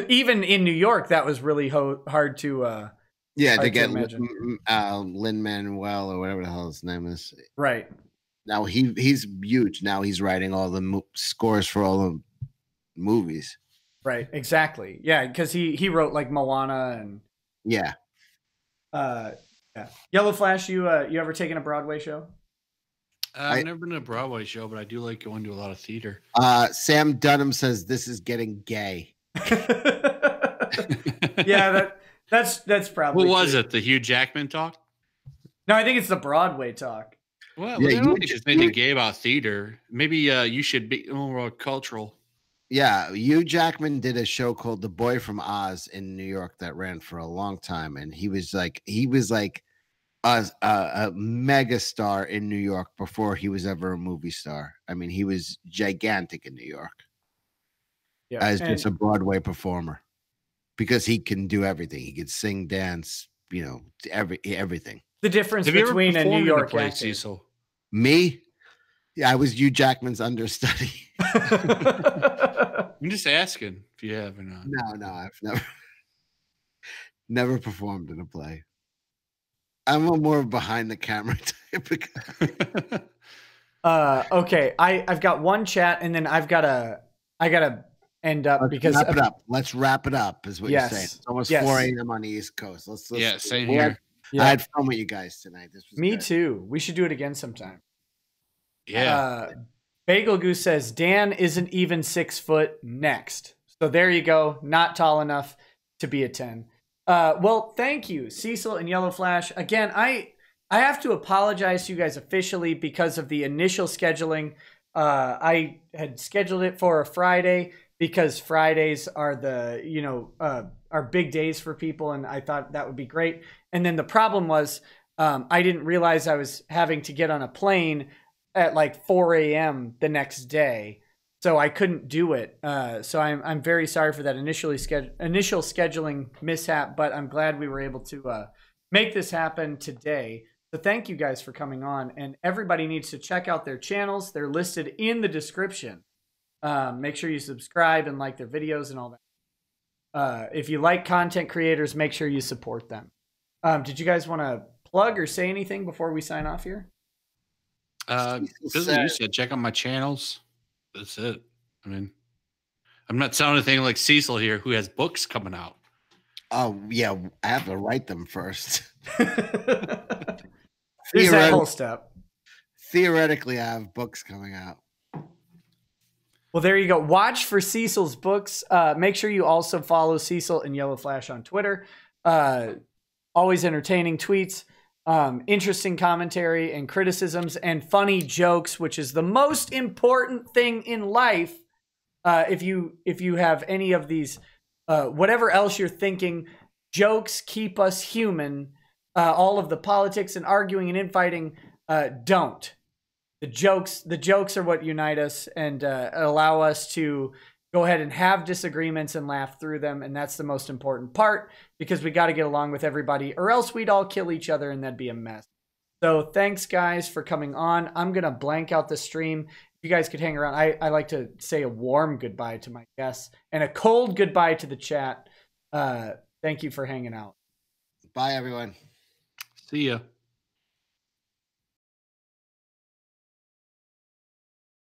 Speaker 1: Even in New York, that was really hard to.
Speaker 4: To get Lin-Manuel or whatever the hell his name is.
Speaker 1: Right.
Speaker 4: Now he's huge. Now he's writing all the scores for all the movies.
Speaker 1: Right. Exactly. Yeah, because he wrote like Moana and.
Speaker 4: Yeah.
Speaker 1: Yeah. YellowFlash, you ever taken a Broadway show?
Speaker 2: I've never been to a Broadway show, but I do like going to a lot of theater.
Speaker 4: Sam Dunham says this is getting gay.
Speaker 1: Yeah, that's probably.
Speaker 2: What was it? The Hugh Jackman talk?
Speaker 1: No, I think it's the Broadway talk.
Speaker 2: Well, I don't think there's anything gay about theater. Maybe you should be more cultural.
Speaker 4: Yeah, Hugh Jackman did a show called The Boy from Oz in New York that ran for a long time, and he was like a mega star in New York before he was ever a movie star. I mean, he was gigantic in New York as just a Broadway performer because he can do everything. He could sing, dance, you know, everything.
Speaker 1: The difference between a New York
Speaker 2: play,
Speaker 1: actor.
Speaker 2: Cecil?
Speaker 4: Me? Yeah, I was Hugh Jackman's understudy.
Speaker 2: I'm just asking if you have or not.
Speaker 4: No, I've never performed in a play. I'm a more behind the camera type of guy.
Speaker 1: Okay, I've got one chat, and then I gotta end up because
Speaker 4: wrap it up. Let's wrap it up. Is what you're saying. It's almost 4 a.m. on the East Coast. Let's
Speaker 2: same here.
Speaker 4: I had fun with you guys tonight. This was
Speaker 1: me
Speaker 4: good.
Speaker 1: too. We should do it again sometime.
Speaker 2: Yeah.
Speaker 1: Bagel Goose says Dan isn't even 6 foot. Next, so there you go. Not tall enough to be a 10. Well, thank you, Cecil and YellowFlash. Again, I have to apologize to you guys officially because of the initial scheduling. I had scheduled it for a Friday because Fridays are are big days for people, and I thought that would be great. And then the problem was I didn't realize I was having to get on a plane at like 4 a.m. the next day. So I couldn't do it. So I'm very sorry for that initial scheduling mishap, but I'm glad we were able to make this happen today. So thank you guys for coming on, and everybody needs to check out their channels. They're listed in the description. Make sure you subscribe and like their videos and all that. If you like content creators, make sure you support them. Did you guys want to plug or say anything before we sign off here?
Speaker 2: You said check out my channels. That's it. I mean, I'm not sounding anything like Cecil here, who has books coming out.
Speaker 4: Oh yeah, I have to write them first.
Speaker 1: There's that whole step.
Speaker 4: Theoretically, I have books coming out.
Speaker 1: Well, there you go. Watch for Cecil's books. Make sure you also follow Cecil and YellowFlash on Twitter. Always entertaining tweets. Interesting commentary and criticisms and funny jokes, which is the most important thing in life. If you have any of these, whatever else you're thinking, jokes keep us human. All of the politics and arguing and infighting don't. The jokes are what unite us and allow us to go ahead and have disagreements and laugh through them. And that's the most important part, because we got to get along with everybody, or else we'd all kill each other and that'd be a mess. So thanks guys for coming on. I'm going to blank out the stream. If you guys could hang around. I like to say a warm goodbye to my guests and a cold goodbye to the chat. Thank you for hanging out.
Speaker 4: Bye everyone.
Speaker 2: See ya.